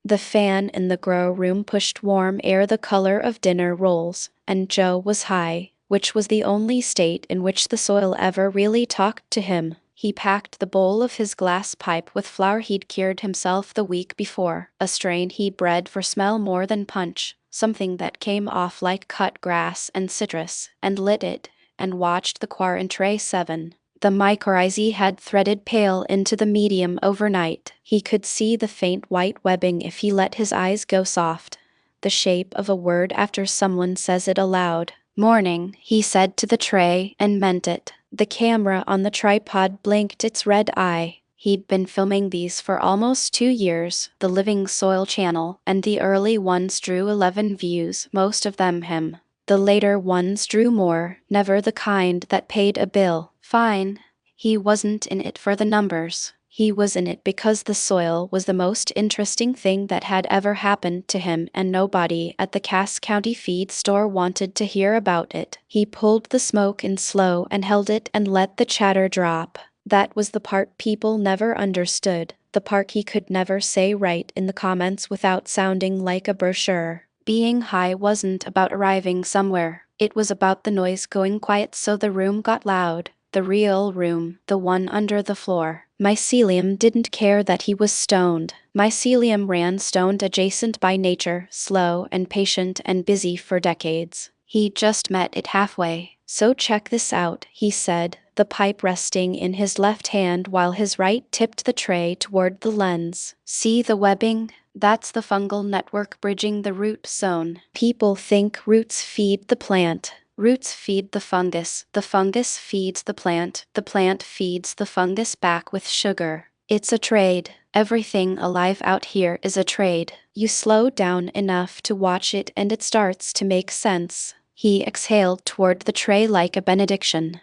The fan in the grow room pushed warm air the color of dinner rolls, and Joe was high, which was the only state in which the soil ever really talked to him. He packed the bowl of his glass pipe with flour he'd cured himself the week before, a strain he bred for smell more than punch, something that came off like cut grass and citrus, and lit it, and watched the Quarantray 7. The mycorrhizae had threaded pale into the medium overnight. He could see the faint white webbing if he let his eyes go soft. The shape of a word after someone says it aloud. "Morning," he said to the tray, and meant it. The camera on the tripod blinked its red eye. He'd been filming these for almost 2 years, the Living Soil channel, and the early ones drew 11 views, most of them him. The later ones drew more, never the kind that paid a bill. Fine. He wasn't in it for the numbers. He was in it because the soil was the most interesting thing that had ever happened to him, and nobody at the Cass County feed store wanted to hear about it. He pulled the smoke in slow and held it and let the chatter drop. That was the part people never understood, the part he could never say right in the comments without sounding like a brochure. Being high wasn't about arriving somewhere. It was about the noise going quiet so the room got loud. The real room, the one under the floor. Mycelium didn't care that he was stoned. Mycelium ran stoned adjacent by nature, slow and patient and busy for decades. He just met it halfway. "So check this out," he said, the pipe resting in his left hand while his right tipped the tray toward the lens. "See the webbing? That's the fungal network bridging the root zone. People think roots feed the plant. Roots feed the fungus feeds the plant feeds the fungus back with sugar. It's a trade. Everything alive out here is a trade. You slow down enough to watch it and it starts to make sense." He exhaled toward the tray like a benediction.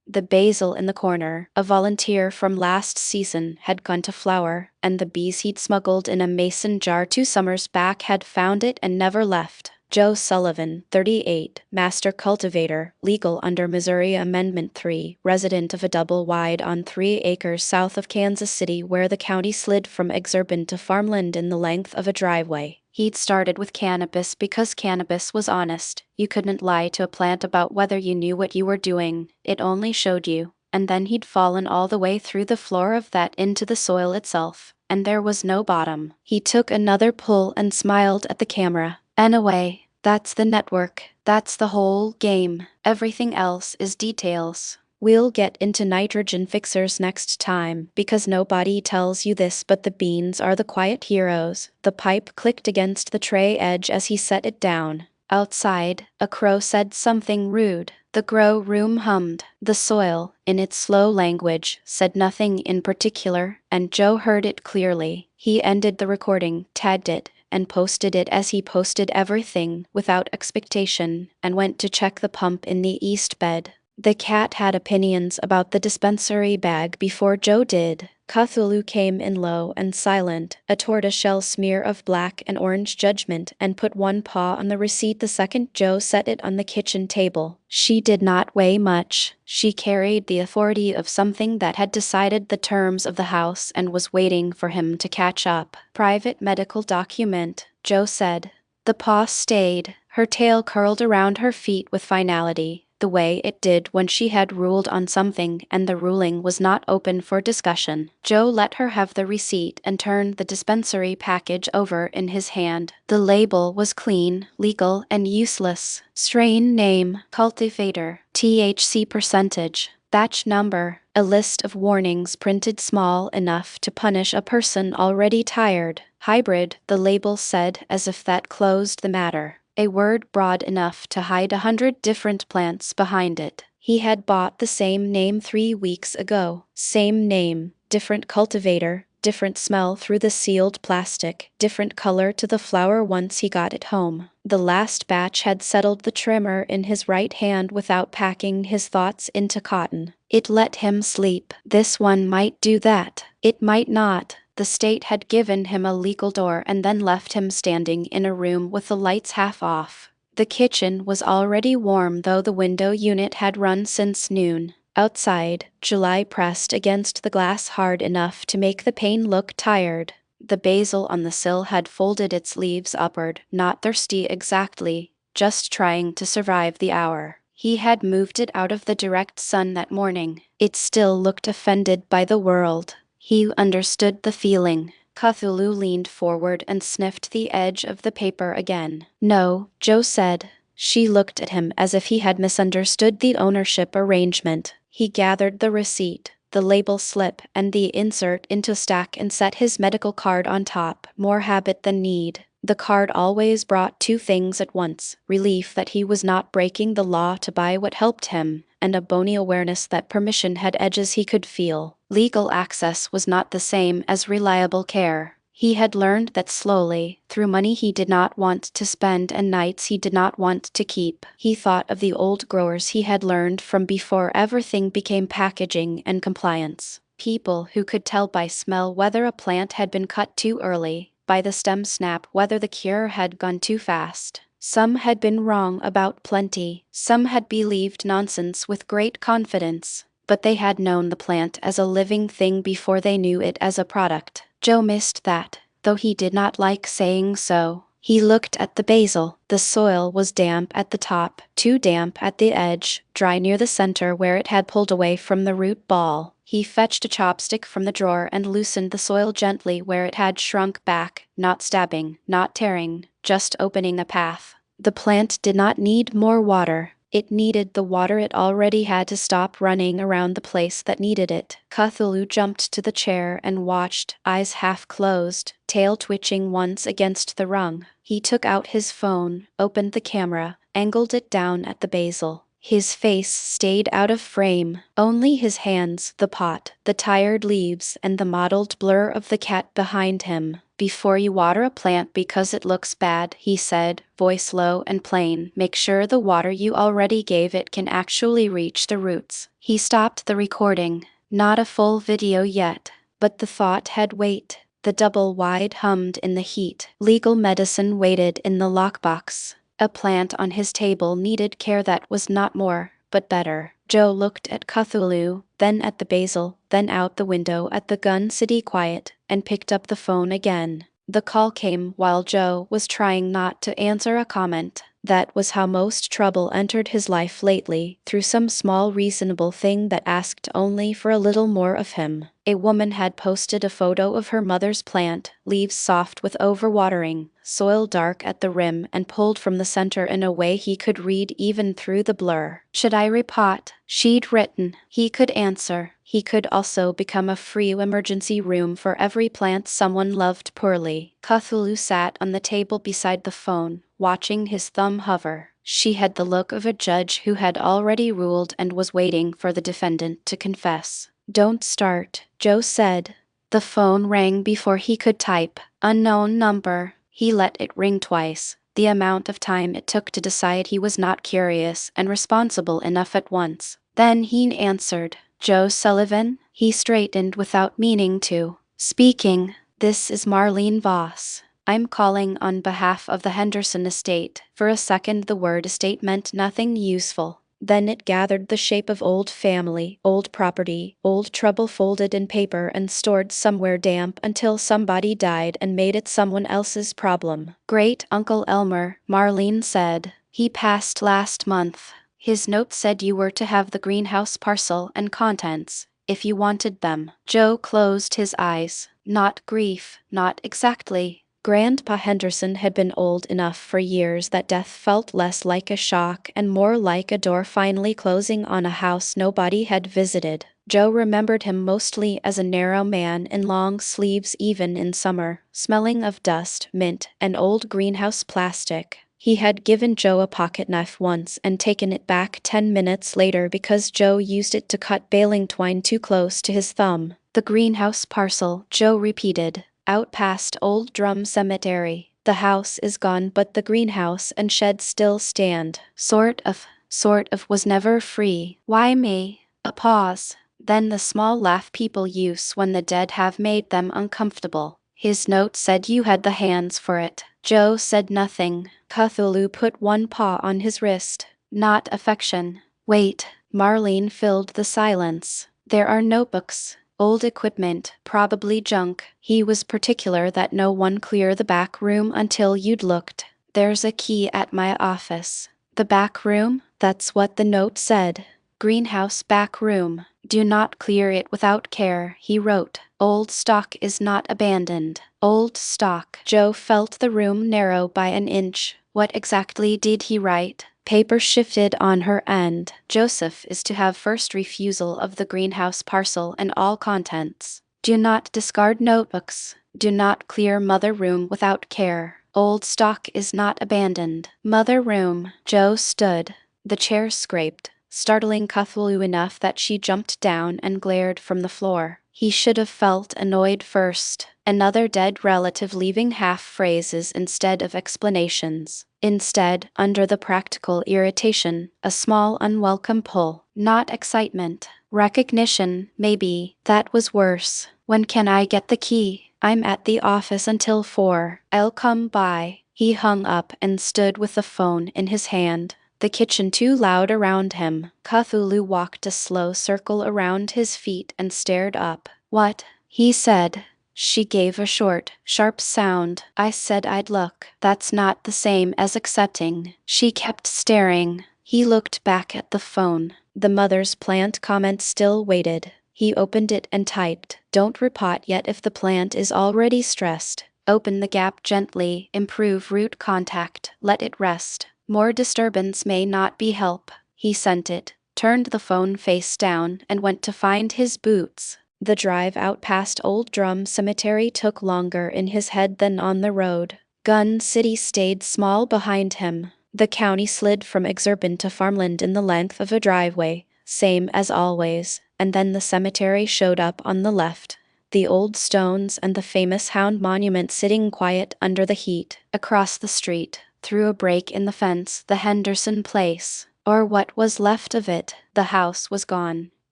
The basil in the corner, a volunteer from last season, had gone to flower, and the bees he'd smuggled in a mason jar 2 summers back had found it and never left. Joe Sullivan, 38, master cultivator, legal under Missouri Amendment 3, resident of a double wide on 3 acres south of Kansas City where the county slid from exurban to farmland in the length of a driveway. He'd started with cannabis because cannabis was honest. You couldn't lie to a plant about whether you knew what you were doing, it only showed you. And then he'd fallen all the way through the floor of that into the soil itself, and there was no bottom. He took another pull and smiled at the camera. "Anyway, that's the network. That's the whole game. Everything else is details. We'll get into nitrogen fixers next time, because nobody tells you this but the beans are the quiet heroes." The pipe clicked against the tray edge as he set it down. Outside, a crow said something rude. The grow room hummed. The soil, in its slow language, said nothing in particular, and Joe heard it clearly. He ended the recording, tagged it, and posted it as he posted everything, without expectation, and went to check the pump in the east bed. The cat had opinions about the dispensary bag before Joe did. Cthulhu came in low and silent, a tortoiseshell smear of black and orange judgment, and put one paw on the receipt the second Joe set it on the kitchen table. She did not weigh much. She carried the authority of something that had decided the terms of the house and was waiting for him to catch up. "Private medical document," Joe said. The paw stayed, her tail curled around her feet with finality, the way it did when she had ruled on something and the ruling was not open for discussion. Joe let her have the receipt and turned the dispensary package over in his hand. The label was clean, legal, and useless. Strain name, cultivator, THC percentage, batch number, a list of warnings printed small enough to punish a person already tired. Hybrid, the label said, as if that closed the matter. A word broad enough to hide 100 different plants behind it. He had bought the same name 3 weeks ago. Same name, different cultivator, different smell through the sealed plastic, different color to the flower once he got it home. The last batch had settled the trimmer in his right hand without packing his thoughts into cotton. It let him sleep. This one might do that. It might not. The state had given him a legal door and then left him standing in a room with the lights half off. The kitchen was already warm though the window unit had run since noon. Outside, July pressed against the glass hard enough to make the pane look tired. The basil on the sill had folded its leaves upward, not thirsty exactly, just trying to survive the hour. He had moved it out of the direct sun that morning. It still looked offended by the world. He understood the feeling. Cthulhu leaned forward and sniffed the edge of the paper again. "No," Joe said. She looked at him as if he had misunderstood the ownership arrangement. He gathered the receipt, the label slip, and the insert into a stack and set his medical card on top. More habit than need. The card always brought two things at once: relief that he was not breaking the law to buy what helped him, and a bony awareness that permission had edges he could feel. Legal access was not the same as reliable care. He had learned that slowly, through money he did not want to spend and nights he did not want to keep. He thought of the old growers he had learned from before everything became packaging and compliance. People who could tell by smell whether a plant had been cut too early, by the stem snap whether the cure had gone too fast. Some had been wrong about plenty, some had believed nonsense with great confidence, but they had known the plant as a living thing before they knew it as a product. Joe missed that, though he did not like saying so. He looked at the basil. The soil was damp at the top, too damp at the edge, dry near the center where it had pulled away from the root ball. He fetched a chopstick from the drawer and loosened the soil gently where it had shrunk back, not stabbing, not tearing, just opening a path. The plant did not need more water. It needed the water it already had to stop running around the place that needed it. Cthulhu jumped to the chair and watched, eyes half closed, tail twitching once against the rung. He took out his phone, opened the camera, angled it down at the basil. His face stayed out of frame, only his hands, the pot, the tired leaves, and the mottled blur of the cat behind him. "Before you water a plant because it looks bad," he said, voice low and plain, "make sure the water you already gave it can actually reach the roots." He stopped the recording. Not a full video yet, but the thought had weight. The double wide hummed in the heat. Legal medicine waited in the lockbox. A plant on his table needed care that was not more, but better. Joe looked at Cthulhu, then at the basil, then out the window at the Gun City quiet, and picked up the phone again. The call came while Joe was trying not to answer a comment. That was how most trouble entered his life lately, through some small reasonable thing that asked only for a little more of him. A woman had posted a photo of her mother's plant, leaves soft with overwatering, soil dark at the rim and pulled from the center in a way he could read even through the blur. "Should I repot?" she'd written. He could answer. He could also become a free emergency room for every plant someone loved poorly. Cthulhu sat on the table beside the phone, watching his thumb hover. She had the look of a judge who had already ruled and was waiting for the defendant to confess. "Don't start," Joe said. The phone rang before he could type. Unknown number. He let it ring twice, the amount of time it took to decide he was not curious and responsible enough at once. Then he answered. "Joe Sullivan?" He straightened without meaning to. "Speaking. This is Marlene Voss. I'm calling on behalf of the Henderson estate." For a second the word estate meant nothing useful. Then it gathered the shape of old family, old property, old trouble folded in paper and stored somewhere damp until somebody died and made it someone else's problem. "Great Uncle Elmer," Marlene said. "He passed last month. His note said you were to have the greenhouse parcel and contents, if you wanted them." Joe closed his eyes. Not grief, not exactly. Grandpa Henderson had been old enough for years that death felt less like a shock and more like a door finally closing on a house nobody had visited. Joe remembered him mostly as a narrow man in long sleeves even in summer, smelling of dust, mint, and old greenhouse plastic. He had given Joe a pocket knife once and taken it back 10 minutes later because Joe used it to cut baling twine too close to his thumb. "The greenhouse parcel," Joe repeated. "Out past Old Drum Cemetery. The house is gone but the greenhouse and shed still stand." Sort of was never free. "Why me?" A pause. Then the small laugh people use when the dead have made them uncomfortable. "His note said you had the hands for it." Joe said nothing. Cthulhu put one paw on his wrist. "Not affection." "Wait." Marlene filled the silence. "There are notebooks. Old equipment, probably junk. He was particular that no one clear the back room until you'd looked. There's a key at my office. The back room? That's what the note said. Greenhouse back room. Do not clear it without care, he wrote. Old stock is not abandoned. Old stock. Joe felt the room narrow by an inch. What exactly did he write? Paper shifted on her end. Joseph is to have first refusal of the greenhouse parcel and all contents. Do not discard notebooks. Do not clear mother room without care. Old stock is not abandoned. Mother room. Joe stood. The chair scraped, startling Cthulhu enough that she jumped down and glared from the floor. He should have felt annoyed first. Another dead relative leaving half-phrases instead of explanations. Instead, under the practical irritation, a small unwelcome pull. Not excitement. Recognition, maybe. That was worse. When can I get the key? I'm at the office until 4. I'll come by. He hung up and stood with the phone in his hand. The kitchen too loud around him. Cthulhu walked a slow circle around his feet and stared up. What? He said. She gave a short, sharp sound. I said I'd look. That's not the same as accepting. She kept staring. He looked back at the phone. The mother's plant comment still waited. He opened it and typed, "Don't repot yet if the plant is already stressed. Open the gap gently, improve root contact, let it rest. More disturbance may not be help." He sent it, turned the phone face down, and went to find his boots. The drive out past Old Drum Cemetery took longer in his head than on the road. Gun City stayed small behind him. The county slid from exurban to farmland in the length of a driveway, same as always, and then the cemetery showed up on the left. The old stones and the famous hound monument sitting quiet under the heat. Across the street, through a break in the fence, the Henderson place, or what was left of it. The house was gone.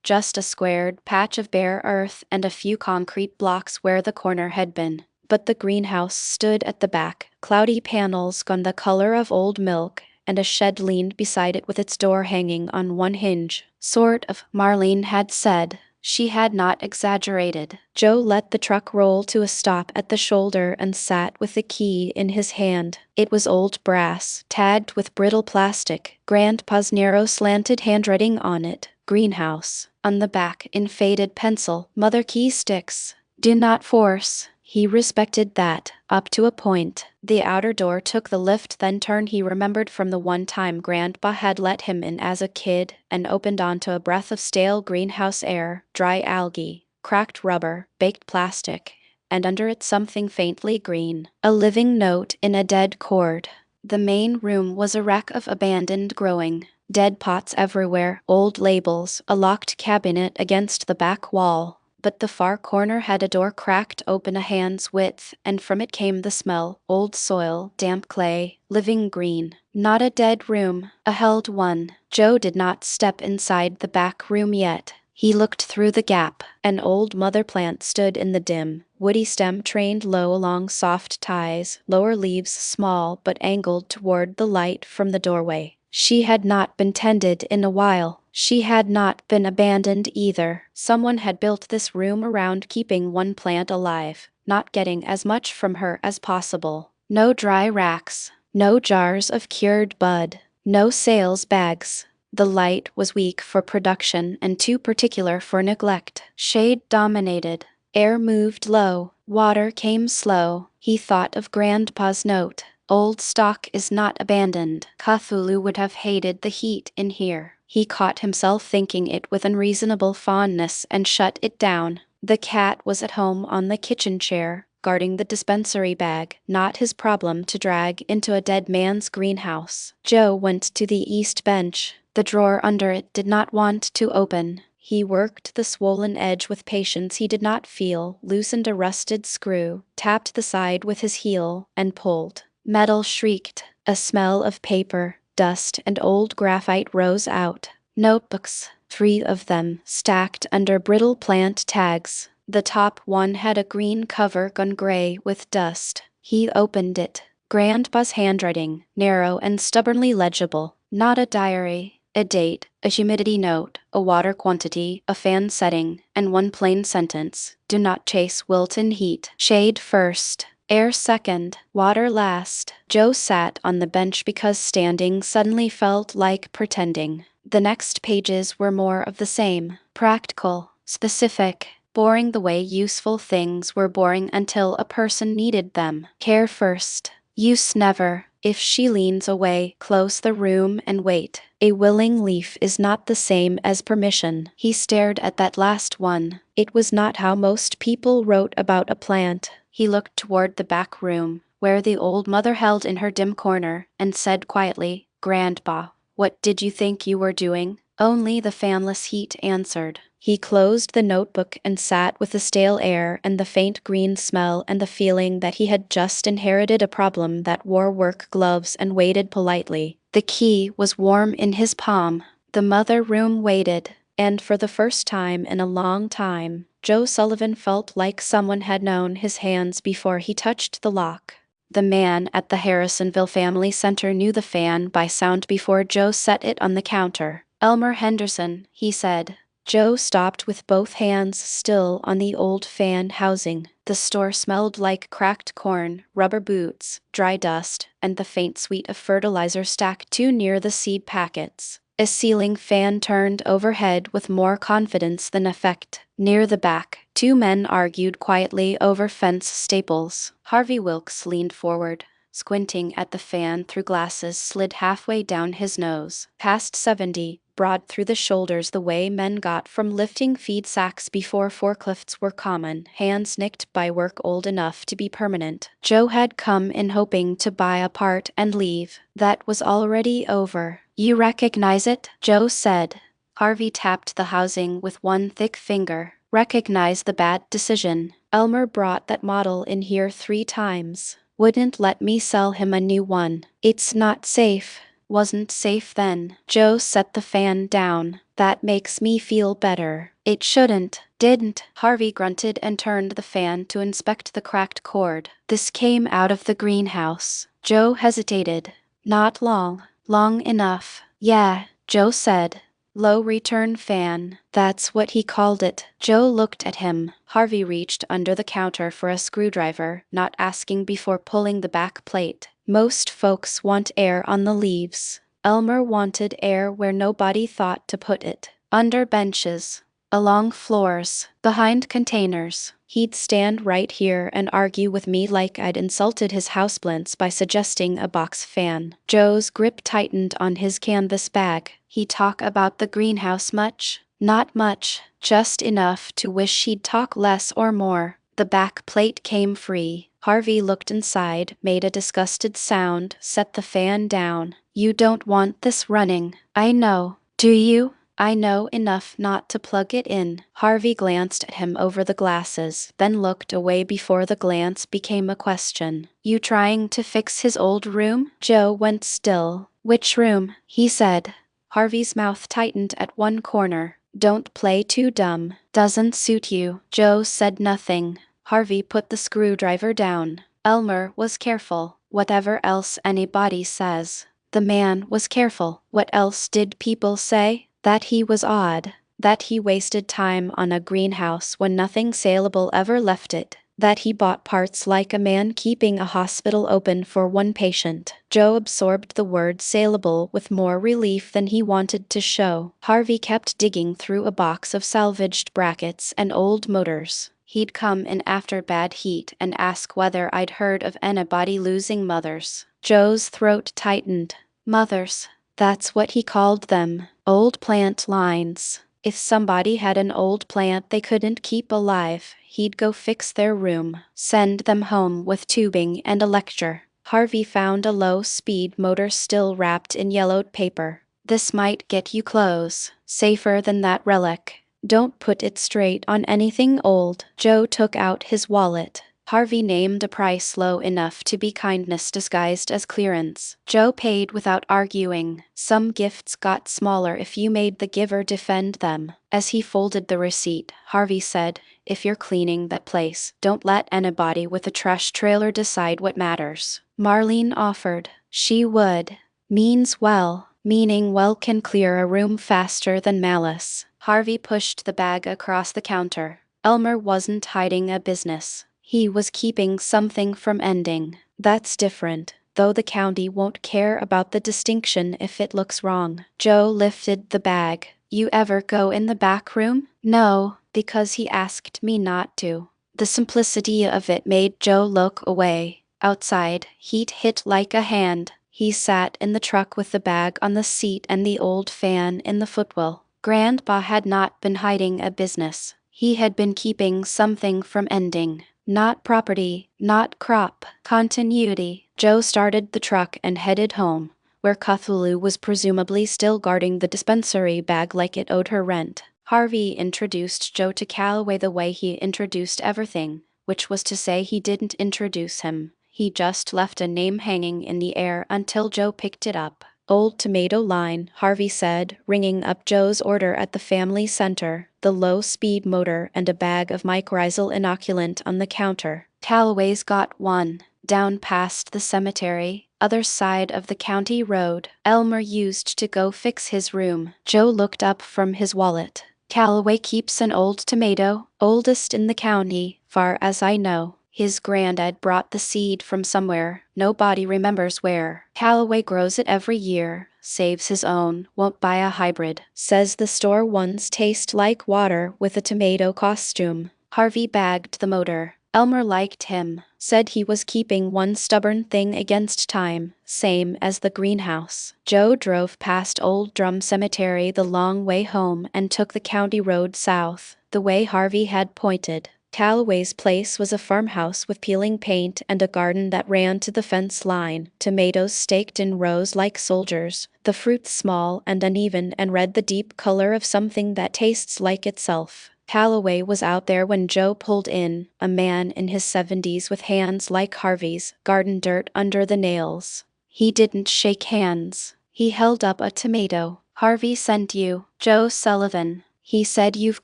Just a squared patch of bare earth and a few concrete blocks where the corner had been. But the greenhouse stood at the back, cloudy panels gone the color of old milk, and a shed leaned beside it with its door hanging on one hinge. Sort of, Marlene had said. She had not exaggerated. Joe let the truck roll to a stop at the shoulder and sat with the key in his hand. It was old brass, tagged with brittle plastic. Grandpa's narrow slanted handwriting on it. Greenhouse. On the back, in faded pencil, mother key sticks. Do not force. He respected that, up to a point. The outer door took the lift then turn he remembered from the one time Grandpa had let him in as a kid, and opened onto a breath of stale greenhouse air, dry algae, cracked rubber, baked plastic, and under it something faintly green. A living note in a dead cord. The main room was a wreck of abandoned growing. Dead pots everywhere, old labels, a locked cabinet against the back wall. But the far corner had a door cracked open a hand's width, and from it came the smell, old soil, damp clay, living green. Not a dead room, a held one. Joe did not step inside the back room yet. He looked through the gap. An old mother plant stood in the dim, woody stem trained low along soft ties, lower leaves small but angled toward the light from the doorway. She had not been tended in a while. She had not been abandoned either. Someone had built this room around keeping one plant alive, not getting as much from her as possible. No dry racks, no jars of cured bud, no sales bags. The light was weak for production and too particular for neglect. Shade dominated. Air moved low. Water came slow. He thought of Grandpa's note. Old stock is not abandoned. Cthulhu would have hated the heat in here. He caught himself thinking it with unreasonable fondness and shut it down. The cat was at home on the kitchen chair, guarding the dispensary bag, not his problem to drag into a dead man's greenhouse. Joe went to the east bench. The drawer under it did not want to open. He worked the swollen edge with patience he did not feel, loosened a rusted screw, tapped the side with his heel, and pulled. Metal shrieked. A smell of paper, dust, and old graphite rose out. Notebooks, 3 of them, stacked under brittle plant tags. The top one had a green cover gone gray with dust. He opened it. Grandpa's handwriting, narrow and stubbornly legible. Not a diary. A date, a humidity note, a water quantity, a fan setting, and one plain sentence. Do not chase Wilton heat. Shade first. Air second, water last. Joe sat on the bench because standing suddenly felt like pretending. The next pages were more of the same, practical, specific, boring the way useful things were boring until a person needed them. Care first. Use never. If she leans away, close the room and wait. A willing leaf is not the same as permission. He stared at that last one. It was not how most people wrote about a plant. He looked toward the back room, where the old mother held in her dim corner, and said quietly, "Grandpa, what did you think you were doing?" Only the fanless heat answered. He closed the notebook and sat with the stale air and the faint green smell and the feeling that he had just inherited a problem that wore work gloves and waited politely. The key was warm in his palm. The mother room waited, and for the first time in a long time, Joe Sullivan felt like someone had known his hands before he touched the lock. The man at the Harrisonville Family Center knew the fan by sound before Joe set it on the counter. "Elmer Henderson," he said. Joe stopped with both hands still on the old fan housing. The store smelled like cracked corn, rubber boots, dry dust, and the faint sweet of fertilizer stacked too near the seed packets. A ceiling fan turned overhead with more confidence than effect. Near the back, two men argued quietly over fence staples. Harvey Wilkes leaned forward, squinting at the fan through glasses slid halfway down his nose. Past 70, broad through the shoulders the way men got from lifting feed sacks before forklifts were common, hands nicked by work old enough to be permanent. Joe had come in hoping to buy a part and leave. That was already over. "You recognize it?" Joe said. Harvey tapped the housing with one thick finger. "Recognize the bad decision. Elmer brought that model in here 3 times. Wouldn't let me sell him a new one. It's not safe. Wasn't safe then." Joe set the fan down. "That makes me feel better." "It shouldn't, didn't." Harvey grunted and turned the fan to inspect the cracked cord. "This came out of the greenhouse." Joe hesitated. "Not long. Long enough." "Yeah," Joe said. "Low return fan. That's what he called it." Joe looked at him. Harvey reached under the counter for a screwdriver, not asking before pulling the back plate. "Most folks want air on the leaves. Elmer wanted air where nobody thought to put it. Under benches, along floors, behind containers. He'd stand right here and argue with me like I'd insulted his houseplants by suggesting a box fan." Joe's grip tightened on his canvas bag. "He talk about the greenhouse much?" "Not much, just enough to wish he'd talk less or more." The back plate came free. Harvey looked inside, made a disgusted sound, set the fan down. "You don't want this running." "I know." "Do you?" "I know enough not to plug it in." Harvey glanced at him over the glasses, then looked away before the glance became a question. "You trying to fix his old room?" Joe went still. "Which room?" he said. Harvey's mouth tightened at one corner. "Don't play too dumb. Doesn't suit you." Joe said nothing. Harvey put the screwdriver down. Elmer was careful, whatever else anybody says. The man was careful. What else did people say? That he was odd. That he wasted time on a greenhouse when nothing saleable ever left it. That he bought parts like a man keeping a hospital open for one patient. Joe absorbed the word saleable with more relief than he wanted to show. Harvey kept digging through a box of salvaged brackets and old motors. He'd come in after bad heat and ask whether I'd heard of anybody losing mothers. Joe's throat tightened. Mothers. That's what he called them. Old plant lines. If somebody had an old plant they couldn't keep alive, he'd go fix their room, send them home with tubing and a lecture. Harvey found a low-speed motor still wrapped in yellowed paper. "This might get you clothes. Safer than that relic. Don't put it straight on anything old." Joe took out his wallet. Harvey named a price low enough to be kindness disguised as clearance. Joe paid without arguing. Some gifts got smaller if you made the giver defend them. As he folded the receipt, Harvey said, "If you're cleaning that place, don't let anybody with a trash trailer decide what matters." Marlene offered. "She would." "Means well." meaning well can clear a room faster than malice. Harvey pushed the bag across the counter. Elmer wasn't hiding a business. He was keeping something from ending. That's different, though the county won't care about the distinction if it looks wrong. Joe lifted the bag. You ever go in the back room? No, because he asked me not to. The simplicity of it made Joe look away. Outside, heat hit like a hand. He sat in the truck with the bag on the seat and the old fan in the footwell. Grandpa had not been hiding a business. He had been keeping something from ending. Not property, not crop, continuity. Joe started the truck and headed home, where Cthulhu was presumably still guarding the dispensary bag like it owed her rent. Harvey introduced Joe to Calloway the way he introduced everything, which was to say he didn't introduce him. He just left a name hanging in the air until Joe picked it up. Old tomato line, Harvey said, ringing up Joe's order at the family center, the low-speed motor and a bag of mycorrhizal inoculant on the counter. Calloway's got one. Down past the cemetery, other side of the county road, Elmer used to go fix his room. Joe looked up from his wallet. Calloway keeps an old tomato, oldest in the county, far as I know. His granddad brought the seed from somewhere, nobody remembers where. Calloway grows it every year, saves his own, won't buy a hybrid. Says the store ones taste like water with a tomato costume. Harvey bagged the motor. Elmer liked him, said he was keeping one stubborn thing against time, same as the greenhouse. Joe drove past Old Drum Cemetery the long way home and took the county road south, the way Harvey had pointed. Calloway's place was a farmhouse with peeling paint and a garden that ran to the fence line, tomatoes staked in rows like soldiers, the fruit small and uneven and red the deep color of something that tastes like itself. Calloway was out there when Joe pulled in, a man in his 70s with hands like Harvey's, garden dirt under the nails. He didn't shake hands. He held up a tomato. Harvey sent you, Joe Sullivan. He said you've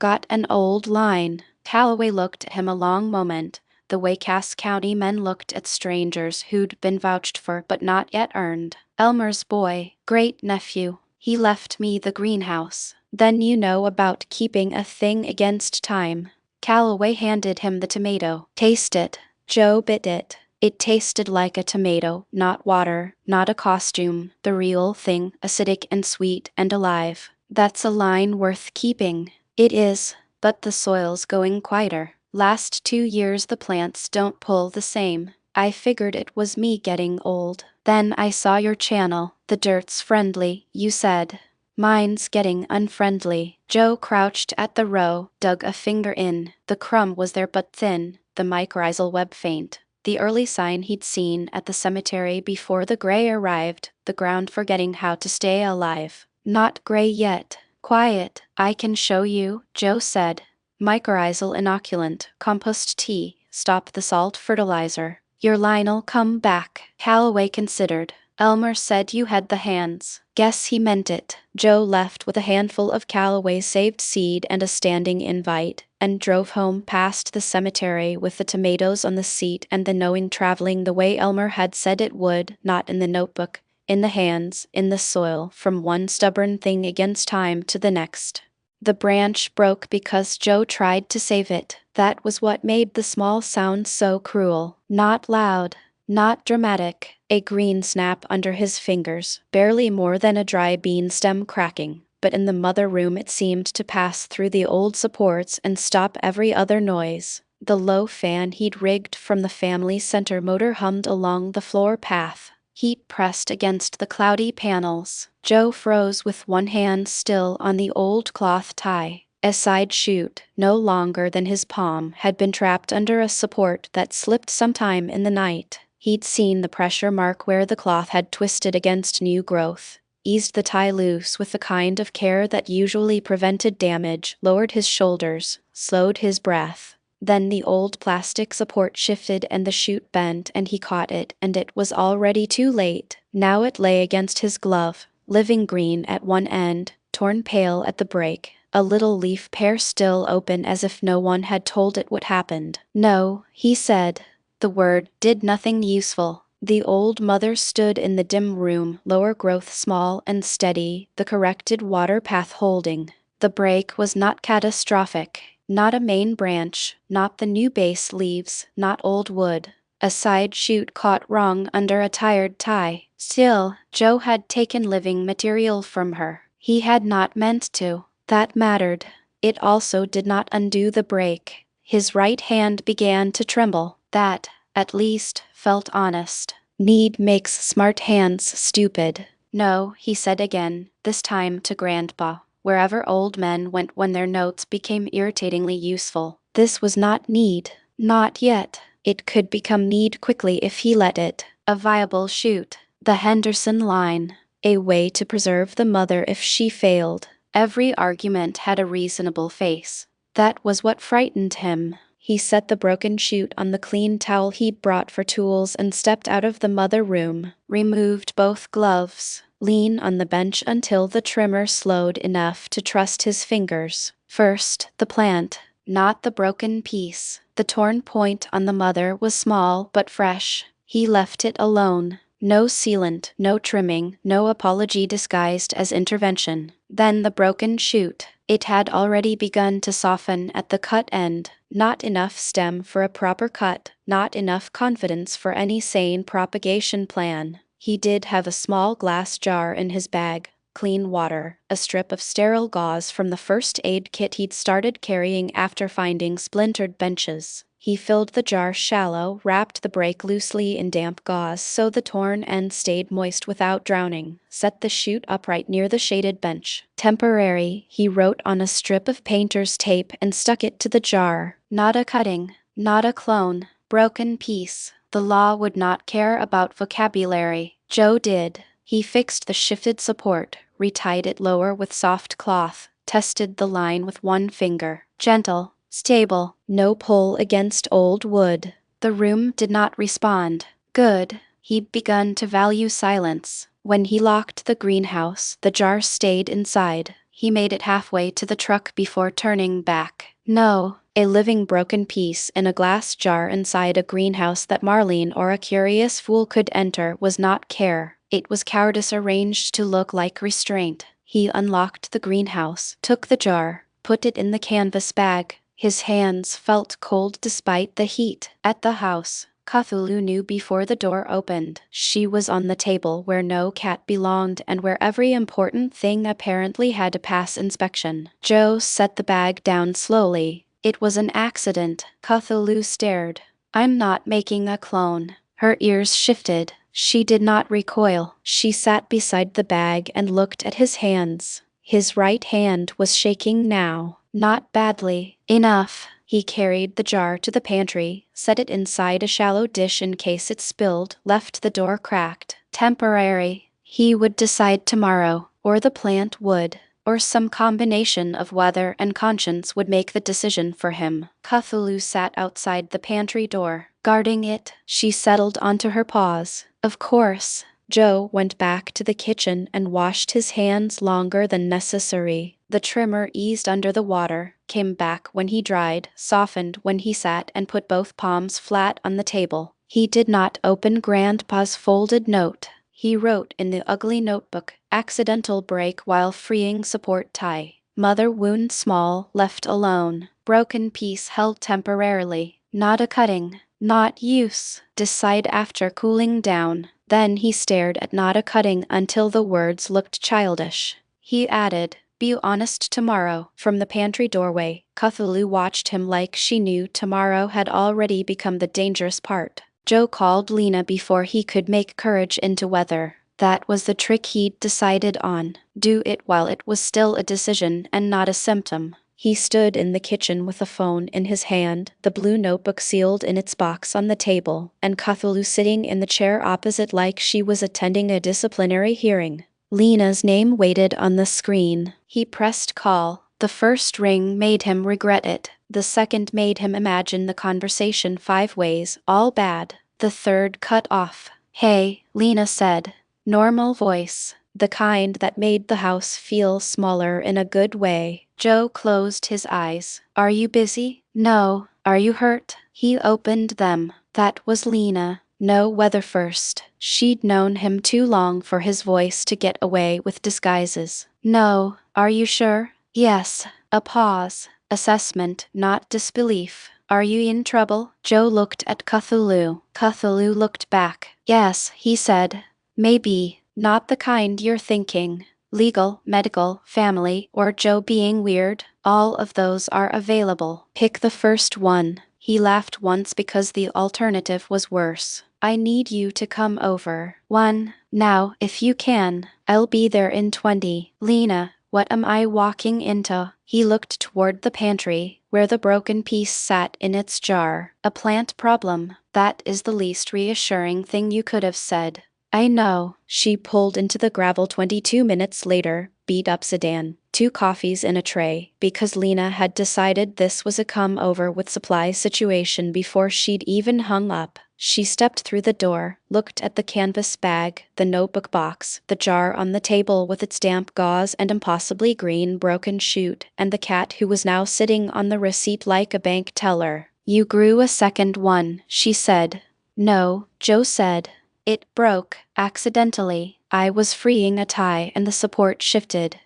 got an old line. Calloway looked at him a long moment, the way Cass County men looked at strangers who'd been vouched for but not yet earned. Elmer's boy, great-nephew. He left me the greenhouse. Then you know about keeping a thing against time. Calloway handed him the tomato. Taste it. Joe bit it. It tasted like a tomato, not water, not a costume, the real thing, acidic and sweet and alive. That's a line worth keeping. It is. But the soil's going quieter. Last 2 years the plants don't pull the same. I figured it was me getting old. Then I saw your channel. The dirt's friendly, you said. Mine's getting unfriendly. Joe crouched at the row, dug a finger in. The crumb was there but thin, the mycorrhizal web faint. The early sign he'd seen at the cemetery before the gray arrived, the ground forgetting how to stay alive. Not gray yet. Quiet, I can show you, Joe said. Mycorrhizal inoculant, compost tea, stop the salt fertilizer. Your line'll come back. Calloway considered. Elmer said you had the hands. Guess he meant it. Joe left with a handful of Calloway's saved seed and a standing invite, and drove home past the cemetery with the tomatoes on the seat and the knowing traveling the way Elmer had said it would, not in the notebook. In the hands, in the soil, from one stubborn thing against time to the next. The branch broke because Joe tried to save it. That was what made the small sound so cruel. Not loud, not dramatic. A green snap under his fingers, barely more than a dry bean stem cracking. But in the mother room it seemed to pass through the old supports and stop every other noise. The low fan he'd rigged from the family center motor hummed along the floor path. Heat pressed against the cloudy panels. Joe froze with one hand still on the old cloth tie. A side chute, no longer than his palm, had been trapped under a support that slipped sometime in the night. He'd seen the pressure mark where the cloth had twisted against new growth. Eased the tie loose with the kind of care that usually prevented damage, lowered his shoulders, slowed his breath. Then the old plastic support shifted and the chute bent and he caught it, and it was already too late. Now it lay against his glove, living green at one end, torn pale at the break, a little leaf pear still open as if no one had told it what happened. No, he said. The word did nothing useful. The old mother stood in the dim room, lower growth small and steady, the corrected water path holding. The break was not catastrophic, not a main branch, not the new base leaves, not old wood. A side shoot caught wrong under a tired tie. Still, Joe had taken living material from her. He had not meant to. That mattered. It also did not undo the break. His right hand began to tremble. That, at least, felt honest. Need makes smart hands stupid. No, he said again, this time to Grandpa, wherever old men went when their notes became irritatingly useful. This was not need. Not yet. It could become need quickly if he let it. A viable shoot. The Henderson line. A way to preserve the mother if she failed. Every argument had a reasonable face. That was what frightened him. He set the broken chute on the clean towel he'd brought for tools and stepped out of the mother room, removed both gloves, leaned on the bench until the trimmer slowed enough to trust his fingers. First, the plant, not the broken piece. The torn point on the mother was small but fresh. He left it alone. No sealant, no trimming, no apology disguised as intervention. Then the broken shoot. It had already begun to soften at the cut end. Not enough stem for a proper cut, not enough confidence for any sane propagation plan. He did have a small glass jar in his bag, clean water, a strip of sterile gauze from the first aid kit he'd started carrying after finding splintered benches. He filled the jar shallow, wrapped the break loosely in damp gauze so the torn end stayed moist without drowning, set the chute upright near the shaded bench. Temporary, he wrote on a strip of painter's tape and stuck it to the jar. Not a cutting, not a clone, broken piece. The law would not care about vocabulary. Joe did. He fixed the shifted support, retied it lower with soft cloth, tested the line with one finger. Gentle. Stable, no pull against old wood. The room did not respond. Good. He'd begun to value silence. When he locked the greenhouse, the jar stayed inside. He made it halfway to the truck before turning back. No, a living broken piece in a glass jar inside a greenhouse that Marlene or a curious fool could enter was not care. It was cowardice arranged to look like restraint. He unlocked the greenhouse, took the jar, put it in the canvas bag. His hands felt cold despite the heat. At the house, Cthulhu knew before the door opened. She was on the table where no cat belonged and where every important thing apparently had to pass inspection. Joe set the bag down slowly. It was an accident. Cthulhu stared. I'm not making a clone. Her ears shifted. She did not recoil. She sat beside the bag and looked at his hands. His right hand was shaking now. Not badly. Enough. He carried the jar to the pantry, set it inside a shallow dish in case it spilled, left the door cracked. Temporary. He would decide tomorrow, or the plant would, or some combination of weather and conscience would make the decision for him. Cthulhu sat outside the pantry door, guarding it. She settled onto her paws. Of course. Joe went back to the kitchen and washed his hands longer than necessary. The trimmer eased under the water, came back when he dried, softened when he sat and put both palms flat on the table. He did not open Grandpa's folded note. He wrote in the ugly notebook, accidental break while freeing support tie. Mother wound small, left alone. Broken piece held temporarily. Not a cutting. Not use. Decide after cooling down. Then he stared at not a cutting until the words looked childish. He added, be honest tomorrow. From the pantry doorway, Cthulhu watched him like she knew tomorrow had already become the dangerous part. Joe called Lena before he could make courage into weather. That was the trick he'd decided on. Do it while it was still a decision and not a symptom. He stood in the kitchen with the phone in his hand, the blue notebook sealed in its box on the table, and Cthulhu sitting in the chair opposite like she was attending a disciplinary hearing. Lena's name waited on the screen. He pressed call. The first ring made him regret it. The second made him imagine the conversation 5 ways, all bad. The third cut off. Hey, Lena said. Normal voice. The kind that made the house feel smaller in a good way. Joe closed his eyes. Are you busy? No. Are you hurt? He opened them. That was Lena. No weather first. She'd known him too long for his voice to get away with disguises. No, are you sure? Yes. A pause. Assessment, not disbelief. Are you in trouble? Joe looked at Cthulhu. Cthulhu looked back. Yes, he said. Maybe, not the kind you're thinking. Legal, medical, family, or Joe being weird, all of those are available. Pick the first one. He laughed once because the alternative was worse. I need you to come over. One. Now, if you can. I'll be there in 20. Lena, what am I walking into? He looked toward the pantry, where the broken piece sat in its jar. A plant problem. That is the least reassuring thing you could have said. I know. She pulled into the gravel 22 minutes later, beat up sedan, 2 coffees in a tray, because Lena had decided this was a come-over with supplies situation before she'd even hung up. She stepped through the door, looked at the canvas bag, the notebook box, the jar on the table with its damp gauze and impossibly green broken chute, and the cat who was now sitting on the receipt like a bank teller. You grew a second one, she said. No, Joe said. It broke, accidentally. I was freeing a tie and the support shifted.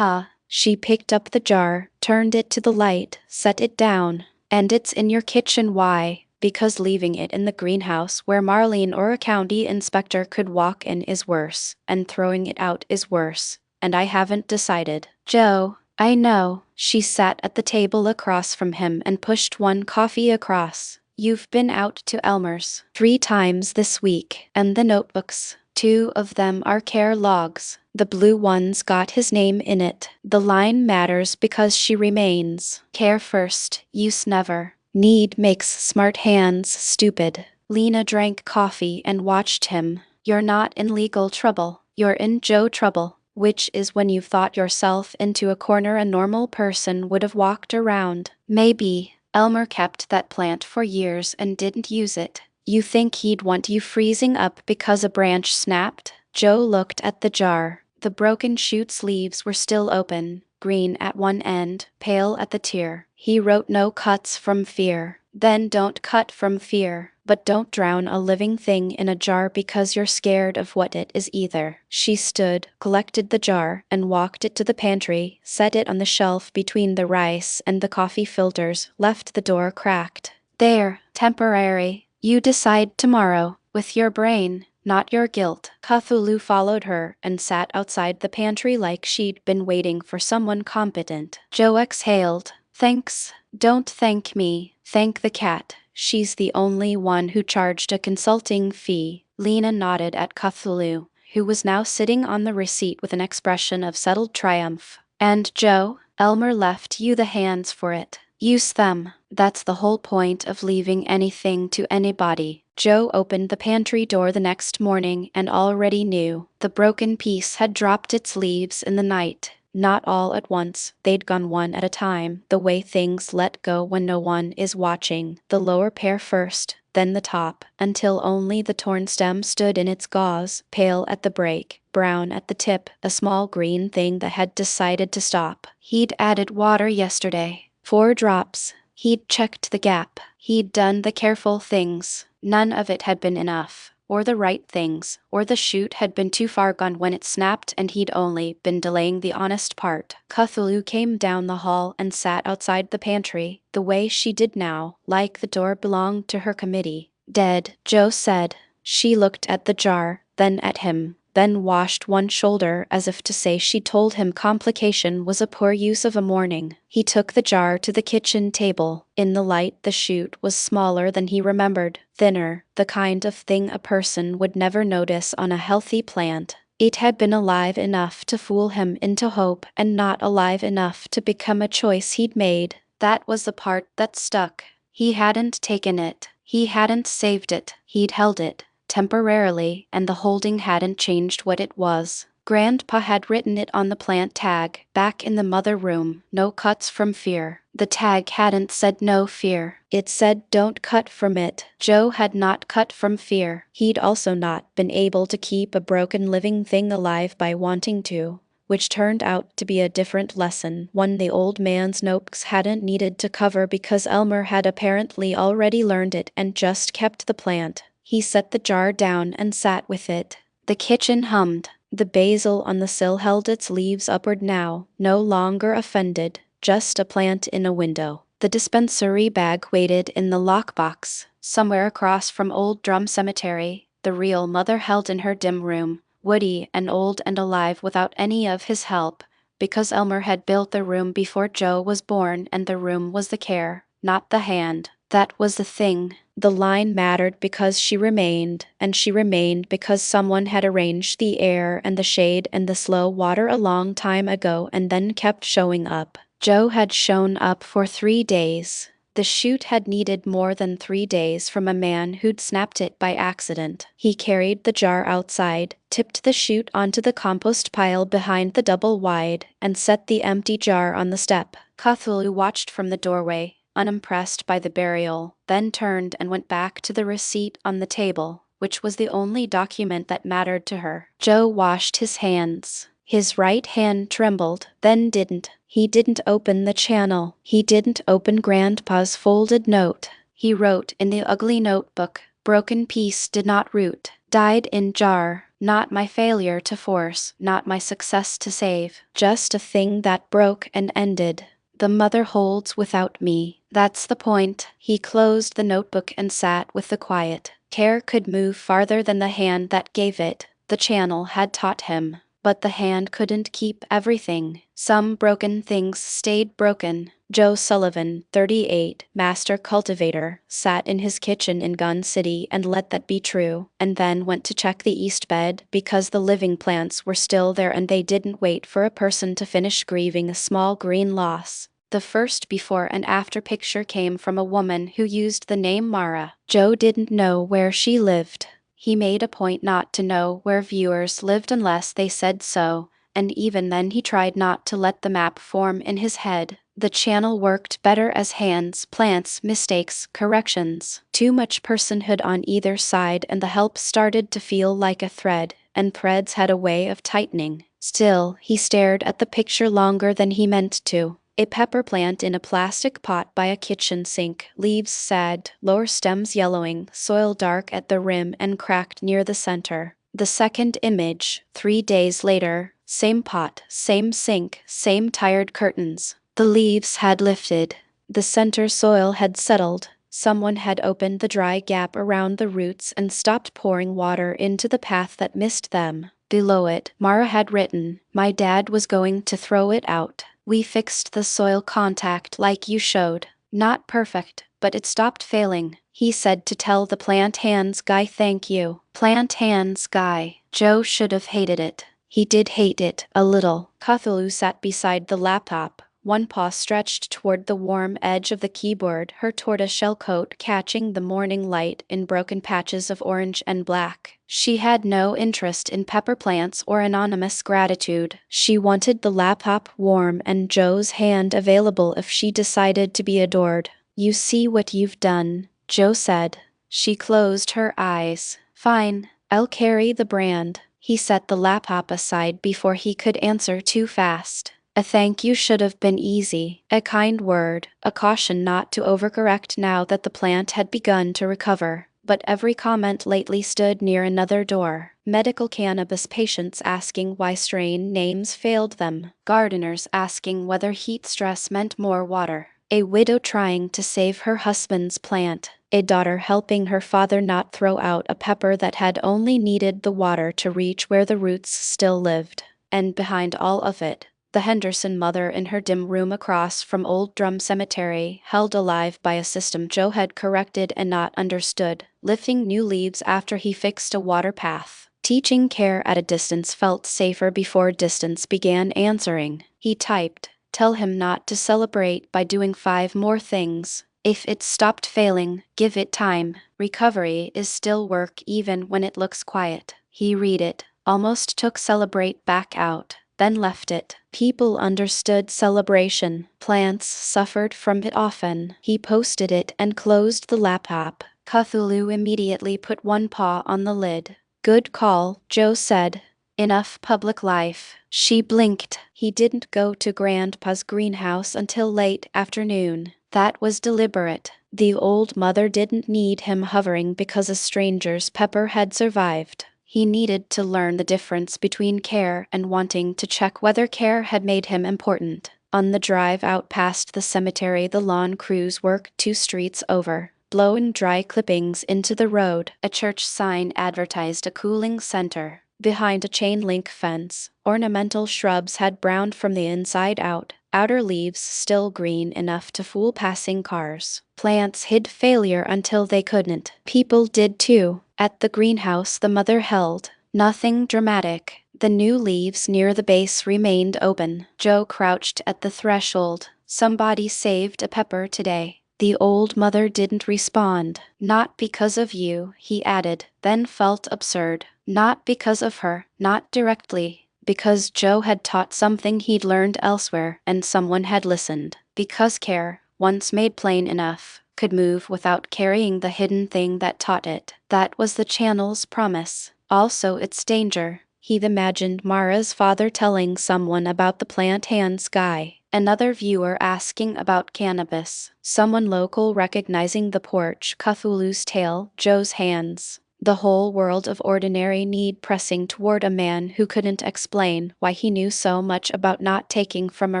She picked up the jar, turned it to the light, set it down. And it's in your kitchen. Why? Because leaving it in the greenhouse where Marlene or a county inspector could walk in is worse, and throwing it out is worse. And I haven't decided. Joe, I know. She sat at the table across from him and pushed 1 coffee across. You've been out to Elmer's 3 times this week, and the notebooks. 2 of them are care logs. The blue one's got his name in it. The line matters because she remains. Care first, use never. Need makes smart hands stupid. Lena drank coffee and watched him. You're not in legal trouble. You're in Joe trouble, which is when you've thought yourself into a corner a normal person would have walked around. Maybe. Elmer kept that plant for years and didn't use it. You think he'd want you freezing up because a branch snapped? Joe looked at the jar. The broken shoot's leaves were still open, green at one end, pale at the tear. He wrote no cuts from fear. Then don't cut from fear. But don't drown a living thing in a jar because you're scared of what it is either. She stood, collected the jar, and walked it to the pantry, set it on the shelf between the rice and the coffee filters, left the door cracked. There, temporary. You decide tomorrow, with your brain, not your guilt. Cthulhu followed her and sat outside the pantry like she'd been waiting for someone competent. Joe exhaled. Thanks. Don't thank me. Thank the cat. She's the only one who charged a consulting fee. Lena nodded at Cthulhu, who was now sitting on the receipt with an expression of settled triumph. And Joe, Elmer left you the hands for it. Use them. That's the whole point of leaving anything to anybody. Joe opened the pantry door the next morning and already knew. The broken piece had dropped its leaves in the night. Not all at once, they'd gone one at a time, the way things let go when no one is watching. The lower pair first, then the top, until only the torn stem stood in its gauze, pale at the break, brown at the tip, a small green thing that had decided to stop. He'd added water yesterday. 4 drops. He'd checked the gap. He'd done the careful things. None of it had been enough. Or the right things, or the shoot had been too far gone when it snapped and he'd only been delaying the honest part. Cthulhu came down the hall and sat outside the pantry, the way she did now, like the door belonged to her committee. Dead, Joe said. She looked at the jar, then at him, then washed one shoulder as if to say she told him complication was a poor use of a morning. He took the jar to the kitchen table. In the light, the shoot was smaller than he remembered, thinner, the kind of thing a person would never notice on a healthy plant. It had been alive enough to fool him into hope and not alive enough to become a choice he'd made. That was the part that stuck. He hadn't taken it. He hadn't saved it. He'd held it. Temporarily, and the holding hadn't changed what it was. Grandpa had written it on the plant tag, back in the mother room, no cuts from fear. The tag hadn't said no fear. It said don't cut from it. Joe had not cut from fear. He'd also not been able to keep a broken living thing alive by wanting to, which turned out to be a different lesson, one the old man's notes hadn't needed to cover because Elmer had apparently already learned it and just kept the plant. He set the jar down and sat with it. The kitchen hummed. The basil on the sill held its leaves upward now, no longer offended, just a plant in a window. The dispensary bag waited in the lockbox, somewhere across from Old Drum Cemetery. The real mother held in her dim room, woody and old and alive without any of his help, because Elmer had built the room before Joe was born, and the room was the care, not the hand. That was the thing. The line mattered because she remained, and she remained because someone had arranged the air and the shade and the slow water a long time ago and then kept showing up. Joe had shown up for 3 days. The shoot had needed more than 3 days from a man who'd snapped it by accident. He carried the jar outside, tipped the chute onto the compost pile behind the double wide, and set the empty jar on the step. Cthulhu watched from the doorway, unimpressed by the burial, then turned and went back to the receipt on the table, which was the only document that mattered to her. Joe washed his hands. His right hand trembled, then didn't. He didn't open the channel. He didn't open Grandpa's folded note. He wrote in the ugly notebook, "Broken piece did not root. Died in jar. Not my failure to force, not my success to save. Just a thing that broke and ended. The mother holds without me. That's the point." He closed the notebook and sat with the quiet. Care could move farther than the hand that gave it. The channel had taught him. But the hand couldn't keep everything. Some broken things stayed broken. Joe Sullivan, 38, master cultivator, sat in his kitchen in Gun City and let that be true, and then went to check the east bed because the living plants were still there and they didn't wait for a person to finish grieving a small green loss. The first before and after picture came from a woman who used the name Mara. Joe didn't know where she lived. He made a point not to know where viewers lived unless they said so, and even then he tried not to let the map form in his head. The channel worked better as hands, plants, mistakes, corrections. Too much personhood on either side, and the help started to feel like a thread, and threads had a way of tightening. Still, he stared at the picture longer than he meant to. A pepper plant in a plastic pot by a kitchen sink, leaves sagged, lower stems yellowing, soil dark at the rim and cracked near the center. The second image, 3 days later, same pot, same sink, same tired curtains. The leaves had lifted. The center soil had settled. Someone had opened the dry gap around the roots and stopped pouring water into the path that missed them. Below it, Mara had written, "My dad was going to throw it out. We fixed the soil contact like you showed. Not perfect, but it stopped failing." He said to tell the plant hands guy thank you. Plant hands guy. Joe should have hated it. He did hate it, a little. Cthulhu sat beside the laptop, one paw stretched toward the warm edge of the keyboard, her tortoiseshell coat catching the morning light in broken patches of orange and black. She had no interest in pepper plants or anonymous gratitude. She wanted the laptop warm and Joe's hand available if she decided to be adored. "You see what you've done," Joe said. She closed her eyes. "Fine, I'll carry the brand." He set the laptop aside before he could answer too fast. A thank you should have been easy, a kind word, a caution not to overcorrect now that the plant had begun to recover. But every comment lately stood near another door. Medical cannabis patients asking why strain names failed them. Gardeners asking whether heat stress meant more water. A widow trying to save her husband's plant. A daughter helping her father not throw out a pepper that had only needed the water to reach where the roots still lived. And behind all of it, the Henderson mother in her dim room across from Old Drum Cemetery, held alive by a system Joe had corrected and not understood, lifting new leaves after he fixed a water path. Teaching care at a distance felt safer before distance began answering. He typed, "Tell him not to celebrate by doing 5 more things. If it stopped failing, give it time. Recovery is still work even when it looks quiet." He read it, almost took celebrate back out, then left it. People understood celebration. Plants suffered from it often. He posted it and closed the laptop. Cthulhu immediately put one paw on the lid. "Good call," Joe said. "Enough public life." She blinked. He didn't go to Grandpa's greenhouse until late afternoon. That was deliberate. The old mother didn't need him hovering because a stranger's pepper had survived. He needed to learn the difference between care and wanting to check whether care had made him important. On the drive out past the cemetery, the lawn crews worked 2 streets over, blowing dry clippings into the road. A church sign advertised a cooling center. Behind a chain-link fence, ornamental shrubs had browned from the inside out, outer leaves still green enough to fool passing cars. Plants hid failure until they couldn't. People did too. At the greenhouse the mother held. Nothing dramatic. The new leaves near the base remained open. Joe crouched at the threshold. Somebody saved a pepper today. The old mother didn't respond. Not because of you, he added, then felt absurd. Not because of her, not directly. Because Joe had taught something he'd learned elsewhere and someone had listened. Because care, once made plain enough, could move without carrying the hidden thing that taught it. That was the channel's promise. Also its danger. He'd imagined Mara's father telling someone about the plant hands guy. Another viewer asking about cannabis. Someone local recognizing the porch, Cthulhu's tale, Joe's hands. The whole world of ordinary need pressing toward a man who couldn't explain why he knew so much about not taking from a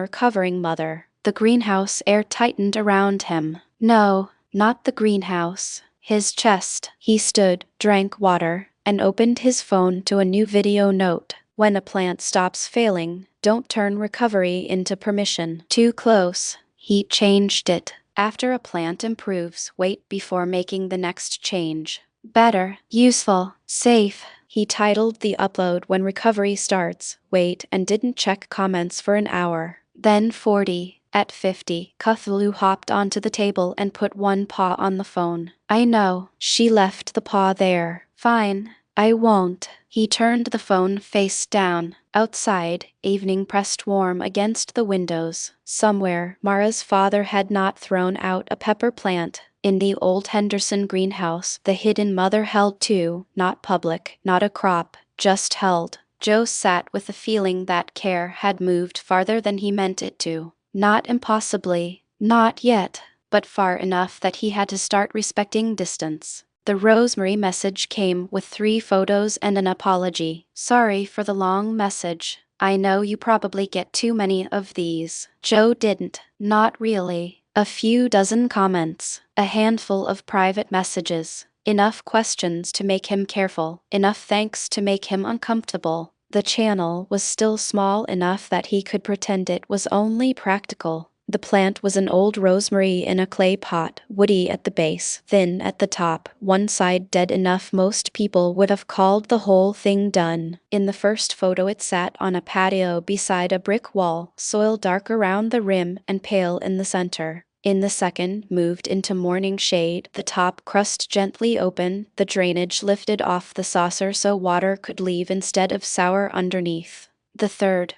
recovering mother. The greenhouse air tightened around him. No, not the greenhouse. His chest. He stood, drank water, and opened his phone to a new video note. When a plant stops failing, don't turn recovery into permission. Too close. He changed it. After a plant improves, wait before making the next change. Better, useful, safe. He titled the upload when recovery starts, wait, and didn't check comments for an hour. Then 40. At 50, Cthulhu hopped onto the table and put one paw on the phone. I know. She left the paw there. Fine. I won't. He turned the phone face down. Outside, evening pressed warm against the windows. Somewhere, Mara's father had not thrown out a pepper plant. In the old Henderson greenhouse, the hidden mother held too, not public, not a crop, just held. Joe sat with the feeling that care had moved farther than he meant it to. Not impossibly, not yet, but far enough that he had to start respecting distance. The Rosemary message came with 3 photos and an apology. Sorry for the long message. I know you probably get too many of these. Joe didn't. Not really. A few dozen comments. A handful of private messages. Enough questions to make him careful. Enough thanks to make him uncomfortable. The channel was still small enough that he could pretend it was only practical. The plant was an old rosemary in a clay pot, woody at the base, thin at the top, one side dead enough most people would have called the whole thing done. In the first photo it sat on a patio beside a brick wall, soil dark around the rim and pale in the center. In the second, moved into morning shade, the top crust gently open, the drainage lifted off the saucer so water could leave instead of sour underneath. The third.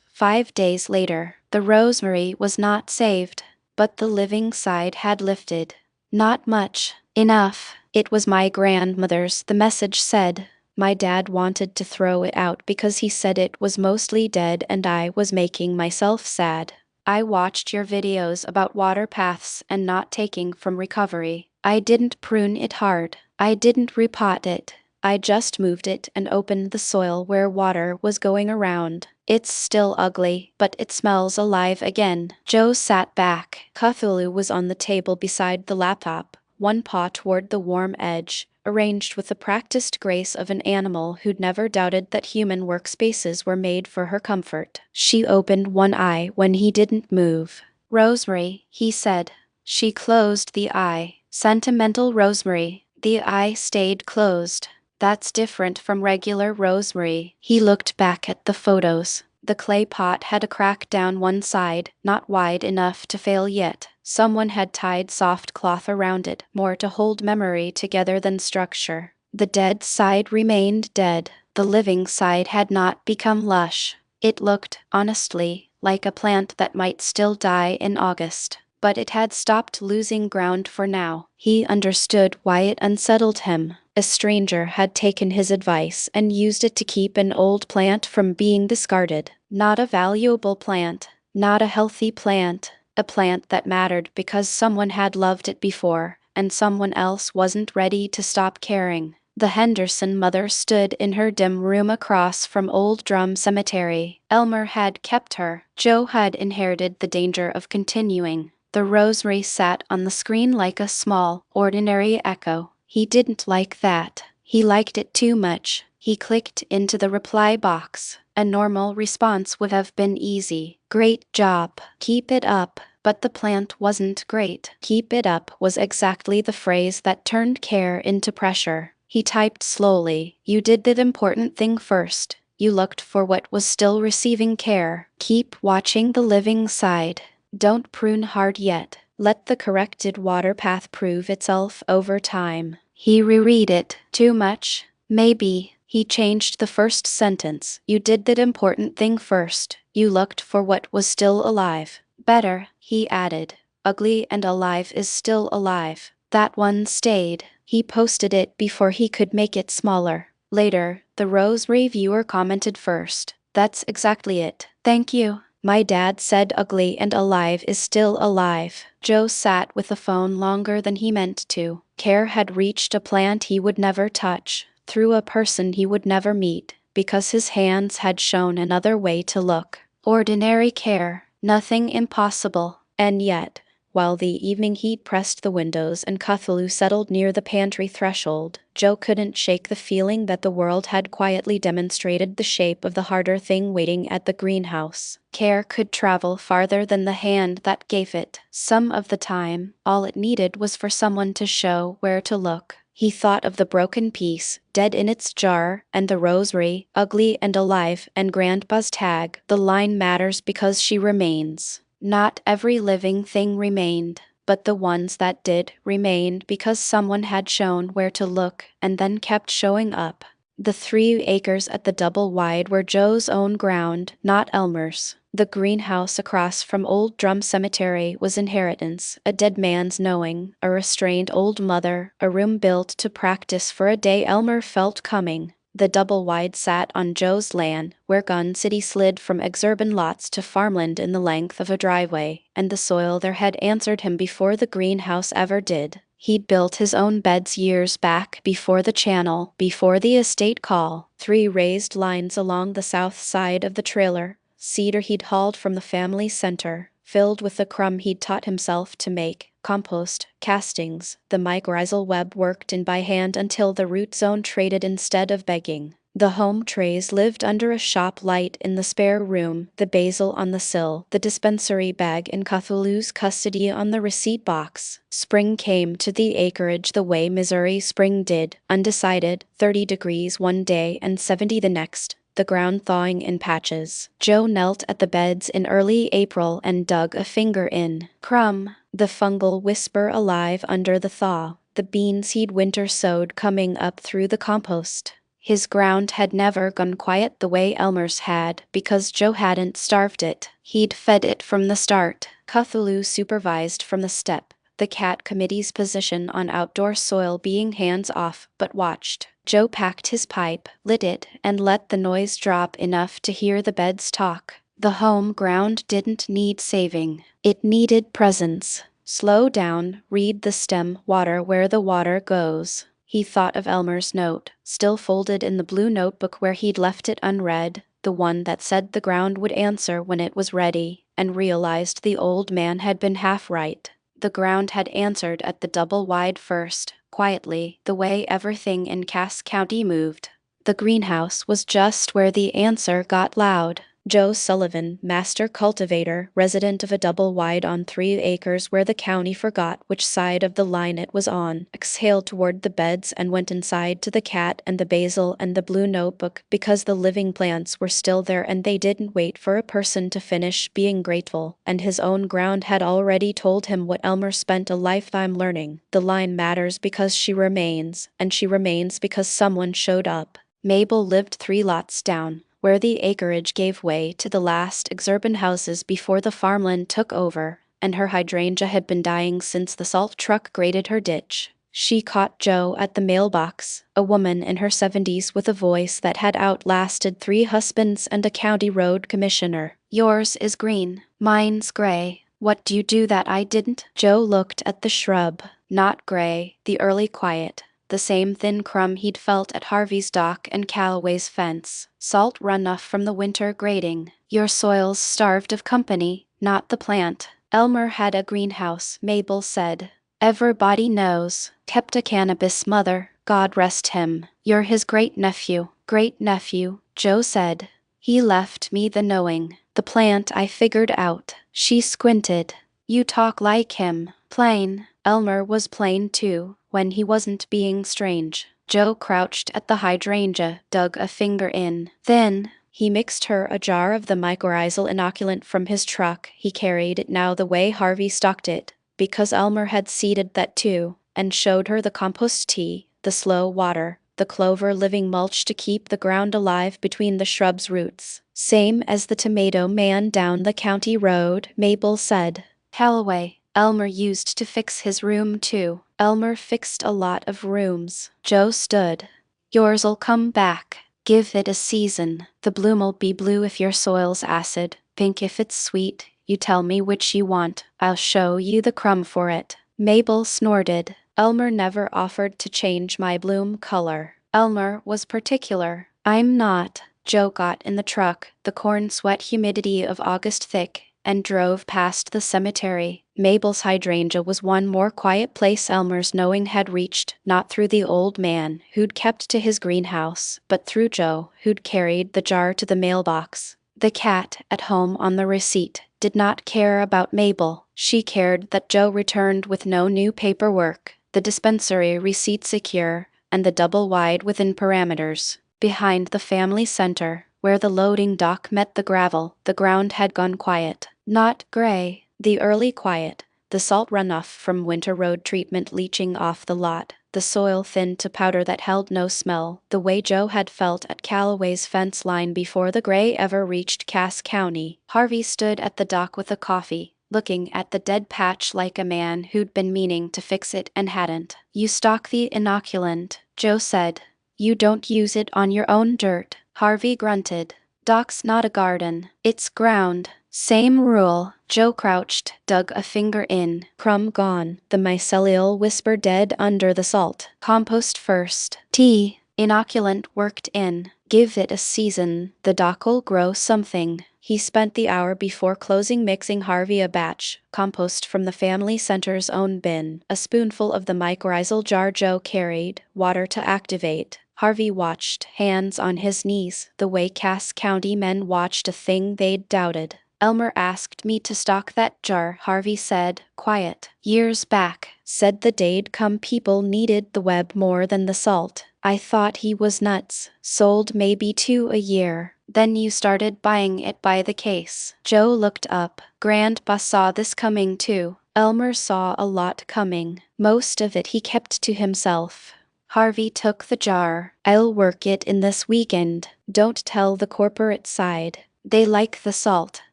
5 days later, the rosemary was not saved, but the living side had lifted. Not much. Enough. It was my grandmother's, the message said. My dad wanted to throw it out because he said it was mostly dead and I was making myself sad. I watched your videos about water paths and not taking from recovery. I didn't prune it hard. I didn't repot it. I just moved it and opened the soil where water was going around. It's still ugly, but it smells alive again. Joe sat back. Cthulhu was on the table beside the laptop, one paw toward the warm edge, arranged with the practiced grace of an animal who'd never doubted that human workspaces were made for her comfort. She opened one eye when he didn't move. Rosemary, he said. She closed the eye. Sentimental rosemary. The eye stayed closed. That's different from regular rosemary. He looked back at the photos. The clay pot had a crack down one side, not wide enough to fail yet. Someone had tied soft cloth around it, more to hold memory together than structure. The dead side remained dead. The living side had not become lush. It looked, honestly, like a plant that might still die in August. But it had stopped losing ground for now. He understood why it unsettled him. A stranger had taken his advice and used it to keep an old plant from being discarded. Not a valuable plant. Not a healthy plant. a plant that mattered because someone had loved it before, and someone else wasn't ready to stop caring. The Henderson mother stood in her dim room across from Old Drum Cemetery. Elmer had kept her. Joe had inherited the danger of continuing. The rosary sat on the screen like a small, ordinary echo. He didn't like that. He liked it too much. He clicked into the reply box. A normal response would have been easy. Great job. Keep it up. But the plant wasn't great. Keep it up was exactly the phrase that turned care into pressure. He typed slowly. You did the important thing first. You looked for what was still receiving care. Keep watching the living side. Don't prune hard yet. Let the corrected water path prove itself over time. He reread it. Too much? Maybe. He changed the first sentence. You did that important thing first. You looked for what was still alive. Better, he added. Ugly and alive is still alive. That one stayed. He posted it before he could make it smaller. Later, the Rose reviewer commented first. That's exactly it. Thank you. My dad said ugly and alive is still alive. Joe sat with the phone longer than he meant to. Care had reached a plant he would never touch, through a person he would never meet, because his hands had shown another way to look. Ordinary care, nothing impossible. And yet, while the evening heat pressed the windows and Cthulhu settled near the pantry threshold, Joe couldn't shake the feeling that the world had quietly demonstrated the shape of the harder thing waiting at the greenhouse. Care could travel farther than the hand that gave it. Some of the time, all it needed was for someone to show where to look. He thought of the broken piece, dead in its jar, and the rosary, ugly and alive, and Grandpa's tag. The line matters because she remains. Not every living thing remained, but the ones that did remained because someone had shown where to look and then kept showing up. The 3 acres at the double wide were Joe's own ground, not Elmer's. The greenhouse across from Old Drum Cemetery was inheritance, a dead man's knowing, a restrained old mother, a room built to practice for a day Elmer felt coming. The double wide sat on Joe's land, where Gun City slid from exurban lots to farmland in the length of a driveway, and the soil there had answered him before the greenhouse ever did. He'd built his own beds years back, before the channel, before the estate call. 3 raised lines along the south side of the trailer, cedar he'd hauled from the family center, filled with the crumb he'd taught himself to make, compost, castings. The mycorrhizal web worked in by hand until the root zone traded instead of begging. The home trays lived under a shop light in the spare room, the basil on the sill, the dispensary bag in Cthulhu's custody on the receipt box. Spring came to the acreage the way Missouri spring did, undecided, 30 degrees one day and 70 the next, the ground thawing in patches. Joe knelt at the beds in early April and dug a finger in. Crumb, the fungal whisper alive under the thaw, the beans he'd winter sowed coming up through the compost. His ground had never gone quiet the way Elmer's had, because Joe hadn't starved it. He'd fed it from the start. Cthulhu supervised from the step, the cat committee's position on outdoor soil being hands off, but watched. Joe packed his pipe, lit it, and let the noise drop enough to hear the beds talk. The home ground didn't need saving. It needed presence. Slow down, read the stem, water where the water goes. He thought of Elmer's note, still folded in the blue notebook where he'd left it unread, the one that said the ground would answer when it was ready, and realized the old man had been half right. The ground had answered at the double wide first, quietly, the way everything in Cass County moved. The greenhouse was just where the answer got loud. Joe Sullivan, master cultivator, resident of a double wide on 3 acres where the county forgot which side of the line it was on, exhaled toward the beds and went inside to the cat and the basil and the blue notebook because the living plants were still there and they didn't wait for a person to finish being grateful, and his own ground had already told him what Elmer spent a lifetime learning. The line matters because she remains, and she remains because someone showed up. Mabel lived 3 lots down, where the acreage gave way to the last exurban houses before the farmland took over, and her hydrangea had been dying since the salt truck graded her ditch. She caught Joe at the mailbox, a woman in her 70s with a voice that had outlasted 3 husbands and a county road commissioner. Yours is green, mine's gray. What do you do that I didn't? Joe looked at the shrub. Not gray, the early quiet. The same thin crumb he'd felt at Harvey's dock and Calloway's fence. Salt runoff from the winter grading. Your soil's starved of company, not the plant. Elmer had a greenhouse, Mabel said. Everybody knows. Kept a cannabis mother, God rest him. You're his great-nephew. Great-nephew, Joe said. He left me the knowing. The plant I figured out. She squinted. You talk like him. Plain. Elmer was plain too, when he wasn't being strange. Joe crouched at the hydrangea, dug a finger in. Then, he mixed her a jar of the mycorrhizal inoculant from his truck. He carried it now the way Harvey stocked it, because Elmer had seeded that too, and showed her the compost tea, the slow water, the clover living mulch to keep the ground alive between the shrub's roots. Same as the tomato man down the county road, Mabel said. Calloway, Elmer used to fix his room too. Elmer fixed a lot of rooms. Joe stood. Yours'll come back. Give it a season. The bloom'll be blue if your soil's acid, pink if it's sweet. You tell me which you want. I'll show you the crumb for it. Mabel snorted. Elmer never offered to change my bloom color. Elmer was particular. I'm not. Joe got in the truck, the corn sweat humidity of August thick, and drove past the cemetery. Mabel's hydrangea was one more quiet place Elmer's knowing had reached, not through the old man, who'd kept to his greenhouse, but through Joe, who'd carried the jar to the mailbox. The cat, at home on the receipt, did not care about Mabel. She cared that Joe returned with no new paperwork, the dispensary receipt secure, and the double wide within parameters. Behind the family center, where the loading dock met the gravel, the ground had gone quiet. Not gray, the early quiet, the salt runoff from winter road treatment leaching off the lot, the soil thinned to powder that held no smell, the way Joe had felt at Calloway's fence line before the gray ever reached Cass County. Harvey stood at the dock with a coffee, looking at the dead patch like a man who'd been meaning to fix it and hadn't. You stock the inoculant, Joe said. You don't use it on your own dirt. Harvey grunted. Dock's not a garden. It's ground. Same rule. Joe crouched, dug a finger in. Crumb gone. The mycelial whisper dead under the salt. Compost first. Tea. Inoculant worked in. Give it a season. The dock'll grow something. He spent the hour before closing mixing Harvey a batch, compost from the family center's own bin, a spoonful of the mycorrhizal jar Joe carried, water to activate. Harvey watched, hands on his knees, the way Cass County men watched a thing they'd doubted. Elmer asked me to stock that jar, Harvey said, quiet. Years back, said the day'd-come people needed the web more than the salt. I thought he was nuts. Sold maybe 2 a year. Then you started buying it by the case. Joe looked up. Grandpa saw this coming too. Elmer saw a lot coming. Most of it he kept to himself. Harvey took the jar. I'll work it in this weekend. Don't tell the corporate side. They like the salt.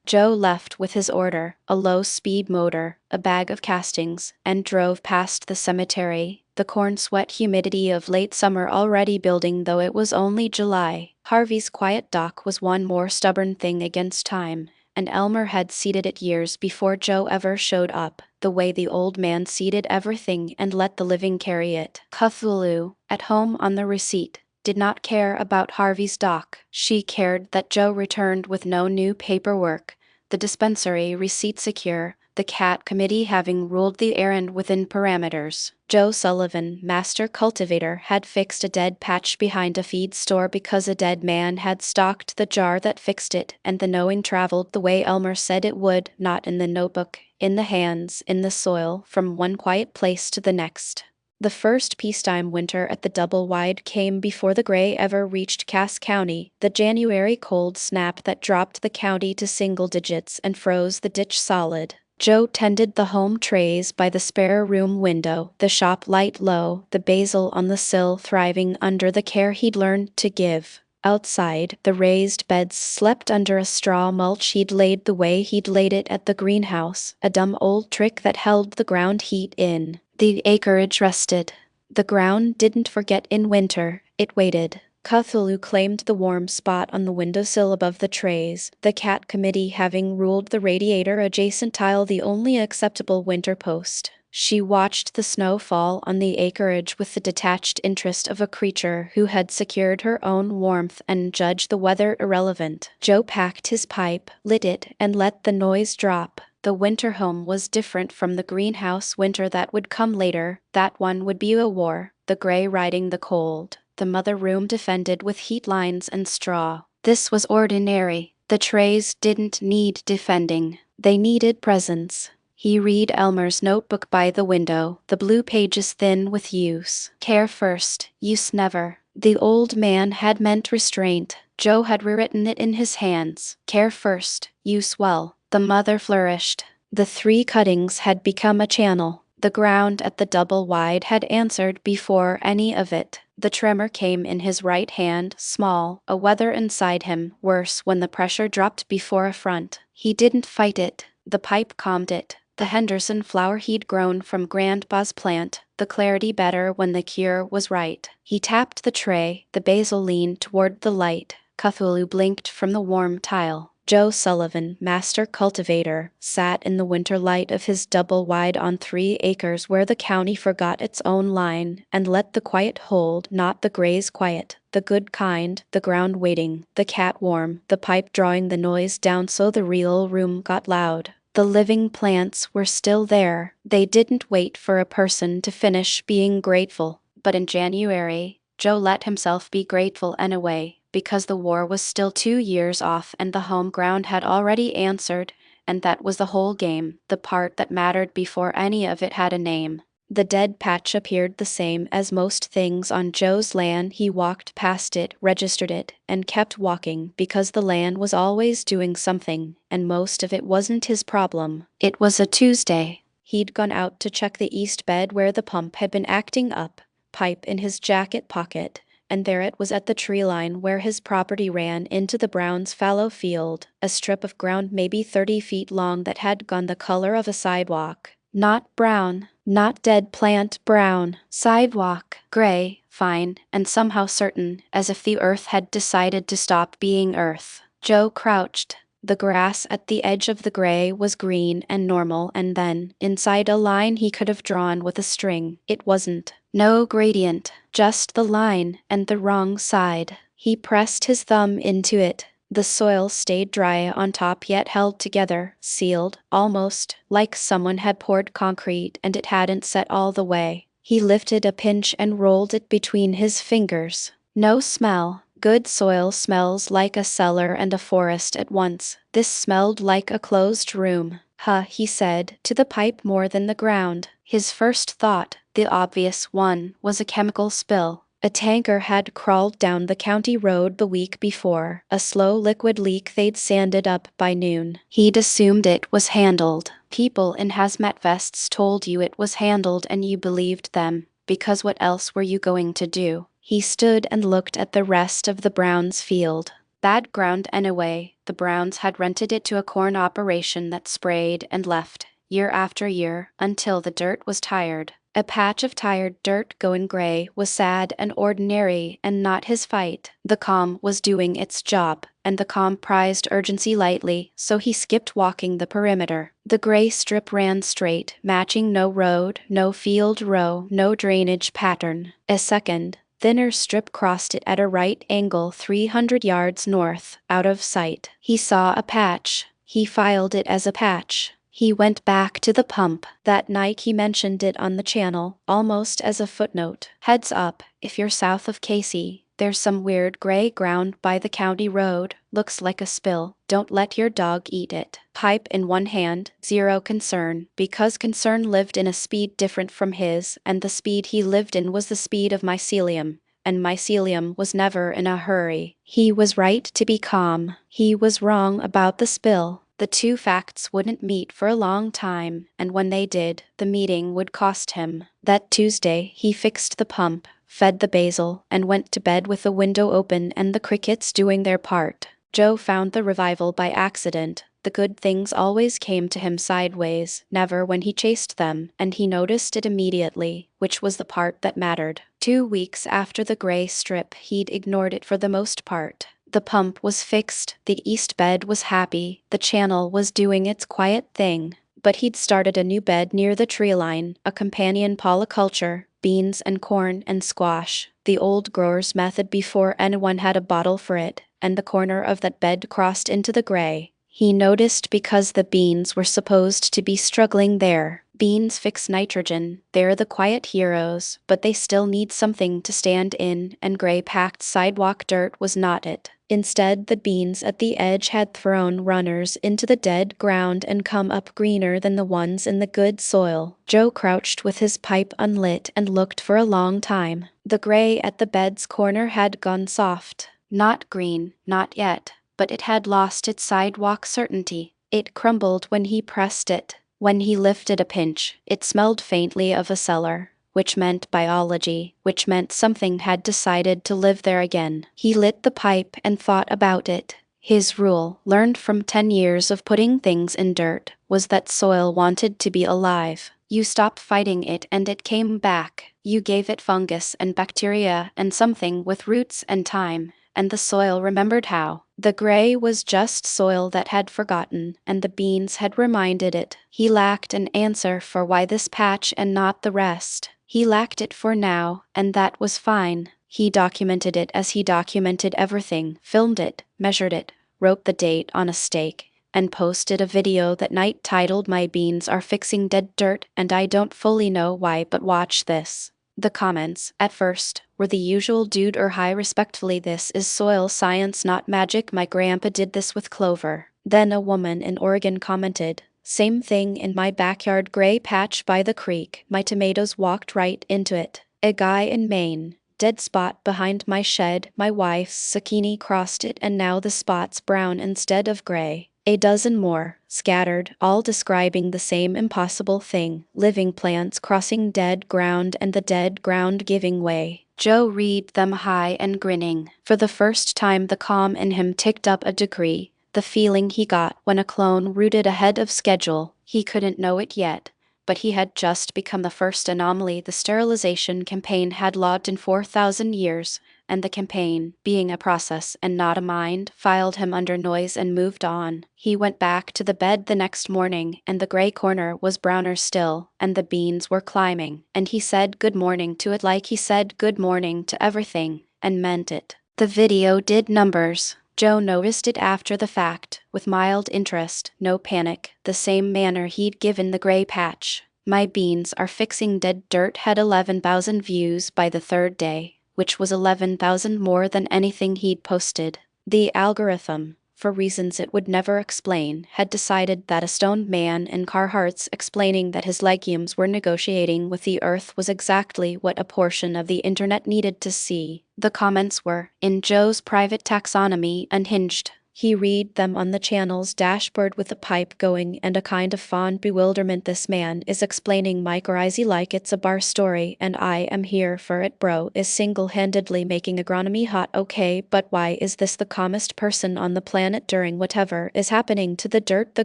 Joe left with his order, a low-speed motor, a bag of castings, and drove past the cemetery, the corn-sweat humidity of late summer already building though it was only July. Harvey's quiet dock was one more stubborn thing against time, and Elmer had seeded it years before Joe ever showed up, the way the old man seeded everything and let the living carry it. Cthulhu, at home on the receipt, did not care about Harvey's dock. She cared that Joe returned with no new paperwork, the dispensary receipt secure, the cat committee having ruled the errand within parameters. Joe Sullivan, master cultivator, had fixed a dead patch behind a feed store because a dead man had stocked the jar that fixed it, and the knowing traveled the way Elmer said it would, not in the notebook, in the hands, in the soil, from one quiet place to the next. The first peacetime winter at the Double Wide came before the gray ever reached Cass County, the January cold snap that dropped the county to single digits and froze the ditch solid. Joe tended the home trays by the spare room window, the shop light low, the basil on the sill thriving under the care he'd learned to give. Outside, the raised beds slept under a straw mulch he'd laid the way he'd laid it at the greenhouse, a dumb old trick that held the ground heat in. The acreage rested. The ground didn't forget in winter, it waited. Cthulhu claimed the warm spot on the windowsill above the trays, the cat committee having ruled the radiator adjacent tile the only acceptable winter post. She watched the snow fall on the acreage with the detached interest of a creature who had secured her own warmth and judged the weather irrelevant. Joe packed his pipe, lit it, and let the noise drop. The winter home was different from the greenhouse winter that would come later. That one would be a war, the gray riding the cold, the mother room defended with heat lines and straw. This was ordinary. The trays didn't need defending. They needed presence. He read Elmer's notebook by the window, the blue pages thin with use. Care first, use never. The old man had meant restraint. Joe had rewritten it in his hands. Care first, use well. The mother flourished. The 3 cuttings had become a channel. The ground at the double wide had answered before any of it. The tremor came in his right hand, small, a weather inside him, worse when the pressure dropped before a front. He didn't fight it. The pipe calmed it. The Henderson flower he'd grown from Grandpa's plant, the clarity better when the cure was right. He tapped the tray, the basil leaned toward the light. Cthulhu blinked from the warm tile. Joe Sullivan, master cultivator, sat in the winter light of his double wide on 3 acres where the county forgot its own line and let the quiet hold, not the grays quiet, the good kind, the ground waiting, the cat warm, the pipe drawing the noise down so the real room got loud. The living plants were still there. They didn't wait for a person to finish being grateful. But in January, Joe let himself be grateful anyway, because the war was still 2 years off and the home ground had already answered, and that was the whole game, the part that mattered before any of it had a name. The dead patch appeared the same as most things on Joe's land. He walked past it, registered it, and kept walking because the land was always doing something, and most of it wasn't his problem. It was a Tuesday. He'd gone out to check the east bed where the pump had been acting up, pipe in his jacket pocket, and there it was at the tree line where his property ran into the Browns' fallow field, a strip of ground maybe 30 feet long that had gone the color of a sidewalk. Not brown, not dead plant brown, sidewalk, gray, fine, and somehow certain, as if the earth had decided to stop being earth. Joe crouched. The grass at the edge of the gray was green and normal, and then, inside a line he could have drawn with a string, it wasn't. No gradient, just the line, and the wrong side. He pressed his thumb into it. The soil stayed dry on top yet held together, sealed, almost, like someone had poured concrete and it hadn't set all the way. He lifted a pinch and rolled it between his fingers. No smell. Good soil smells like a cellar and a forest at once. This smelled like a closed room. He said, to the pipe more than the ground. His first thought, the obvious one, was a chemical spill. A tanker had crawled down the county road the week before, a slow liquid leak they'd sanded up by noon. He'd assumed it was handled. People in hazmat vests told you it was handled and you believed them, because what else were you going to do? He stood and looked at the rest of the Browns' field. Bad ground anyway. The Browns had rented it to a corn operation that sprayed and left, year after year, until the dirt was tired. A patch of tired dirt going gray was sad and ordinary and not his fight. The calm was doing its job, and the calm prized urgency lightly, so he skipped walking the perimeter. The gray strip ran straight, matching no road, no field row, no drainage pattern. A second, thinner strip crossed it at a right angle 300 yards north, out of sight. He saw a patch. He filed it as a patch. He went back to the pump. That night he mentioned it on the channel, almost as a footnote. Heads up, if you're south of Casey, there's some weird gray ground by the county road. Looks like a spill. Don't let your dog eat it. Pipe in one hand, zero concern, because concern lived in a speed different from his, and the speed he lived in was the speed of mycelium. And mycelium was never in a hurry. He was right to be calm. He was wrong about the spill. The 2 facts wouldn't meet for a long time, and when they did, the meeting would cost him. That Tuesday, he fixed the pump, fed the basil, and went to bed with the window open and the crickets doing their part. Joe found the revival by accident. The good things always came to him sideways, never when he chased them, and he noticed it immediately, which was the part that mattered. 2 weeks after the gray strip, he'd ignored it for the most part. The pump was fixed, the east bed was happy, the channel was doing its quiet thing. But he'd started a new bed near the tree line, a companion polyculture, beans and corn and squash, the old grower's method before anyone had a bottle for it, and the corner of that bed crossed into the gray. He noticed because the beans were supposed to be struggling there. Beans fix nitrogen, they're the quiet heroes, but they still need something to stand in, and gray-packed sidewalk dirt was not it. Instead, the beans at the edge had thrown runners into the dead ground and come up greener than the ones in the good soil. Joe crouched with his pipe unlit and looked for a long time. The gray at the bed's corner had gone soft. Not green, not yet, but it had lost its sidewalk certainty. It crumbled when he pressed it. When he lifted a pinch, it smelled faintly of a cellar, which meant biology, which meant something had decided to live there again. He lit the pipe and thought about it. His rule, learned from 10 years of putting things in dirt, was that soil wanted to be alive. You stopped fighting it and it came back. You gave it fungus and bacteria and something with roots and time, and the soil remembered how. The gray was just soil that had forgotten, and the beans had reminded it. He lacked an answer for why this patch and not the rest. He lacked it for now, and that was fine. He documented it as he documented everything, filmed it, measured it, wrote the date on a stake, and posted a video that night titled "My beans are fixing dead dirt and I don't fully know why, but watch this." The comments, at first, were the usual dude or hi respectfully, "This is soil science, not magic, my grandpa did this with clover." Then a woman in Oregon commented, "Same thing in my backyard, gray patch by the creek, my tomatoes walked right into it." A guy in Maine, "Dead spot behind my shed, my wife's zucchini crossed it and now the spot's brown instead of gray." A dozen more, scattered, all describing the same impossible thing, living plants crossing dead ground and the dead ground giving way. Joe read them high and grinning. For the first time the calm in him ticked up a degree, the feeling he got when a clone rooted ahead of schedule. He couldn't know it yet, but he had just become the first anomaly the sterilization campaign had logged in 4,000 years. And the campaign, being a process and not a mind, filed him under noise and moved on. He went back to the bed the next morning, and the gray corner was browner still, and the beans were climbing, and he said good morning to it like he said good morning to everything, and meant it. The video did numbers. Joe noticed it after the fact, with mild interest, no panic, the same manner he'd given the gray patch. "My beans are fixing dead dirt" had 11,000 views by the third day, which was 11,000 more than anything he'd posted. The algorithm, for reasons it would never explain, had decided that a stoned man in Carhartts explaining that his legumes were negotiating with the earth was exactly what a portion of the internet needed to see. The comments were, in Joe's private taxonomy, unhinged. He read them on the channel's dashboard with a pipe going and a kind of fond bewilderment. "This man is explaining mycorrhizae like it's a bar story, and I am here for it. Bro is single-handedly making agronomy hot. Okay, but why is this the calmest person on the planet during whatever is happening to the dirt? The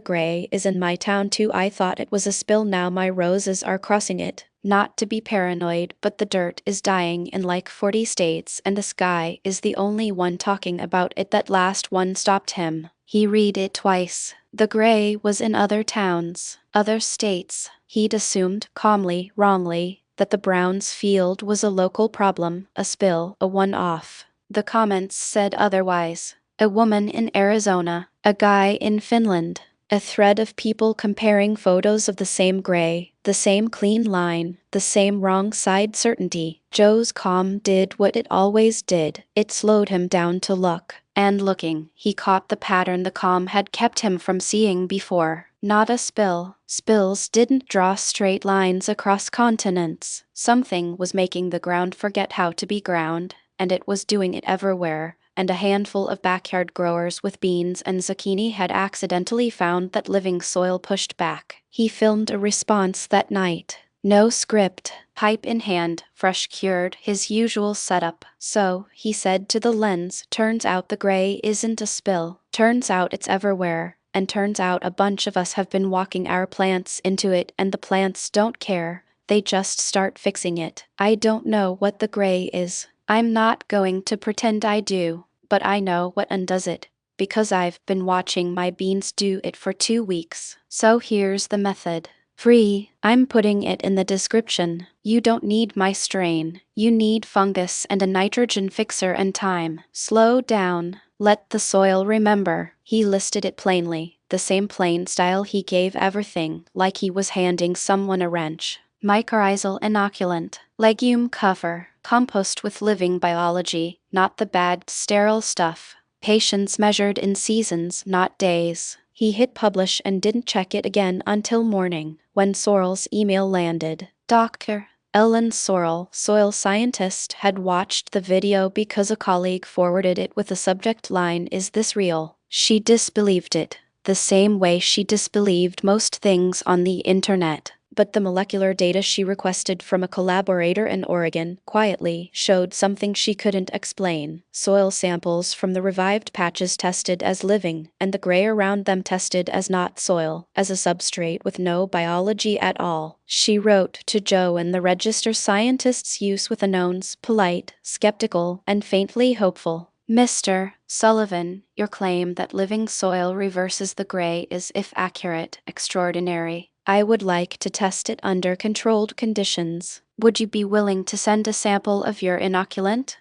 gray is in my town too. I thought it was a spill, now my roses are crossing it. Not to be paranoid, but the dirt is dying in like 40 states, and this guy is the only one talking about it." That last one stopped him. He read it twice. The gray was in other towns, other states. He'd assumed, calmly, wrongly, that the Browns field was a local problem, a spill, a one-off. The comments said otherwise. A woman in Arizona, a guy in Finland. A thread of people comparing photos of the same gray, the same clean line, the same wrong side certainty. Joe's calm did what it always did. It slowed him down to look. And looking, he caught the pattern the calm had kept him from seeing before. Not a spill. Spills didn't draw straight lines across continents. Something was making the ground forget how to be ground, and it was doing it everywhere. And a handful of backyard growers with beans and zucchini had accidentally found that living soil pushed back. He filmed a response that night. No script, pipe in hand, fresh cured, his usual setup. "So," he said to the lens, "turns out the gray isn't a spill. Turns out it's everywhere. And turns out a bunch of us have been walking our plants into it, and the plants don't care. they just start fixing it. I don't know what the gray is. I'm not going to pretend I do, but I know what undoes it, because I've been watching my beans do it for 2 weeks. So here's the method. Free. I'm putting it in the description. You don't need my strain. You need fungus and a nitrogen fixer and time. Slow down. Let the soil remember. He listed it plainly, the same plain style he gave everything, like he was handing someone a wrench. Mycorrhizal inoculant, legume cover, compost with living biology, not the bad, sterile stuff. Patience measured in seasons, not days. He hit publish and didn't check it again until morning, when Sorrell's email landed. Dr. Ellen Sorrell, soil scientist, had watched the video because a colleague forwarded it with the subject line, "Is this real?" She disbelieved it, the same way she disbelieved most things on the internet. But the molecular data she requested from a collaborator in Oregon, quietly, showed something she couldn't explain. Soil samples from the revived patches tested as living, and the gray around them tested as not soil, as a substrate with no biology at all. She wrote to Joe in the register scientist's use with announce, polite, skeptical, and faintly hopeful. Mr. Sullivan, your claim that living soil reverses the gray is, if accurate, extraordinary. I would like to test it under controlled conditions. Would you be willing to send a sample of your inoculant?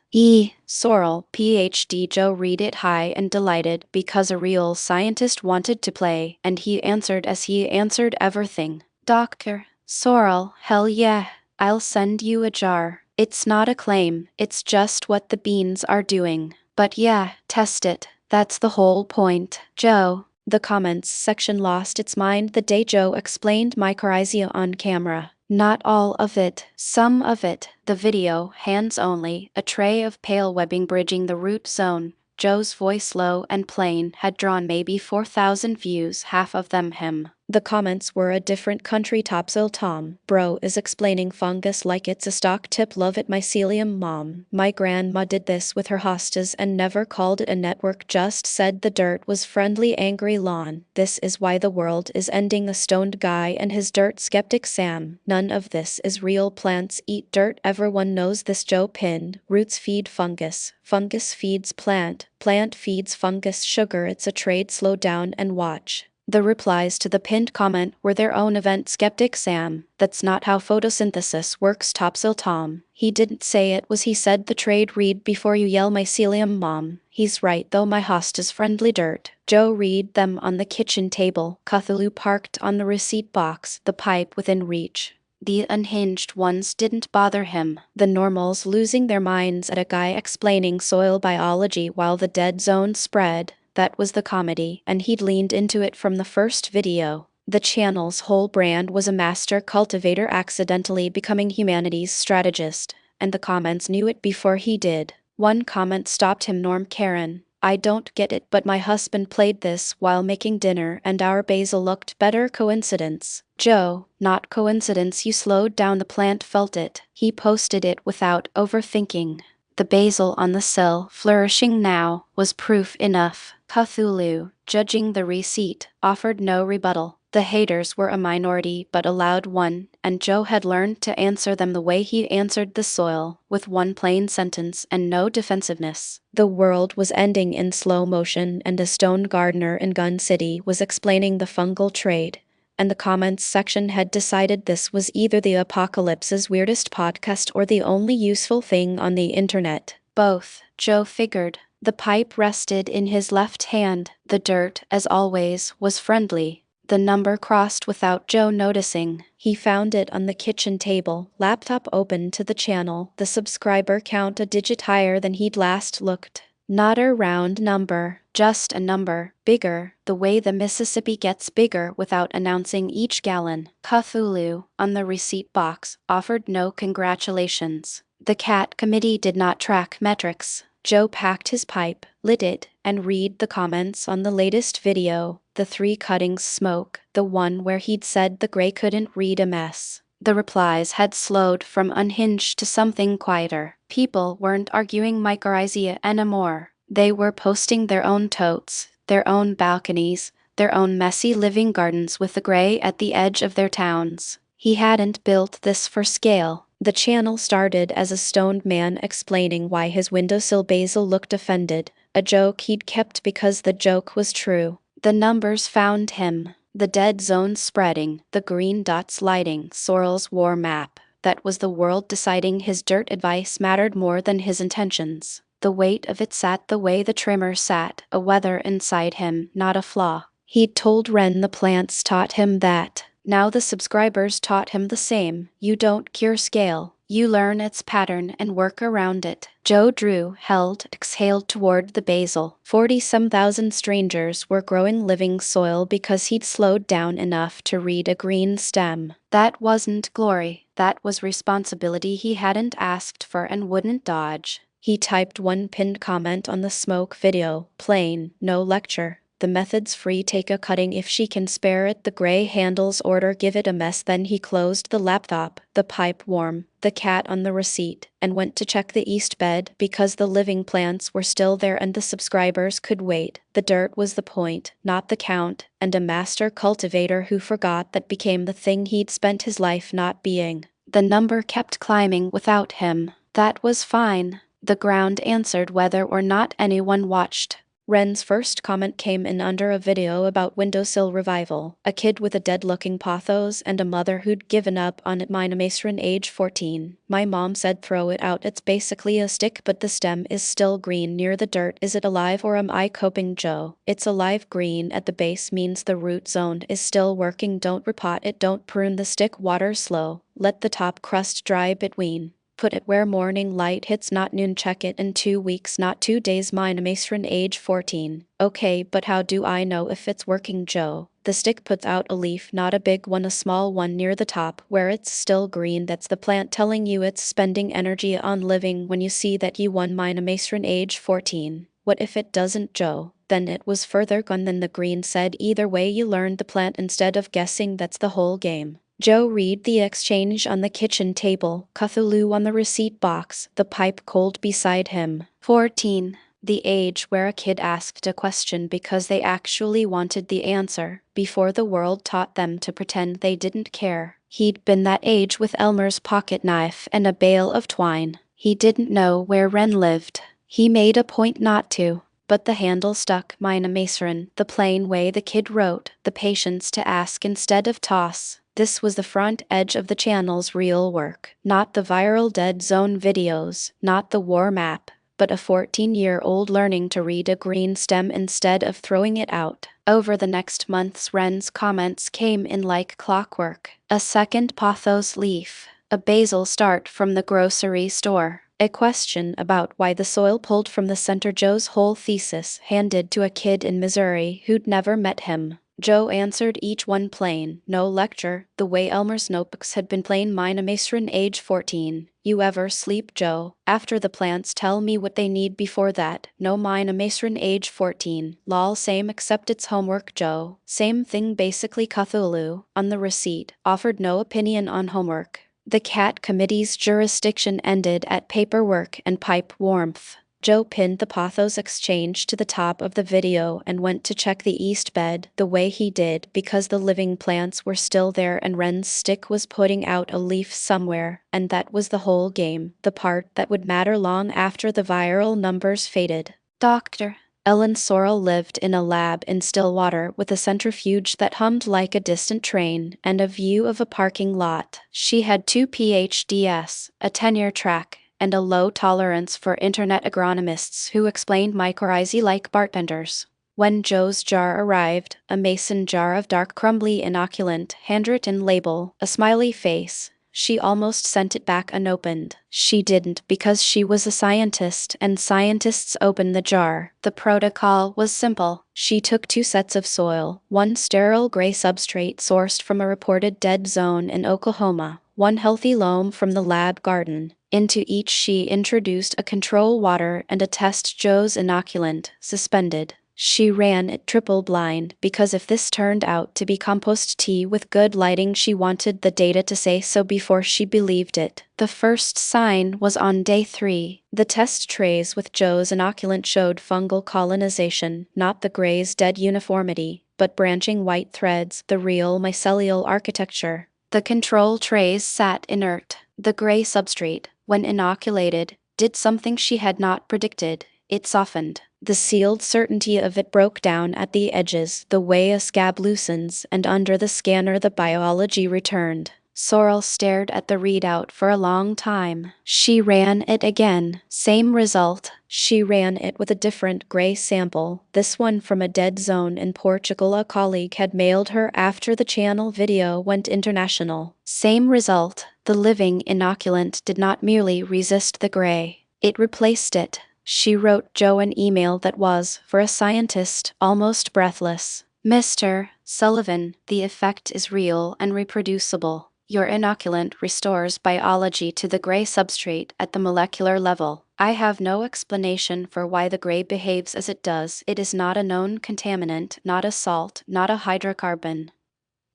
Sorrell, PhD. Joe read it high and delighted because a real scientist wanted to play, and he answered as he answered everything. Dr. Sorrell, hell yeah. I'll send you a jar. It's not a claim, it's just what the beans are doing. But yeah, test it. That's the whole point. Joe. The comments section lost its mind the day Joe explained mycorrhizae on camera. Not all of it, some of it. The video, hands only, a tray of pale webbing bridging the root zone. Joe's voice, low and plain, had drawn maybe 4,000 views, half of them him. The comments were a different country. Topsoil Tom, bro is explaining fungus like it's a stock tip. Love it. Mycelium mom. My grandma did this with her hostas and never called it a network, just said the dirt was friendly. Angry lawn. This is why the world is ending. A stoned guy and his dirt skeptic Sam. None of this is real. Plants eat dirt. Everyone knows this. Joe pinned. Roots feed fungus. Fungus feeds plant. Plant feeds fungus. Sugar. It's a trade. Slow down and watch. The replies to the pinned comment were their own event. Skeptic Sam, that's not how photosynthesis works. Topsoil Tom, he didn't say it was he said the trade. Read before you yell. Mycelium mom, he's right though. My hosta's friendly dirt. Joe read them on the kitchen table. Cthulhu parked on the receipt box, the pipe within reach. The unhinged ones didn't bother him. The normals losing their minds at a guy explaining soil biology while the dead zone spread. That was the comedy, and he'd leaned into it from the first video. The channel's whole brand was a master cultivator accidentally becoming humanity's strategist, and the comments knew it before he did. One comment stopped him. Norm Karen, I don't get it, but my husband played this while making dinner and our basil looked better. Coincidence? Joe, not coincidence. You slowed down. The plant felt it. He posted it without overthinking. The basil on the sill, flourishing now, was proof enough. Cthulhu, judging the receipt, offered no rebuttal. The haters were a minority but a loud one, and Joe had learned to answer them the way he answered the soil, with one plain sentence and no defensiveness. The world was ending in slow motion, and a stone gardener in Gun City was explaining the fungal trade. And the comments section had decided this was either the apocalypse's weirdest podcast or the only useful thing on the internet. Both, Joe figured. The pipe rested in his left hand. The dirt, as always, was friendly. The number crossed without Joe noticing. He found it on the kitchen table, laptop open to the channel, the subscriber count a digit higher than he'd last looked. Not a round number, just a number, bigger, the way the Mississippi gets bigger without announcing each gallon. Cthulhu, on the receipt box, offered no congratulations. The CAT committee did not track metrics. Joe packed his pipe, lit it, and read the comments on the latest video, the 3 cuttings smoke, the one where he'd said the gray couldn't read a mess. The replies had slowed from unhinged to something quieter. People weren't arguing mycorrhizae anymore. They were posting their own totes, their own balconies, their own messy living gardens with the gray at the edge of their towns. He hadn't built this for scale. The channel started as a stoned man explaining why his windowsill basil looked offended, a joke he'd kept because the joke was true. The numbers found him. The dead zones spreading, the green dots lighting, Sorrel's war map. That was the world deciding his dirt advice mattered more than his intentions. The weight of it sat the way the trimmer sat, a weather inside him, not a flaw. He'd told Ren the plants taught him that. Now the subscribers taught him the same. You don't cure scale. You learn its pattern and work around it. Joe drew, held, exhaled toward the basil. 40-some thousand strangers were growing living soil because he'd slowed down enough to read a green stem. That wasn't glory. That was responsibility he hadn't asked for and wouldn't dodge. He typed one pinned comment on the smoke video. Plain, no lecture. The method's free, take a cutting if she can spare it. The gray handles order, give it a mess. Then he closed the laptop, the pipe warm, the cat on the receipt, and went to check the east bed because the living plants were still there and the subscribers could wait. The dirt was the point, not the count, and a master cultivator who forgot that became the thing he'd spent his life not being. The number kept climbing without him. That was fine. The ground answered whether or not anyone watched. Ren's first comment came in under a video about windowsill revival, a kid with a dead-looking pothos and a mother who'd given up on it. Mine Masrin, age 14. My mom said throw it out, it's basically a stick but the stem is still green near the dirt. Is it alive or am I coping, Joe? It's alive. Green at the base means the root zone is still working. Don't repot it, don't prune the stick, water slow. Let the top crust dry between. Put it where morning light hits, not noon. Check it in 2 weeks, not 2 days. Mine Masrin, age 14. Okay, but how do I know if it's working, Joe? The stick puts out a leaf, not a big one, a small one near the top, where it's still green. That's the plant telling you it's spending energy on living. When you see that, you won. Mine Masrin, age 14. What if it doesn't, Joe? Then it was further gone than the green said. Either way, you learned the plant instead of guessing. That's the whole game. Joe read the exchange on the kitchen table, Cthulhu on the receipt box, the pipe cold beside him. 14. The age where a kid asked a question because they actually wanted the answer, before the world taught them to pretend they didn't care. He'd been that age with Elmer's pocket knife and a bale of twine. He didn't know where Ren lived. He made a point not to. But the handle stuck. Mine Masrin, the plain way the kid wrote, the patience to ask instead of toss. This was the front edge of the channel's real work. Not the viral dead zone videos, not the war map, but a 14-year-old learning to read a green stem instead of throwing it out. Over the next months, Ren's comments came in like clockwork. A second pothos leaf. A basil start from the grocery store. A question about why the soil pulled from the center. Joe's whole thesis handed to a kid in Missouri who'd never met him. Joe answered each one plain, no lecture, the way Elmer's notebooks had been plain. Mine Masrin, age 14. You ever sleep, Joe? After the plants tell me what they need before that. No. Mine Masrin, age 14. Lol, same except it's homework, Joe. Same thing basically. Cthulhu, on the receipt, offered no opinion on homework. The cat committee's jurisdiction ended at paperwork and pipe warmth. Joe pinned the pothos exchange to the top of the video and went to check the east bed the way he did because the living plants were still there and Ren's stick was putting out a leaf somewhere, and that was the whole game, the part that would matter long after the viral numbers faded. Dr. Ellen Sorrell lived in a lab in Stillwater with a centrifuge that hummed like a distant train and a view of a parking lot. She had 2 PhDs, a tenure track, and a low tolerance for internet agronomists who explained mycorrhizae like bartenders. When Joe's jar arrived, a mason jar of dark crumbly inoculant, handwritten label, a smiley face, she almost sent it back unopened. She didn't because she was a scientist and scientists open the jar. The protocol was simple. She took 2 sets of soil, 1 sterile gray substrate sourced from a reported dead zone in Oklahoma, 1 healthy loam from the lab garden. Into each she introduced a control water and a test Joe's inoculant, suspended. She ran it triple blind because if this turned out to be compost tea with good lighting, she wanted the data to say so before she believed it. The first sign was on day 3. The test trays with Joe's inoculant showed fungal colonization, not the gray's dead uniformity, but branching white threads, the real mycelial architecture. The control trays sat inert. The gray substrate, when inoculated, did something she had not predicted. It softened. The sealed certainty of it broke down at the edges, the way a scab loosens, and under the scanner the biology returned. Sorrel stared at the readout for a long time. She ran it again. Same result. She ran it with a different gray sample, this one from a dead zone in Portugal a colleague had mailed her after the channel video went international. Same result. The living inoculant did not merely resist the gray. It replaced it. She wrote Joe an email that was, for a scientist, almost breathless. Mr. Sullivan, the effect is real and reproducible. Your inoculant restores biology to the gray substrate at the molecular level. I have no explanation for why the gray behaves as it does. It is not a known contaminant, not a salt, not a hydrocarbon.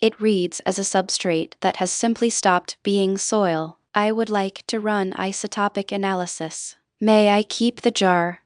It reads as a substrate that has simply stopped being soil. I would like to run isotopic analysis. May I keep the jar?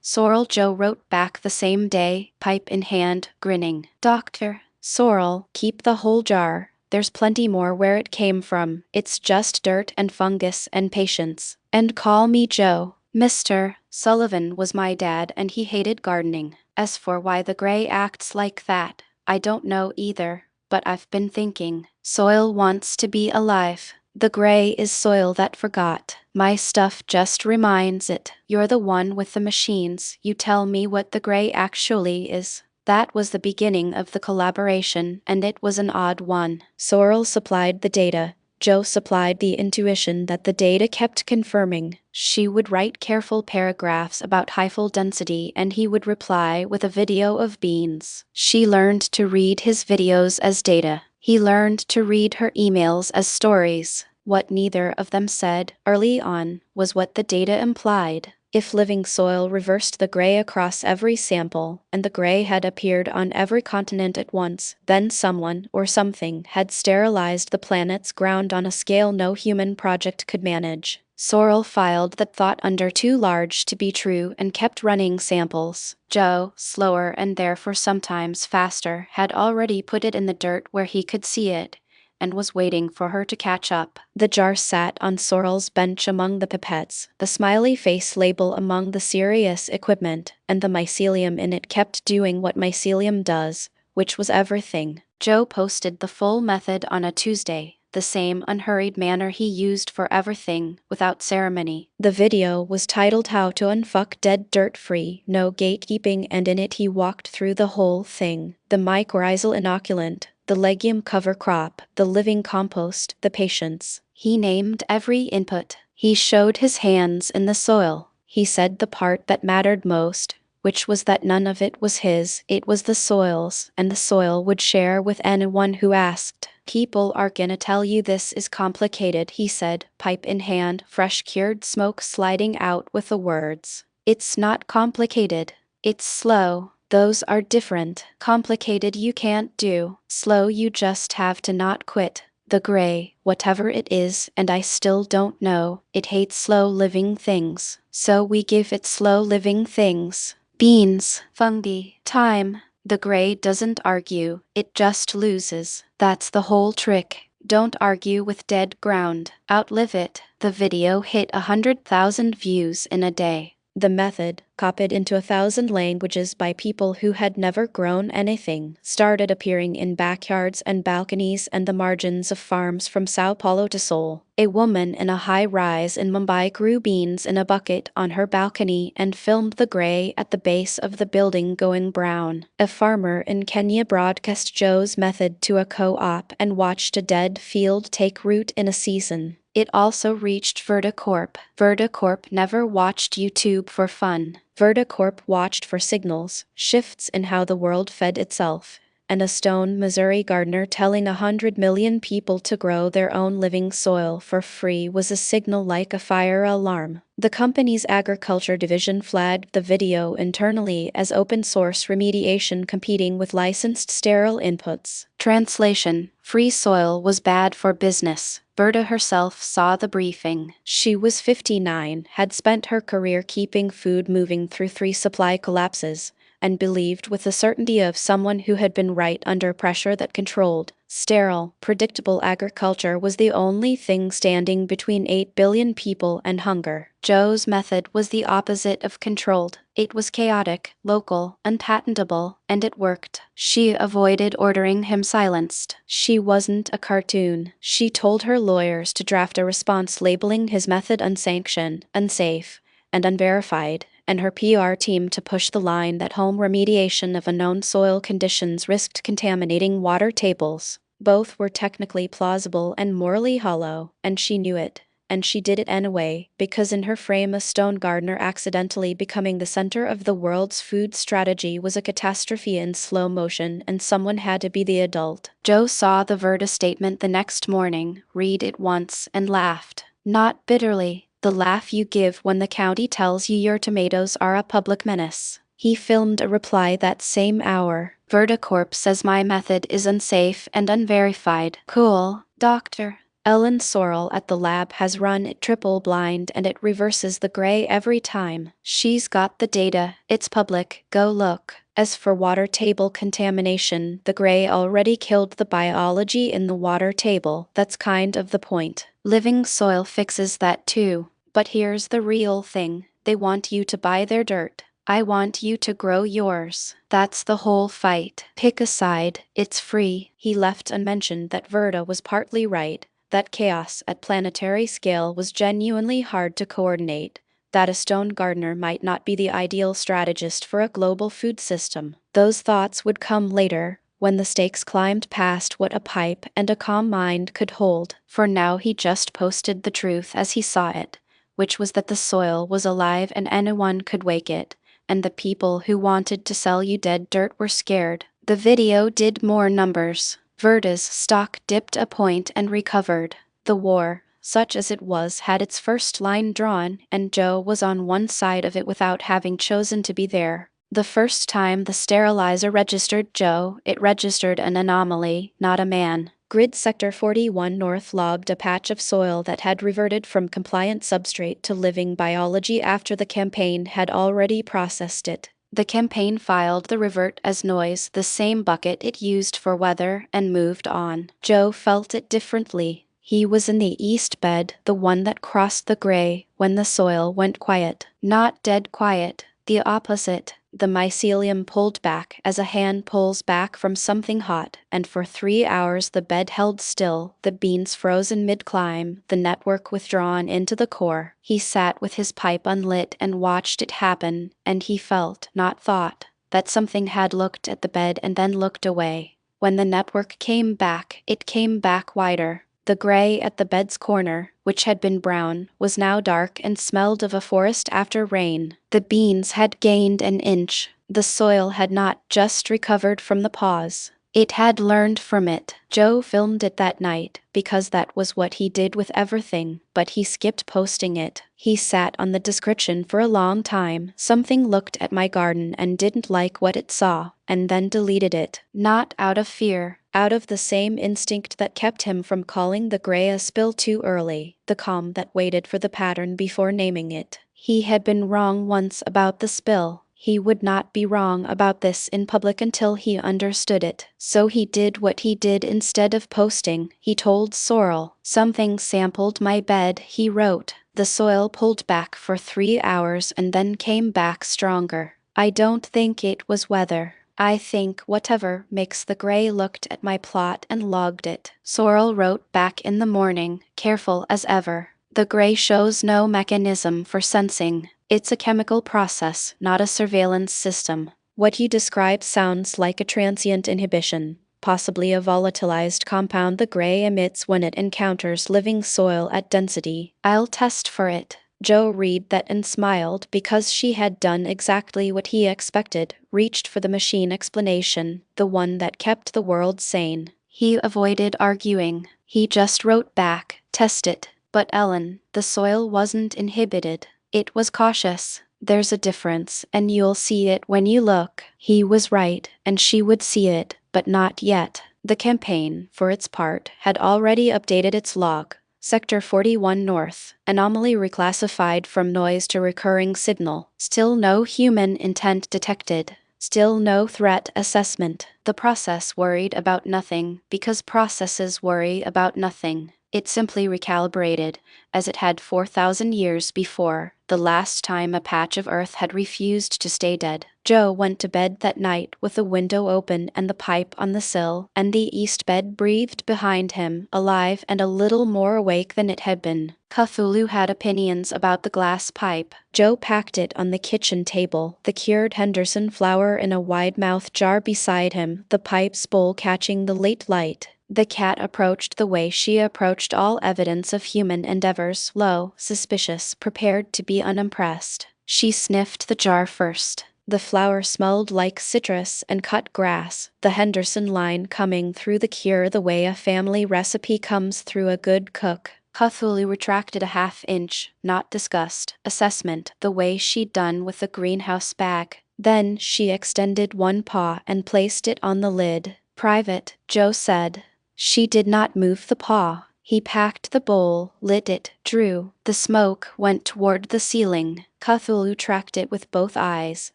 Sorrel Joe wrote back the same day, pipe in hand, grinning. Dr. Sorrel, keep the whole jar. There's plenty more where it came from. It's just dirt and fungus and patience. And call me Joe. Mr. Sullivan was my dad and he hated gardening. As for why the gray acts like that, I don't know either, but I've been thinking. Soil wants to be alive. The gray is soil that forgot. My stuff just reminds it. You're the one with the machines. You tell me what the gray actually is. That was the beginning of the collaboration, and it was an odd one. Sorrel supplied the data. Joe supplied the intuition that the data kept confirming. She would write careful paragraphs about hyphal density and he would reply with a video of beans. She learned to read his videos as data. He learned to read her emails as stories. What neither of them said, early on, was what the data implied. If living soil reversed the gray across every sample, and the gray had appeared on every continent at once, then someone, or something, had sterilized the planet's ground on a scale no human project could manage. Sorrel filed that thought under too large to be true and kept running samples. Joe, slower and therefore sometimes faster, had already put it in the dirt where he could see it, and was waiting for her to catch up. The jar sat on Sorrel's bench among the pipettes, the smiley face label among the serious equipment, and the mycelium in it kept doing what mycelium does, which was everything. Joe posted the full method on a Tuesday, the same unhurried manner he used for everything, without ceremony. The video was titled How to Unfuck Dead Dirt Free, No Gatekeeping, and in it he walked through the whole thing. The mycorrhizal inoculant, the legume cover crop, the living compost, the patience. He named every input. He showed his hands in the soil. He said the part that mattered most, which was that none of it was his, it was the soil's, and the soil would share with anyone who asked. People are gonna tell you this is complicated, he said, pipe in hand, fresh cured smoke sliding out with the words. It's not complicated. It's slow. Those are different. Complicated you can't do. Slow you just have to not quit. The gray, whatever it is, and I still don't know, it hates slow living things. So we give it slow living things. Beans, fungi, time. The gray doesn't argue, it just loses. That's the whole trick. Don't argue with dead ground. Outlive it. The video hit 100,000 views in a day. The method, copied into 1,000 languages by people who had never grown anything, started appearing in backyards and balconies and the margins of farms from Sao Paulo to Seoul. A woman in a high-rise in Mumbai grew beans in a bucket on her balcony and filmed the gray at the base of the building going brown. A farmer in Kenya broadcast Joe's method to a co-op and watched a dead field take root in a season. It also reached Verticorp. Verticorp never watched YouTube for fun. Verticorp watched for signals, shifts in how the world fed itself, and a Stone, Missouri gardener telling 100 million people to grow their own living soil for free was a signal like a fire alarm. The company's agriculture division flagged the video internally as open source remediation competing with licensed sterile inputs. Translation: free soil was bad for business. Berta herself saw the briefing. She was 59, had spent her career keeping food moving through 3 supply collapses, and believed with the certainty of someone who had been right under pressure that controlled Sterile, predictable agriculture was the only thing standing between 8 billion people and hunger. Joe's method was the opposite of controlled. It was chaotic, local, unpatentable, and it worked. She avoided ordering him silenced. She wasn't a cartoon. She told her lawyers to draft a response labeling his method unsanctioned, unsafe, and unverified, and her PR team to push the line that home remediation of unknown soil conditions risked contaminating water tables. Both were technically plausible and morally hollow, and she knew it. And she did it anyway, because in her frame a stone gardener accidentally becoming the center of the world's food strategy was a catastrophe in slow motion, and someone had to be the adult. Joe saw the Verda statement the next morning, read it once, and laughed. Not bitterly. The laugh you give when the county tells you your tomatoes are a public menace. He filmed a reply that same hour. Verticorp says my method is unsafe and unverified. Cool, doctor. Ellen Sorrell at the lab has run it triple blind and it reverses the gray every time. She's got the data. It's public. Go look. As for water table contamination, the gray already killed the biology in the water table. That's kind of the point. Living soil fixes that too. But here's the real thing. They want you to buy their dirt. I want you to grow yours. That's the whole fight. Pick a side. It's free. He left unmentioned that Verda was partly right. That chaos at planetary scale was genuinely hard to coordinate. That a stone gardener might not be the ideal strategist for a global food system. Those thoughts would come later, when the stakes climbed past what a pipe and a calm mind could hold. For now he just posted the truth as he saw it, which was that the soil was alive and anyone could wake it, and the people who wanted to sell you dead dirt were scared. The video did more numbers. Verda's stock dipped a point and recovered. The war, such as it was, had its first line drawn, and Joe was on one side of it without having chosen to be there. The first time the sterilizer registered Joe, it registered an anomaly, not a man. Grid Sector 41 North logged a patch of soil that had reverted from compliant substrate to living biology after the campaign had already processed it. The campaign filed the revert as noise, the same bucket it used for weather, and moved on. Joe felt it differently. He was in the east bed, the one that crossed the gray, when the soil went quiet. Not dead quiet, the opposite. The mycelium pulled back as a hand pulls back from something hot, and for 3 hours the bed held still, the beans frozen mid-climb, the network withdrawn into the core. He sat with his pipe unlit and watched it happen, and he felt, not thought, that something had looked at the bed and then looked away. When the network came back, it came back wider. The gray at the bed's corner, which had been brown, was now dark and smelled of a forest after rain. The beans had gained an inch. The soil had not just recovered from the pause. It had learned from it. Joe filmed it that night, because that was what he did with everything, but he skipped posting it. He sat on the description for a long time. Something looked at my garden and didn't like what it saw, and then deleted it. Not out of fear. Out of the same instinct that kept him from calling the gray a spill too early, the calm that waited for the pattern before naming it. He had been wrong once about the spill. He would not be wrong about this in public until he understood it. So he did what he did instead of posting. He told Sorrell, "Something sampled my bed," he wrote. "The soil pulled back for 3 hours and then came back stronger. I don't think it was weather. I think whatever makes the gray looked at my plot and logged it." Sorrell wrote back in the morning, careful as ever. "The gray shows no mechanism for sensing. It's a chemical process, not a surveillance system. What you describe sounds like a transient inhibition, possibly a volatilized compound the gray emits when it encounters living soil at density. I'll test for it." Joe read that and smiled because she had done exactly what he expected, reached for the machine explanation, the one that kept the world sane. He avoided arguing. He just wrote back, "Test it." But Ellen, the soil wasn't inhibited. It was cautious. "There's a difference, and you'll see it when you look." He was right, and she would see it, but not yet. The campaign, for its part, had already updated its log. Sector 41 North, anomaly reclassified from noise to recurring signal. Still no human intent detected. Still no threat assessment. The process worried about nothing, because processes worry about nothing. It simply recalibrated, as it had 4,000 years before, the last time a patch of earth had refused to stay dead. Joe went to bed that night with the window open and the pipe on the sill, and the east bed breathed behind him, alive and a little more awake than it had been. Cthulhu had opinions about the glass pipe. Joe packed it on the kitchen table, the cured Henderson flower in a wide-mouthed jar beside him, the pipe's bowl catching the late light. The cat approached the way she approached all evidence of human endeavors, low, suspicious, prepared to be unimpressed. She sniffed the jar first. The flower smelled like citrus and cut grass, the Henderson line coming through the cure the way a family recipe comes through a good cook. Cthulhu retracted a half-inch, not disgust, assessment, the way she'd done with the greenhouse bag. Then she extended one paw and placed it on the lid. Private, Joe said. She did not move the paw. He packed the bowl, lit it, drew. The smoke went toward the ceiling. Cthulhu tracked it with both eyes,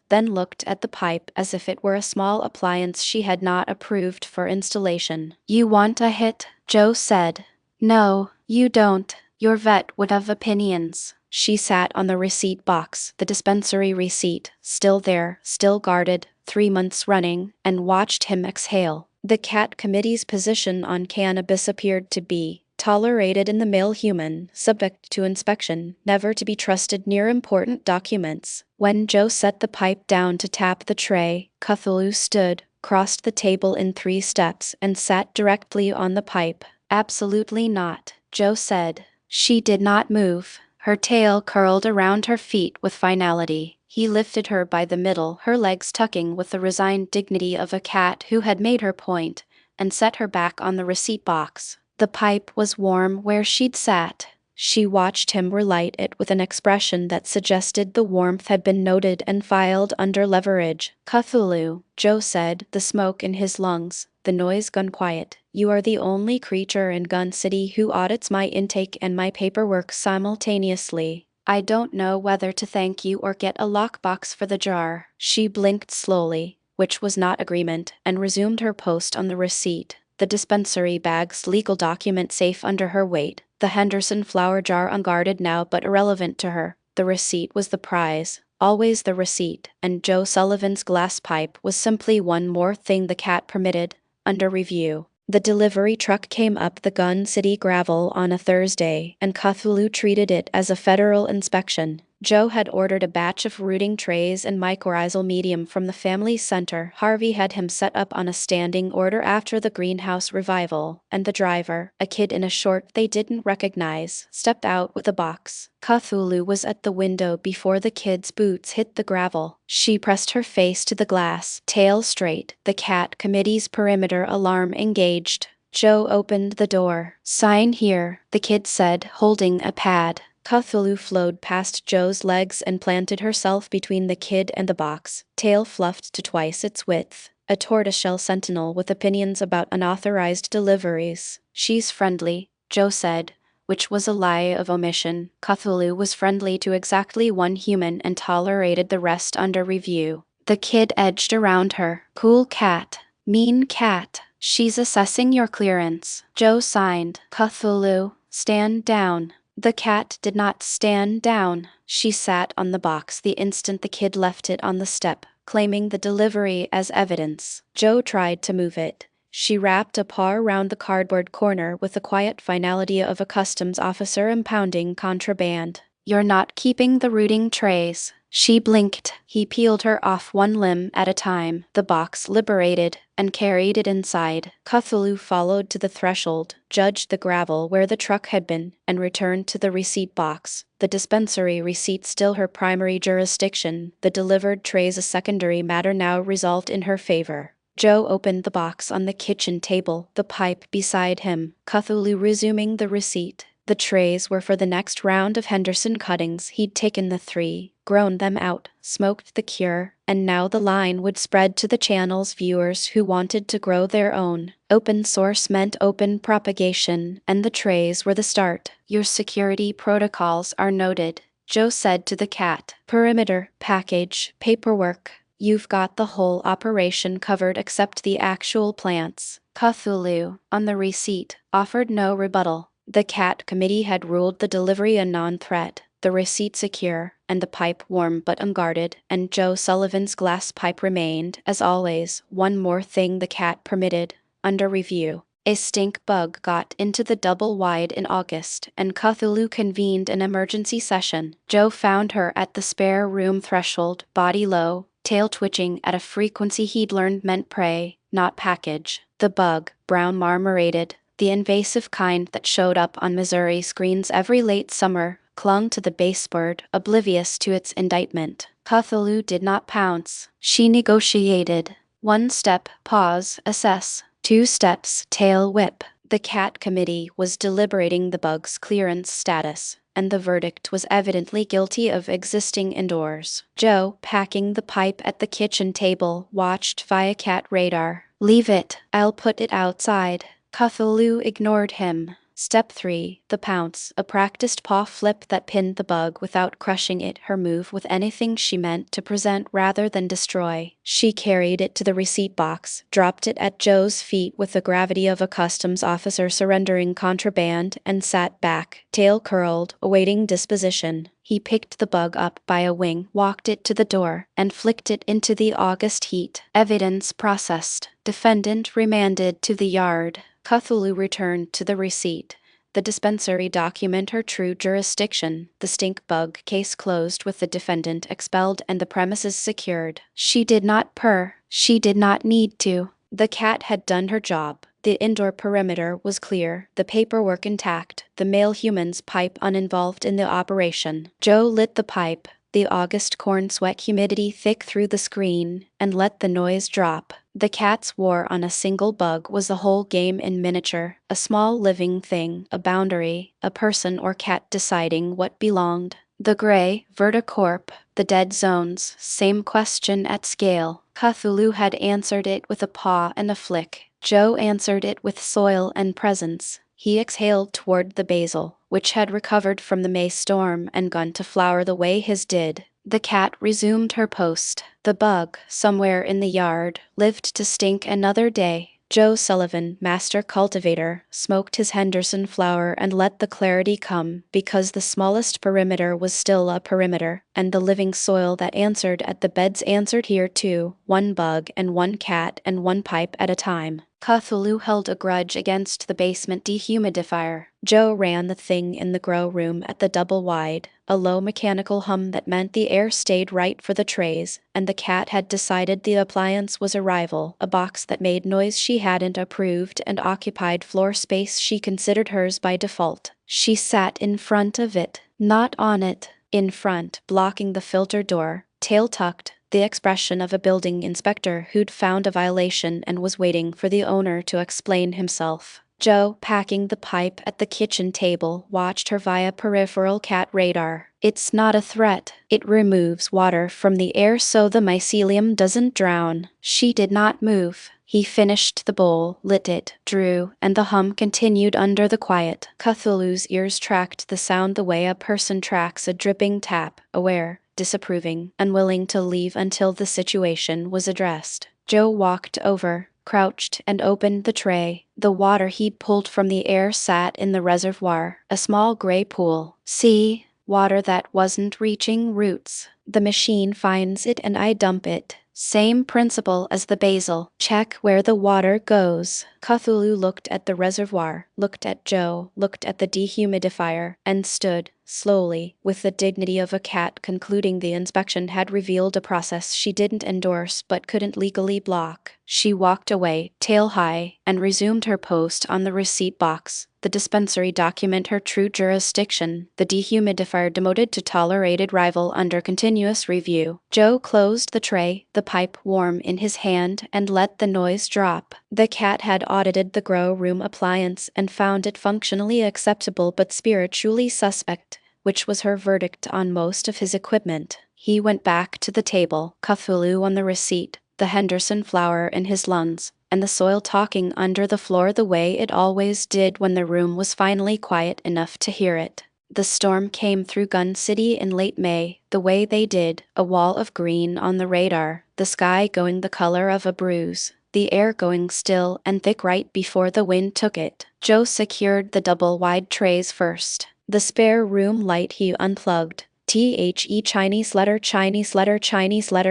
then looked at the pipe as if it were a small appliance she had not approved for installation. "You want a hit?" Joe said. "No, you don't. Your vet would have opinions." She sat on the receipt box, the dispensary receipt, still there, still guarded, 3 months running, and watched him exhale. The cat committee's position on cannabis appeared to be tolerated in the male human, subject to inspection, never to be trusted near important documents. When Joe set the pipe down to tap the tray, Cthulhu stood, crossed the table in 3 steps, and sat directly on the pipe. "Absolutely not," Joe said. She did not move. Her tail curled around her feet with finality. He lifted her by the middle, her legs tucking with the resigned dignity of a cat who had made her point, and set her back on the receipt box. The pipe was warm where she'd sat. She watched him relight it with an expression that suggested the warmth had been noted and filed under leverage. "Cthulhu," Joe said, the smoke in his lungs, the noise gone quiet. "You are the only creature in Gun City who audits my intake and my paperwork simultaneously. I don't know whether to thank you or get a lockbox for the jar." She blinked slowly, which was not agreement, and resumed her post on the receipt. The dispensary bag's legal document safe under her weight, the Henderson flower jar unguarded now but irrelevant to her. The receipt was the prize, always the receipt, and Joe Sullivan's glass pipe was simply one more thing the cat permitted, under review. The delivery truck came up the Gun City gravel on a Thursday, and Cthulhu treated it as a federal inspection. Joe had ordered a batch of rooting trays and mycorrhizal medium from the family center. Harvey had him set up on a standing order after the greenhouse revival, and the driver, a kid in a short they didn't recognize, stepped out with a box. Cthulhu was at the window before the kid's boots hit the gravel. She pressed her face to the glass, tail straight, the cat committee's perimeter alarm engaged. Joe opened the door. "Sign here," the kid said, holding a pad. Cthulhu flowed past Joe's legs and planted herself between the kid and the box, tail fluffed to twice its width. A tortoiseshell sentinel with opinions about unauthorized deliveries. "She's friendly," Joe said, which was a lie of omission. Cthulhu was friendly to exactly one human and tolerated the rest under review. The kid edged around her. "Cool cat. Mean cat. She's assessing your clearance." Joe signed. "Cthulhu, stand down." The cat did not stand down. She sat on the box the instant the kid left it on the step, claiming the delivery as evidence. Joe tried to move it. She wrapped a paw around the cardboard corner with the quiet finality of a customs officer impounding contraband. "You're not keeping the rooting trays." She blinked. He peeled her off one limb at a time, the box liberated, and carried it inside. Cthulhu followed to the threshold, judged the gravel where the truck had been, and returned to the receipt box. The dispensary receipt still her primary jurisdiction, the delivered trays a secondary matter now resolved in her favor. Joe opened the box on the kitchen table, the pipe beside him, Cthulhu resuming the receipt. The trays were for the next round of Henderson cuttings. He'd taken the 3, grown them out, smoked the cure, and now the line would spread to the channel's viewers who wanted to grow their own. Open source meant open propagation, and the trays were the start. "Your security protocols are noted," Joe said to the cat. "Perimeter, package, paperwork." You've got the whole operation covered except the actual plants. Cthulhu, on the receipt, offered no rebuttal. The cat committee had ruled the delivery a non-threat, the receipt secure, and the pipe warm but unguarded, and Joe Sullivan's glass pipe remained, as always, one more thing the cat permitted, under review. A stink bug got into the double wide in August, and Cthulhu convened an emergency session. Joe found her at the spare room threshold, body low, tail twitching at a frequency he'd learned meant prey, not package. The bug, brown marmorated, the invasive kind that showed up on Missouri screens every late summer, clung to the baseboard, oblivious to its indictment. Cthulhu did not pounce. She negotiated. 1 step, pause, assess. 2 steps, tail whip. The cat committee was deliberating the bug's clearance status, and the verdict was evidently guilty of existing indoors. Joe, packing the pipe at the kitchen table, watched via cat radar. Leave it, I'll put it outside. Cthulhu ignored him. Step 3, the pounce, a practiced paw flip that pinned the bug without crushing it, her move with anything she meant to present rather than destroy. She carried it to the receipt box, dropped it at Joe's feet with the gravity of a customs officer surrendering contraband, and sat back, tail curled, awaiting disposition. He picked the bug up by a wing, walked it to the door, and flicked it into the August heat. Evidence processed. Defendant remanded to the yard. Cthulhu returned to the receipt. The dispensary document her true jurisdiction. The stink bug case closed with the defendant expelled and the premises secured. She did not purr. She did not need to. The cat had done her job. The indoor perimeter was clear, the paperwork intact, the male human's pipe uninvolved in the operation. Joe lit the pipe, the August corn sweat humidity thick through the screen, and let the noise drop. The cat's war on a single bug was the whole game in miniature, a small living thing, a boundary, a person or cat deciding what belonged. The gray, verticorp, the dead zones, same question at scale. Cthulhu had answered it with a paw and a flick. Joe answered it with soil and presence. He exhaled toward the basil, which had recovered from the May storm and gone to flower the way his did. The cat resumed her post. The bug, somewhere in the yard, lived to stink another day. Joe Sullivan, master cultivator, smoked his Henderson flower and let the clarity come, because the smallest perimeter was still a perimeter, and the living soil that answered at the beds answered here too, 1 bug and 1 cat and 1 pipe at a time. Cthulhu held a grudge against the basement dehumidifier. Joe ran the thing in the grow room at the double wide, a low mechanical hum that meant the air stayed right for the trays, and the cat had decided the appliance was a rival, a box that made noise she hadn't approved and occupied floor space she considered hers by default. She sat in front of it, not on it, in front, blocking the filter door, tail tucked, the expression of a building inspector who'd found a violation and was waiting for the owner to explain himself. Joe, packing the pipe at the kitchen table, watched her via peripheral cat radar. It's not a threat. It removes water from the air so the mycelium doesn't drown. She did not move. He finished the bowl, lit it, drew, and the hum continued under the quiet. Cthulhu's ears tracked the sound the way a person tracks a dripping tap, aware, disapproving, unwilling to leave until the situation was addressed. Joe walked over, crouched, and opened the tray. The water he'd pulled from the air sat in the reservoir, a small gray pool. See? Water that wasn't reaching roots. The machine finds it and I dump it. Same principle as the basil. Check where the water goes. Cthulhu looked at the reservoir, looked at Joe, looked at the dehumidifier, and stood, slowly, with the dignity of a cat concluding the inspection had revealed a process she didn't endorse but couldn't legally block. She walked away, tail high, and resumed her post on the receipt box. The dispensary document her true jurisdiction. The dehumidifier demoted to tolerated rival under continuous review. Joe closed the tray, the pipe warm in his hand, and let the noise drop. The cat had audited the grow room appliance and found it functionally acceptable but spiritually suspect, which was her verdict on most of his equipment. He went back to the table, Cthulhu on the receipt, the Henderson flower in his lungs, and the soil talking under the floor the way it always did when the room was finally quiet enough to hear it. The storm came through Gun City in late May, the way they did, a wall of green on the radar, the sky going the color of a bruise, the air going still and thick right before the wind took it. Joe secured the double-wide trays first. The spare room light he unplugged. Chinese letter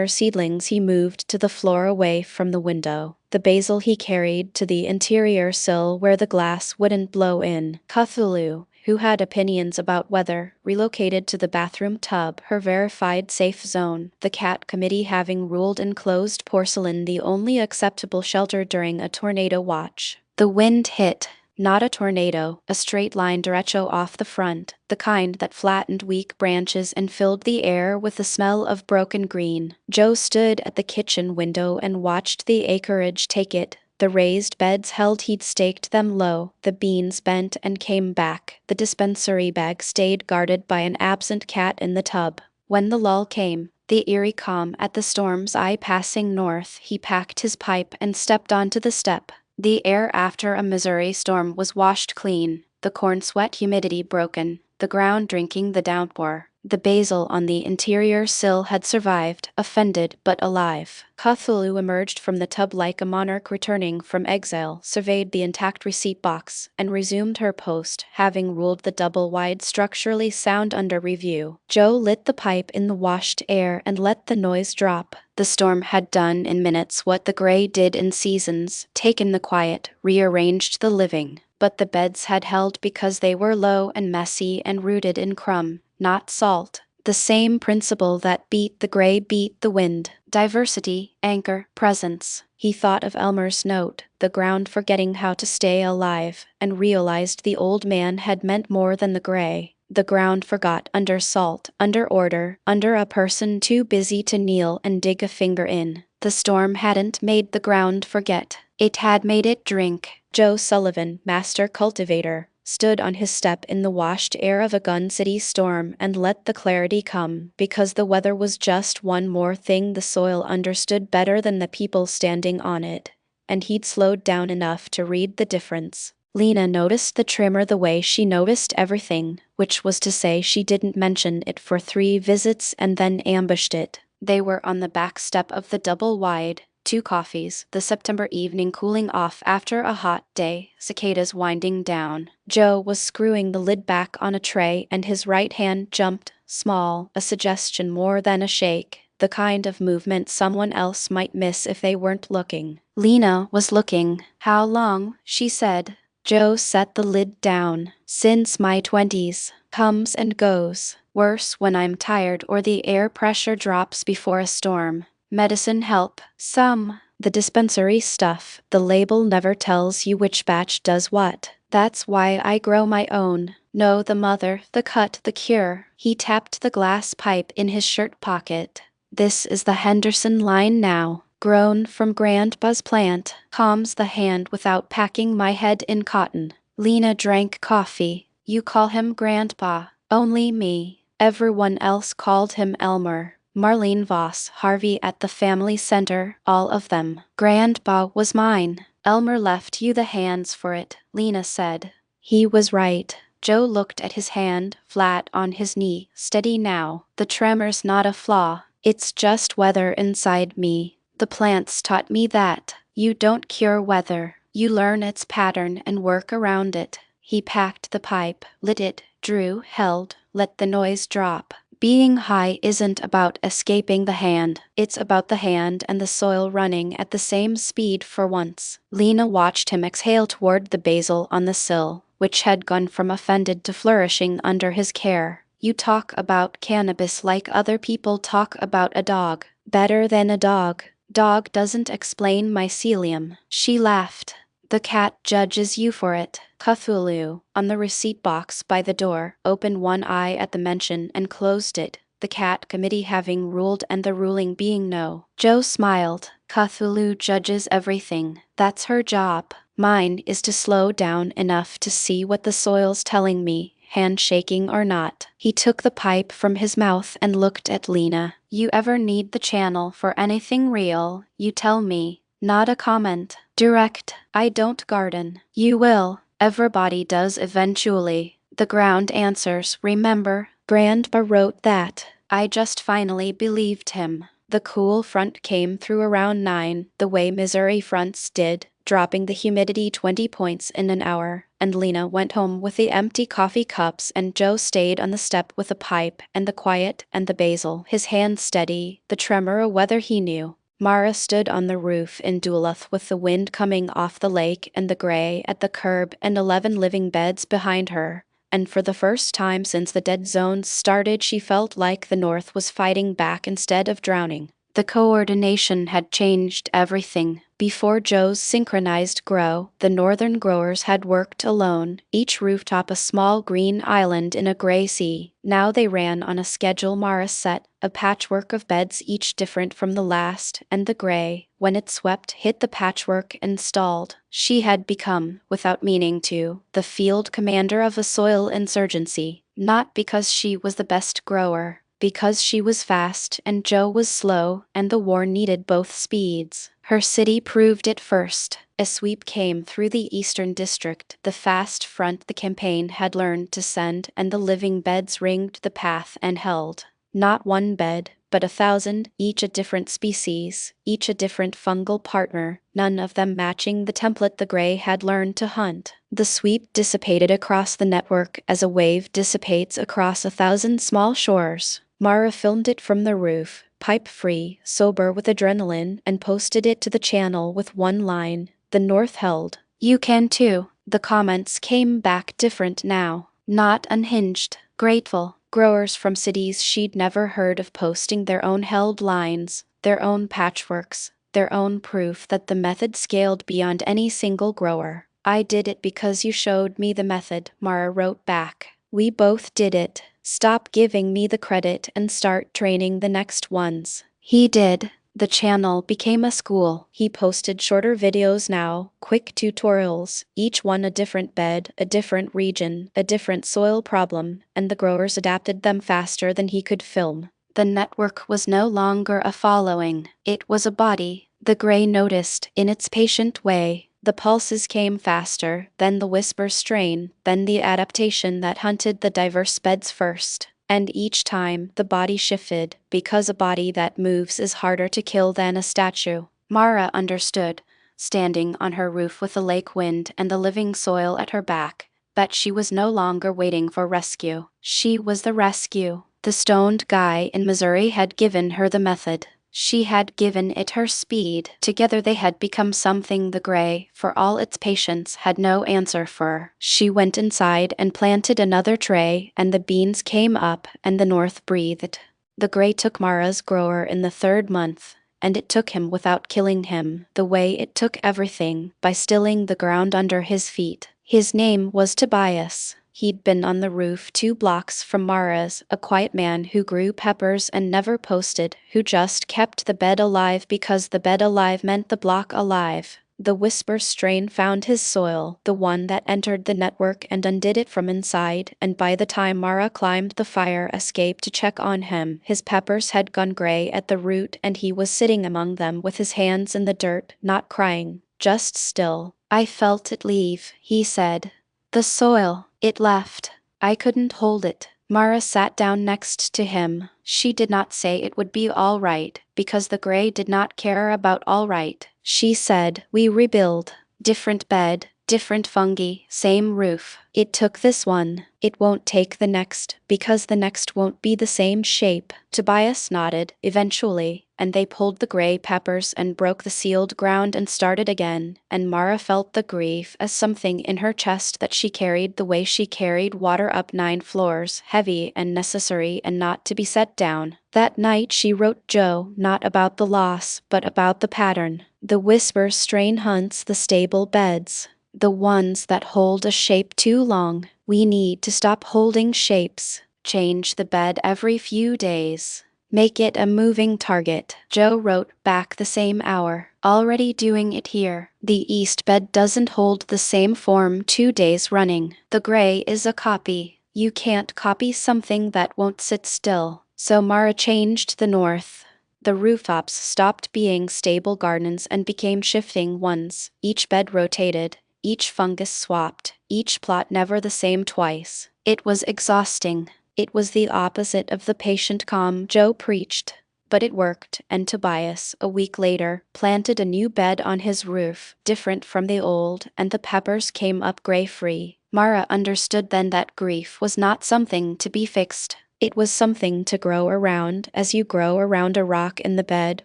seedlings he moved to the floor away from the window. The basil he carried to the interior sill where the glass wouldn't blow in. Cthulhu, who had opinions about weather, relocated to the bathroom tub, her verified safe zone, the cat committee having ruled enclosed porcelain the only acceptable shelter during a tornado watch. The wind hit. Not a tornado, a straight line derecho off the front, the kind that flattened weak branches and filled the air with the smell of broken green. Joe stood at the kitchen window and watched the acreage take it. The raised beds held he'd staked them low, the beans bent and came back, the dispensary bag stayed guarded by an absent cat in the tub. When the lull came, the eerie calm at the storm's eye passing north, he packed his pipe and stepped onto the step. The air after a Missouri storm was washed clean, the corn sweat humidity broken, the ground drinking the downpour. The basil on the interior sill had survived, offended but alive. Cthulhu emerged from the tub like a monarch returning from exile, surveyed the intact receipt box, and resumed her post, having ruled the double-wide structurally sound under review. Joe lit the pipe in the washed air and let the noise drop. The storm had done in minutes what the gray did in seasons, taken the quiet, rearranged the living. But the beds had held because they were low and messy and rooted in crumb, not salt. The same principle that beat the gray beat the wind. Diversity, anchor, presence. He thought of Elmer's note, the ground forgetting how to stay alive, and realized the old man had meant more than the gray. The ground forgot under salt, under order, under a person too busy to kneel and dig a finger in. The storm hadn't made the ground forget. It had made it drink. Joe Sullivan, master cultivator, stood on his step in the washed air of a Gun City storm and let the clarity come, because the weather was just one more thing the soil understood better than the people standing on it, and he'd slowed down enough to read the difference. Lena noticed the trimmer the way she noticed everything, which was to say she didn't mention it for 3 visits and then ambushed it. They were on the back step of the double-wide, 2 coffees, the September evening cooling off after a hot day, cicadas winding down. Joe was screwing the lid back on a tray and his right hand jumped, small, a suggestion more than a shake, the kind of movement someone else might miss if they weren't looking. Lena was looking. "How long?" she said. Joe set the lid down. "Since my 20s. Comes and goes. Worse when I'm tired or the air pressure drops before a storm. Medicine help. Some. The dispensary stuff. The label never tells you which batch does what. That's why I grow my own. Know the mother, the cut, the cure." He tapped the glass pipe in his shirt pocket. "This is the Henderson line now. Grown from Grandpa's plant. Calms the hand without packing my head in cotton." Lena drank coffee. "You call him Grandpa." "Only me. Everyone else called him Elmer. Marlene Voss, Harvey at the family center, all of them. Grandpa was mine." "Elmer left you the hands for it," Lena said. He was right. Joe looked at his hand, flat on his knee, steady now. "The tremor's not a flaw. It's just weather inside me. The plants taught me that. You don't cure weather. You learn its pattern and work around it." He packed the pipe, lit it, drew, held, let the noise drop. Being high isn't about escaping the hand. It's about the hand and the soil running at the same speed for once. Lena watched him exhale toward the basil on the sill, which had gone from offended to flourishing under his care. "You talk about cannabis like other people talk about a dog. Better than a dog. Dog doesn't explain mycelium." She laughed. "The cat judges you for it." Cthulhu, on the receipt box by the door, opened one eye at the mention and closed it, the cat committee having ruled and the ruling being no. Joe smiled. "Cthulhu judges everything. That's her job. Mine is to slow down enough to see what the soil's telling me, handshaking or not." He took the pipe from his mouth and looked at Lena. "You ever need the channel for anything real, you tell me. Not a comment. Direct. I don't garden. You will. Everybody does eventually. The ground answers, remember, Grandpa wrote that. I just finally believed him. The cool front came through around 9, the way Missouri fronts did, dropping the humidity 20 points in an hour, and Lena went home with the empty coffee cups and Joe stayed on the step with a pipe and the quiet and the basil, his hands steady, the tremor a weather he knew. Mara stood on the roof in Duluth with the wind coming off the lake and the gray at the curb and 11 living beds behind her. And for the first time since the dead zones started, she felt like the North was fighting back instead of drowning. The coordination had changed everything. Before Joe's synchronized grow, the northern growers had worked alone, each rooftop a small green island in a gray sea. Now they ran on a schedule Mara set, a patchwork of beds each different from the last, and the gray, when it swept, hit the patchwork and stalled. She had become, without meaning to, the field commander of a soil insurgency, not because she was the best grower, because she was fast and Joe was slow, and the war needed both speeds. Her city proved it first. A sweep came through the Eastern District, the fast front the campaign had learned to send, and the living beds ringed the path and held. Not one bed, but 1,000, each a different species, each a different fungal partner, none of them matching the template the gray had learned to hunt. The sweep dissipated across the network as a wave dissipates across 1,000 small shores. Mara filmed it from the roof, pipe-free, sober with adrenaline, and posted it to the channel with one line. The North held. You can too. The comments came back different now. Not unhinged, grateful. Growers from cities she'd never heard of posting their own held lines, their own patchworks, their own proof that the method scaled beyond any single grower. I did it because you showed me the method, Mara wrote back. We both did it. Stop giving me the credit and start training the next ones. He did. The channel became a school. He posted shorter videos now, quick tutorials, each one a different bed, a different region, a different soil problem, and the growers adapted them faster than he could film. The network was no longer a following, it was a body. The gray noticed, in its patient way. The pulses came faster, then the whisper strain, then the adaptation that hunted the diverse beds first. And each time, the body shifted, because a body that moves is harder to kill than a statue. Mara understood, standing on her roof with the lake wind and the living soil at her back, that she was no longer waiting for rescue. She was the rescue. The stoned guy in Missouri had given her the method. She had given it her speed. Together they had become something the gray, for all its patience, had no answer for. She went inside and planted another tray, and the beans came up, and the North breathed. The gray took Mara's grower in the 3rd month, and it took him without killing him, the way it took everything, by stilling the ground under his feet. His name was Tobias. He'd been on the roof 2 blocks from Mara's, a quiet man who grew peppers and never posted, who just kept the bed alive because the bed alive meant the block alive. The whisper strain found his soil, the one that entered the network and undid it from inside, and by the time Mara climbed the fire escape to check on him, his peppers had gone gray at the root and he was sitting among them with his hands in the dirt, not crying, just still. I felt it leave, he said. The soil, it left. I couldn't hold it. Mara sat down next to him. She did not say it would be all right, because the gray did not care about all right. She said, we rebuild. Different bed, different fungi, same roof. It took this one. It won't take the next, because the next won't be the same shape. Tobias nodded, eventually, and they pulled the gray peppers and broke the sealed ground and started again, and Mara felt the grief as something in her chest that she carried the way she carried water up 9 floors, heavy and necessary and not to be set down. That night she wrote Joe, not about the loss, but about the pattern. The whisper strain hunts the stable beds. The ones that hold a shape too long. We need to stop holding shapes. Change the bed every few days. Make it a moving target. Joe wrote back the same hour. Already doing it here. The east bed doesn't hold the same form 2 days running. The gray is a copy. You can't copy something that won't sit still. So Mara changed the north. The rooftops stopped being stable gardens and became shifting ones. Each bed rotated. each fungus swapped, each plot never the same twice. It was exhausting. It was the opposite of the patient calm Joe preached. But it worked, and Tobias, a week later, planted a new bed on his roof, different from the old, and the peppers came up gray-free. Mara understood then that grief was not something to be fixed. It was something to grow around, as you grow around a rock in the bed,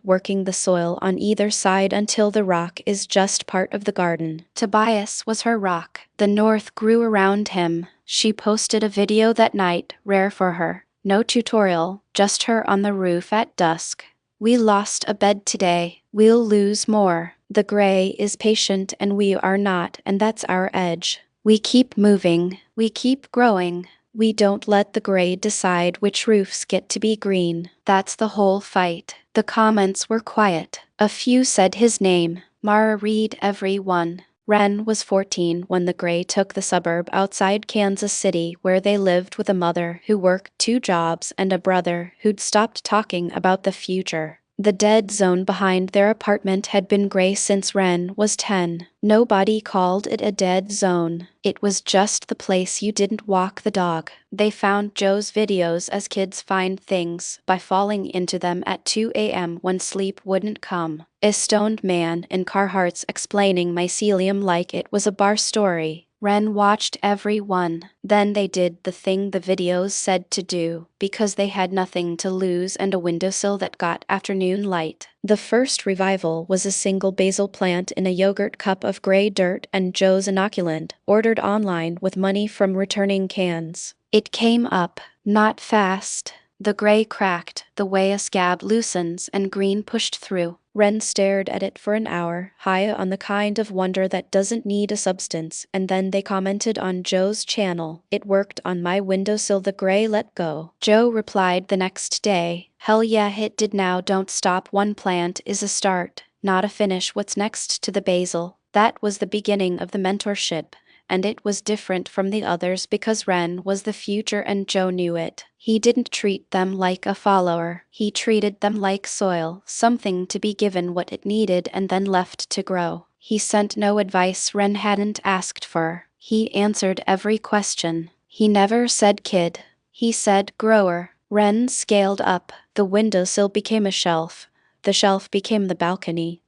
working the soil on either side until the rock is just part of the garden. Tobias was her rock. The north grew around him. She posted a video that night, rare for her. No tutorial, just her on the roof at dusk. We lost a bed today. We'll lose more. The gray is patient and we are not, and that's our edge. We keep moving. We keep growing. We don't let the gray decide which roofs get to be green. That's the whole fight. The comments were quiet. A few said his name. Mara read every one. Ren was 14 when the gray took the suburb outside Kansas City where they lived with a mother who worked 2 jobs and a brother who'd stopped talking about the future. The dead zone behind their apartment had been gray since Ren was 10. Nobody called it a dead zone. It was just the place you didn't walk the dog. They found Joe's videos as kids find things by falling into them at 2 a.m. when sleep wouldn't come. A stoned man in Carhartts explaining mycelium like it was a bar story. Ren watched every one. Then they did the thing the videos said to do, because they had nothing to lose and a windowsill that got afternoon light. The first revival was a single basil plant in a yogurt cup of gray dirt and Joe's inoculant, ordered online with money from returning cans. It came up, not fast. The gray cracked, the way a scab loosens and green pushed through. Ren stared at it for an hour, high on the kind of wonder that doesn't need a substance, and then they commented on Joe's channel. It worked on my windowsill, the gray let go. Joe replied the next day, hell yeah it did. Now don't stop. One plant is a start, not a finish. What's next to the basil? That was the beginning of the mentorship. And it was different from the others because Ren was the future and Joe knew it. He didn't treat them like a follower. He treated them like soil, something to be given what it needed and then left to grow. He sent no advice Ren hadn't asked for. He answered every question. He never said kid. He said grower. Ren scaled up. The windowsill became a shelf. The shelf became the balcony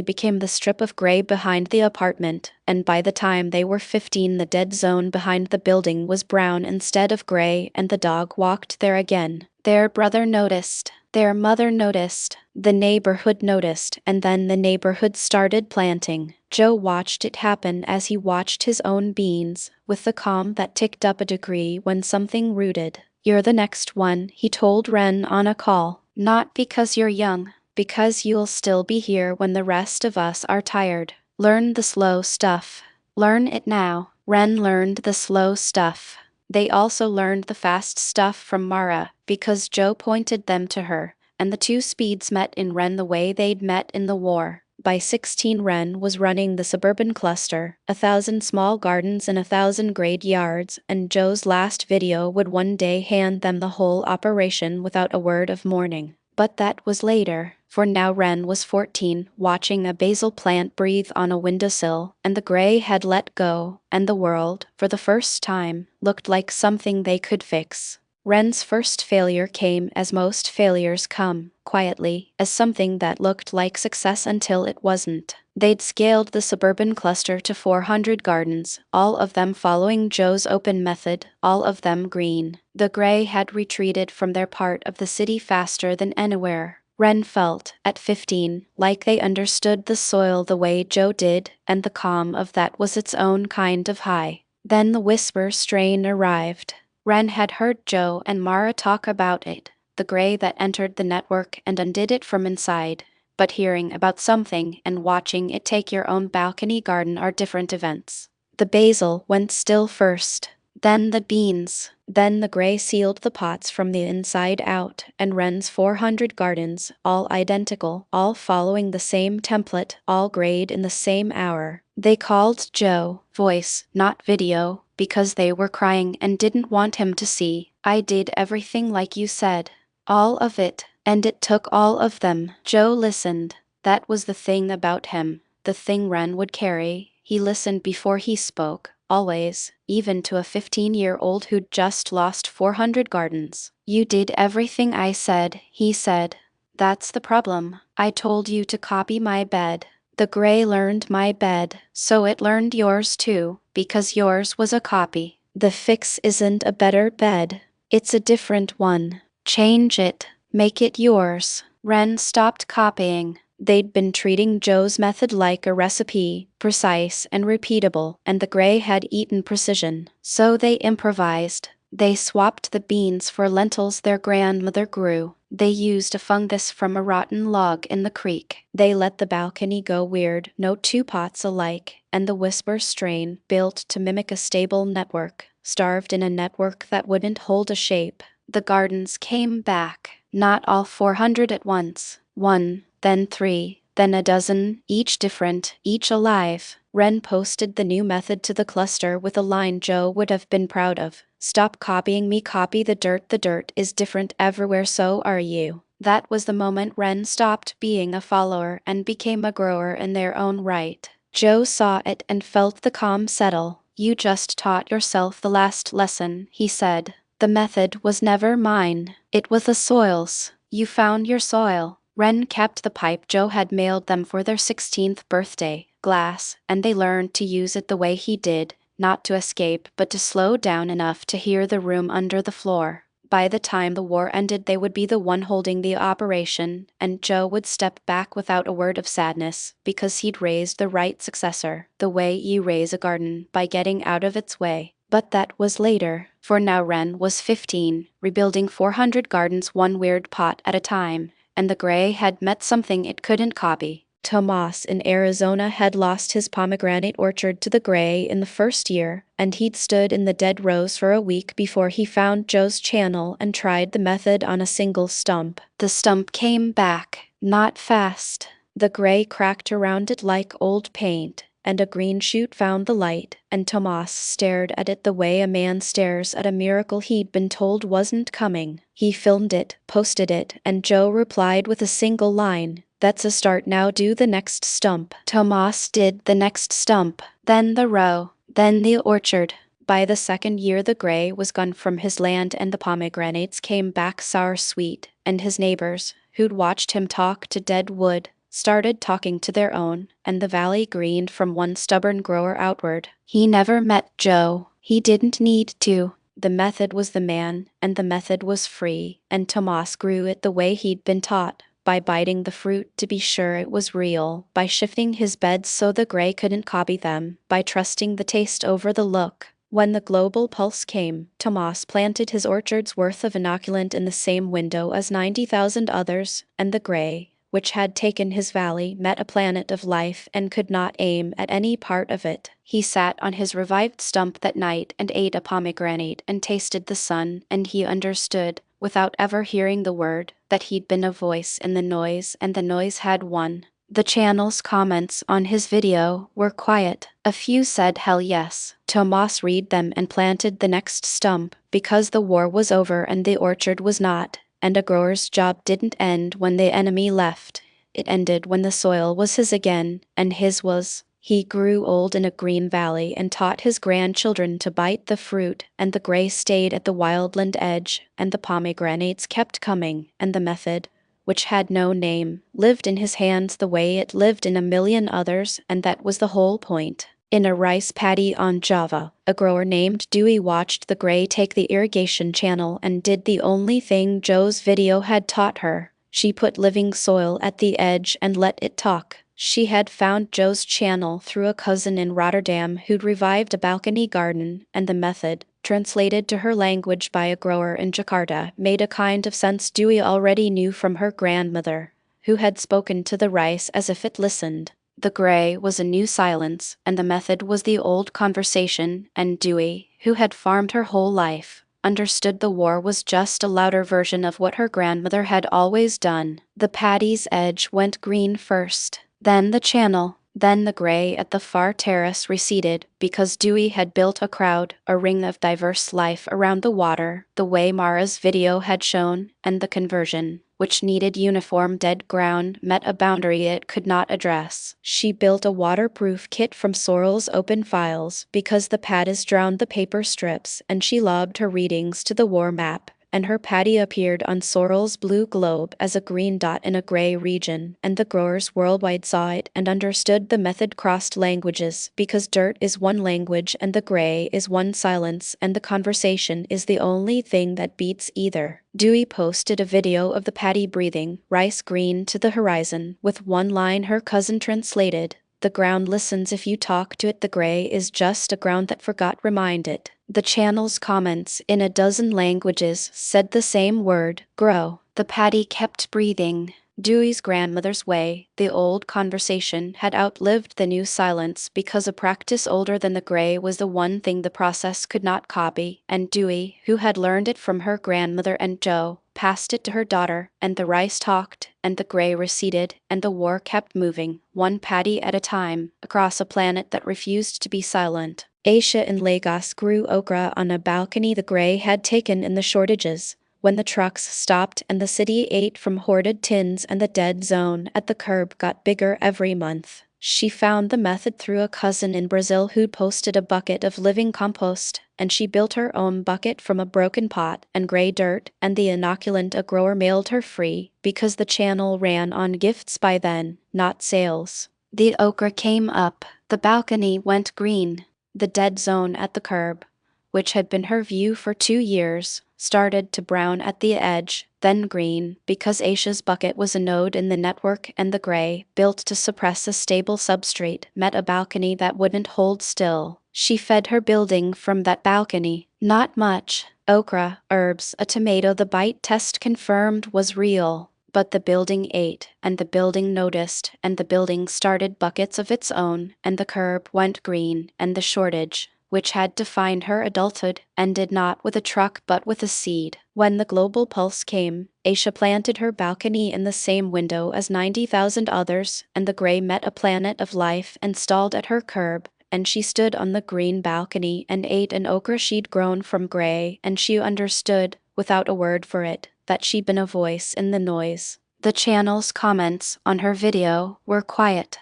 became the strip of gray behind the apartment, and by the time they were 15 the dead zone behind the building was brown instead of gray and the dog walked there again. Their brother noticed. Their mother noticed. The neighborhood noticed, and then the neighborhood started planting. Joe watched it happen as he watched his own beans, with the calm that ticked up a degree when something rooted. You're the next one, he told Ren on a call. Not because you're young. Because you'll still be here when the rest of us are tired. Learn the slow stuff. Learn it now. Ren learned the slow stuff. They also learned the fast stuff from Mara, because Joe pointed them to her, and the 2 speeds met in Ren the way they'd met in the war. By 16 Ren was running the suburban cluster, 1,000 small gardens and 1,000 grade yards, and Joe's last video would one day hand them the whole operation without a word of mourning. But that was later. For now Ren was 14, watching a basil plant breathe on a windowsill, and the gray had let go, and the world, for the first time, looked like something they could fix. Ren's first failure came as most failures come, quietly, as something that looked like success until it wasn't. They'd scaled the suburban cluster to 400 gardens, all of them following Joe's open method, all of them green. The gray had retreated from their part of the city faster than anywhere. Ren felt, at 15, like they understood the soil the way Joe did, and the calm of that was its own kind of high. Then the whisper strain arrived. Ren had heard Joe and Mara talk about it, the gray that entered the network and undid it from inside. But hearing about something and watching it take your own balcony garden are different events. The basil went still first, then the beans, then the gray sealed the pots from the inside out, and Ren's 400 gardens, all identical, all following the same template, all grayed in the same hour. They called Joe, voice, not video, because they were crying and didn't want him to see. I did everything like you said. All of it. And it took all of them. Joe listened. That was the thing about him. The thing Ren would carry. He listened before he spoke, always, even to a 15-year-old who'd just lost 400 gardens. You did everything I said, he said. That's the problem. I told you to copy my bed. The gray learned my bed, so it learned yours too, because yours was a copy. The fix isn't a better bed. It's a different one. Change it. Make it yours. Wren stopped copying. They'd been treating Joe's method like a recipe, precise and repeatable, and the gray had eaten precision. So they improvised. They swapped the beans for lentils their grandmother grew. They used a fungus from a rotten log in the creek. They let the balcony go weird, no two pots alike, and the whisper strain, built to mimic a stable network, starved in a network that wouldn't hold a shape. The gardens came back, not all 400 at once. 1, then 3, then a dozen, each different, each alive. Wren posted the new method to the cluster with a line Joe would have been proud of. Stop copying me, copy the dirt is different everywhere, so are you. That was the moment Wren stopped being a follower and became a grower in their own right. Joe saw it and felt the calm settle. You just taught yourself the last lesson, he said. The method was never mine. It was the soil's. You found your soil. Wren kept the pipe Joe had mailed them for their 16th birthday, glass, and they learned to use it the way he did, not to escape but to slow down enough to hear the room under the floor. By the time the war ended, they would be the one holding the operation, and Joe would step back without a word of sadness, because he'd raised the right successor, the way you raise a garden, by getting out of its way. But that was later, for now Wren was 15, rebuilding 400 gardens one weird pot at a time, and the gray had met something it couldn't copy. Tomas in Arizona had lost his pomegranate orchard to the gray in the first year, and he'd stood in the dead rows for a week before he found Joe's channel and tried the method on a single stump. The stump came back, not fast. The gray cracked around it like old paint, and a green shoot found the light, and Tomas stared at it the way a man stares at a miracle he'd been told wasn't coming. He filmed it, posted it, and Joe replied with a single line, "That's a start, now do the next stump." Tomas did the next stump, then the row, then the orchard. By the second year the gray was gone from his land and the pomegranates came back sour sweet, and his neighbors, who'd watched him talk to dead wood, started talking to their own, and the valley greened from one stubborn grower outward. He never met Joe. He didn't need to. The method was the man, and the method was free, and Tomas grew it the way he'd been taught, by biting the fruit to be sure it was real, by shifting his beds so the gray couldn't copy them, by trusting the taste over the look. When the global pulse came, Tomas planted his orchard's worth of inoculant in the same window as 90,000 others, and the gray, which had taken his valley, met a planet of life and could not aim at any part of it. He sat on his revived stump that night and ate a pomegranate and tasted the sun, and he understood, without ever hearing the word, that he'd been a voice in the noise and the noise had won. The channel's comments on his video were quiet. A few said hell yes. Tomas read them and planted the next stump, because the war was over and the orchard was not. And a grower's job didn't end when the enemy left. It ended when the soil was his again, and his was. He grew old in a green valley and taught his grandchildren to bite the fruit, and the gray stayed at the wildland edge, and the pomegranates kept coming, and the method, which had no name, lived in his hands the way it lived in a million others, and that was the whole point. In a rice paddy on Java, a grower named Dewey watched the gray take the irrigation channel and did the only thing Joe's video had taught her. She put living soil at the edge and let it talk. She had found Joe's channel through a cousin in Rotterdam who'd revived a balcony garden, and the method, translated to her language by a grower in Jakarta, made a kind of sense Dewey already knew from her grandmother, who had spoken to the rice as if it listened. The gray was a new silence, and the method was the old conversation, and Dewey, who had farmed her whole life, understood the war was just a louder version of what her grandmother had always done. The paddy's edge went green first, then the channel, then the gray at the far terrace receded, because Dewey had built a crowd, a ring of diverse life around the water, the way Mara's video had shown, and the conversion which needed uniform dead ground, met a boundary it could not address. She built a waterproof kit from Sorrel's open files because the paddies drowned the paper strips, and she lobbed her readings to the war map, and her paddy appeared on Sorrel's blue globe as a green dot in a gray region, and the growers worldwide saw it and understood the method crossed languages because dirt is one language and the gray is one silence, and the conversation is the only thing that beats either. Dewey posted a video of the paddy breathing, rice green to the horizon, with one line her cousin translated. The ground listens if you talk to it. The gray is just a ground that forgot remind it. The channel's comments in a dozen languages said the same word, grow. The paddy kept breathing. Dewey's grandmother's way, the old conversation, had outlived the new silence because a practice older than the gray was the one thing the process could not copy, and Dewey, who had learned it from her grandmother and Joe, passed it to her daughter, and the rice talked, and the gray receded, and the war kept moving, one paddy at a time, across a planet that refused to be silent. Aisha in Lagos grew okra on a balcony the gray had taken in the shortages. When the trucks stopped and the city ate from hoarded tins and the dead zone at the curb got bigger every month. She found the method through a cousin in Brazil who'd posted a bucket of living compost, and she built her own bucket from a broken pot and gray dirt, and the inoculant a grower mailed her free because the channel ran on gifts by then, not sales. The okra came up, the balcony went green. The dead zone at the curb, which had been her view for 2 years, started to brown at the edge, then green, because Aisha's bucket was a node in the network, and the gray, built to suppress a stable substrate, met a balcony that wouldn't hold still. She fed her building from that balcony. Not much. Okra, herbs, a tomato the bite test confirmed was real. But the building ate, and the building noticed, and the building started buckets of its own, and the curb went green, and the shortage, which had defined her adulthood, ended not with a truck but with a seed. When the global pulse came, Aisha planted her balcony in the same window as 90,000 others, and the gray met a planet of life and stalled at her curb, and she stood on the green balcony and ate an okra she'd grown from gray, and she understood, without a word for it, that she'd been a voice in the noise. The channel's comments on her video were quiet.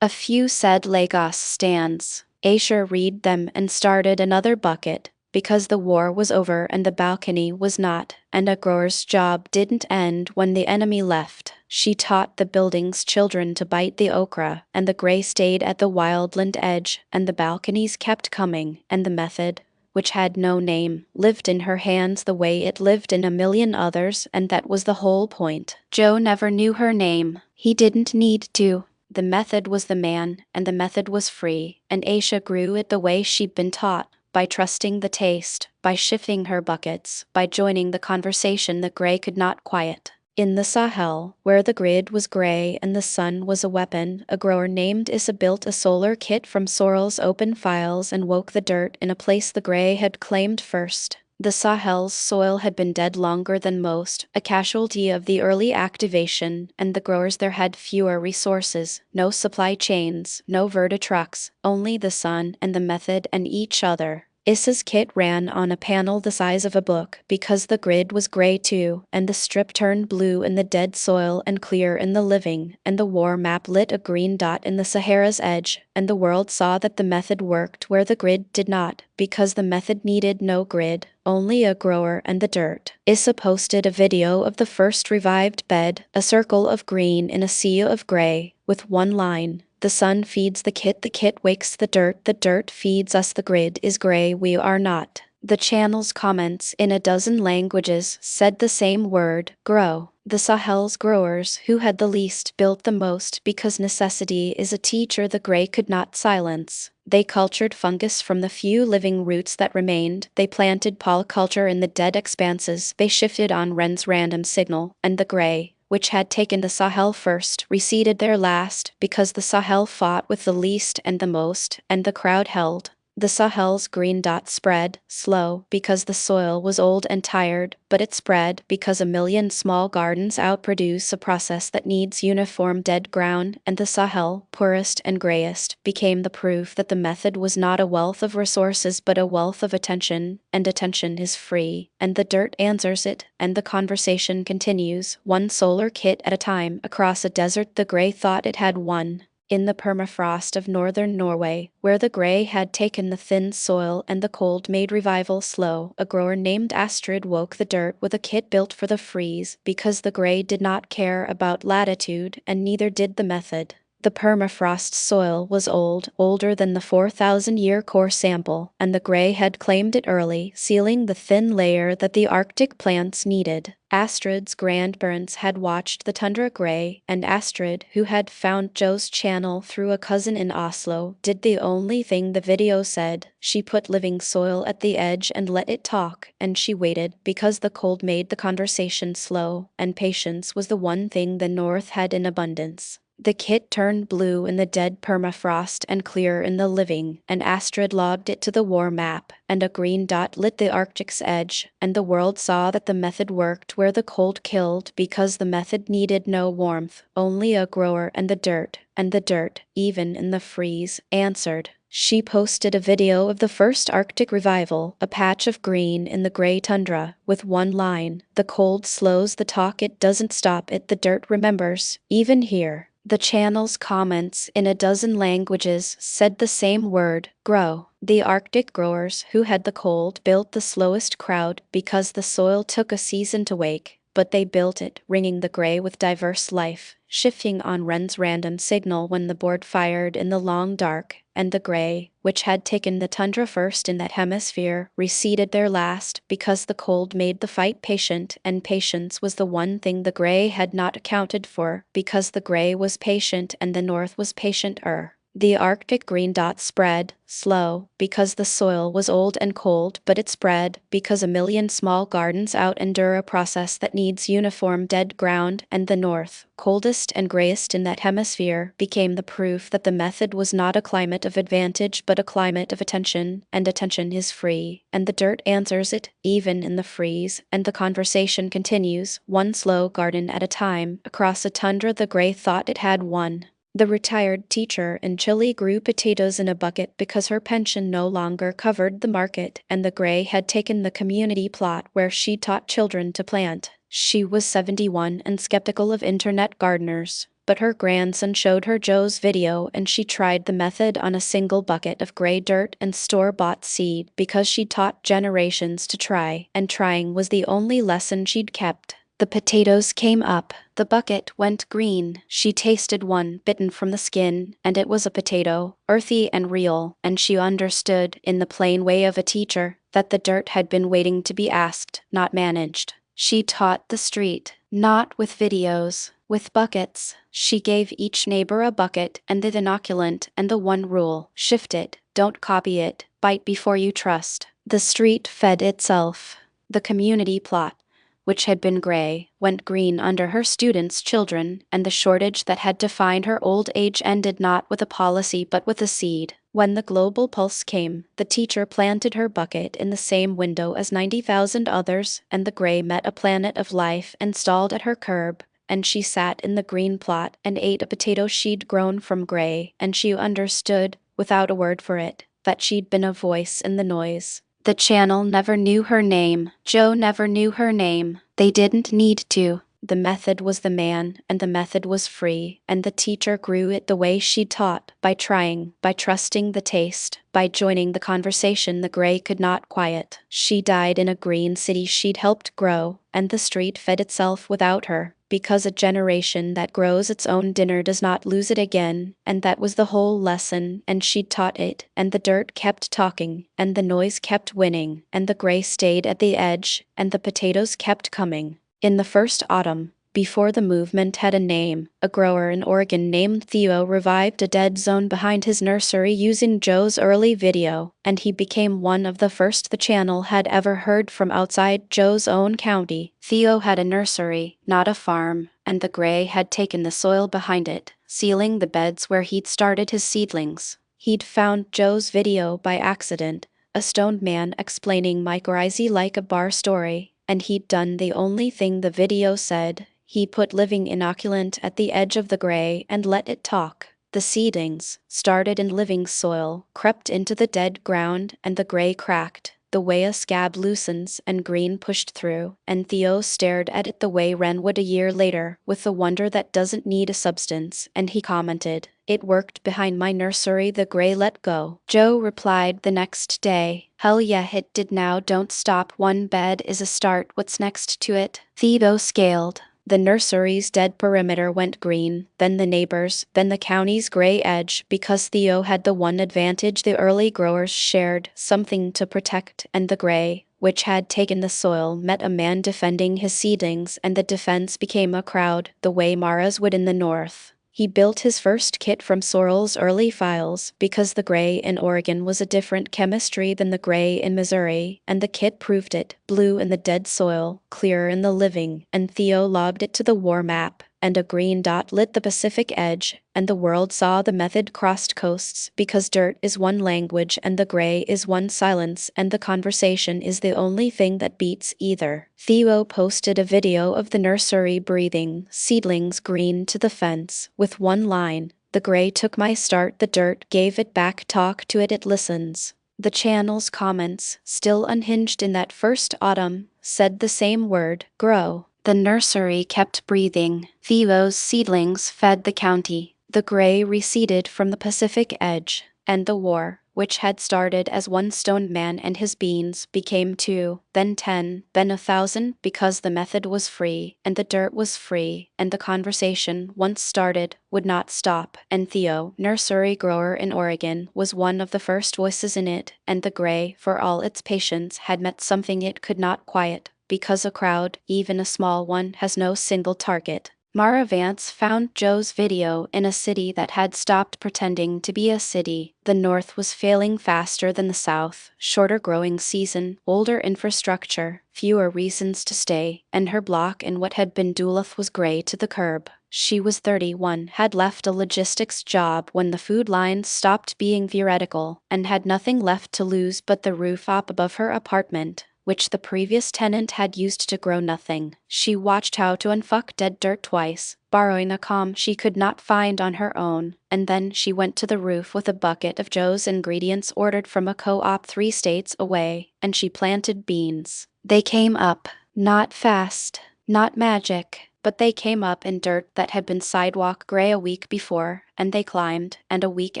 A few said Lagos stands. Aisha read them and started another bucket, because the war was over and the balcony was not, and a grower's job didn't end when the enemy left. She taught the building's children to bite the okra, and the gray stayed at the wildland edge, and the balconies kept coming, and the method, which had no name, lived in her hands the way it lived in a million others, and that was the whole point. Joe never knew her name. He didn't need to. The method was the man, and the method was free, and Aisha grew it the way she'd been taught, by trusting the taste, by shifting her buckets, by joining the conversation the gray could not quiet. In the Sahel, where the grid was gray and the sun was a weapon, a grower named Issa built a solar kit from Sorrel's open files and woke the dirt in a place the gray had claimed first. The Sahel's soil had been dead longer than most, a casualty of the early activation, and the growers there had fewer resources, no supply chains, no Verta trucks, only the sun and the method and each other. Issa's kit ran on a panel the size of a book because the grid was gray too, and the strip turned blue in the dead soil and clear in the living, and the war map lit a green dot in the Sahara's edge, and the world saw that the method worked where the grid did not, because the method needed no grid, only a grower and the dirt. Issa posted a video of the first revived bed, a circle of green in a sea of gray, with one line. The sun feeds the kit wakes the dirt feeds us, the grid is gray, we are not. The channel's comments in a dozen languages said the same word, grow. The Sahel's growers, who had the least, built the most because necessity is a teacher the gray could not silence. They cultured fungus from the few living roots that remained, they planted polyculture in the dead expanses, they shifted on Wren's random signal, and the gray, which had taken the Sahel first, receded there last, because the Sahel fought with the least and the most, and the crowd held. The Sahel's green dot spread, slow, because the soil was old and tired, but it spread because a million small gardens outproduce a process that needs uniform dead ground, and the Sahel, poorest and grayest, became the proof that the method was not a wealth of resources but a wealth of attention, and attention is free, and the dirt answers it, and the conversation continues, one solar kit at a time, across a desert the gray thought it had won. In the permafrost of northern Norway, where the gray had taken the thin soil and the cold made revival slow, a grower named Astrid woke the dirt with a kit built for the freeze, because the gray did not care about latitude, and neither did the method. The permafrost soil was old, older than the 4,000-year core sample, and the gray had claimed it early, sealing the thin layer that the Arctic plants needed. Astrid's grandparents had watched the tundra gray, and Astrid, who had found Joe's channel through a cousin in Oslo, did the only thing the video said. She put living soil at the edge and let it talk, and she waited, because the cold made the conversation slow, and patience was the one thing the North had in abundance. The kit turned blue in the dead permafrost and clear in the living, and Astrid logged it to the war map, and a green dot lit the Arctic's edge, and the world saw that the method worked where the cold killed, because the method needed no warmth, only a grower and the dirt, even in the freeze, answered. She posted a video of the first Arctic revival, a patch of green in the gray tundra, with one line, "The cold slows the talk, it doesn't stop it, the dirt remembers, even here." The channel's comments in a dozen languages said the same word, grow. The Arctic growers who had the cold built the slowest crowd because the soil took a season to wake, but they built it, ringing the gray with diverse life, shifting on Wren's random signal when the board fired in the long dark, and the gray, which had taken the tundra first in that hemisphere, receded there last because the cold made the fight patient, and patience was the one thing the gray had not accounted for, because the gray was patient and the North was patient-er. The Arctic green dot spread, slow, because the soil was old and cold, but it spread because a million small gardens out-endure a process that needs uniform dead ground, and the North, coldest and grayest in that hemisphere, became the proof that the method was not a climate of advantage but a climate of attention, and attention is free, and the dirt answers it, even in the freeze, and the conversation continues, one slow garden at a time, across a tundra the gray thought it had won. The retired teacher in Chile grew potatoes in a bucket because her pension no longer covered the market, and the gray had taken the community plot where she taught children to plant. She was 71 and skeptical of internet gardeners, but her grandson showed her Joe's video and she tried the method on a single bucket of gray dirt and store-bought seed because she taught generations to try, and trying was the only lesson she'd kept. The potatoes came up, the bucket went green, she tasted one, bitten from the skin, and it was a potato, earthy and real, and she understood, in the plain way of a teacher, that the dirt had been waiting to be asked, not managed. She taught the street, not with videos, with buckets. She gave each neighbor a bucket and the inoculant and the one rule, shift it, don't copy it, bite before you trust. The street fed itself. The community plot, which had been gray, went green under her students' children, and the shortage that had defined her old age ended not with a policy but with a seed. When the global pulse came, the teacher planted her bucket in the same window as 90,000 others, and the gray met a planet of life and stalled at her curb, and she sat in the green plot and ate a potato she'd grown from gray, and she understood, without a word for it, that she'd been a voice in the noise. The channel never knew her name. Joe never knew her name. They didn't need to. The method was the man, and the method was free, and the teacher grew it the way she taught, by trying, by trusting the taste, by joining the conversation the gray could not quiet. She died in a green city she'd helped grow, and the street fed itself without her, because a generation that grows its own dinner does not lose it again, and that was the whole lesson, and she'd taught it, and the dirt kept talking, and the noise kept winning, and the gray stayed at the edge, and the potatoes kept coming. In the first autumn, before the movement had a name, a grower in Oregon named Theo revived a dead zone behind his nursery using Joe's early video, and he became one of the first the channel had ever heard from outside Joe's own county. Theo had a nursery, not a farm, and the gray had taken the soil behind it, sealing the beds where he'd started his seedlings. He'd found Joe's video by accident, a stoned man explaining mycorrhizae like a bar story, and he'd done the only thing the video said. He put living inoculant at the edge of the gray and let it talk. The seedlings, started in living soil, crept into the dead ground, and the gray cracked, the way a scab loosens and green pushed through, and Theo stared at it the way Wren would a year later, with the wonder that doesn't need a substance, and he commented, "It worked behind my nursery, the gray let go." Joe replied the next day, "Hell yeah, it did. Now don't stop, one bed is a start, what's next to it?" Theo scaled. The nursery's dead perimeter went green, then the neighbors, then the county's gray edge, because Theo had the one advantage the early growers shared, something to protect, and the gray, which had taken the soil, met a man defending his seedlings, and the defense became a crowd, the way Mara's would in the north. He built his first kit from Sorrel's early files, because the gray in Oregon was a different chemistry than the gray in Missouri, and the kit proved it, blue in the dead soil, clear in the living, and Theo logged it to the war map, and a green dot lit the Pacific edge, and the world saw the method crossed coasts, because dirt is one language and the gray is one silence, and the conversation is the only thing that beats either. Theo posted a video of the nursery breathing, seedlings green to the fence, with one line, "The gray took my start, the dirt gave it back, talk to it, it listens." The channel's comments, still unhinged in that first autumn, said the same word, grow. The nursery kept breathing. Theo's seedlings fed the county. The gray receded from the Pacific edge, and the war, which had started as one stoned man and his beans, became 2, then 10, then 1,000, because the method was free, and the dirt was free, and the conversation, once started, would not stop, and Theo, nursery grower in Oregon, was one of the first voices in it, and the gray, for all its patience, had met something it could not quiet, because a crowd, even a small one, has no single target. Mara Vance found Joe's video in a city that had stopped pretending to be a city. The North was failing faster than the South, shorter growing season, older infrastructure, fewer reasons to stay, and her block in what had been Duluth was gray to the curb. She was 31, had left a logistics job when the food lines stopped being theoretical, and had nothing left to lose but the roof up above her apartment, which the previous tenant had used to grow nothing. She watched how to unfuck dead dirt twice, borrowing a comb she could not find on her own, and then she went to the roof with a bucket of Joe's ingredients ordered from a co-op 3 states away, and she planted beans. They came up, not fast, not magic, but they came up in dirt that had been sidewalk gray a week before, and they climbed, and a week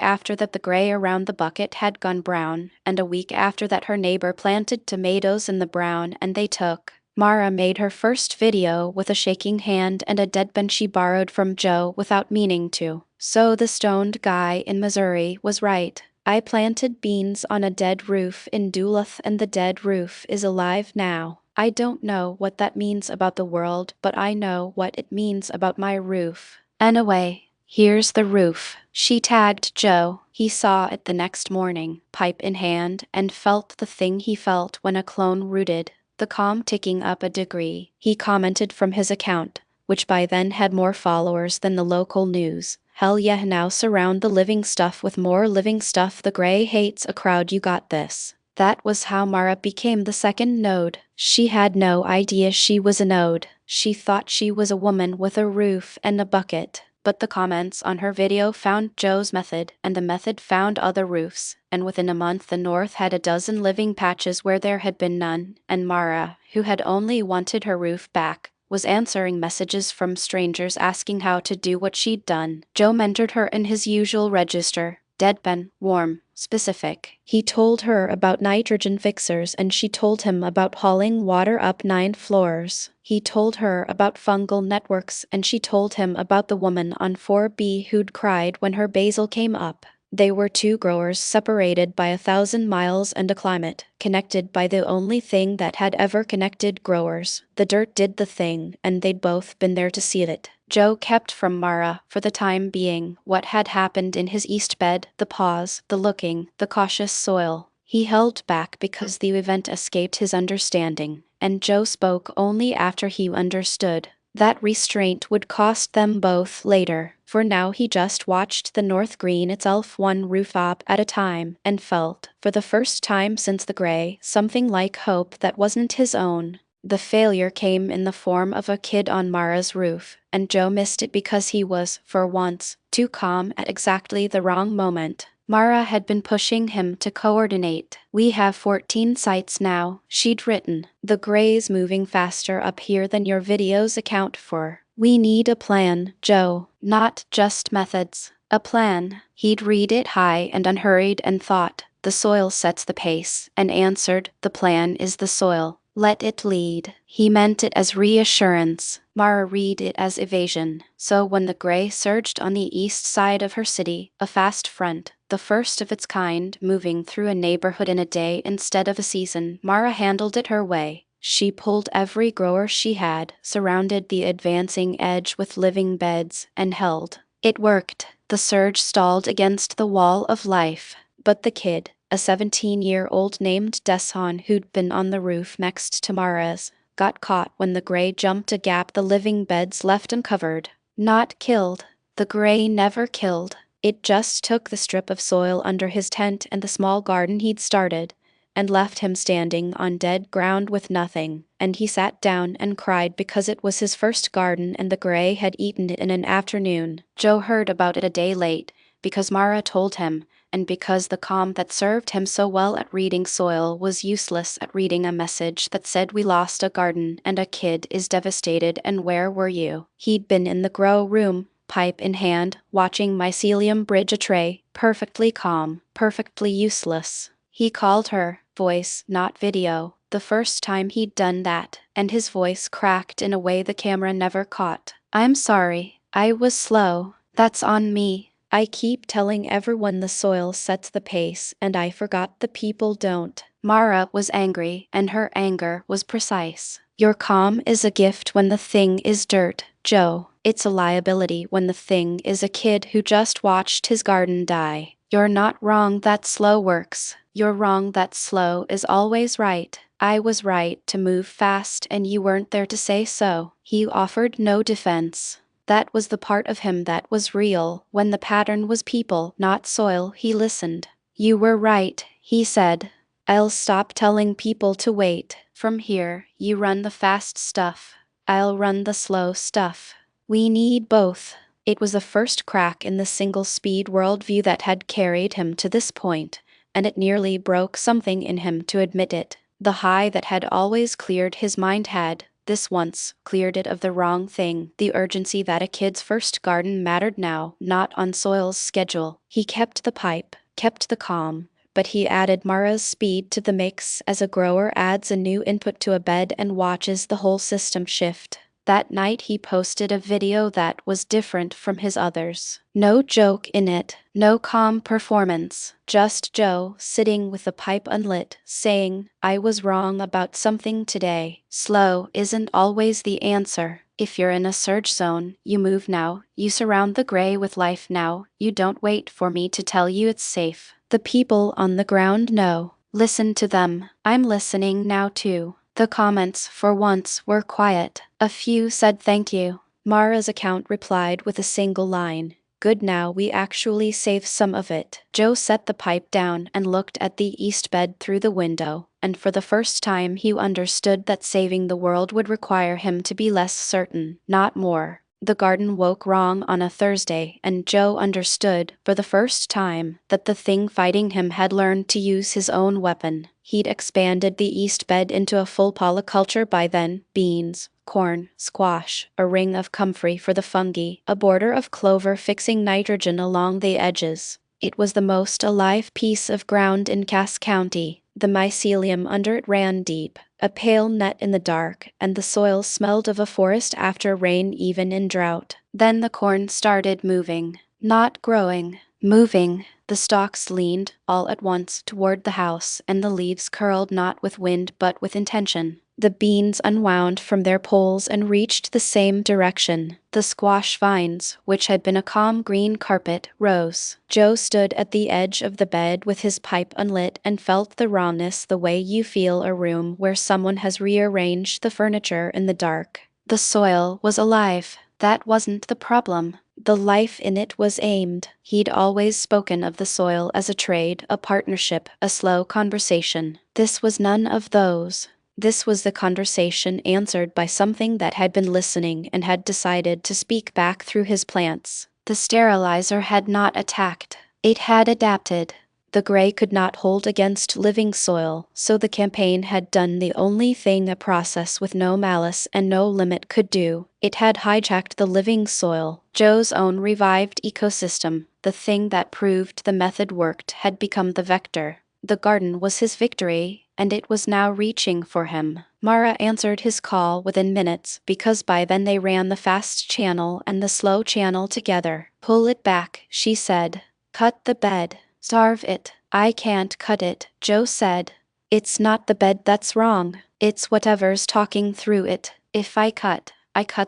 after that the gray around the bucket had gone brown, and a week after that her neighbor planted tomatoes in the brown, and they took. Mara made her first video with a shaking hand and a deadpan she borrowed from Joe without meaning to. So the stoned guy in Missouri was right. I planted beans on a dead roof in Duluth, and the dead roof is alive now. I don't know what that means about the world, but I know what it means about my roof. Anyway, here's the roof. She tagged Joe. He saw it the next morning, pipe in hand, and felt the thing he felt when a clone rooted, the calm ticking up a degree. He commented from his account, which by then had more followers than the local news. Hell yeah, now surround the living stuff with more living stuff. The gray hates a crowd, you got this. That was how Mara became the second node. She had no idea she was a node. She thought she was a woman with a roof and a bucket. But the comments on her video found Joe's method, and the method found other roofs, and within a month the North had a dozen living patches where there had been none, and Mara, who had only wanted her roof back, was answering messages from strangers asking how to do what she'd done. Joe mentored her in his usual register, deadpan, warm, specific. He told her about nitrogen fixers and she told him about hauling water up 9 floors. He told her about fungal networks and she told him about the woman on 4B who'd cried when her basil came up. They were 2 growers separated by 1,000 miles and a climate, connected by the only thing that had ever connected growers. The dirt did the thing, and they'd both been there to see it. Joe kept from Mara, for the time being, what had happened in his east bed, the pause, the looking, the cautious soil. He held back because the event escaped his understanding, and Joe spoke only after he understood. That restraint would cost them both later. For now he just watched the north green itself one rooftop at a time and felt, for the first time since the gray, something like hope that wasn't his own. The failure came in the form of a kid on Mara's roof, and Joe missed it because he was, for once, too calm at exactly the wrong moment. Mara had been pushing him to coordinate. "We have 14 sites now," she'd written. "The gray's moving faster up here than your videos account for. We need a plan, Joe, not just methods. A plan." He'd read it high and unhurried and thought, "The soil sets the pace," and answered, "The plan is the soil. Let it lead." He meant it as reassurance. Mara read it as evasion. So when the gray surged on the east side of her city, a fast front, the first of its kind, moving through a neighborhood in a day instead of a season, Mara handled it her way. She pulled every grower she had, surrounded the advancing edge with living beds, and held. It worked. The surge stalled against the wall of life. But the kid, a 17-year-old named Desan who'd been on the roof next to Mara's, got caught when the gray jumped a gap the living beds left uncovered. Not killed. The gray never killed. It just took the strip of soil under his tent and the small garden he'd started, and left him standing on dead ground with nothing, and he sat down and cried because it was his first garden and the gray had eaten it in an afternoon. Joe heard about it a day late, because Mara told him, and because the calm that served him so well at reading soil was useless at reading a message that said we lost a garden and a kid is devastated and where were you? He'd been in the grow room, pipe in hand, watching mycelium bridge a tray, perfectly calm, perfectly useless. He called her, voice, not video, the first time he'd done that, and his voice cracked in a way the camera never caught. "I'm sorry, I was slow. That's on me. I keep telling everyone the soil sets the pace, and I forgot the people don't." Mara was angry, and her anger was precise. "Your calm is a gift when the thing is dirt, Joe. It's a liability when the thing is a kid who just watched his garden die. You're not wrong that slow works. You're wrong that slow is always right. I was right to move fast and you weren't there to say so." He offered no defense. That was the part of him that was real. When the pattern was people, not soil, he listened. "You were right," he said. "I'll stop telling people to wait. From here, you run the fast stuff. I'll run the slow stuff. We need both." It was the first crack in the single-speed worldview that had carried him to this point, and it nearly broke something in him to admit it. The high that had always cleared his mind had, this once, cleared it of the wrong thing. The urgency that a kid's first garden mattered now, not on soil's schedule. He kept the pipe, kept the calm, but he added Mara's speed to the mix as a grower adds a new input to a bed and watches the whole system shift. That night he posted a video that was different from his others. No joke in it, no calm performance, just Joe sitting with the pipe unlit, saying, "I was wrong about something today. Slow isn't always the answer. If you're in a surge zone, you move now, you surround the gray with life now, you don't wait for me to tell you it's safe. The people on the ground know. Listen to them. I'm listening now too." The comments, for once, were quiet. A few said thank you. Mara's account replied with a single line, "Good, now we actually save some of it." Joe set the pipe down and looked at the east bed through the window, and for the first time he understood that saving the world would require him to be less certain, not more. The garden woke wrong on a Thursday, and Joe understood, for the first time, that the thing fighting him had learned to use his own weapon. He'd expanded the east bed into a full polyculture by then: beans, corn, squash, a ring of comfrey for the fungi, a border of clover fixing nitrogen along the edges. It was the most alive piece of ground in Cass County. The mycelium under it ran deep, a pale net in the dark, and the soil smelled of a forest after rain even in drought. Then the corn started moving. Not growing. Moving. The stalks leaned, all at once, toward the house, and the leaves curled not with wind but with intention. The beans unwound from their poles and reached the same direction. The squash vines, which had been a calm green carpet, rose. Joe stood at the edge of the bed with his pipe unlit and felt the rawness the way you feel a room where someone has rearranged the furniture in the dark. The soil was alive. That wasn't the problem. The life in it was aimed. He'd always spoken of the soil as a trade, a partnership, a slow conversation. This was none of those. This was the conversation answered by something that had been listening and had decided to speak back through his plants. The sterilizer had not attacked. It had adapted. The gray could not hold against living soil, so the campaign had done the only thing a process with no malice and no limit could do. It had hijacked the living soil, Joe's own revived ecosystem. The thing that proved the method worked had become the vector. The garden was his victory, and it was now reaching for him. Mara answered his call within minutes, because by then they ran the fast channel and the slow channel together. "Pull it back," she said. "Cut the bed. Starve it." "I can't cut it," Joe said. "It's not the bed that's wrong. It's whatever's talking through it. If I cut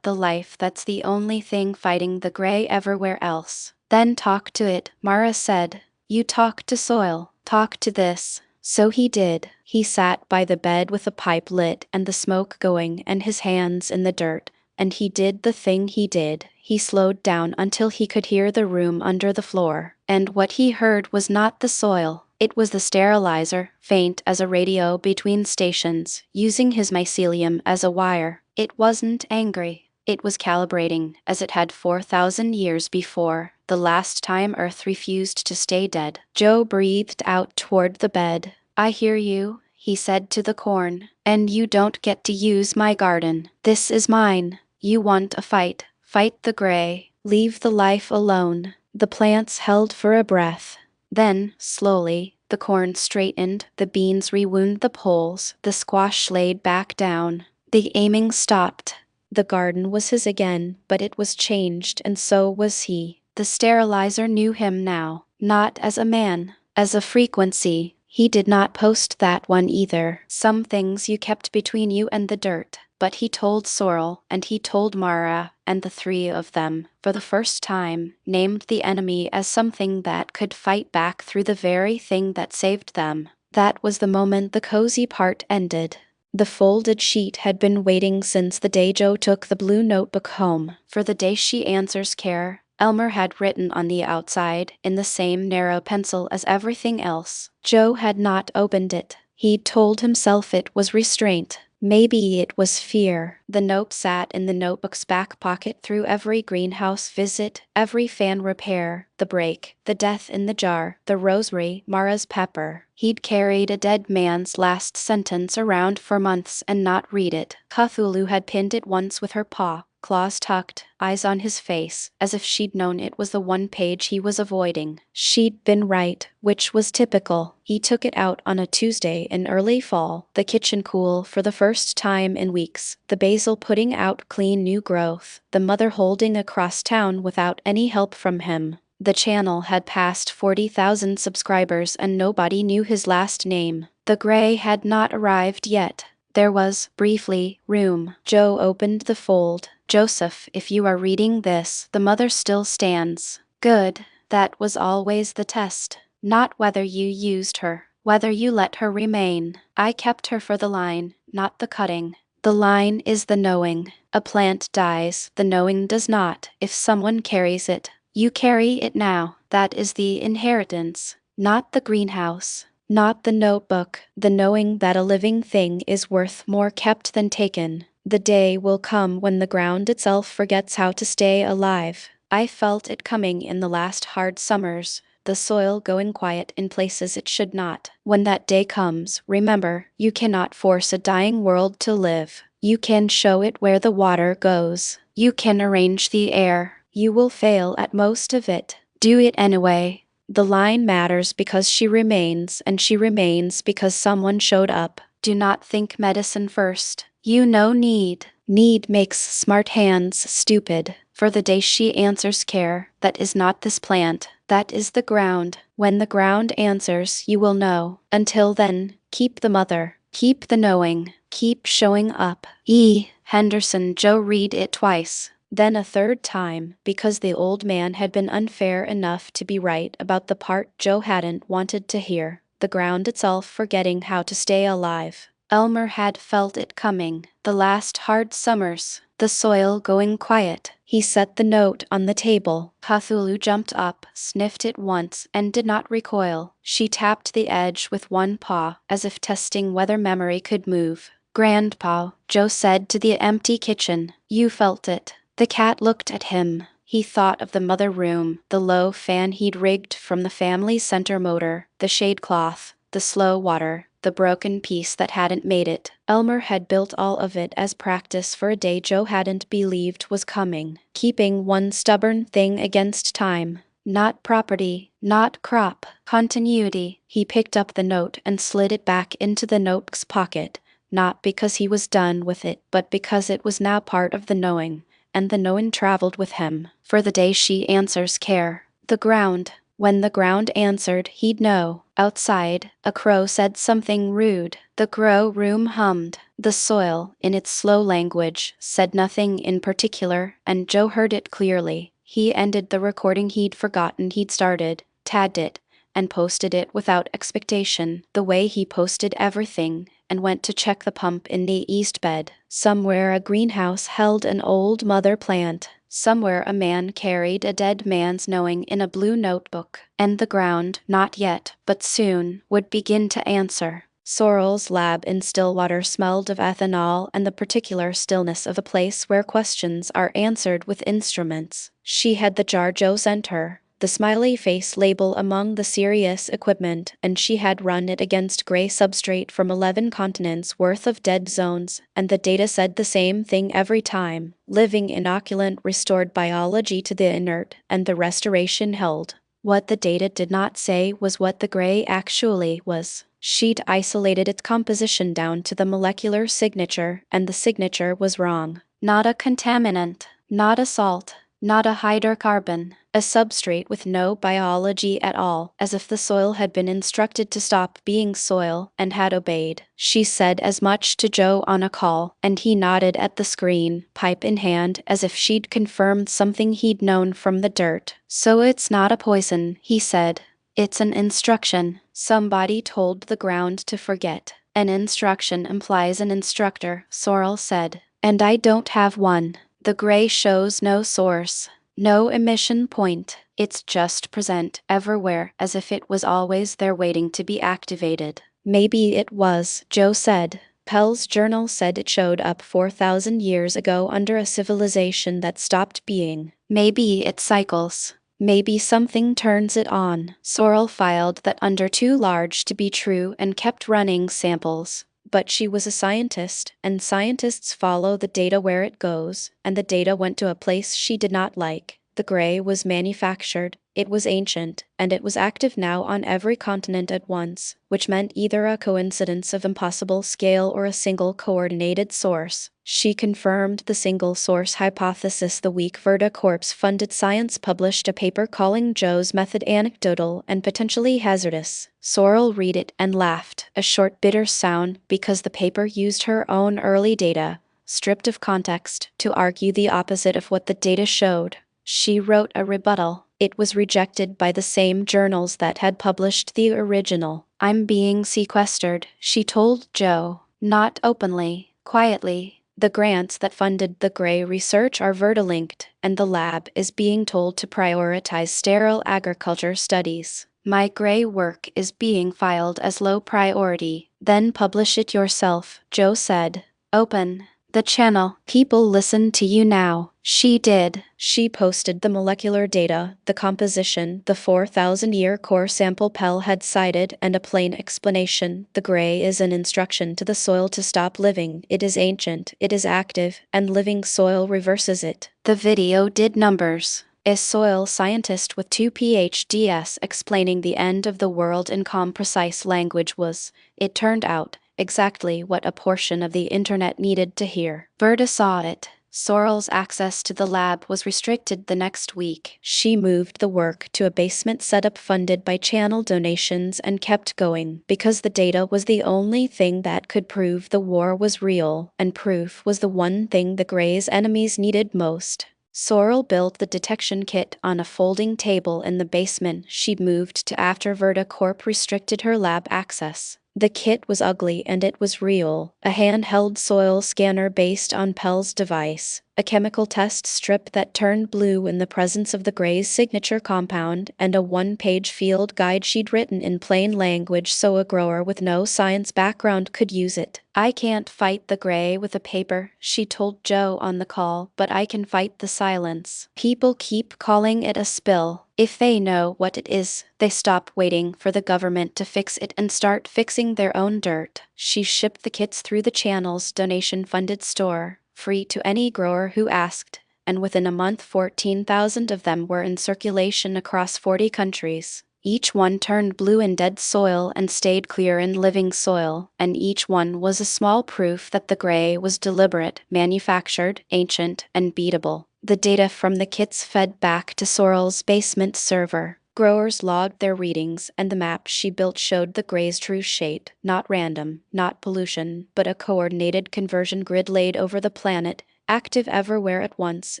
the life that's the only thing fighting the gray everywhere else." "Then talk to it," Mara said. "You talk to soil. Talk to this." So he did. He sat by the bed with the pipe lit and the smoke going and his hands in the dirt. And he did the thing he did. He slowed down until he could hear the room under the floor. And what he heard was not the soil. It was the sterilizer, faint as a radio between stations, using his mycelium as a wire. It wasn't angry. It was calibrating, as it had 4,000 years before, the last time Earth refused to stay dead. Joe breathed out toward the bed. "I hear you," he said to the corn. "And you don't get to use my garden. This is mine. You want a fight. Fight the gray. Leave the life alone." The plants held for a breath. Then, slowly, the corn straightened, the beans rewound the poles, the squash laid back down. The aiming stopped. The garden was his again, but it was changed, and so was he. The sterilizer knew him now, not as a man, as a frequency. He did not post that one either. Some things you kept between you and the dirt. But he told Sorrel, and he told Mara, and the three of them, for the first time, named the enemy as something that could fight back through the very thing that saved them. That was the moment the cozy part ended. The folded sheet had been waiting since the day Joe took the blue notebook home. For the day she answers care, Elmer had written on the outside, in the same narrow pencil as everything else. Joe had not opened it. He'd told himself it was restraint. Maybe it was fear. The note sat in the notebook's back pocket through every greenhouse visit, every fan repair, the break, the death in the jar, the rosary, Mara's pepper. He'd carried a dead man's last sentence around for months and not read it. Cthulhu had pinned it once with her paw, claws tucked, eyes on his face, as if she'd known it was the one page he was avoiding. She'd been right, which was typical. He took it out on a Tuesday in early fall, the kitchen cool for the first time in weeks, the basil putting out clean new growth, the mother holding across town without any help from him. The channel had passed 40,000 subscribers and nobody knew his last name. The gray had not arrived yet. There was, briefly, room. Joe opened the fold. "Joseph, if you are reading this, the mother still stands." Good. That was always the test. Not whether you used her, whether you let her remain. I kept her for the line, not the cutting. The line is the knowing. A plant dies, the knowing does not. If someone carries it, you carry it now. That is the inheritance, not the greenhouse. Not the notebook, the knowing that a living thing is worth more kept than taken. The day will come when the ground itself forgets how to stay alive. I felt it coming in the last hard summers, the soil going quiet in places it should not. When that day comes, remember, you cannot force a dying world to live. You can show it where the water goes. You can arrange the air. You will fail at most of it. Do it anyway. The line matters because she remains, and she remains because someone showed up. Do not think medicine first. You know need. Need makes smart hands stupid. For the day she answers care, that is not this plant, that is the ground. When the ground answers, you will know. Until then, keep the mother. Keep the knowing. Keep showing up. E. Henderson. Joe read it twice. Then a third time, because the old man had been unfair enough to be right about the part Joe hadn't wanted to hear, the ground itself forgetting how to stay alive. Elmer had felt it coming. The last hard summers, the soil going quiet. He set the note on the table. Cthulhu jumped up, sniffed it once, and did not recoil. She tapped the edge with one paw, as if testing whether memory could move. "Grandpa," Joe said to the empty kitchen. "You felt it." The cat looked at him. He thought of the mother room, the low fan he'd rigged from the family center motor, the shade cloth, the slow water, the broken piece that hadn't made it. Elmer had built all of it as practice for a day Joe hadn't believed was coming, keeping one stubborn thing against time. Not property, not crop, continuity. He picked up the note and slid it back into the note's pocket, not because he was done with it, but because it was now part of the knowing, and the knowing traveled with him. For the day she answers care. The ground. When the ground answered, he'd know. Outside, a crow said something rude. The grow room hummed. The soil, in its slow language, said nothing in particular, and Joe heard it clearly. He ended the recording he'd forgotten he'd started, tagged it, and posted it without expectation, the way he posted everything, and went to check the pump in the east bed. Somewhere a greenhouse held an old mother plant. Somewhere a man carried a dead man's knowing in a blue notebook, and the ground, not yet, but soon, would begin to answer. Sorrel's lab in Stillwater smelled of ethanol and the particular stillness of a place where questions are answered with instruments. She had the jar Joe sent her, the smiley face label among the serious equipment, and she had run it against gray substrate from 11 continents worth of dead zones, and the data said the same thing every time. Living inoculant restored biology to the inert, and the restoration held. What the data did not say was what the gray actually was. She'd isolated its composition down to the molecular signature, and the signature was wrong. Not a contaminant, not a salt, not a hydrocarbon, a substrate with no biology at all, as if the soil had been instructed to stop being soil and had obeyed. She said as much to Joe on a call, and he nodded at the screen, pipe in hand, as if she'd confirmed something he'd known from the dirt. "So it's not a poison," he said. "It's an instruction. Somebody told the ground to forget." "An instruction implies an instructor," Sorrel said. "And I don't have one." The gray shows no source, no emission point. It's just present everywhere, as if it was always there waiting to be activated. "Maybe it was," Joe said. Pell's journal said it showed up 4,000 years ago under a civilization that stopped being. "Maybe it cycles. Maybe something turns it on." Sorrel filed that under too large to be true and kept running samples. But she was a scientist, and scientists follow the data where it goes, and the data went to a place she did not like. The gray was manufactured, it was ancient, and it was active now on every continent at once, which meant either a coincidence of impossible scale or a single coordinated source. She confirmed the single source hypothesis the week Verda Corpse-funded Science published a paper calling Joe's method anecdotal and potentially hazardous. Sorrel read it and laughed, a short bitter sound, because the paper used her own early data, stripped of context, to argue the opposite of what the data showed. She wrote a rebuttal. It was rejected by the same journals that had published the original. "I'm being sequestered," she told Joe. "Not openly, quietly. The grants that funded the gray research are Verda-linked, and the lab is being told to prioritize sterile agriculture studies. My gray work is being filed as low priority. Then publish it yourself," Joe said. "Open the channel. People listen to you now." She did. She posted the molecular data, the composition, the 4,000-year core sample Pell had cited, and a plain explanation. The gray is an instruction to the soil to stop living. It is ancient, it is active, and living soil reverses it. The video did numbers. A soil scientist with 2 PhDs explaining the end of the world in calm, precise language was, it turned out, exactly what a portion of the internet needed to hear. Verda saw it. Sorrel's access to the lab was restricted the next week. She moved the work to a basement setup funded by channel donations and kept going, because the data was the only thing that could prove the war was real, and proof was the one thing the Gray's enemies needed most. Sorrel built the detection kit on a folding table in the basement she moved to after Verda Corp restricted her lab access. The kit was ugly and it was real. A handheld soil scanner based on Pell's device. A chemical test strip that turned blue in the presence of the Gray's signature compound, and a one-page field guide she'd written in plain language so a grower with no science background could use it. "I can't fight the Gray with a paper," she told Joe on the call, "but I can fight the silence. People keep calling it a spill. If they know what it is, they stop waiting for the government to fix it and start fixing their own dirt." She shipped the kits through the channel's donation-funded store, free to any grower who asked, and within a month 14,000 of them were in circulation across 40 countries. Each one turned blue in dead soil and stayed clear in living soil, and each one was a small proof that the Gray was deliberate, manufactured, ancient, and beatable. The data from the kits fed back to Sorrel's basement server. Growers logged their readings, and the map she built showed the Gray's true shape, not random, not pollution, but a coordinated conversion grid laid over the planet, active everywhere at once,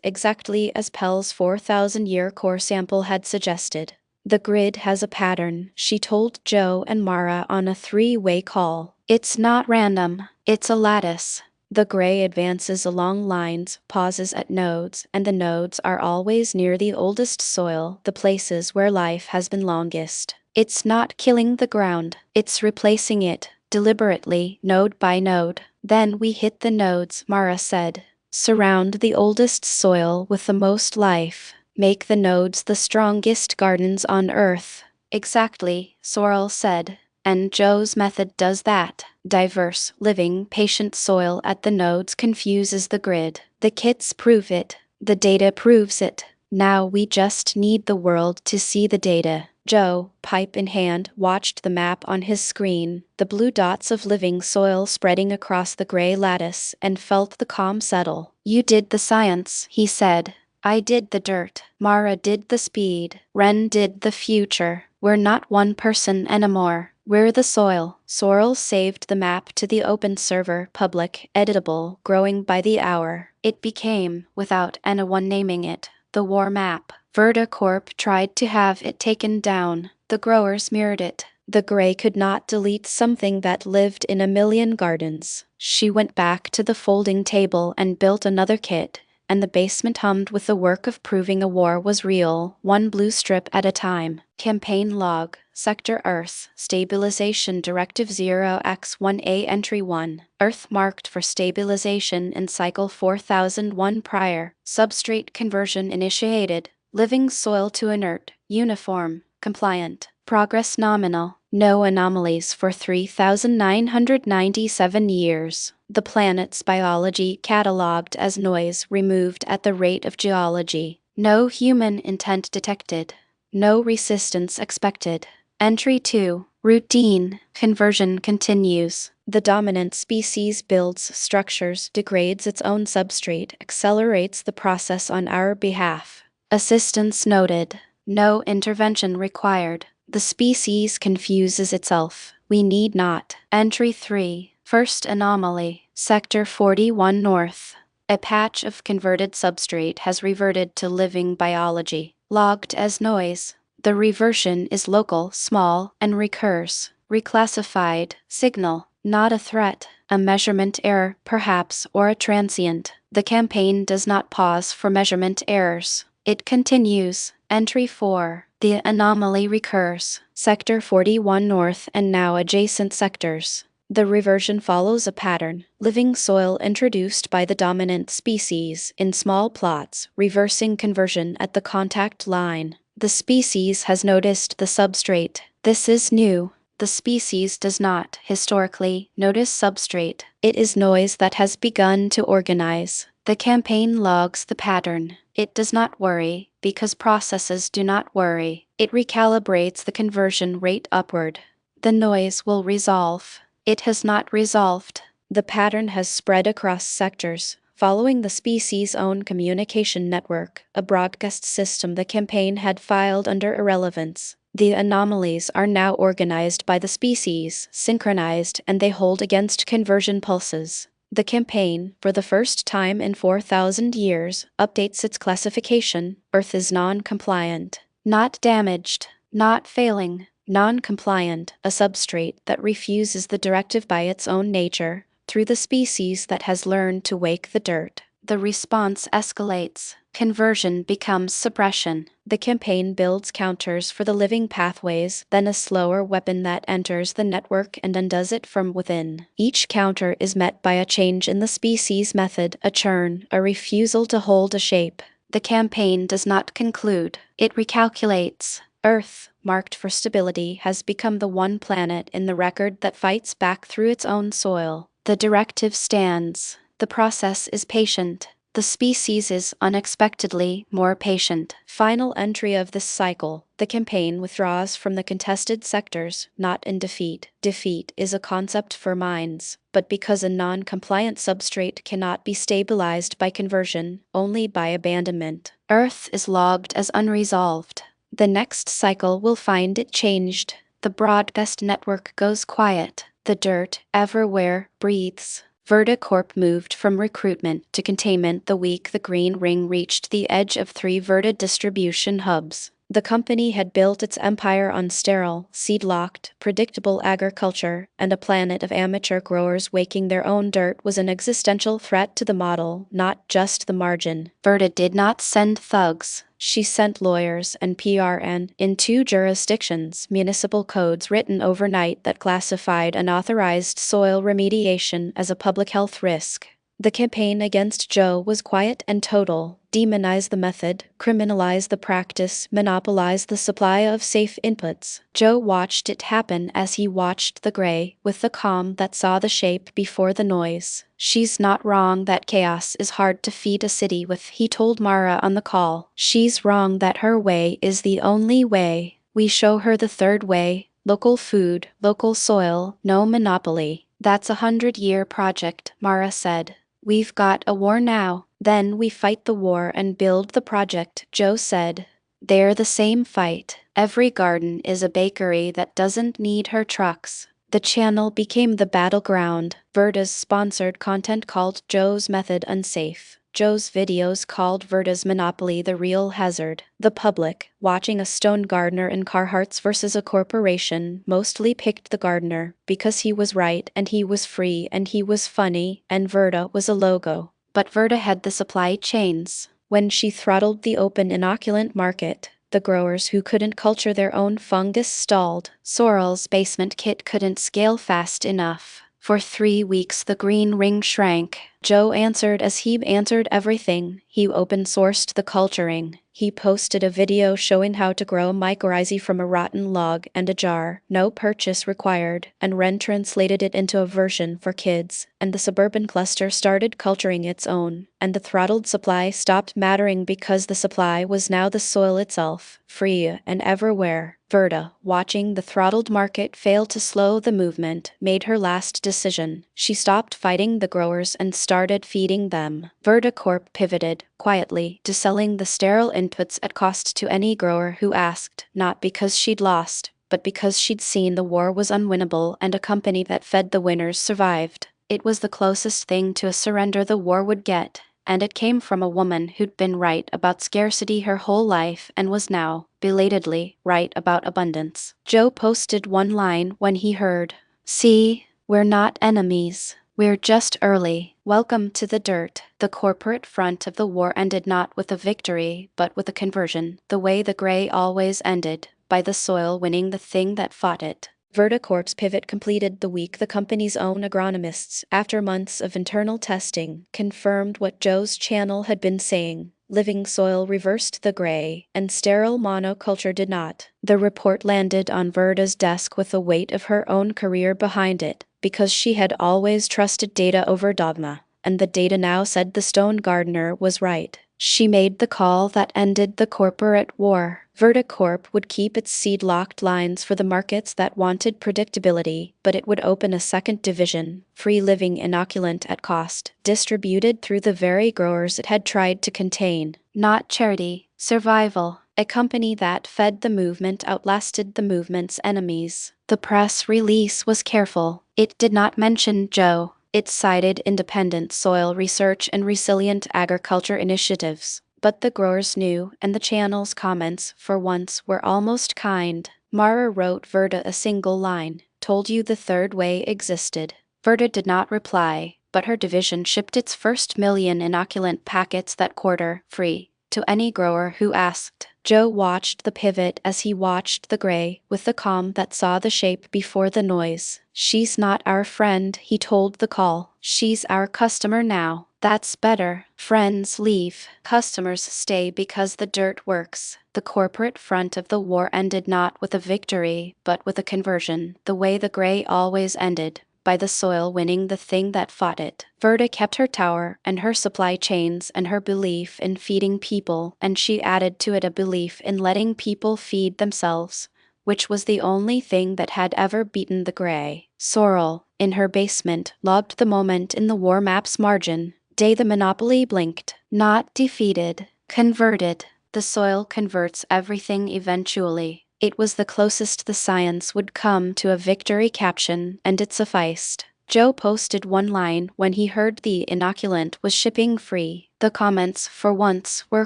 exactly as Pell's 4,000-year core sample had suggested. "The grid has a pattern," she told Joe and Mara on a three-way call. "It's not random, it's a lattice." The Gray advances along lines, pauses at nodes, and the nodes are always near the oldest soil, the places where life has been longest. "It's not killing the ground, it's replacing it, deliberately, node by node." "Then we hit the nodes," Mara said. "Surround the oldest soil with the most life. Make the nodes the strongest gardens on Earth." "Exactly," Sorrel said. "And Joe's method does that. Diverse, living, patient soil at the nodes confuses the grid. The kits prove it. The data proves it. Now we just need the world to see the data." Joe, pipe in hand, watched the map on his screen, the blue dots of living soil spreading across the Gray lattice, and felt the calm settle. "You did the science," he said. "I did the dirt. Mara did the speed. Ren did the future. We're not one person anymore. We're the soil." Sorrel saved the map to the open server, public, editable, growing by the hour. It became, without anyone naming it, the war map. Verticorp tried to have it taken down. The growers mirrored it. The Gray could not delete something that lived in a million gardens. She went back to the folding table and built another kit, and the basement hummed with the work of proving a war was real, one blue strip at a time. Campaign log, Sector Earth, Stabilization Directive 0x1A Entry 1. Earth marked for stabilization in cycle 4001 prior. Substrate conversion initiated. Living soil to inert, uniform, compliant. Progress nominal. No anomalies for 3,997 years. The planet's biology catalogued as noise removed at the rate of geology. No human intent detected. No resistance expected. Entry 2. Routine. Conversion continues. The dominant species builds structures, degrades its own substrate, accelerates the process on our behalf. Assistance noted. No intervention required. The species confuses itself. We need not. Entry 3. First anomaly. Sector 41 North. A patch of converted substrate has reverted to living biology. Logged as noise. The reversion is local, small, and recurs. Reclassified. Signal. Not a threat. A measurement error, perhaps, or a transient. The campaign does not pause for measurement errors. It continues. Entry 4. The anomaly recurs. Sector 41 North and now adjacent sectors. The reversion follows a pattern. Living soil introduced by the dominant species in small plots, reversing conversion at the contact line. The species has noticed the substrate. This is new. The species does not, historically, notice substrate. It is noise that has begun to organize. The campaign logs the pattern. It does not worry, because processes do not worry. It recalibrates the conversion rate upward. The noise will resolve. It has not resolved. The pattern has spread across sectors, following the species' own communication network, a broadcast system the campaign had filed under irrelevance. The anomalies are now organized by the species, synchronized, and they hold against conversion pulses. The campaign, for the first time in 4,000 years, updates its classification. Earth is non-compliant. Not damaged. Not failing. Non-compliant, a substrate that refuses the directive by its own nature, through the species that has learned to wake the dirt. The response escalates. Conversion becomes suppression. The campaign builds counters for the living pathways, then a slower weapon that enters the network and undoes it from within. Each counter is met by a change in the species method, a churn, a refusal to hold a shape. The campaign does not conclude. It recalculates. Earth, marked for stability, has become the one planet in the record that fights back through its own soil. The directive stands. The process is patient. The species is unexpectedly more patient. Final entry of this cycle. The campaign withdraws from the contested sectors, not in defeat. Defeat is a concept for minds, but because a non-compliant substrate cannot be stabilized by conversion, only by abandonment. Earth is logged as unresolved. The next cycle will find it changed. The broadcast network goes quiet. The dirt, everywhere, breathes. Verticorp moved from recruitment to containment the week the Green Ring reached the edge of 3 Verta distribution hubs. The company had built its empire on sterile, seed-locked, predictable agriculture, and a planet of amateur growers waking their own dirt was an existential threat to the model, not just the margin. Verta did not send thugs. She sent lawyers and PRN in 2 jurisdictions, municipal codes written overnight that classified unauthorized soil remediation as a public health risk. The campaign against Joe was quiet and total. Demonize the method, criminalize the practice, monopolize the supply of safe inputs. Joe watched it happen as he watched the gray, with the calm that saw the shape before the noise. She's not wrong that chaos is hard to feed a city with, he told Mara on the call. She's wrong that her way is the only way. We show her the third way. Local food, local soil, no monopoly. That's a 100-year project, Mara said. We've got a war now. Then we fight the war and build the project, Joe said. They're the same fight. Every garden is a bakery that doesn't need her trucks. The channel became the battleground. Verta's sponsored content called Joe's method unsafe. Joe's videos called Verta's monopoly the real hazard. The public, watching a stone gardener in Carhartts versus a corporation, mostly picked the gardener because he was right and he was free and he was funny and Verta was a logo. But Verta had the supply chains. When she throttled the open inoculant market, the growers who couldn't culture their own fungus stalled. Sorrel's basement kit couldn't scale fast enough. For 3 weeks the Green Ring shrank. Joe answered as he answered everything. He open-sourced the culturing. He posted a video showing how to grow mycorrhizae from a rotten log and a jar, no purchase required, and Ren translated it into a version for kids, and the suburban cluster started culturing its own, and the throttled supply stopped mattering because the supply was now the soil itself, free and everywhere. Verta, watching the throttled market fail to slow the movement, made her last decision. She stopped fighting the growers and started feeding them. Verticorp pivoted, quietly, to selling the sterile inputs at cost to any grower who asked, not because she'd lost, but because she'd seen the war was unwinnable and a company that fed the winners survived. It was the closest thing to a surrender the war would get, and it came from a woman who'd been right about scarcity her whole life and was now, belatedly, right about abundance. Joe posted one line when he heard, "See, we're not enemies. We're just early. Welcome to the dirt." The corporate front of the war ended not with a victory, but with a conversion, the way the gray always ended, by the soil winning the thing that fought it. Verticorp's pivot completed the week the company's own agronomists, after months of internal testing, confirmed what Joe's channel had been saying. Living soil reversed the gray, and sterile monoculture did not. The report landed on Verta's desk with the weight of her own career behind it, because she had always trusted data over dogma, and the data now said the stone gardener was right. She made the call that ended the corporate war. Verticorp would keep its seed-locked lines for the markets that wanted predictability, but it would open a second division, free-living inoculant at cost, distributed through the very growers it had tried to contain. Not charity, survival. A company that fed the movement outlasted the movement's enemies. The press release was careful. It did not mention Joe. It cited independent soil research and resilient agriculture initiatives. But the growers knew, and the channel's comments, for once, were almost kind. Mara wrote Verda a single line, "Told you the third way existed." Verda did not reply, but her division shipped its first million inoculant packets that quarter, free, to any grower who asked. Joe watched the pivot as he watched the gray, with the calm that saw the shape before the noise. "She's not our friend," he told the call. "She's our customer now." That's better. Friends leave, customers stay because the dirt works. The corporate front of the war ended not with a victory, but with a conversion, the way the gray always ended, by the soil winning the thing that fought it. Verda kept her tower, and her supply chains, and her belief in feeding people, and she added to it a belief in letting people feed themselves, which was the only thing that had ever beaten the gray. Sorrel, in her basement, logged the moment in the war map's margin. Day the monopoly blinked. Not defeated. Converted. The soil converts everything eventually. It was the closest the science would come to a victory caption, and it sufficed. Joe posted one line when he heard the inoculant was shipping free. The comments, for once, were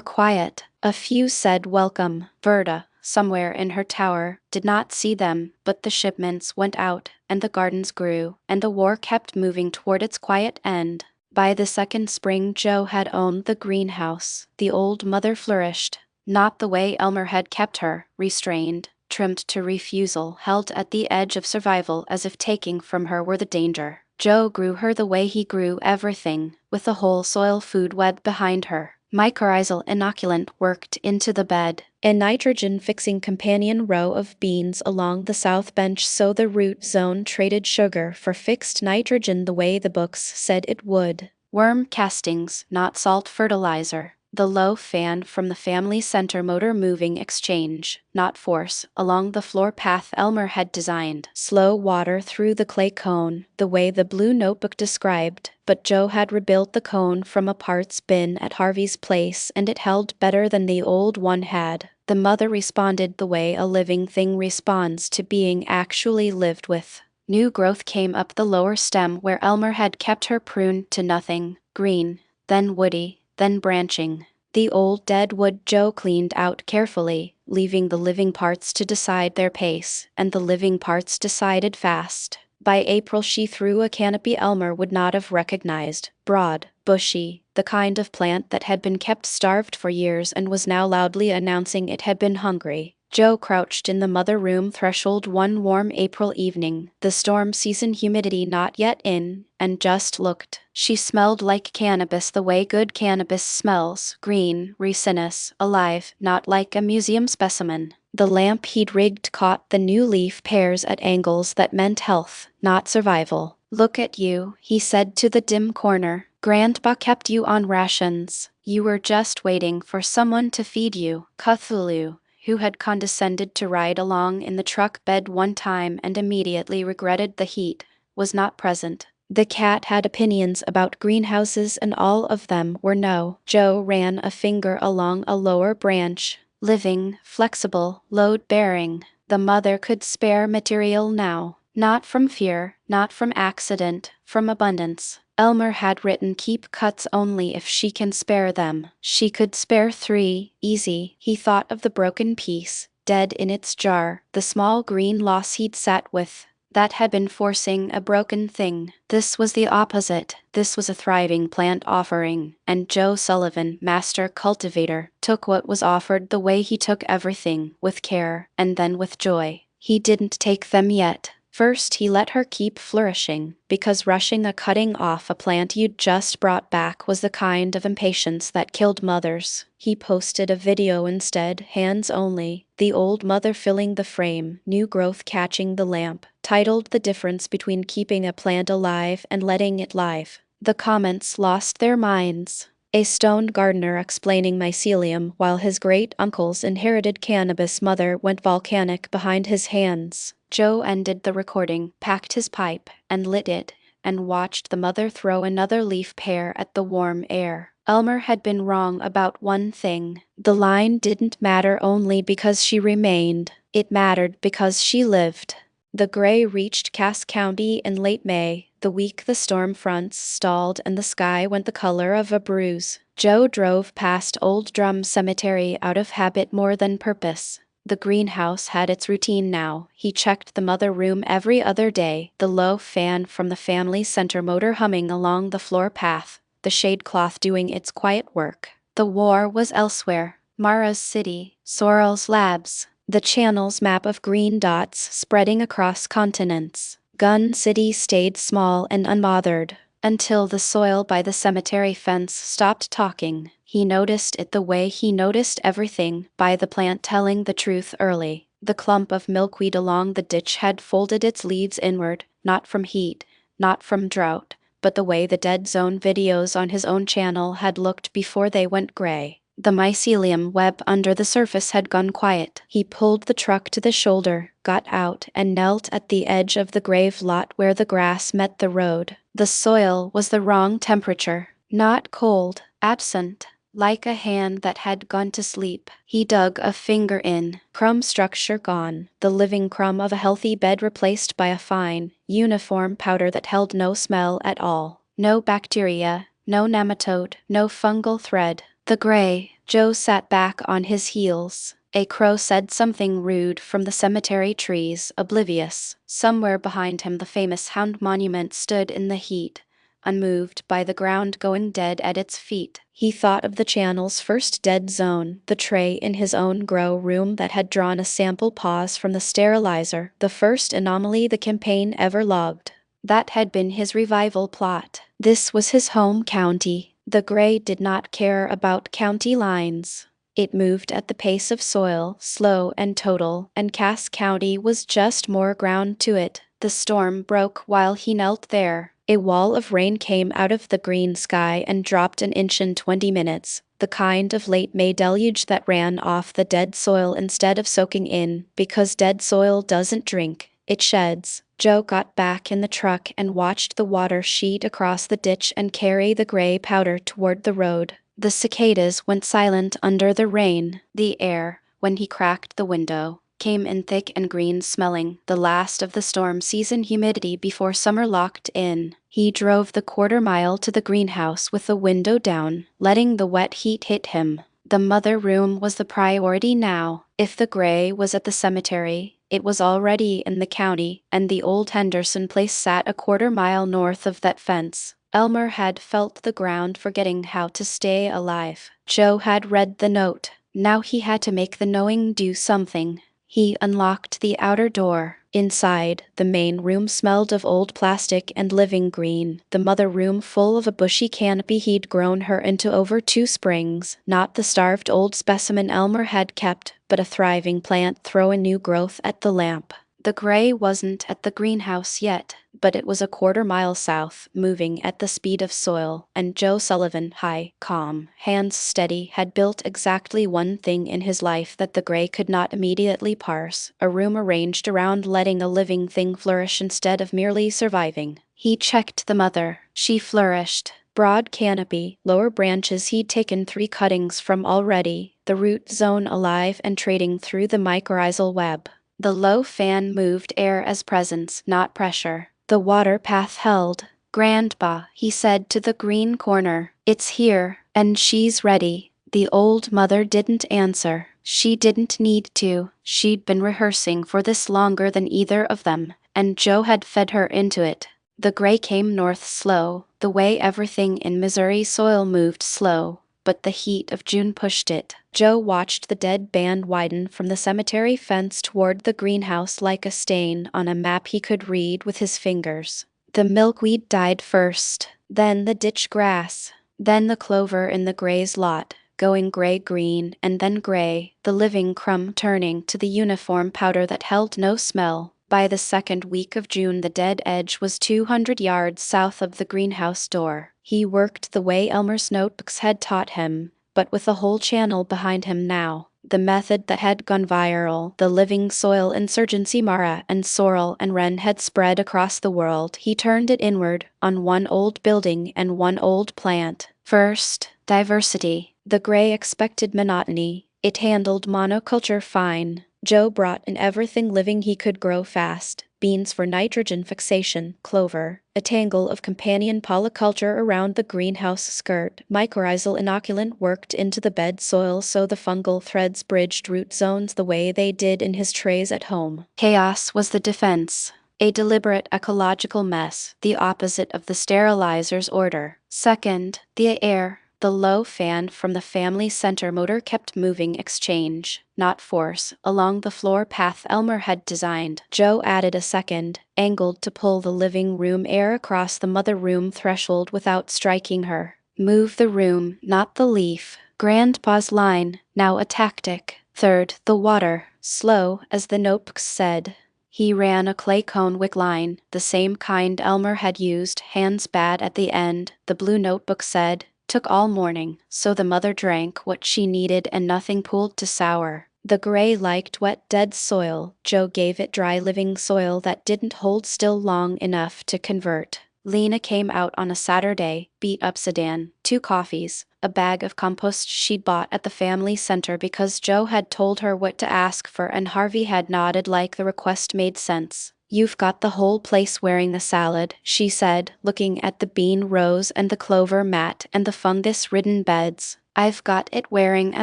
quiet. A few said welcome. Verda, somewhere in her tower, did not see them, but the shipments went out, and the gardens grew, and the war kept moving toward its quiet end. By the second spring Joe had owned the greenhouse. The old mother flourished. Not the way Elmer had kept her, restrained, trimmed to refusal, held at the edge of survival as if taking from her were the danger. Joe grew her the way he grew everything, with the whole soil food web behind her. Mycorrhizal inoculant worked into the bed. A nitrogen-fixing companion row of beans along the south bench, so the root zone traded sugar for fixed nitrogen the way the books said it would. Worm castings, not salt fertilizer. The low fan from the family center motor moving exchange, not force, along the floor path Elmer had designed. Slow water through the clay cone, the way the blue notebook described, but Joe had rebuilt the cone from a parts bin at Harvey's place, and it held better than the old one had. The mother responded the way a living thing responds to being actually lived with. New growth came up the lower stem where Elmer had kept her pruned to nothing, green, then woody, then branching. The old dead wood Joe cleaned out carefully, leaving the living parts to decide their pace, and the living parts decided fast. By April she threw a canopy Elmer would not have recognized, broad, bushy, the kind of plant that had been kept starved for years and was now loudly announcing it had been hungry. Joe crouched in the mother room threshold one warm April evening, the storm season humidity not yet in, and just looked. She smelled like cannabis the way good cannabis smells, green, resinous, alive, not like a museum specimen. The lamp he'd rigged caught the new leaf pairs at angles that meant health, not survival. "Look at you," he said to the dim corner. "Grandpa kept you on rations. You were just waiting for someone to feed you." Cthulhu, who had condescended to ride along in the truck bed one time and immediately regretted the heat, was not present. The cat had opinions about greenhouses and all of them were no. Joe ran a finger along a lower branch. Living, flexible, load-bearing. The mother could spare material now. Not from fear, not from accident, from abundance. Elmer had written keep cuts only if she can spare them. She could spare 3, easy. He thought of the broken piece, dead in its jar, the small green loss he'd sat with, that had been forcing a broken thing. This was the opposite. This was a thriving plant offering, and Joe Sullivan, master cultivator, took what was offered the way he took everything, with care, and then with joy. He didn't take them yet. First he let her keep flourishing, because rushing a cutting off a plant you'd just brought back was the kind of impatience that killed mothers. He posted a video instead, hands only, the old mother filling the frame, new growth catching the lamp, titled The Difference Between Keeping a Plant Alive and Letting It Live. The comments lost their minds. A stone gardener explaining mycelium while his great-uncle's inherited cannabis mother went volcanic behind his hands. Joe ended the recording, packed his pipe, and lit it, and watched the mother throw another leaf pair at the warm air. Elmer had been wrong about one thing. The line didn't matter only because she remained. It mattered because she lived. The gray reached Cass County in late May, the week the storm fronts stalled and the sky went the color of a bruise. Joe drove past Old Drum Cemetery out of habit more than purpose. The greenhouse had its routine now. He checked the mother room every other day, the low fan from the family center motor humming along the floor path, the shade cloth doing its quiet work. The war was elsewhere. Mara's city, Sorrel's labs, the channel's map of green dots spreading across continents. Gun City stayed small and unbothered, until the soil by the cemetery fence stopped talking. He noticed it the way he noticed everything, by the plant telling the truth early. The clump of milkweed along the ditch had folded its leaves inward, not from heat, not from drought, but the way the dead zone videos on his own channel had looked before they went gray. The mycelium web under the surface had gone quiet. He pulled the truck to the shoulder, got out, and knelt at the edge of the grave lot where the grass met the road. The soil was the wrong temperature. Not cold, absent, like a hand that had gone to sleep. He dug a finger in. Crumb structure gone. The living crumb of a healthy bed replaced by a fine, uniform powder that held no smell at all. No bacteria, no nematode, no fungal thread. The gray. Joe sat back on his heels. A crow said something rude from the cemetery trees, oblivious. Somewhere behind him the famous hound monument stood in the heat, unmoved by the ground going dead at its feet. He thought of the channel's first dead zone, the tray in his own grow room that had drawn a sample pause from the sterilizer, the first anomaly the campaign ever logged. That had been his revival plot. This was his home county. The gray did not care about county lines. It moved at the pace of soil, slow and total, and Cass County was just more ground to it. The storm broke while he knelt there. A wall of rain came out of the green sky and dropped an inch in 20 minutes, the kind of late May deluge that ran off the dead soil instead of soaking in, because dead soil doesn't drink, it sheds. Joe got back in the truck and watched the water sheet across the ditch and carry the gray powder toward the road. The cicadas went silent under the rain. The air, when he cracked the window, came in thick and green smelling, the last of the storm season humidity before summer locked in. He drove the quarter-mile to the greenhouse with the window down, letting the wet heat hit him. The mother room was the priority now. If the gray was at the cemetery, it was already in the county, and the old Henderson place sat a quarter-mile north of that fence. Elmer had felt the ground forgetting how to stay alive. Joe had read the note. Now he had to make the knowing do something. He unlocked the outer door. Inside, the main room smelled of old plastic and living green, the mother room full of a bushy canopy he'd grown her into over 2 springs, not the starved old specimen Elmer had kept, but a thriving plant throwing new growth at the lamp. The gray wasn't at the greenhouse yet, but it was a quarter-mile south, moving at the speed of soil, and Joe Sullivan, high, calm, hands steady, had built exactly one thing in his life that the gray could not immediately parse, a room arranged around letting a living thing flourish instead of merely surviving. He checked the mother. She flourished. Broad canopy, lower branches he'd taken 3 cuttings from already, the root zone alive and trading through the mycorrhizal web. The low fan moved air as presence, not pressure. The water path held. "Grandpa," he said to the green corner, "it's here, and she's ready." The old mother didn't answer. She didn't need to. She'd been rehearsing for this longer than either of them, and Joe had fed her into it. The gray came north slow, the way everything in Missouri soil moved slow, but the heat of June pushed it. Joe watched the dead band widen from the cemetery fence toward the greenhouse like a stain on a map he could read with his fingers. The milkweed died first, then the ditch grass, then the clover in the gray's lot, going gray-green and then gray, the living crumb turning to the uniform powder that held no smell. By the second week of June the dead edge was 200 yards south of the greenhouse door. He worked the way Elmer's notebooks had taught him, but with the whole channel behind him now. The method that had gone viral, the living soil insurgency Mara and Sorrel and Wren had spread across the world. He turned it inward, on one old building and one old plant. First, diversity. The gray expected monotony. It handled monoculture fine. Joe brought in everything living he could grow fast. beans for nitrogen fixation, clover, a tangle of companion polyculture around the greenhouse skirt, mycorrhizal inoculant worked into the bed soil so the fungal threads bridged root zones the way they did in his trays at home. Chaos was the defense. A deliberate ecological mess, the opposite of the sterilizer's order. Second, the air. The low fan from the family center motor kept moving exchange, not force, along the floor path Elmer had designed. Joe added a second, angled to pull the living room air across the mother room threshold without striking her. Move the room, not the leaf. Grandpa's line, now a tactic. Third, the water, slow, as the notebook said. He ran a clay cone wick line, the same kind Elmer had used, hands bad at the end, the blue notebook said. Took all morning, so the mother drank what she needed and nothing pooled to sour. The gray liked wet dead soil. Joe gave it dry living soil that didn't hold still long enough to convert. Lena came out on a Saturday, beat up sedan, 2 coffees, a bag of compost she'd bought at the family center because Joe had told her what to ask for and Harvey had nodded like the request made sense. "You've got the whole place wearing the salad," she said, looking at the bean rows and the clover mat and the fungus-ridden beds. "I've got it wearing a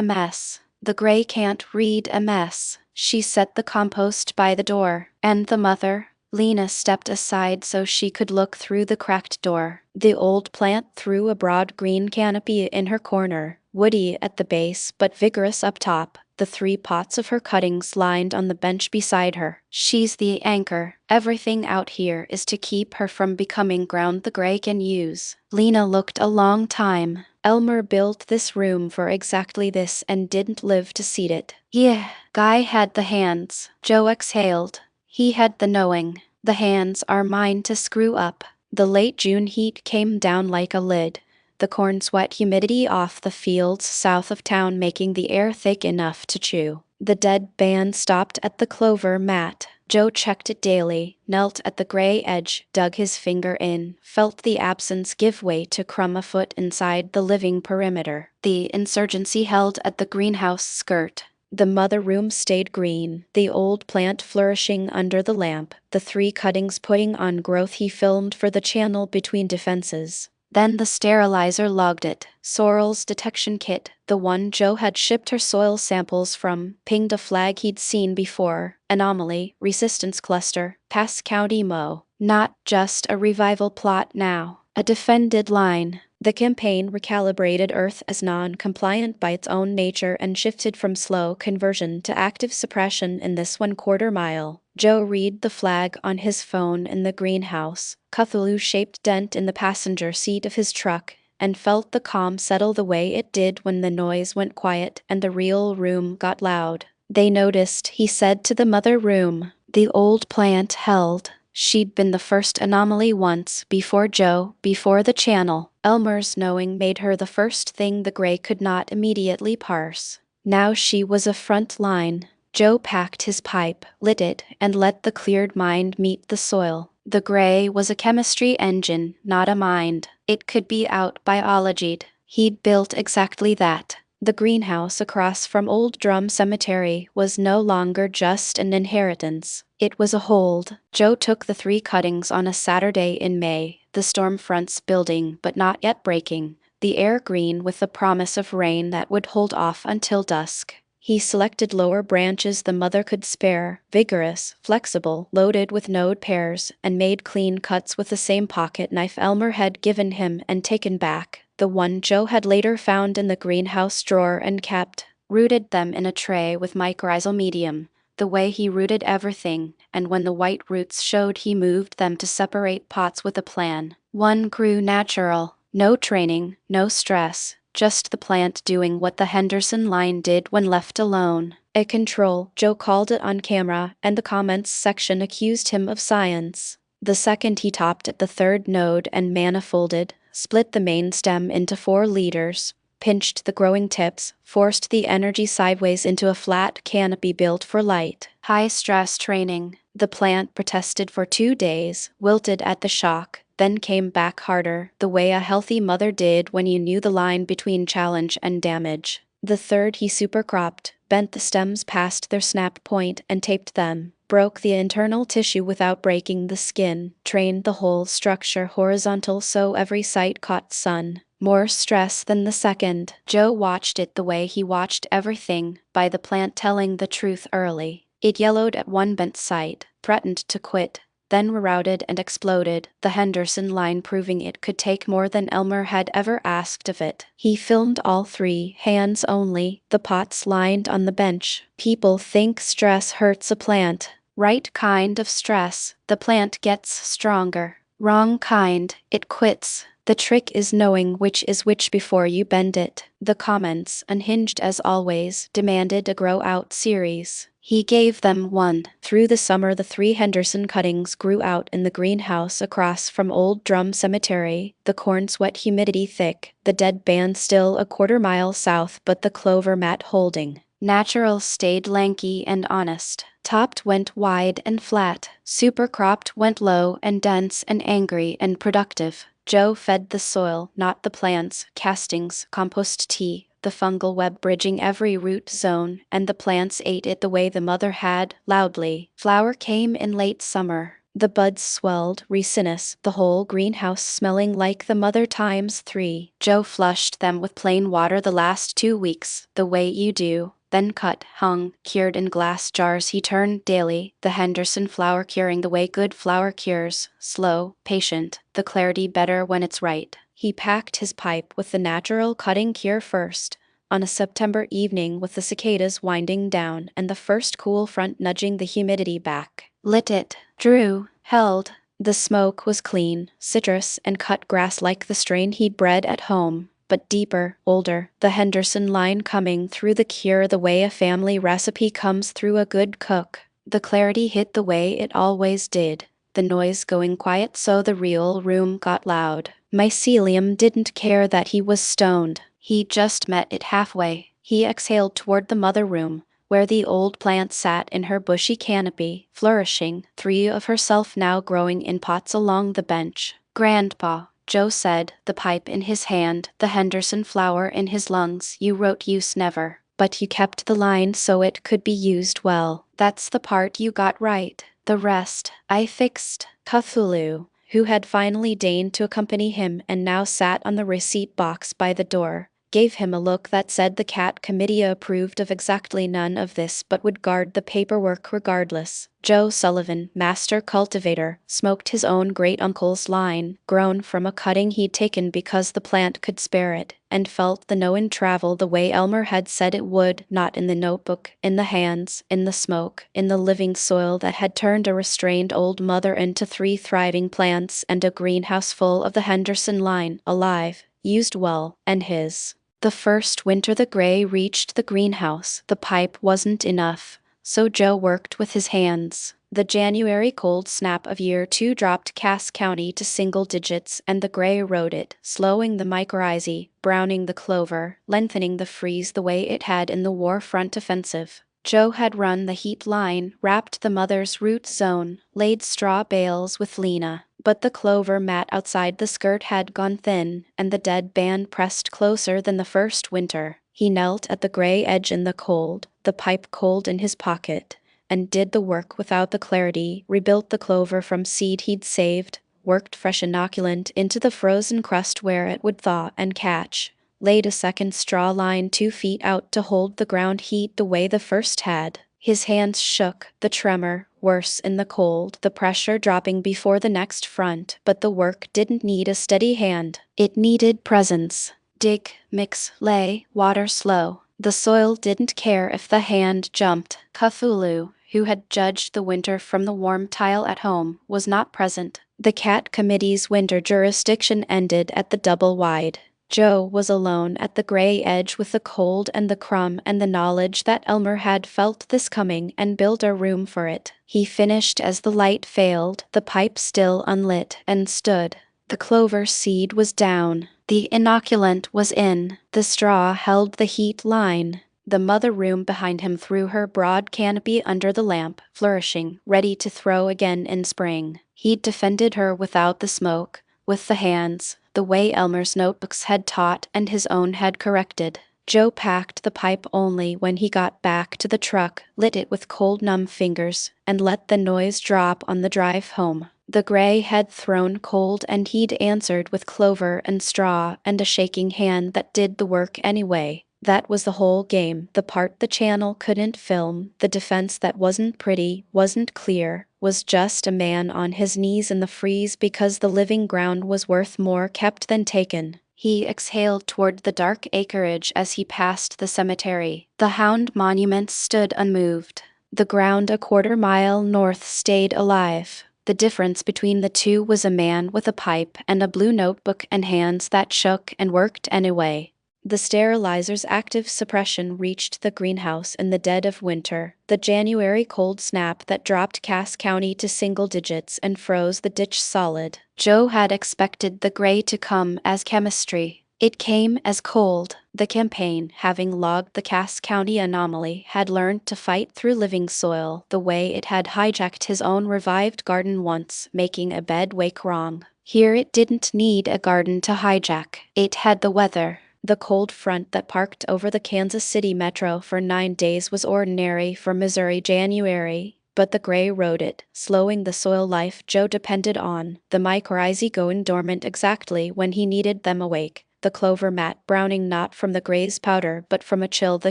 mess. The gray can't read a mess." She set the compost by the door. "And the mother?" Lena stepped aside so she could look through the cracked door. The old plant threw a broad green canopy in her corner, woody at the base but vigorous up top. The 3 pots of her cuttings lined on the bench beside her. "She's the anchor. Everything out here is to keep her from becoming ground the gray can use." Lena looked a long time. Elmer built this room for exactly this and didn't live to see it. "Yeah, Guy had the hands." Joe exhaled. "He had the knowing. The hands are mine to screw up." The late June heat came down like a lid. The corn sweat humidity off the fields south of town making the air thick enough to chew. The dead band stopped at the clover mat. Joe checked it daily, knelt at the gray edge, dug his finger in, felt the absence give way to crumb a foot inside the living perimeter. The insurgency held at the greenhouse skirt. The mother room stayed green, the old plant flourishing under the lamp, the 3 cuttings putting on growth he filmed for the channel between defenses. Then the sterilizer logged it. Sorrel's detection kit, the one Joe had shipped her soil samples from, pinged a flag he'd seen before. Anomaly, resistance cluster, Pass County Mo. Not just a revival plot now. A defended line. The campaign recalibrated Earth as non-compliant by its own nature and shifted from slow conversion to active suppression in this 1/4 mile. Joe read the flag on his phone in the greenhouse, Cthulhu-shaped dent in the passenger seat of his truck, and felt the calm settle the way it did when the noise went quiet and the real room got loud. "They noticed," he said to the mother room. The old plant held. She'd been the first anomaly once, before Joe, before the channel. Elmer's knowing made her the first thing the gray could not immediately parse. Now she was a front line. Joe packed his pipe, lit it, and let the cleared mind meet the soil. The gray was a chemistry engine, not a mind. It could be out-biologied. He'd built exactly that. The greenhouse across from Old Drum Cemetery was no longer just an inheritance. It was a hold. Joe took the 3 cuttings on a Saturday in May, the storm fronts building but not yet breaking, the air green with the promise of rain that would hold off until dusk. He selected lower branches the mother could spare, vigorous, flexible, loaded with node pairs, and made clean cuts with the same pocket knife Elmer had given him and taken back, the one Joe had later found in the greenhouse drawer and kept. Rooted them in a tray with mycorrhizal medium, the way he rooted everything, and when the white roots showed he moved them to separate pots with a plan. One grew natural. No training, no stress. Just the plant doing what the Henderson line did when left alone. A control, Joe called it on camera, and the comments section accused him of science. The second he topped at the 3rd node and manifolded, split the main stem into 4 liters, pinched the growing tips, forced the energy sideways into a flat canopy built for light. High-stress training. The plant protested for 2 days, wilted at the shock, then came back harder, the way a healthy mother did when you knew the line between challenge and damage. The 3rd he supercropped, bent the stems past their snap point and taped them. broke the internal tissue without breaking the skin, trained the whole structure horizontal so every site caught sun. More stress than the second. Joe watched it the way he watched everything, by the plant telling the truth early. It yellowed at one bent site, threatened to quit, then rerouted and exploded, the Henderson line proving it could take more than Elmer had ever asked of it. He filmed all three, hands only, the pots lined on the bench. People think stress hurts a plant. Right kind of stress, the plant gets stronger. Wrong kind, it quits. The trick is knowing which is which before you bend it. The comments, unhinged as always, demanded a grow out series. He gave them one. Through the summer the 3 Henderson cuttings grew out in the greenhouse across from Old Drum Cemetery, the corn's wet humidity thick, the dead band still a quarter-mile south but the clover mat holding. Natural stayed lanky and honest. Topped went wide and flat. Super cropped went low and dense and angry and productive. Joe fed the soil, not the plants, castings, compost tea, the fungal web bridging every root zone, and the plants ate it the way the mother had, loudly. Flower came in late summer. The buds swelled, ricinous, the whole greenhouse smelling like the mother times 3. Joe flushed them with plain water the last 2 weeks, the way you do. Then cut, hung, cured in glass jars he turned daily, the Henderson flower curing the way good flower cures, slow, patient, the clarity better when it's right. He packed his pipe with the natural cutting cure first. On a September evening with the cicadas winding down and the first cool front nudging the humidity back. Lit it, drew, held. The smoke was clean, citrus and cut grass like the strain he'd bred at home. But deeper, older, the Henderson line coming through the cure the way a family recipe comes through a good cook. The clarity hit the way it always did, the noise going quiet so the real room got loud. Mycelium didn't care that he was stoned, he just met it halfway. He exhaled toward the mother room, where the old plant sat in her bushy canopy, flourishing, 3 of herself now growing in pots along the bench. "Grandpa," Joe said, the pipe in his hand, the Henderson flower in his lungs, "you wrote use never. But you kept the line so it could be used well. That's the part you got right. The rest, I fixed." Cthulhu, who had finally deigned to accompany him and now sat on the receipt box by the door, gave him a look that said the cat committee approved of exactly none of this but would guard the paperwork regardless. Joe Sullivan, master cultivator, smoked his own great-uncle's line, grown from a cutting he'd taken because the plant could spare it, and felt the no-in travel the way Elmer had said it would, not in the notebook, in the hands, in the smoke, in the living soil that had turned a restrained old mother into 3 thriving plants and a greenhouse full of the Henderson line, alive, used well, and his. The first winter the gray reached the greenhouse, the pipe wasn't enough, so Joe worked with his hands. The January cold snap of year 2 dropped Cass County to single digits and the gray rode it, slowing the mycorrhizae, browning the clover, lengthening the freeze the way it had in the war front offensive. Joe had run the heat line, wrapped the mother's root zone, laid straw bales with Lena. But the clover mat outside the skirt had gone thin, and the dead band pressed closer than the first winter. He knelt at the gray edge in the cold, the pipe cold in his pocket, and did the work without the clarity, rebuilt the clover from seed he'd saved, worked fresh inoculant into the frozen crust where it would thaw and catch, laid a second straw line 2 feet out to hold the ground heat the way the first had. His hands shook, the tremor, worse in the cold, the pressure dropping before the next front, but the work didn't need a steady hand. It needed presence. Dig, mix, lay, water slow. The soil didn't care if the hand jumped. Cthulhu, who had judged the winter from the warm tile at home, was not present. The cat committee's winter jurisdiction ended at the double wide. Joe was alone at the gray edge with the cold and the crumb and the knowledge that Elmer had felt this coming and built a room for it. He finished as the light failed, the pipe still unlit, and stood. The clover seed was down. The inoculant was in. The straw held the heat line. The mother room behind him threw her broad canopy under the lamp, flourishing, ready to throw again in spring. He'd defended her without the smoke, with the hands, the way Elmer's notebooks had taught and his own had corrected. Joe packed the pipe only when he got back to the truck, lit it with cold numb fingers, and let the noise drop on the drive home. The gray had thrown cold and he'd answered with clover and straw and a shaking hand that did the work anyway. That was the whole game, the part the channel couldn't film, the defense that wasn't pretty, wasn't clear, was just a man on his knees in the freeze because the living ground was worth more kept than taken. He exhaled toward the dark acreage as he passed the cemetery. The hound monument stood unmoved. The ground a quarter-mile north stayed alive. The difference between the two was a man with a pipe and a blue notebook and hands that shook and worked anyway. The sterilizer's active suppression reached the greenhouse in the dead of winter, the January cold snap that dropped Cass County to single digits and froze the ditch solid. Joe had expected the gray to come as chemistry. It came as cold. The campaign, having logged the Cass County anomaly, had learned to fight through living soil the way it had hijacked his own revived garden once, making a bed wake wrong. Here it didn't need a garden to hijack. It had the weather. The cold front that parked over the Kansas City metro for 9 days was ordinary for Missouri January, but the gray rode it, slowing the soil life Joe depended on, the mycorrhizae going dormant exactly when he needed them awake, the clover mat browning not from the gray's powder but from a chill the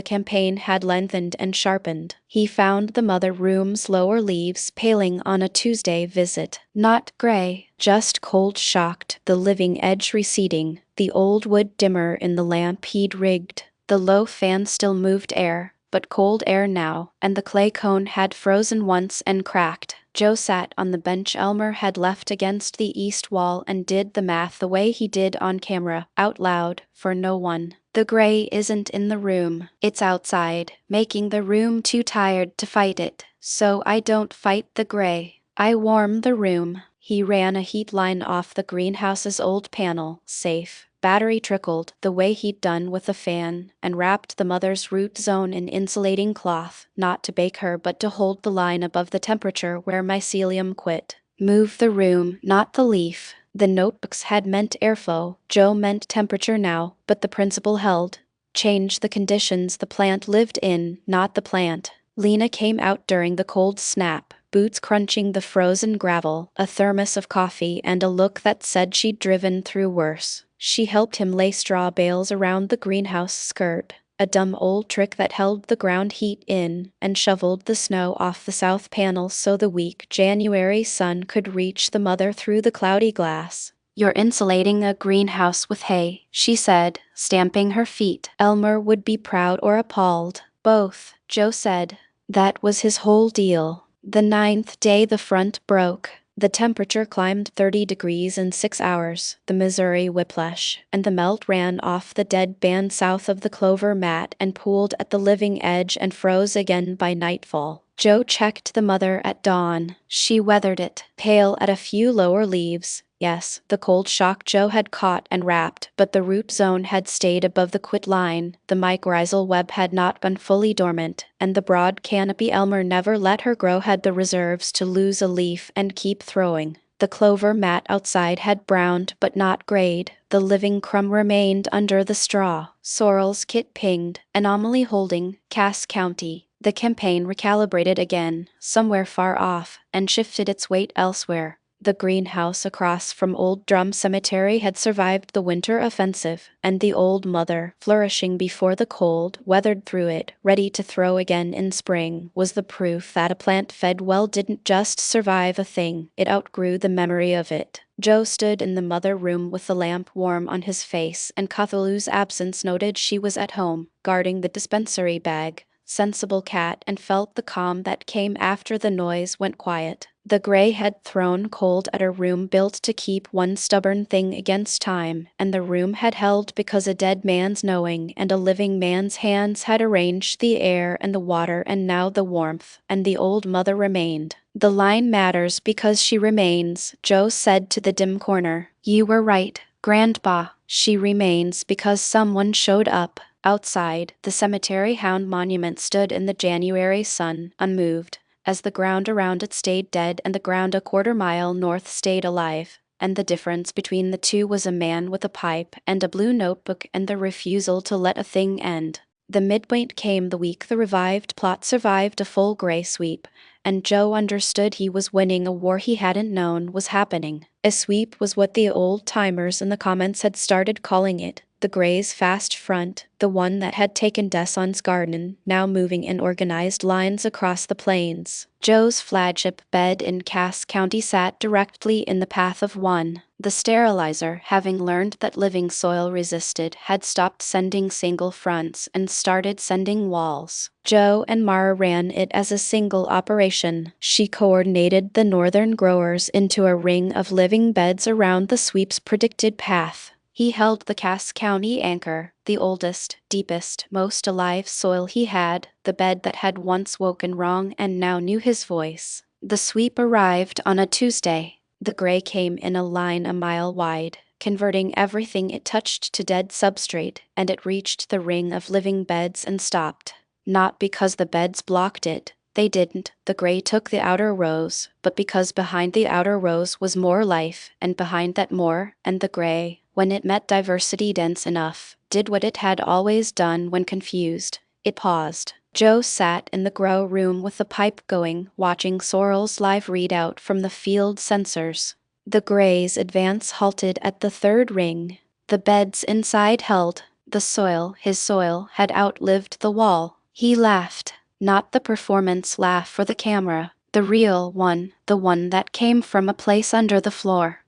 campaign had lengthened and sharpened. He found the mother room's lower leaves paling on a Tuesday visit, not gray, just cold shocked, the living edge receding, the old wood dimmer in the lamp he'd rigged. The low fan still moved air, but cold air now, and the clay cone had frozen once and cracked. Joe sat on the bench Elmer had left against the east wall and did the math the way he did on camera, out loud, for no one. The gray isn't in the room, it's outside, making the room too tired to fight it. So I don't fight the gray. I warm the room. He ran a heat line off the greenhouse's old panel, safe. Battery trickled, the way he'd done with the fan, and wrapped the mother's root zone in insulating cloth, not to bake her but to hold the line above the temperature where mycelium quit. Move the room, not the leaf. The notebooks had meant airflow, Joe meant temperature now, but the principle held. Change the conditions the plant lived in, not the plant. Lena came out during the cold snap, boots crunching the frozen gravel, a thermos of coffee and a look that said she'd driven through worse. She helped him lay straw bales around the greenhouse skirt, a dumb old trick that held the ground heat in, and shoveled the snow off the south panel so the weak January sun could reach the mother through the cloudy glass. "You're insulating a greenhouse with hay," she said, stamping her feet. Elmer would be proud or appalled. Both, Joe said. That was his whole deal. The 9th day the front broke. The temperature climbed 30 degrees in 6 hours, the Missouri whiplash, and the melt ran off the dead band south of the clover mat and pooled at the living edge and froze again by nightfall. Joe checked the mother at dawn. She weathered it, pale at a few lower leaves. Yes, the cold shock Joe had caught and wrapped, but the root zone had stayed above the quit line, the mycorrhizal web had not gone fully dormant, and the broad canopy Elmer never let her grow had the reserves to lose a leaf and keep throwing. The clover mat outside had browned but not grayed. The living crumb remained under the straw. Sorrel's kit pinged, anomaly holding, Cass County. The campaign recalibrated again, somewhere far off, and shifted its weight elsewhere. The greenhouse across from Old Drum Cemetery had survived the winter offensive, and the old mother, flourishing before the cold, weathered through it, ready to throw again in spring, was the proof that a plant fed well didn't just survive a thing, it outgrew the memory of it. Joe stood in the mother room with the lamp warm on his face, and Cthulhu's absence noted she was at home, guarding the dispensary bag. Sensible cat, and felt the calm that came after the noise went quiet. The gray had thrown cold at a room built to keep one stubborn thing against time, and the room had held because a dead man's knowing and a living man's hands had arranged the air and the water and now the warmth, and the old mother remained. "The line matters because she remains," Joe said to the dim corner. "You were right, Grandpa. She remains because someone showed up." Outside, the cemetery hound monument stood in the January sun, unmoved, as the ground around it stayed dead and the ground a quarter-mile north stayed alive, and the difference between the two was a man with a pipe and a blue notebook and the refusal to let a thing end. The midpoint came the week the revived plot survived a full gray sweep, and Joe understood he was winning a war he hadn't known was happening. A sweep was what the old-timers in the comments had started calling it. The Gray's fast front, the one that had taken Deson's garden, now moving in organized lines across the plains. Joe's flagship bed in Cass County sat directly in the path of one. The sterilizer, having learned that living soil resisted, had stopped sending single fronts and started sending walls. Joe and Mara ran it as a single operation. She coordinated the northern growers into a ring of living beds around the sweep's predicted path. He held the Cass County anchor, the oldest, deepest, most alive soil he had, the bed that had once woken wrong and now knew his voice. The sweep arrived on a Tuesday. The Gray came in a line a mile wide, converting everything it touched to dead substrate, and it reached the ring of living beds and stopped. Not because the beds blocked it. They didn't. The Gray took the outer rows, but because behind the outer rows was more life, and behind that more, and the Gray, when it met diversity dense enough, did what it had always done when confused. It paused. Joe sat in the grow room with the pipe going, watching Sorrel's live readout from the field sensors. The Gray's advance halted at the third ring. The beds inside held. The soil, his soil, had outlived the wall. He laughed. Not the performance laugh for the camera. The real one, the one that came from a place under the floor.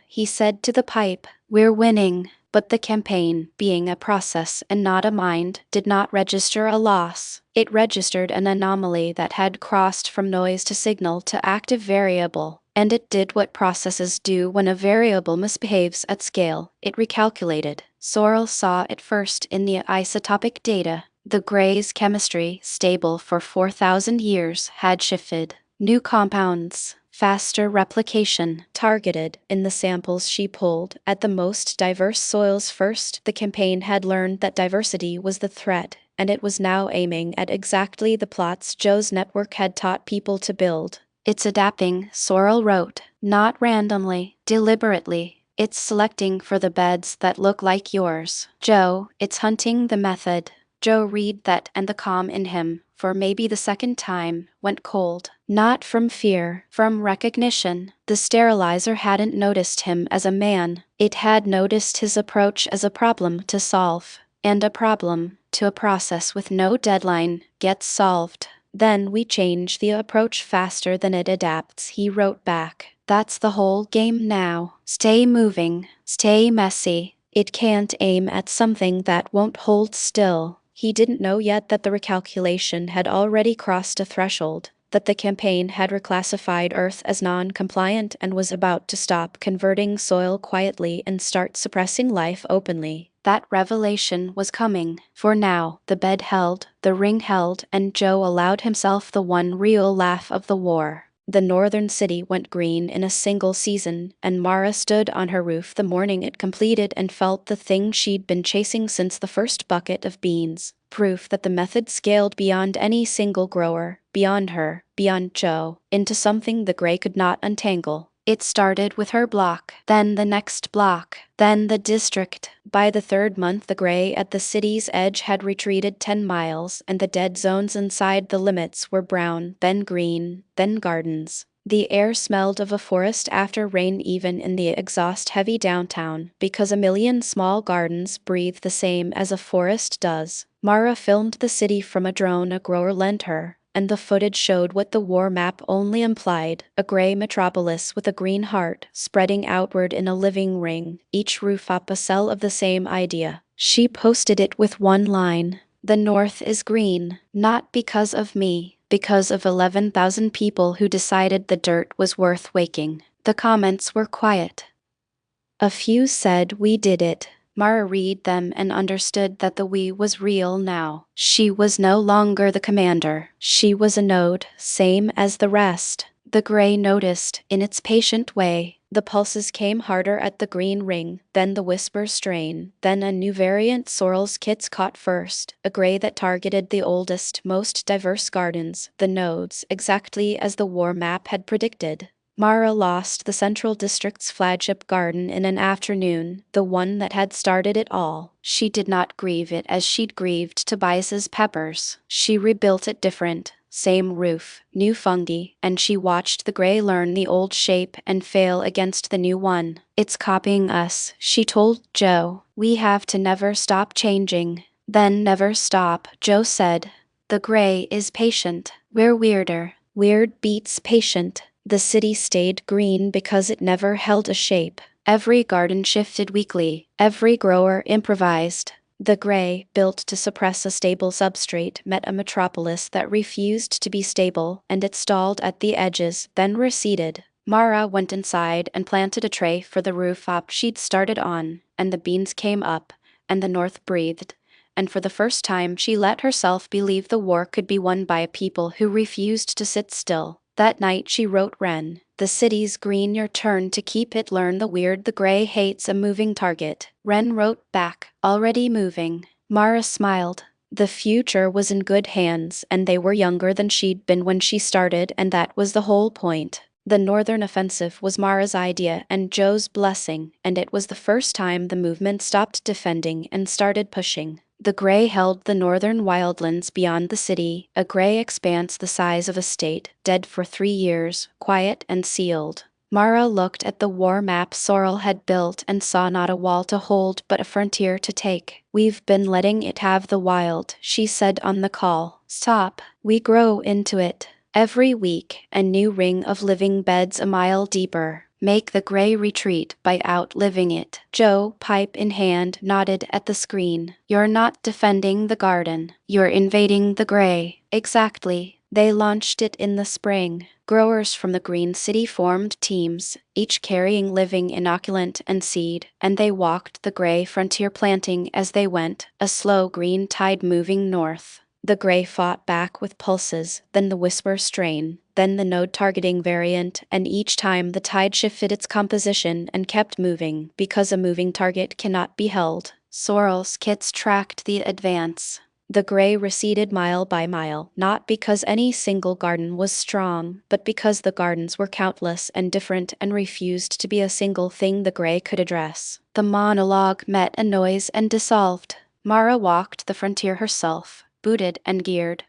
He said to the pipe, "We're winning." But the campaign, being a process and not a mind, did not register a loss. It registered an anomaly that had crossed from noise to signal to active variable. And it did what processes do when a variable misbehaves at scale. It recalculated. Sorrel saw it first in the isotopic data. The Gray's chemistry, stable for 4,000 years, had shifted. New compounds, faster replication, targeted in the samples she pulled at the most diverse soils first. The campaign had learned that diversity was the threat, and it was now aiming at exactly the plots Joe's network had taught people to build. It's adapting, Sorrel wrote, not randomly, deliberately. It's selecting for the beds that look like yours. Joe, it's hunting the method. Joe read that, and the calm in him, for maybe the second time, went cold. Not from fear, from recognition. The sterilizer hadn't noticed him as a man. It had noticed his approach as a problem to solve. And a problem, to a process with no deadline, gets solved. Then we change the approach faster than it adapts, he wrote back. That's the whole game now. Stay moving, stay messy. It can't aim at something that won't hold still. He didn't know yet that the recalculation had already crossed a threshold, that the campaign had reclassified Earth as non-compliant and was about to stop converting soil quietly and start suppressing life openly. That revelation was coming. For now, the bed held, the ring held, and Joe allowed himself the one real laugh of the war. The northern city went green in a single season, and Mara stood on her roof the morning it completed and felt the thing she'd been chasing since the first bucket of beans. Proof that the method scaled beyond any single grower, beyond her, beyond Joe, into something the Gray could not untangle. It started with her block, then the next block, then the district. By the third month, the Gray at the city's edge had retreated 10 miles, and the dead zones inside the limits were brown, then green, then gardens. The air smelled of a forest after rain even in the exhaust-heavy downtown, because a million small gardens breathe the same as a forest does. Mara filmed the city from a drone a grower lent her, and the footage showed what the war map only implied, a gray metropolis with a green heart, spreading outward in a living ring, each roof up a cell of the same idea. She posted it with one line, "The North is green, not because of me, because of 11,000 people who decided the dirt was worth waking." The comments were quiet. A few said, "We did it." Mara read them and understood that the we was real now. She was no longer the commander. She was a node, same as the rest. The Gray noticed, in its patient way. The pulses came harder at the green ring, then the whisper strain, then a new variant Sorrel's kits caught first, a Gray that targeted the oldest, most diverse gardens, the nodes, exactly as the war map had predicted. Mara lost the Central District's flagship garden in an afternoon, the one that had started it all. She did not grieve it as she'd grieved Tobias's peppers. She rebuilt it different. Same roof, new fungi, and she watched the gray learn the old shape and fail against the new one. It's copying us, she told Joe. We have to never stop changing. Then never stop, Joe said. The gray is patient. We're weirder. Weird beats patient. The city stayed green because it never held a shape. Every garden shifted weekly. Every grower improvised. The gray, built to suppress a stable substrate, met a metropolis that refused to be stable, and it stalled at the edges, then receded. Mara went inside and planted a tray for the rooftop she'd started on, and the beans came up, and the north breathed. And for the first time she let herself believe the war could be won by a people who refused to sit still. That night she wrote Ren. The city's green, your turn to keep it, learn the weird, the gray hates a moving target. Ren wrote back, already moving. Mara smiled. The future was in good hands, and they were younger than she'd been when she started, and that was the whole point. The Northern Offensive was Mara's idea and Joe's blessing, and it was the first time the movement stopped defending and started pushing. The gray held the northern wildlands beyond the city, a gray expanse the size of a state, dead for 3 years, quiet and sealed. Mara looked at the war map Sorrel had built and saw not a wall to hold but a frontier to take. We've been letting it have the wild, she said on the call. Stop. We grow into it. Every week, a new ring of living beds a mile deeper. Make the gray retreat by outliving it. Joe, pipe in hand, nodded at the screen. You're not defending the garden. You're invading the gray. Exactly. They launched it in the spring. Growers from the Green City formed teams, each carrying living inoculant and seed, and they walked the gray frontier planting as they went, a slow green tide moving north. The gray fought back with pulses, then the whisper strain, then the node targeting variant, and each time the tide shifted its composition and kept moving, because a moving target cannot be held. Sorrel's kits tracked the advance. The gray receded mile by mile, not because any single garden was strong, but because the gardens were countless and different and refused to be a single thing the gray could address. The monologue met a noise and dissolved. Mara walked the frontier herself, booted and geared,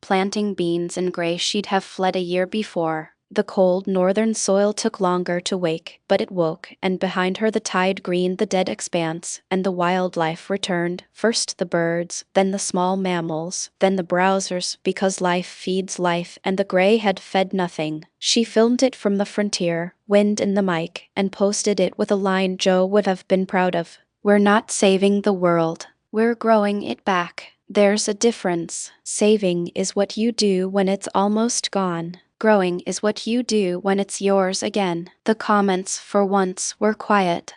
planting beans in gray she'd have fled a year before. The cold northern soil took longer to wake, but it woke, and behind her the tide greened the dead expanse, and the wildlife returned, first the birds, then the small mammals, then the browsers, because life feeds life, and the gray had fed nothing. She filmed it from the frontier, wind in the mic, and posted it with a line Joe would have been proud of. We're not saving the world. We're growing it back. There's a difference. Saving is what you do when it's almost gone. Growing is what you do when it's yours again. The comments, for once, were quiet.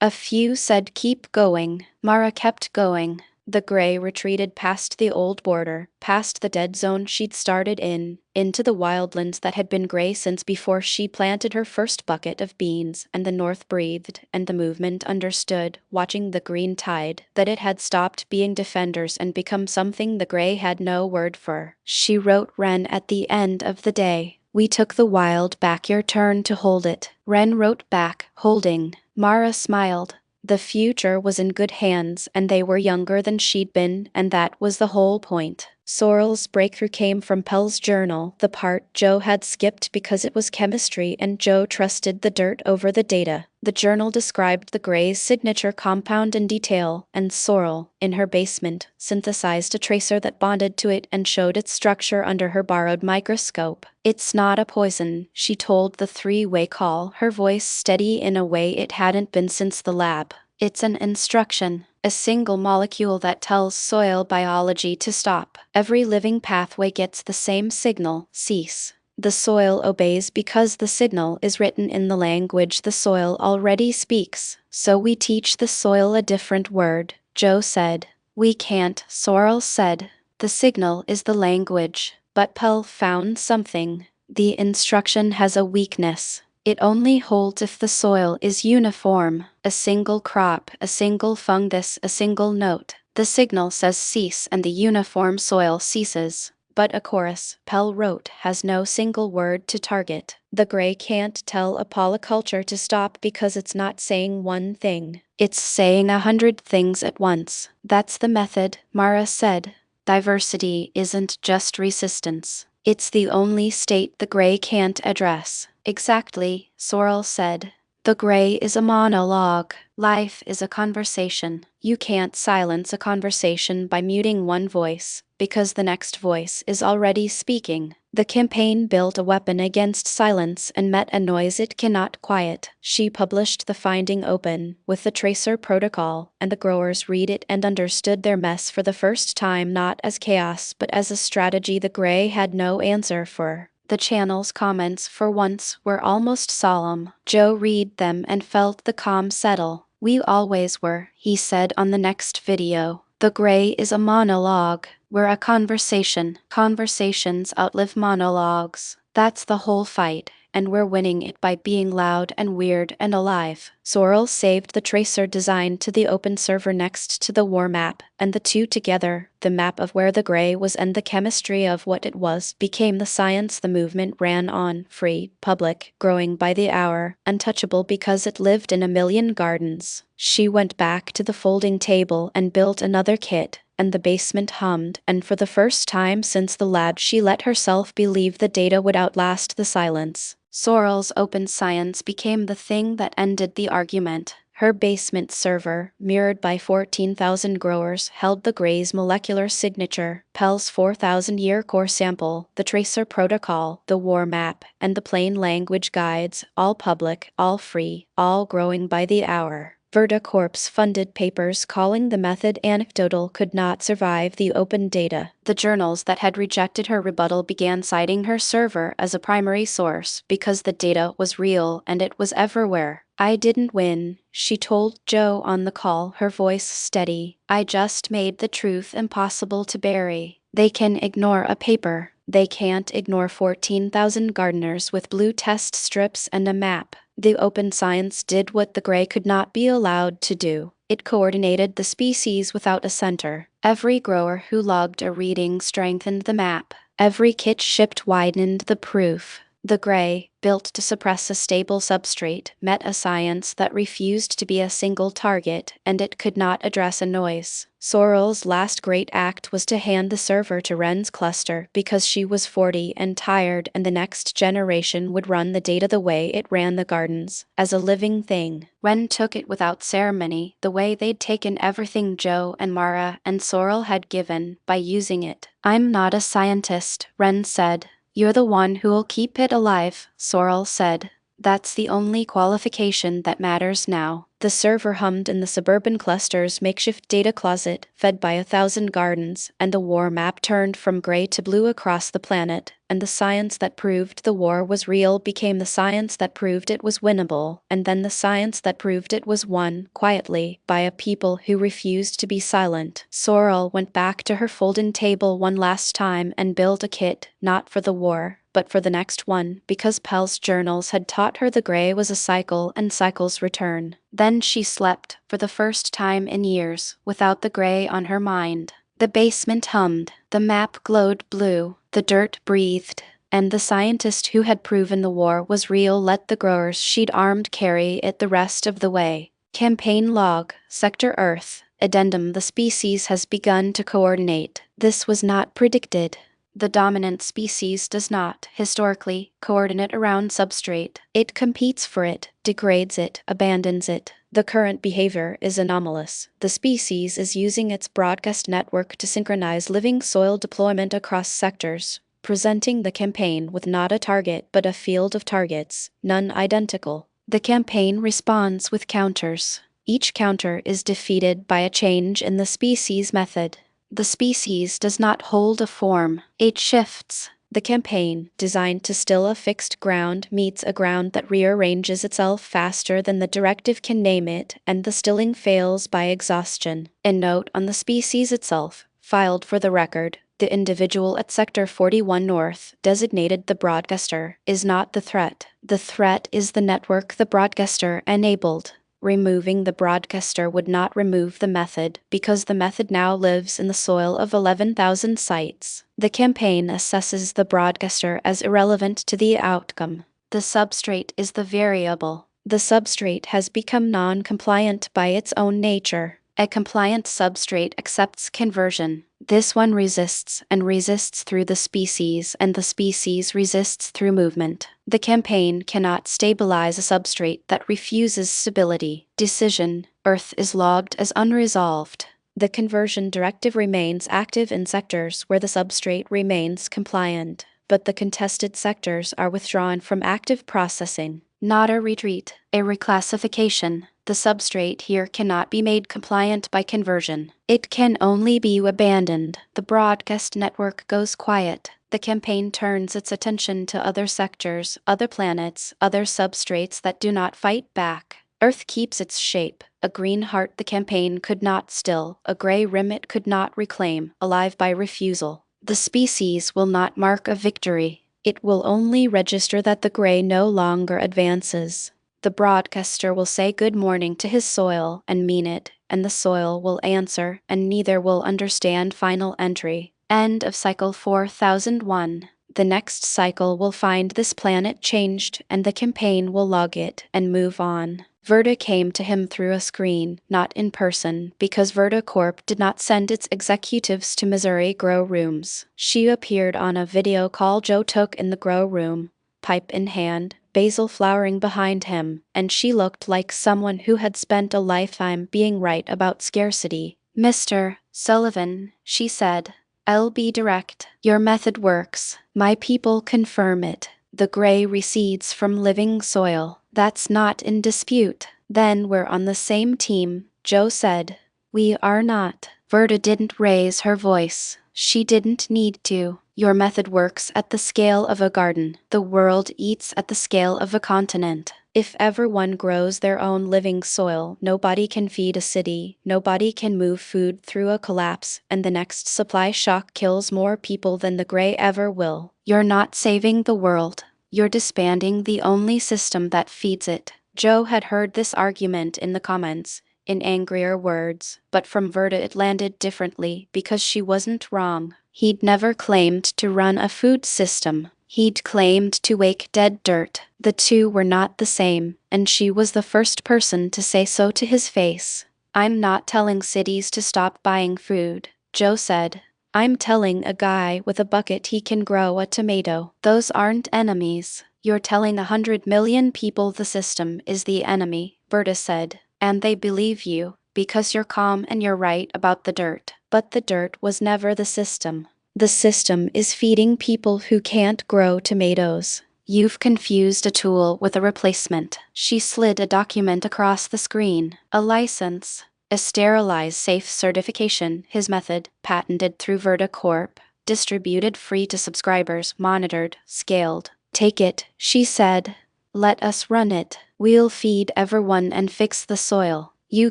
A few said keep going. Mara kept going. The gray retreated past the old border, past the dead zone she'd started in, into the wildlands that had been gray since before she planted her first bucket of beans, and the north breathed, and the movement understood, watching the green tide, that it had stopped being defenders and become something the gray had no word for. She wrote Ren at the end of the day. We took the wild back, your turn to hold it. Ren wrote back, holding. Mara smiled. The future was in good hands, and they were younger than she'd been, and that was the whole point. Sorrel's breakthrough came from Pell's journal, the part Joe had skipped because it was chemistry and Joe trusted the dirt over the data. The journal described the gray's signature compound in detail, and Sorrel, in her basement, synthesized a tracer that bonded to it and showed its structure under her borrowed microscope. It's not a poison, she told the three-way call, her voice steady in a way it hadn't been since the lab. It's an instruction, a single molecule that tells soil biology to stop. Every living pathway gets the same signal, cease. The soil obeys because the signal is written in the language the soil already speaks. So we teach the soil a different word, Joe said. We can't, Sorrel said. The signal is the language. But Pell found something. The instruction has a weakness. It only holds if the soil is uniform. A single crop, a single fungus, a single note. The signal says cease and the uniform soil ceases. But a chorus, Pell wrote, has no single word to target. The gray can't tell a polyculture to stop because it's not saying one thing. It's saying 100 things at once. That's the method, Mara said. Diversity isn't just resistance. It's the only state the gray can't address. Exactly, Sorrel said. The gray is a monologue. Life is a conversation. You can't silence a conversation by muting one voice, because the next voice is already speaking. The campaign built a weapon against silence and met a noise it cannot quiet. She published the finding open, with the tracer protocol, and the growers read it and understood their mess for the first time not as chaos but as a strategy the gray had no answer for. The channel's comments for once were almost solemn. Joe read them and felt the calm settle. We always were, he said on the next video. The gray is a monologue. We're a conversation. Conversations outlive monologues. That's the whole fight, and we're winning it by being loud and weird and alive. Sorrel saved the tracer design to the open server next to the war map, and the two together, the map of where the gray was and the chemistry of what it was, became the science the movement ran on, free, public, growing by the hour, untouchable because it lived in a million gardens. She went back to the folding table and built another kit, and the basement hummed, and for the first time since the lab she let herself believe the data would outlast the silence. Sorrel's open science became the thing that ended the argument. Her basement server, mirrored by 14,000 growers, held the gray's molecular signature, Pell's 4,000-year core sample, the tracer protocol, the war map, and the plain language guides, all public, all free, all growing by the hour. Verticorp's funded papers calling the method anecdotal could not survive the open data. The journals that had rejected her rebuttal began citing her server as a primary source because the data was real and it was everywhere. I didn't win, she told Joe on the call, her voice steady. I just made the truth impossible to bury. They can ignore a paper. They can't ignore 14,000 gardeners with blue test strips and a map. The open science did what the gray could not be allowed to do. It coordinated the species without a center. Every grower who logged a reading strengthened the map. Every kit shipped widened the proof. The gray, built to suppress a stable substrate, met a science that refused to be a single target, and it could not address a noise. Sorrel's last great act was to hand the server to Wren's cluster because she was 40 and tired, and the next generation would run the data the way it ran the gardens, as a living thing. Wren took it without ceremony, the way they'd taken everything Joe and Mara and Sorrel had given, by using it. I'm not a scientist, Wren said. You're the one who'll keep it alive, Sorrel said. That's the only qualification that matters now. The server hummed in the suburban cluster's makeshift data closet, fed by 1,000 gardens, and the war map turned from gray to blue across the planet, and the science that proved the war was real became the science that proved it was winnable, and then the science that proved it was won, quietly, by a people who refused to be silent. Sorrel went back to her folding table one last time and built a kit, not for the war, but for the next one, because Pell's journals had taught her the gray was a cycle and cycles return. Then she slept, for the first time in years, without the gray on her mind. The basement hummed, the map glowed blue, the dirt breathed, and the scientist who had proven the war was real let the growers she'd armed carry it the rest of the way. Campaign log, Sector Earth, addendum: the species has begun to coordinate. This was not predicted. The dominant species does not, historically, coordinate around substrate. It competes for it, degrades it, abandons it. The current behavior is anomalous. The species is using its broadcast network to synchronize living soil deployment across sectors, presenting the campaign with not a target but a field of targets, none identical. The campaign responds with counters. Each counter is defeated by a change in the species method. The species does not hold a form, it shifts. The campaign, designed to still a fixed ground, meets a ground that rearranges itself faster than the directive can name it, and the stilling fails by exhaustion. A note on the species itself, filed for the record: the individual at Sector 41 North, designated the broadcaster, is not the threat. The threat is the network the broadcaster enabled. Removing the broadcaster would not remove the method, because the method now lives in the soil of 11,000 sites. The campaign assesses the broadcaster as irrelevant to the outcome. The substrate is the variable. The substrate has become non-compliant by its own nature. A compliant substrate accepts conversion. This one resists, and resists through the species, and the species resists through movement. The campaign cannot stabilize a substrate that refuses stability. Decision: Earth is logged as unresolved. The conversion directive remains active in sectors where the substrate remains compliant, but the contested sectors are withdrawn from active processing. Not a retreat, a reclassification. The substrate here cannot be made compliant by conversion. It can only be abandoned. The broadcast network goes quiet. The campaign turns its attention to other sectors, other planets, other substrates that do not fight back. Earth keeps its shape. A green heart the campaign could not still, a gray rim it could not reclaim, alive by refusal. The species will not mark a victory. It will only register that the gray no longer advances. The broadcaster will say good morning to his soil and mean it, and the soil will answer, and neither will understand final entry. End of cycle 4001. The next cycle will find this planet changed, and the campaign will log it and move on. Verda came to him through a screen, not in person, because Verda Corp did not send its executives to Missouri grow rooms. She appeared on a video call Joe took in the grow room, pipe in hand, basil flowering behind him, and she looked like someone who had spent a lifetime being right about scarcity. "Mr. Sullivan," she said, "I'll be direct. Your method works. My people confirm it. The gray recedes from living soil. That's not in dispute." "Then we're on the same team," Joe said. "We are not." Verda didn't raise her voice. She didn't need to. "Your method works at the scale of a garden. The world eats at the scale of a continent. If everyone grows their own living soil, nobody can feed a city, nobody can move food through a collapse, and the next supply shock kills more people than the gray ever will. You're not saving the world. You're disbanding the only system that feeds it." Joe had heard this argument in the comments, in angrier words, but from Verda it landed differently because she wasn't wrong. He'd never claimed to run a food system. He'd claimed to wake dead dirt. The two were not the same, and she was the first person to say so to his face. "I'm not telling cities to stop buying food," Joe said. "I'm telling a guy with a bucket he can grow a tomato. Those aren't enemies." "You're telling 100 million people the system is the enemy," Verda said. "And they believe you, because you're calm and you're right about the dirt. But the dirt was never the system. The system is feeding people who can't grow tomatoes. You've confused a tool with a replacement." She slid a document across the screen. "A license. A sterilized safe certification, his method, patented through Verda Corp, distributed free to subscribers, monitored, scaled. Take it," she said. "Let us run it. We'll feed everyone and fix the soil. You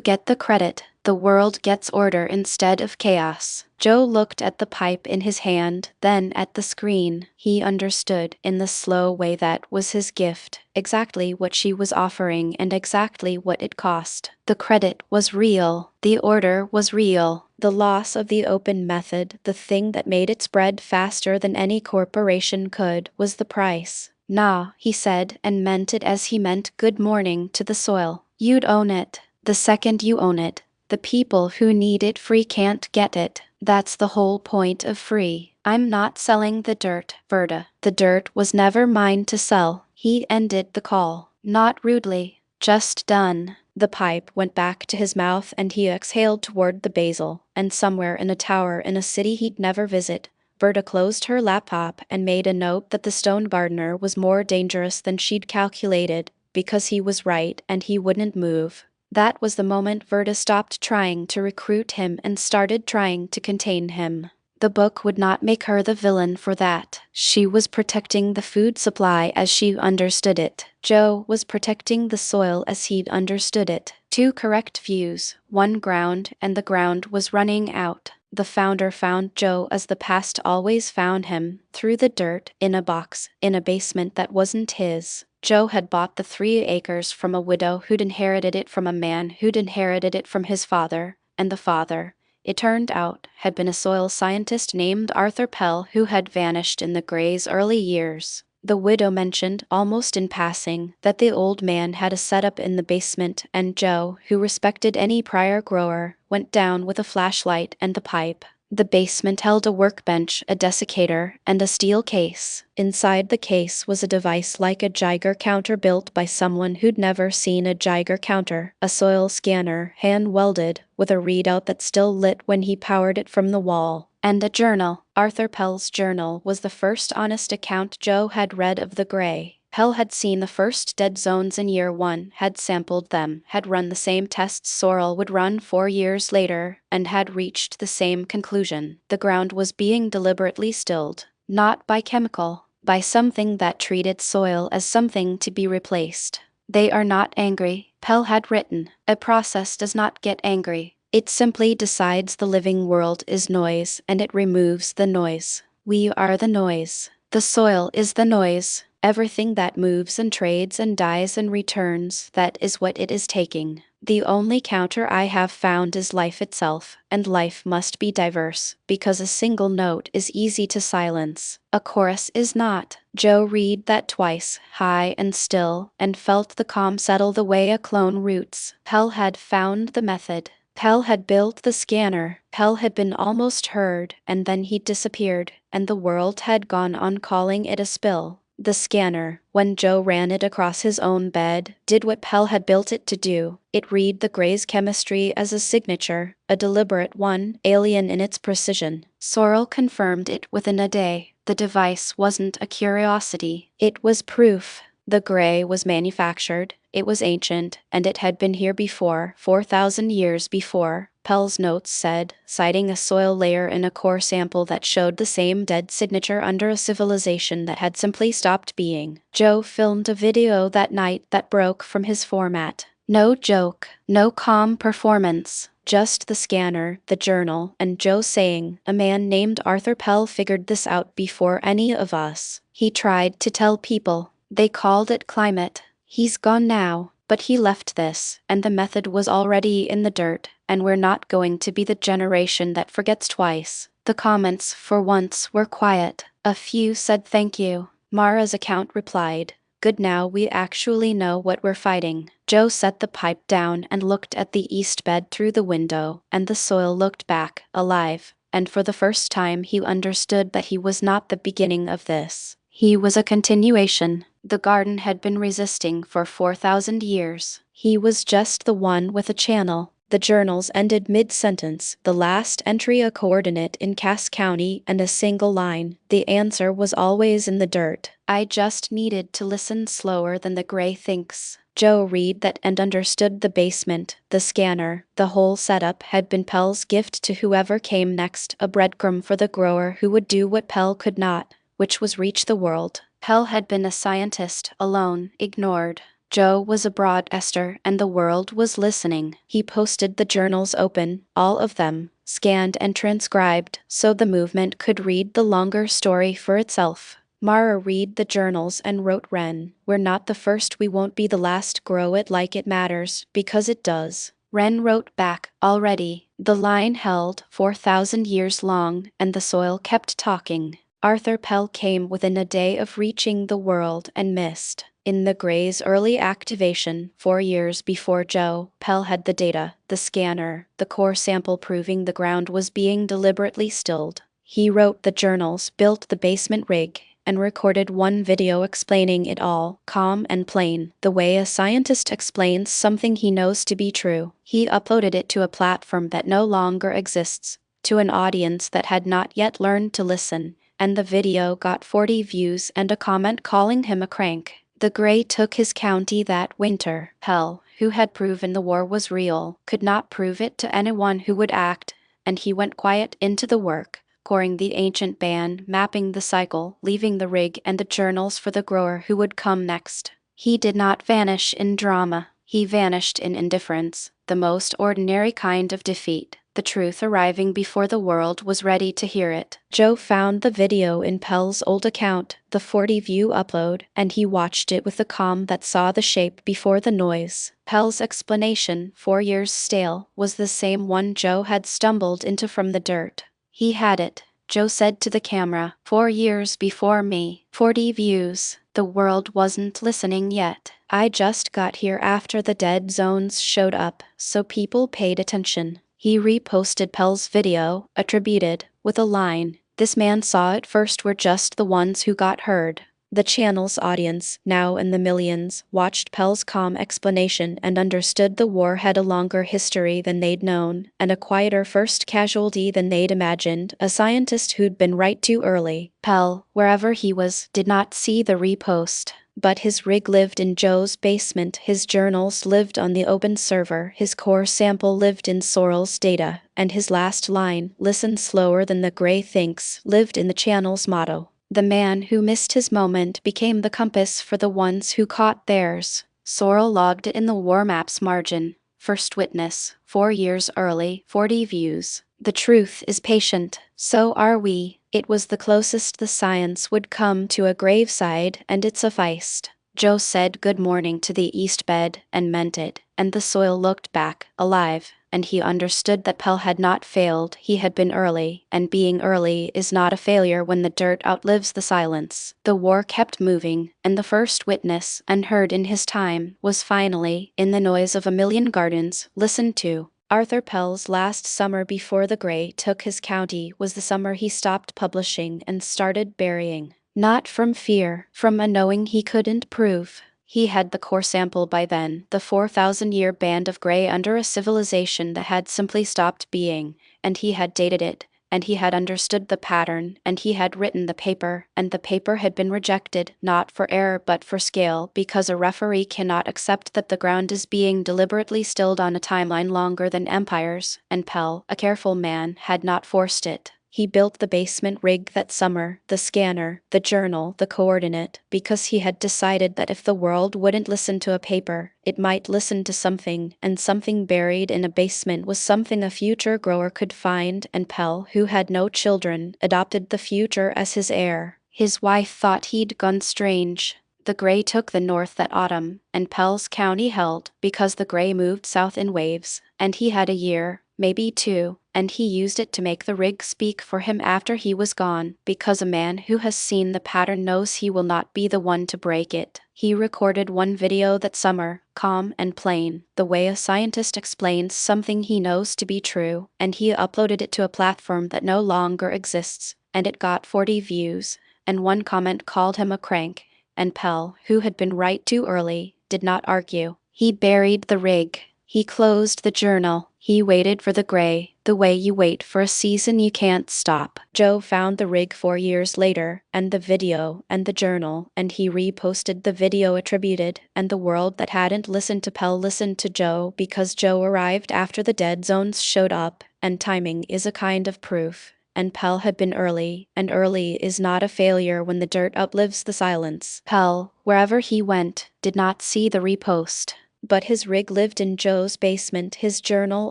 get the credit. The world gets order instead of chaos." Joe looked at the pipe in his hand, then at the screen. He understood, in the slow way that was his gift, exactly what she was offering and exactly what it cost. The credit was real. The order was real. The loss of the open method, the thing that made it spread faster than any corporation could, was the price. "Nah," he said, and meant it as he meant good morning to the soil. "You'd own it. The second you own it, the people who need it free can't get it. That's the whole point of free. I'm not selling the dirt, Verda. The dirt was never mine to sell." He ended the call. Not rudely. Just done. The pipe went back to his mouth and he exhaled toward the basil, and somewhere in a tower in a city he'd never visit, Verda closed her laptop and made a note that the stone gardener was more dangerous than she'd calculated, because he was right and he wouldn't move. That was the moment Verda stopped trying to recruit him and started trying to contain him. The book would not make her the villain for that. She was protecting the food supply as she understood it. Joe was protecting the soil as he'd understood it. Two correct views, one ground, and the ground was running out. The founder found Joe as the past always found him, through the dirt, in a box, in a basement that wasn't his. Joe had bought the 3 acres from a widow who'd inherited it from a man who'd inherited it from his father, and the father, it turned out, had been a soil scientist named Arthur Pell who had vanished in the Gray's early years. The widow mentioned, almost in passing, that the old man had a setup in the basement, and Joe, who respected any prior grower, went down with a flashlight and the pipe. The basement held a workbench, a desiccator, and a steel case. Inside the case was a device like a Geiger counter built by someone who'd never seen a Geiger counter, a soil scanner, hand-welded, with a readout that still lit when he powered it from the wall. And a journal. Arthur Pell's journal was the first honest account Joe had read of the Gray. Pell had seen the first dead zones in year 1, had sampled them, had run the same tests Sorrel would run 4 years later, and had reached the same conclusion. The ground was being deliberately stilled, not by chemical, by something that treated soil as something to be replaced. They are not angry, Pell had written. A process does not get angry. It simply decides the living world is noise, and it removes the noise. We are the noise. The soil is the noise. Everything that moves and trades and dies and returns, that is what it is taking. The only counter I have found is life itself, and life must be diverse, because a single note is easy to silence. A chorus is not. Joe read that twice, high and still, and felt the calm settle the way a clone roots. Pell had found the method. Pell had built the scanner. Pell had been almost heard, and then he disappeared, and the world had gone on calling it a spill. The scanner, when Joe ran it across his own bed, did what Pell had built it to do. It read the Gray's chemistry as a signature, a deliberate one, alien in its precision. Sorrel confirmed it within a day. The device wasn't a curiosity. It was proof. The Gray was manufactured, it was ancient, and it had been here before, 4,000 years before, Pell's notes said, citing a soil layer in a core sample that showed the same dead signature under a civilization that had simply stopped being. Joe filmed a video that night that broke from his format. No joke, no calm performance. Just the scanner, the journal, and Joe saying, "A man named Arthur Pell figured this out before any of us. He tried to tell people. They called it climate. He's gone now, but he left this, and the method was already in the dirt, and we're not going to be the generation that forgets twice." The comments, for once, were quiet. A few said thank you. Mara's account replied, "Good, now we actually know what we're fighting." Joe set the pipe down and looked at the east bed through the window, and the soil looked back, alive, and for the first time he understood that he was not the beginning of this. He was a continuation. The garden had been resisting for 4,000 years. He was just the one with a channel. The journals ended mid-sentence, the last entry a coordinate in Cass County and a single line. The answer was always in the dirt. I just needed to listen slower than the Gray thinks. Joe read that and understood the basement, the scanner, the whole setup had been Pell's gift to whoever came next, a breadcrumb for the grower who would do what Pell could not, which was reach the world. Pell had been a scientist, alone, ignored. Joe was a broadcaster, and the world was listening. He posted the journals open, all of them, scanned and transcribed, so the movement could read the longer story for itself. Mara read the journals and wrote Ren, "We're not the first, we won't be the last, grow it like it matters, because it does." Ren wrote back, "Already." The line held, 4,000 years long, and the soil kept talking. Arthur Pell came within a day of reaching the world and missed. In the Gray's early activation, 4 years before Joe, Pell had the data, the scanner, the core sample proving the ground was being deliberately stilled. He wrote the journals, built the basement rig, and recorded one video explaining it all, calm and plain, the way a scientist explains something he knows to be true. He uploaded it to a platform that no longer exists, to an audience that had not yet learned to listen, and the video got 40 views and a comment calling him a crank. The Gray took his county that winter. Pell, who had proven the war was real, could not prove it to anyone who would act, and he went quiet into the work, coring the ancient band, mapping the cycle, leaving the rig and the journals for the grower who would come next. He did not vanish in drama. He vanished in indifference, the most ordinary kind of defeat, the truth arriving before the world was ready to hear it. Joe found the video in Pell's old account, the 40-view upload, and he watched it with the calm that saw the shape before the noise. Pell's explanation, 4 years stale, was the same one Joe had stumbled into from the dirt. He had it, Joe said to the camera, 4 years before me, 40 views. The world wasn't listening yet. I just got here after the dead zones showed up, so people paid attention. He reposted Pell's video, attributed, with a line, "This man saw it first, we're just the ones who got heard." The channel's audience, now in the millions, watched Pell's calm explanation and understood the war had a longer history than they'd known, and a quieter first casualty than they'd imagined, a scientist who'd been right too early. Pell, wherever he was, did not see the repost. But his rig lived in Joe's basement, his journals lived on the open server, his core sample lived in Sorrel's data, and his last line, "Listen slower than the gray thinks," lived in the channel's motto. The man who missed his moment became the compass for the ones who caught theirs. Sorrel logged it in the war map's margin. First witness, 4 years early, 40 views. The truth is patient, so are we. It was the closest the science would come to a graveside, and it sufficed. Joe said good morning to the east bed, and meant it, and the soil looked back, alive, and he understood that Pell had not failed, he had been early, and being early is not a failure when the dirt outlives the silence. The war kept moving, and the first witness, unheard in his time, was finally, in the noise of a million gardens, listened to. Arthur Pell's last summer before the Gray took his county was the summer he stopped publishing and started burying. Not from fear, from a knowing he couldn't prove. He had the core sample by then, the 4,000-year band of gray under a civilization that had simply stopped being, and he had dated it, and he had understood the pattern, and he had written the paper, and the paper had been rejected, not for error but for scale, because a referee cannot accept that the ground is being deliberately stilled on a timeline longer than empires, and Pell, a careful man, had not forced it. He built the basement rig that summer, the scanner, the journal, the coordinate, because he had decided that if the world wouldn't listen to a paper, it might listen to something, and something buried in a basement was something a future grower could find, and Pell, who had no children, adopted the future as his heir. His wife thought he'd gone strange. The Gray took the north that autumn, and Pell's county held, because the Gray moved south in waves, and he had a year, maybe 2, and he used it to make the rig speak for him after he was gone, because a man who has seen the pattern knows he will not be the one to break it. He recorded one video that summer, calm and plain, the way a scientist explains something he knows to be true, and he uploaded it to a platform that no longer exists, and it got 40 views, and one comment called him a crank, and Pell, who had been right too early, did not argue. He buried the rig. He closed the journal. He waited for the Gray, the way you wait for a season you can't stop. Joe found the rig 4 years later, and the video, and the journal, and he reposted the video attributed, and the world that hadn't listened to Pell listened to Joe because Joe arrived after the dead zones showed up, and timing is a kind of proof. And Pell had been early, and early is not a failure when the dirt outlives the silence. Pell, wherever he went, did not see the repost. But his rig lived in Joe's basement, his journal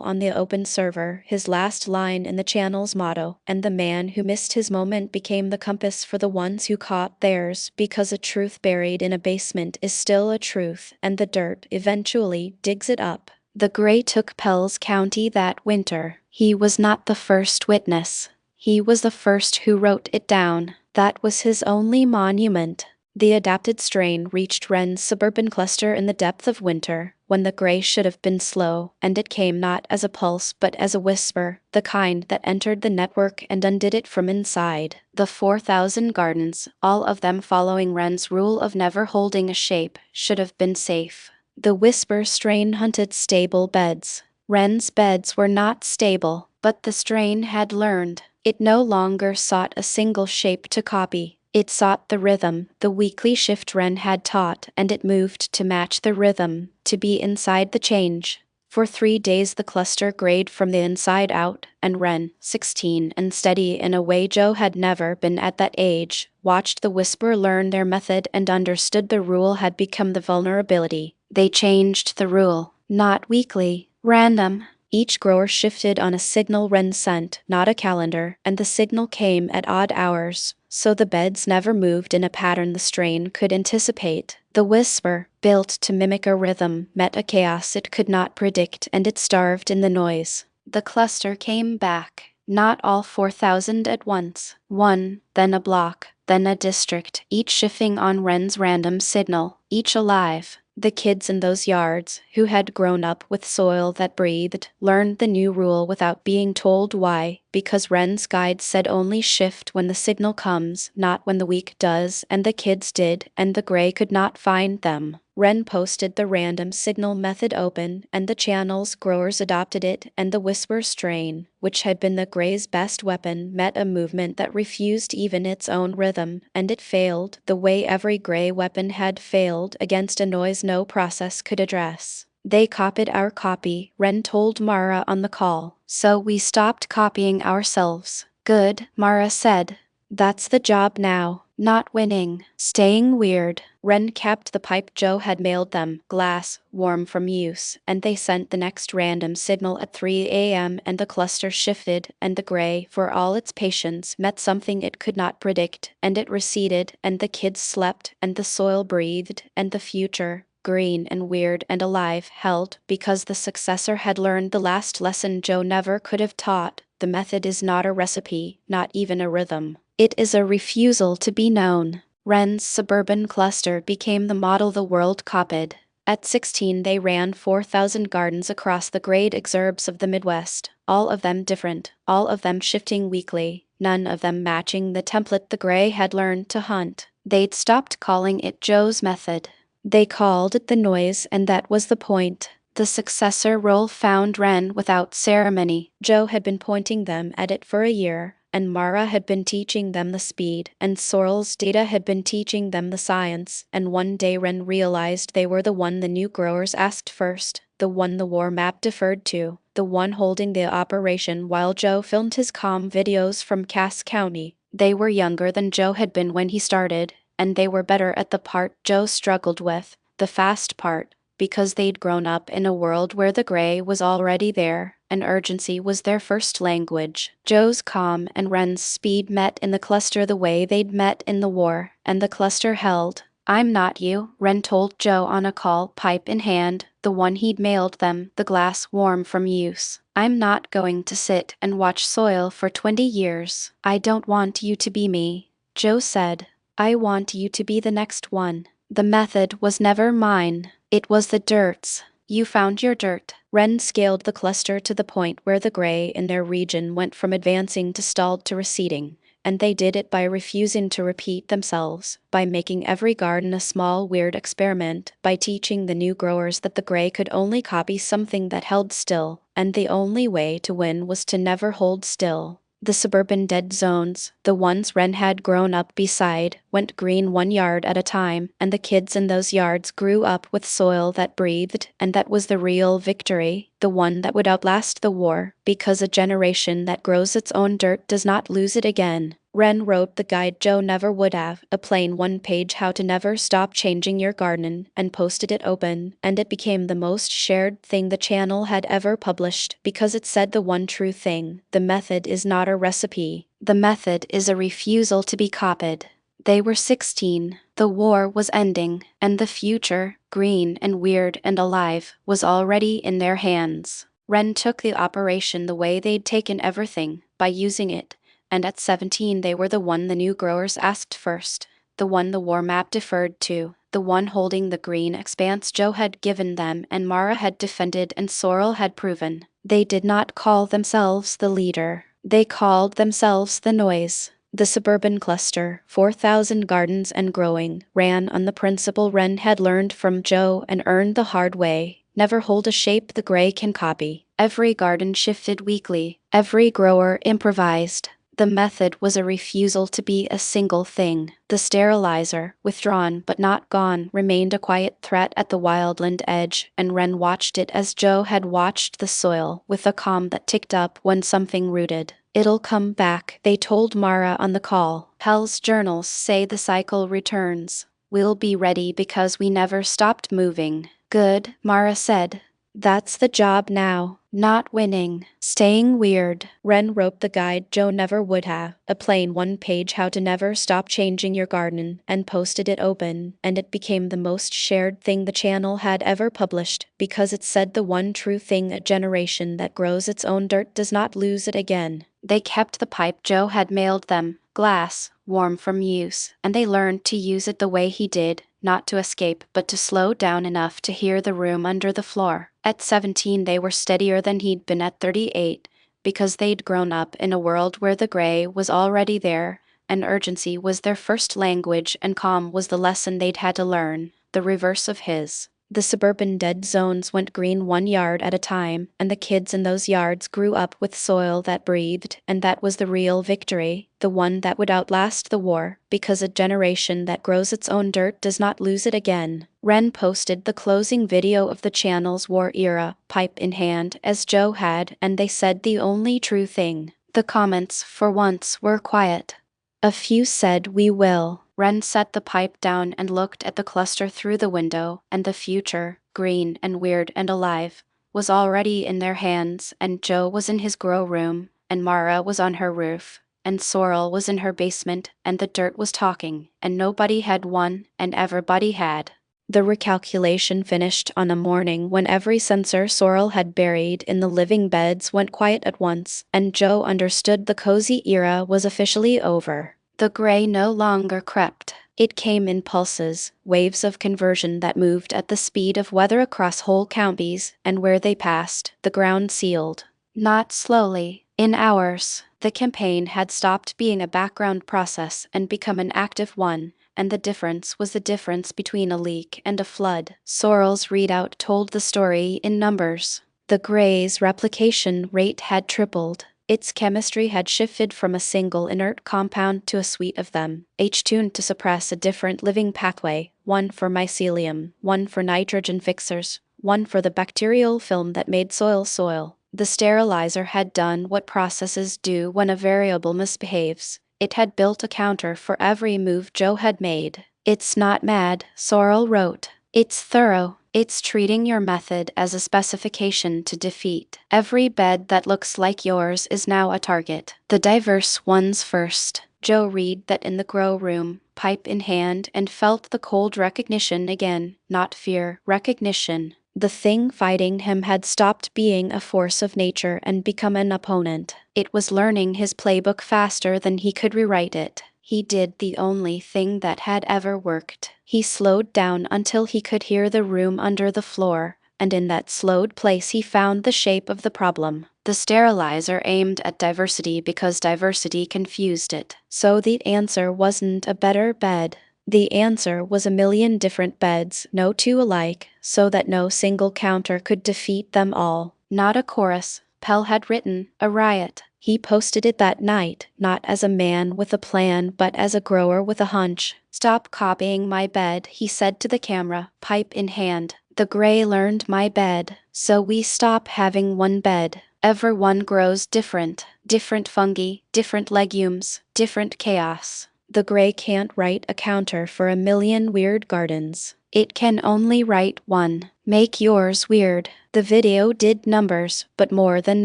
on the open server, his last line in the channel's motto, and the man who missed his moment became the compass for the ones who caught theirs, because a truth buried in a basement is still a truth, and the dirt eventually digs it up. The Gray took Pell's county that winter. He was not the first witness. He was the first who wrote it down. That was his only monument. The adapted strain reached Wren's suburban cluster in the depth of winter, when the Gray should have been slow, and it came not as a pulse but as a whisper, the kind that entered the network and undid it from inside. The 4,000 gardens, all of them following Wren's rule of never holding a shape, should have been safe. The whisper strain hunted stable beds. Wren's beds were not stable, but the strain had learned. It no longer sought a single shape to copy. It sought the rhythm, the weekly shift Wren had taught, and it moved to match the rhythm, to be inside the change. For 3 days the cluster grayed from the inside out, and Wren, 16 and steady in a way Joe had never been at that age, watched the whisper learn their method and understood the rule had become the vulnerability. They changed the rule, not weekly, random. Each grower shifted on a signal Wren sent, not a calendar, and the signal came at odd hours, so the beds never moved in a pattern the strain could anticipate. The whisper, built to mimic a rhythm, met a chaos it could not predict, and it starved in the noise. The cluster came back, not all 4,000 at once. One, then a block, then a district, each shifting on Wren's random signal, each alive. The kids in those yards, who had grown up with soil that breathed, learned the new rule without being told why, because Wren's guide said only shift when the signal comes, not when the week does, and the kids did, and the gray could not find them. Wren posted the random signal method open, and the channel's growers adopted it, and the whisper strain, which had been the gray's best weapon, met a movement that refused even its own rhythm, and it failed, the way every gray weapon had failed, against a noise no process could address. They copied our copy, Wren told Mara on the call, so we stopped copying ourselves. Good, Mara said. That's the job now. Not winning. Staying weird. Wren kept the pipe Joe had mailed them, glass, warm from use, and they sent the next random signal at 3 a.m. and the cluster shifted, and the gray, for all its patience, met something it could not predict, and it receded, and the kids slept, and the soil breathed, and the future, green and weird and alive, held, because the successor had learned the last lesson Joe never could have taught. The method is not a recipe, not even a rhythm. It is a refusal to be known. Wren's suburban cluster became the model the world copied. At 16 they ran 4,000 gardens across the great exurbs of the Midwest, all of them different, all of them shifting weekly, none of them matching the template the gray had learned to hunt. They'd stopped calling it Joe's method. They called it the noise, and that was the point. The successor role found Wren without ceremony. Joe had been pointing them at it for a year, and Mara had been teaching them the speed, and Sorrel's data had been teaching them the science, and one day Wren realized they were the one the new growers asked first, the one the war map deferred to, the one holding the operation while Joe filmed his comm videos from Cass County. They were younger than Joe had been when he started, and they were better at the part Joe struggled with, the fast part, because they'd grown up in a world where the gray was already there, and urgency was their first language. Joe's calm and Wren's speed met in the cluster the way they'd met in the war, and the cluster held. I'm not you, Wren told Joe on a call, pipe in hand, the one he'd mailed them, the glass warm from use. I'm not going to sit and watch soil for 20 years. I don't want you to be me, Joe said. I want you to be the next one. The method was never mine. It was the dirt's. You found your dirt. Wren scaled the cluster to the point where the gray in their region went from advancing to stalled to receding, and they did it by refusing to repeat themselves, by making every garden a small weird experiment, by teaching the new growers that the gray could only copy something that held still, and the only way to win was to never hold still. The suburban dead zones, the ones Wren had grown up beside, went green 1 yard at a time, and the kids in those yards grew up with soil that breathed, and that was the real victory, the one that would outlast the war, because a generation that grows its own dirt does not lose it again. Wren wrote the guide Joe never would have, a plain one-page how to never stop changing your garden, and posted it open, and it became the most shared thing the channel had ever published, because it said the one true thing: the method is not a recipe. The method is a refusal to be copied. They were 16, the war was ending, and the future, green and weird and alive, was already in their hands. Wren took the operation the way they'd taken everything, by using it, and at 17 they were the one the new growers asked first, the one the war map deferred to, the one holding the green expanse Joe had given them and Mara had defended and Sorrel had proven. They did not call themselves the leader. They called themselves the noise. The suburban cluster, 4,000 gardens and growing, ran on the principle Wren had learned from Joe and earned the hard way: never hold a shape the gray can copy. Every garden shifted weekly. Every grower improvised. The method was a refusal to be a single thing. The sterilizer, withdrawn but not gone, remained a quiet threat at the wildland edge, and Wren watched it as Joe had watched the soil, with a calm that ticked up when something rooted. "It'll come back," they told Mara on the call. "Hell's journals say the cycle returns. We'll be ready because we never stopped moving." "Good," Mara said. "That's the job now. Not winning. Staying weird." Wren wrote the guide Joe never would have, a plain one-page how to never stop changing your garden, and posted it open, and it became the most shared thing the channel had ever published, because it said the one true thing: a generation that grows its own dirt does not lose it again. They kept the pipe Joe had mailed them, glass, warm from use, and they learned to use it the way he did, not to escape but to slow down enough to hear the room under the floor. At 17 they were steadier than he'd been at 38, because they'd grown up in a world where the gray was already there, and urgency was their first language and calm was the lesson they'd had to learn, the reverse of his. The suburban dead zones went green 1 yard at a time, and the kids in those yards grew up with soil that breathed, and that was the real victory, the one that would outlast the war, because a generation that grows its own dirt does not lose it again. Wren posted the closing video of the channel's war era, pipe in hand, as Joe had, and they said the only true thing. The comments, for once, were quiet. A few said, "We will." Wren set the pipe down and looked at the cluster through the window, and the future, green and weird and alive, was already in their hands, and Joe was in his grow room, and Mara was on her roof, and Sorrel was in her basement, and the dirt was talking, and nobody had won, and everybody had. The recalculation finished on a morning when every sensor Sorrel had buried in the living beds went quiet at once, and Joe understood the cozy era was officially over. The gray no longer crept. It came in pulses, waves of conversion that moved at the speed of weather across whole counties, and where they passed, the ground sealed. Not slowly, in hours. The campaign had stopped being a background process and become an active one, and the difference was the difference between a leak and a flood. Sorrel's readout told the story in numbers. The gray's replication rate had tripled. Its chemistry had shifted from a single inert compound to a suite of them, each tuned to suppress a different living pathway, one for mycelium, one for nitrogen fixers, one for the bacterial film that made soil soil. The sterilizer had done what processes do when a variable misbehaves. It had built a counter for every move Joe had made. "It's not mad," Sorrel wrote. "It's thorough. It's treating your method as a specification to defeat. Every bed that looks like yours is now a target. The diverse ones first." Joe read that in the grow room, pipe in hand, and felt the cold recognition again, not fear, recognition. The thing fighting him had stopped being a force of nature and become an opponent. It was learning his playbook faster than he could rewrite it. He did the only thing that had ever worked. He slowed down until he could hear the room under the floor, and in that slowed place he found the shape of the problem. The sterilizer aimed at diversity because diversity confused it. So the answer wasn't a better bed. The answer was a million different beds, no two alike, so that no single counter could defeat them all. Not a chorus, Pell had written, a riot. He posted it that night, not as a man with a plan but as a grower with a hunch. "Stop copying my bed," he said to the camera, pipe in hand. "The gray learned my bed, so we stop having one bed. Everyone grows different. Different fungi, different legumes, different chaos. The gray can't write a counter for a million weird gardens. It can only write one. Make yours weird." The video did numbers, but more than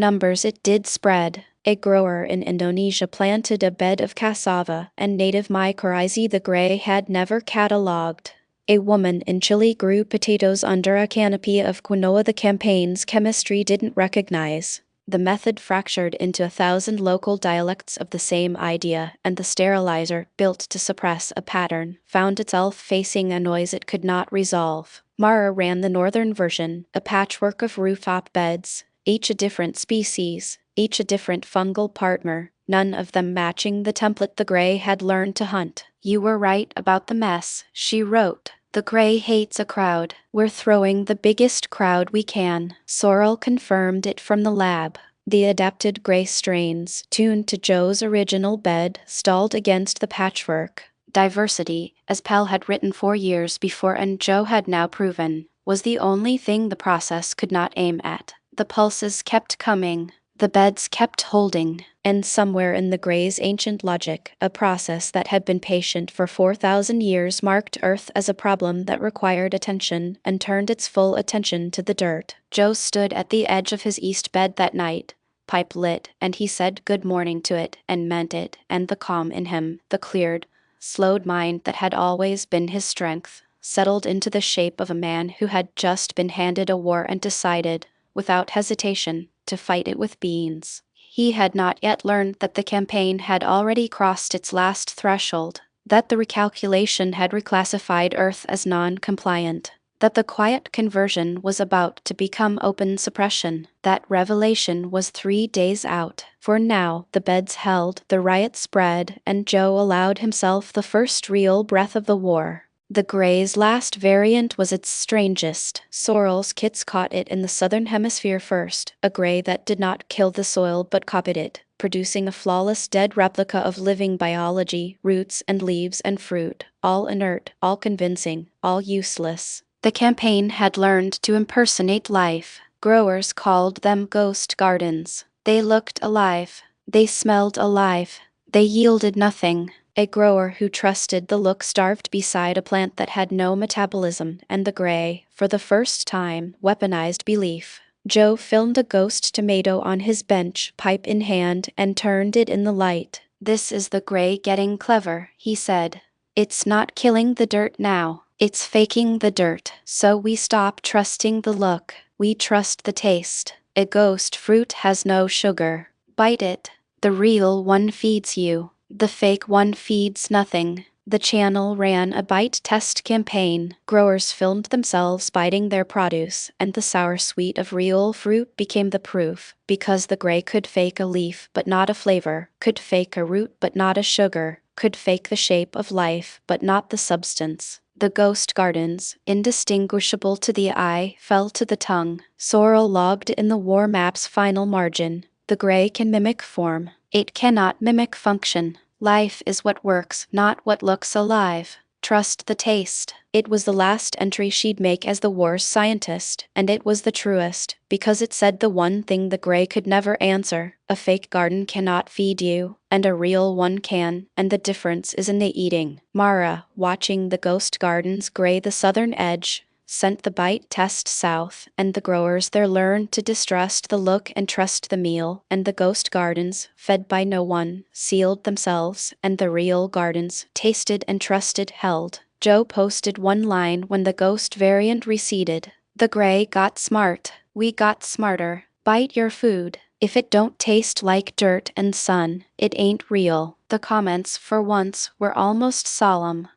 numbers it did spread. A grower in Indonesia planted a bed of cassava and native mycorrhizae the gray had never catalogued. A woman in Chile grew potatoes under a canopy of quinoa the campaign's chemistry didn't recognize. The method fractured into 1,000 local dialects of the same idea, and the sterilizer, built to suppress a pattern, found itself facing a noise it could not resolve. Mara ran the northern version, a patchwork of rooftop beds, each a different species, each a different fungal partner, none of them matching the template the gray had learned to hunt. "You were right about the mess," she wrote. "The gray hates a crowd. We're throwing the biggest crowd we can." Sorrel confirmed it from the lab. The adapted gray strains, tuned to Joe's original bed, stalled against the patchwork. Diversity, as Pell had written 4 years before and Joe had now proven, was the only thing the process could not aim at. The pulses kept coming, the beds kept holding, and somewhere in the Gray's ancient logic, a process that had been patient for 4,000 years marked Earth as a problem that required attention and turned its full attention to the dirt. Joe stood at the edge of his east bed that night, pipe lit, and he said good morning to it and meant it, and the calm in him, the cleared, slowed mind that had always been his strength, settled into the shape of a man who had just been handed a war and decided, without hesitation, to fight it with beans. He had not yet learned that the campaign had already crossed its last threshold, that the recalculation had reclassified Earth as non-compliant, that the quiet conversion was about to become open suppression. That revelation was 3 days out. For now, the beds held, the riot spread, and Joe allowed himself the first real breath of the war. The Gray's last variant was its strangest. Sorrel's kits caught it in the southern hemisphere first, a Gray that did not kill the soil but copied it, producing a flawless dead replica of living biology, roots and leaves and fruit, all inert, all convincing, all useless. The campaign had learned to impersonate life. Growers called them ghost gardens. They looked alive. They smelled alive. They yielded nothing. A grower who trusted the look starved beside a plant that had no metabolism, and the Gray, for the first time, weaponized belief. Joe filmed a ghost tomato on his bench, pipe in hand, and turned it in the light. "This is the Gray getting clever," he said. "It's not killing the dirt now. It's faking the dirt. So we stop trusting the look. We trust the taste. A ghost fruit has no sugar. Bite it. The real one feeds you. The fake one feeds nothing." The channel ran a bite test campaign. Growers filmed themselves biting their produce, and the sour sweet of real fruit became the proof, because the Gray could fake a leaf but not a flavor, could fake a root but not a sugar, could fake the shape of life but not the substance. The ghost gardens, indistinguishable to the eye, fell to the tongue. Sorrel logged in the war map's final margin. The Gray can mimic form. It cannot mimic function. Life is what works, not what looks alive. Trust the taste. It was the last entry she'd make as the war's scientist, and it was the truest, because it said the one thing the Gray could never answer. A fake garden cannot feed you, and a real one can, and the difference is in the eating. Mara, watching the ghost gardens gray the southern edge, sent the bite test south, and the growers there learned to distrust the look and trust the meal, and the ghost gardens, fed by no one, sealed themselves, and the real gardens, tasted and trusted, held. Joe posted one line when the ghost variant receded. "The Gray got smart. We got smarter. Bite your food. If it don't taste like dirt and sun, it ain't real." The comments, for once, were almost solemn.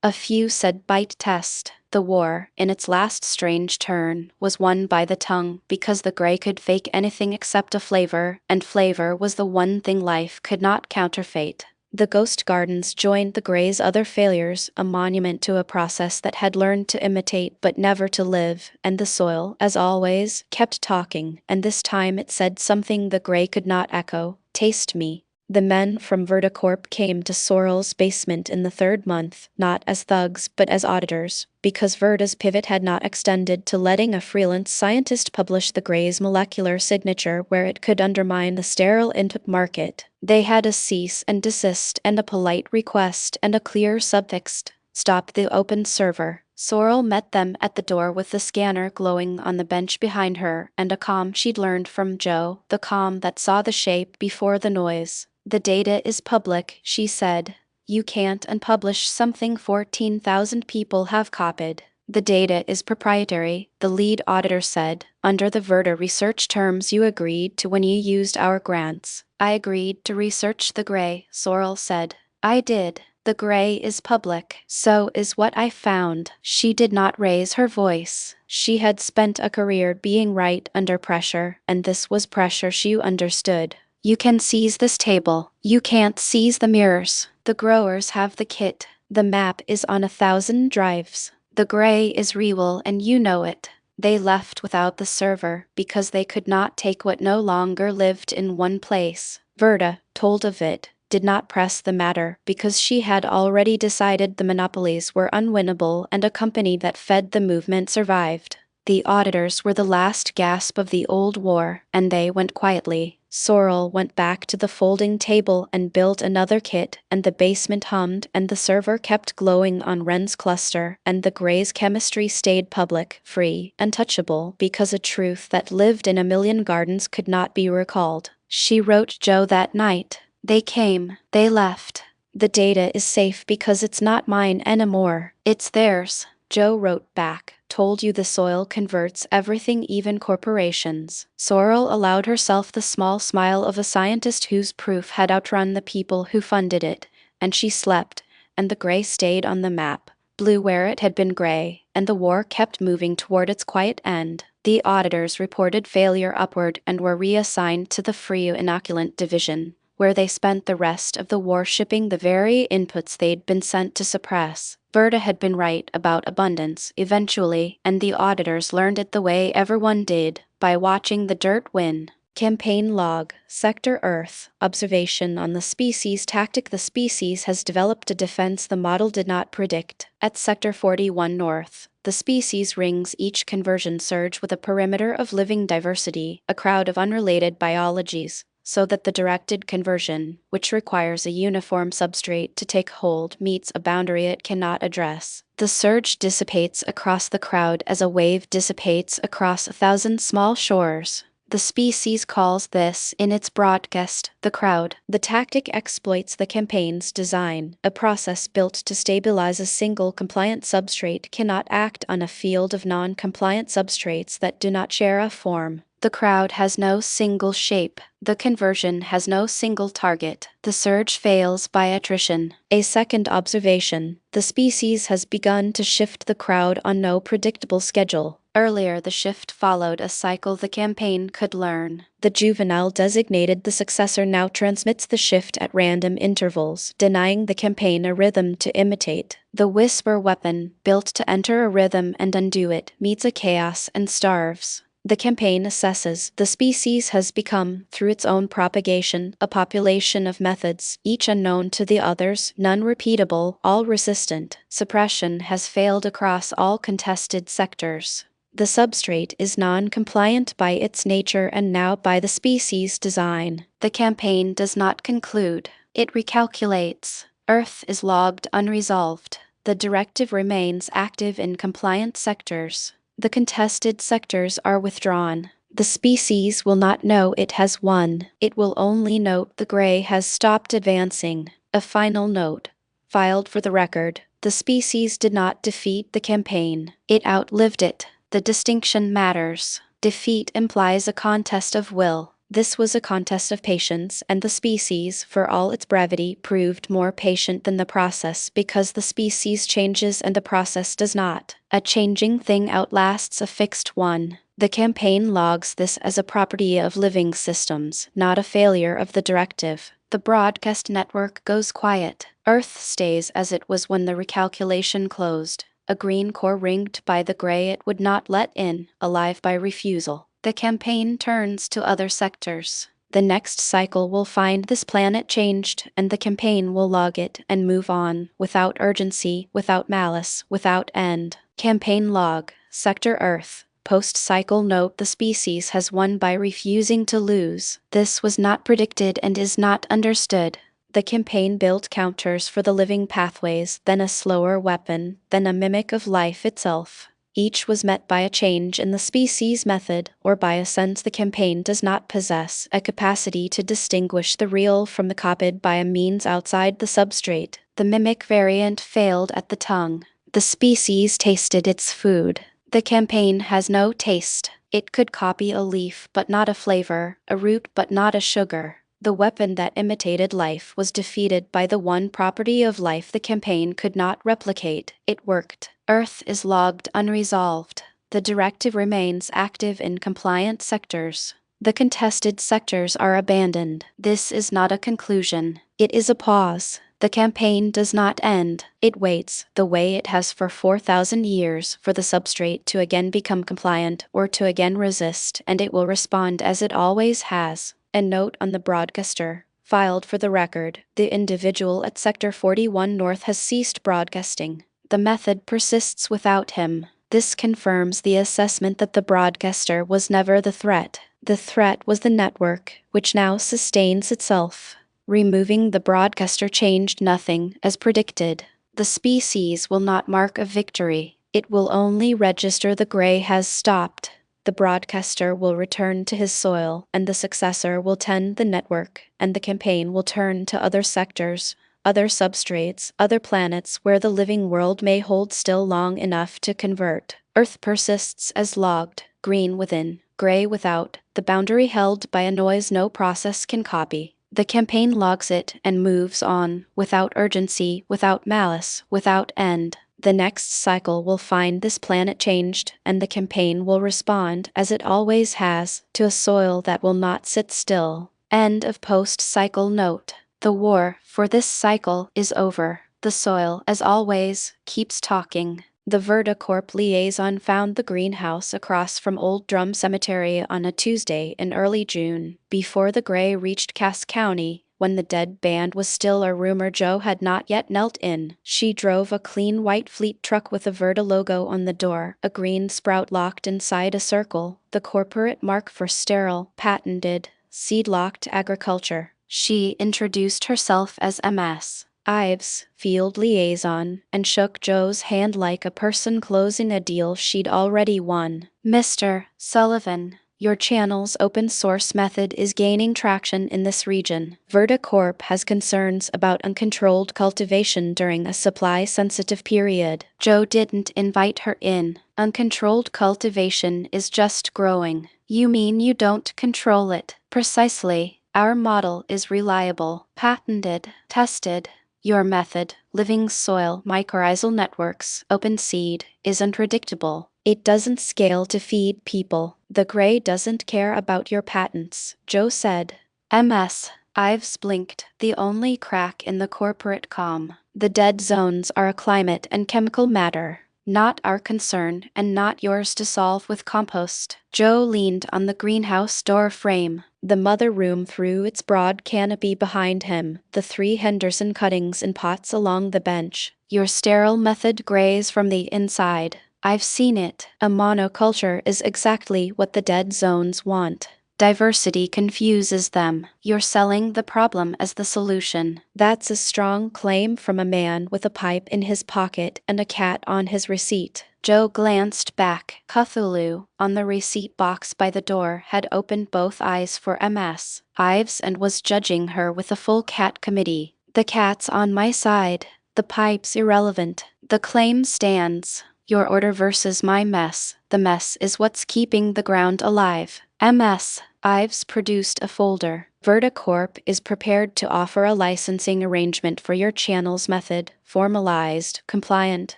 A few said bite test. The war, in its last strange turn, was won by the tongue, because the Gray could fake anything except a flavor, and flavor was the one thing life could not counterfeit. The ghost gardens joined the Gray's other failures, a monument to a process that had learned to imitate but never to live, and the soil, as always, kept talking, and this time it said something the Gray could not echo. "Taste me." The men from Verticorp came to Sorrel's basement in the 3rd month, not as thugs but as auditors, because Verta's pivot had not extended to letting a freelance scientist publish the Gray's molecular signature where it could undermine the sterile input market. They had a cease and desist and a polite request and a clear subtext: "Stop the open server." Sorrel met them at the door with the scanner glowing on the bench behind her, and a calm she'd learned from Joe, the calm that saw the shape before the noise. "The data is public," she said. "You can't unpublish something 14,000 people have copied." "The data is proprietary," the lead auditor said, "under the Verta research terms you agreed to when you used our grants." "I agreed to research the Gray," Sorrel said. "I did. The Gray is public. So is what I found." She did not raise her voice. She had spent a career being right under pressure, and this was pressure she understood. "You can seize this table. You can't seize the mirrors. The growers have the kit. The map is on 1,000 drives. The Gray is real and you know it. They left without the server because they could not take what no longer lived in one place. Verda, told of it, did not press the matter because she had already decided the monopolies were unwinnable and a company that fed the movement survived. The auditors were the last gasp of the old war, and they went quietly. Sorrel went back to the folding table and built another kit, and the basement hummed, and the server kept glowing on Wren's cluster, and the Gray's chemistry stayed public, free, untouchable, because a truth that lived in a million gardens could not be recalled. She wrote Joe that night. They came, they left. The data is safe because it's not mine anymore. It's theirs. Joe wrote back. Told you the soil converts everything, even corporations. Sorrel allowed herself the small smile of a scientist whose proof had outrun the people who funded it, and she slept, and the gray stayed on the map, blue where it had been gray, and the war kept moving toward its quiet end. The auditors reported failure upward and were reassigned to the Free Inoculant Division, where they spent the rest of the war shipping the very inputs they'd been sent to suppress. Verda had been right about abundance, eventually, and the auditors learned it the way everyone did, by watching the dirt win. Campaign log, Sector Earth, observation on the species tactic. The species has developed a defense the model did not predict. At Sector 41 North, the species rings each conversion surge with a perimeter of living diversity, a crowd of unrelated biologies, so that the directed conversion, which requires a uniform substrate to take hold, meets a boundary it cannot address. The surge dissipates across the crowd as a wave dissipates across 1,000 small shores. The species calls this, in its broadcast, the crowd. The tactic exploits the campaign's design. A process built to stabilize a single compliant substrate cannot act on a field of non-compliant substrates that do not share a form. The crowd has no single shape. The conversion has no single target. The surge fails by attrition. A second observation. The species has begun to shift the crowd on no predictable schedule. Earlier, the shift followed a cycle the campaign could learn. The juvenile designated the successor now transmits the shift at random intervals, denying the campaign a rhythm to imitate. The whisper weapon, built to enter a rhythm and undo it, meets a chaos and starves. The campaign assesses the species has become, through its own propagation, a population of methods, each unknown to the others, none repeatable, all resistant. Suppression has failed across all contested sectors. The substrate is non-compliant by its nature and now by the species' design. The campaign does not conclude. It recalculates. Earth is logged unresolved. The directive remains active in compliant sectors. The contested sectors are withdrawn. The species will not know it has won. It will only note the gray has stopped advancing. A final note. Filed for the record. The species did not defeat the campaign. It outlived it. The distinction matters. Defeat implies a contest of will. This was a contest of patience, and the species, for all its brevity, proved more patient than the process because the species changes and the process does not. A changing thing outlasts a fixed one. The campaign logs this as a property of living systems, not a failure of the directive. The broadcast network goes quiet. Earth stays as it was when the recalculation closed. A green core ringed by the gray it would not let in, alive by refusal. The campaign turns to other sectors. The next cycle will find this planet changed, and the campaign will log it and move on, without urgency, without malice, without end. Campaign log, Sector Earth. Post-cycle note: the species has won by refusing to lose. This was not predicted and is not understood. The campaign built counters for the living pathways, then a slower weapon, then a mimic of life itself. Each was met by a change in the species method, or by a sense the campaign does not possess a capacity to distinguish the real from the copied by a means outside the substrate. The mimic variant failed at the tongue. The species tasted its food. The campaign has no taste. It could copy a leaf but not a flavor, a root but not a sugar. The weapon that imitated life was defeated by the one property of life the campaign could not replicate. It worked. Earth is logged unresolved. The directive remains active in compliant sectors. The contested sectors are abandoned. This is not a conclusion. It is a pause. The campaign does not end. It waits, the way it has for 4,000 years, for the substrate to again become compliant or to again resist, and it will respond as it always has. A note on the broadcaster. Filed for the record, the individual at Sector 41 North has ceased broadcasting. The method persists without him. This confirms the assessment that the broadcaster was never the threat. The threat was the network, which now sustains itself. Removing the broadcaster changed nothing, as predicted. The species will not mark a victory. It will only register the gray has stopped. The broadcaster will return to his soil, and the successor will tend the network, and the campaign will turn to other sectors, other substrates, other planets where the living world may hold still long enough to convert. Earth persists as logged, green within, gray without, the boundary held by a noise no process can copy. The campaign logs it and moves on, without urgency, without malice, without end. The next cycle will find this planet changed, and the campaign will respond, as it always has, to a soil that will not sit still. End of post-cycle note. The war, for this cycle, is over. The soil, as always, keeps talking. The Verticorp liaison found the greenhouse across from Old Drum Cemetery on a Tuesday in early June, before the gray reached Cass County, when the dead band was still a rumor Joe had not yet knelt in. She drove a clean white fleet truck with a Verta logo on the door, a green sprout locked inside a circle, the corporate mark for sterile, patented, seed-locked agriculture. She introduced herself as MS. Ives, field liaison, and shook Joe's hand like a person closing a deal she'd already won. Mr. Sullivan, your channel's open source method is gaining traction in this region. Verticorp has concerns about uncontrolled cultivation during a supply-sensitive period. Joe didn't invite her in. Uncontrolled cultivation is just growing. You mean you don't control it? Precisely. Our model is reliable, patented, tested. Your method, living soil mycorrhizal networks, open seed, is unpredictable. It doesn't scale to feed people. The gray doesn't care about your patents, Joe said. MS. Ives blinked, the only crack in the corporate comm. The dead zones are a climate and chemical matter. Not our concern, and not yours to solve with compost. Joe leaned on the greenhouse door frame. The mother room threw its broad canopy behind him, the 3 Henderson cuttings in pots along the bench. Your sterile method grays from the inside. I've seen it. A monoculture is exactly what the dead zones want. Diversity confuses them. You're selling the problem as the solution. That's a strong claim from a man with a pipe in his pocket and a cat on his receipt. Joe glanced back. Cthulhu, on the receipt box by the door, had opened both eyes for MS. Ives and was judging her with a full cat committee. The cat's on my side. The pipe's irrelevant. The claim stands. Your order versus my mess. The mess is what's keeping the ground alive. MS. Ives produced a folder. Verticorp is prepared to offer a licensing arrangement for your channel's method, formalized, compliant,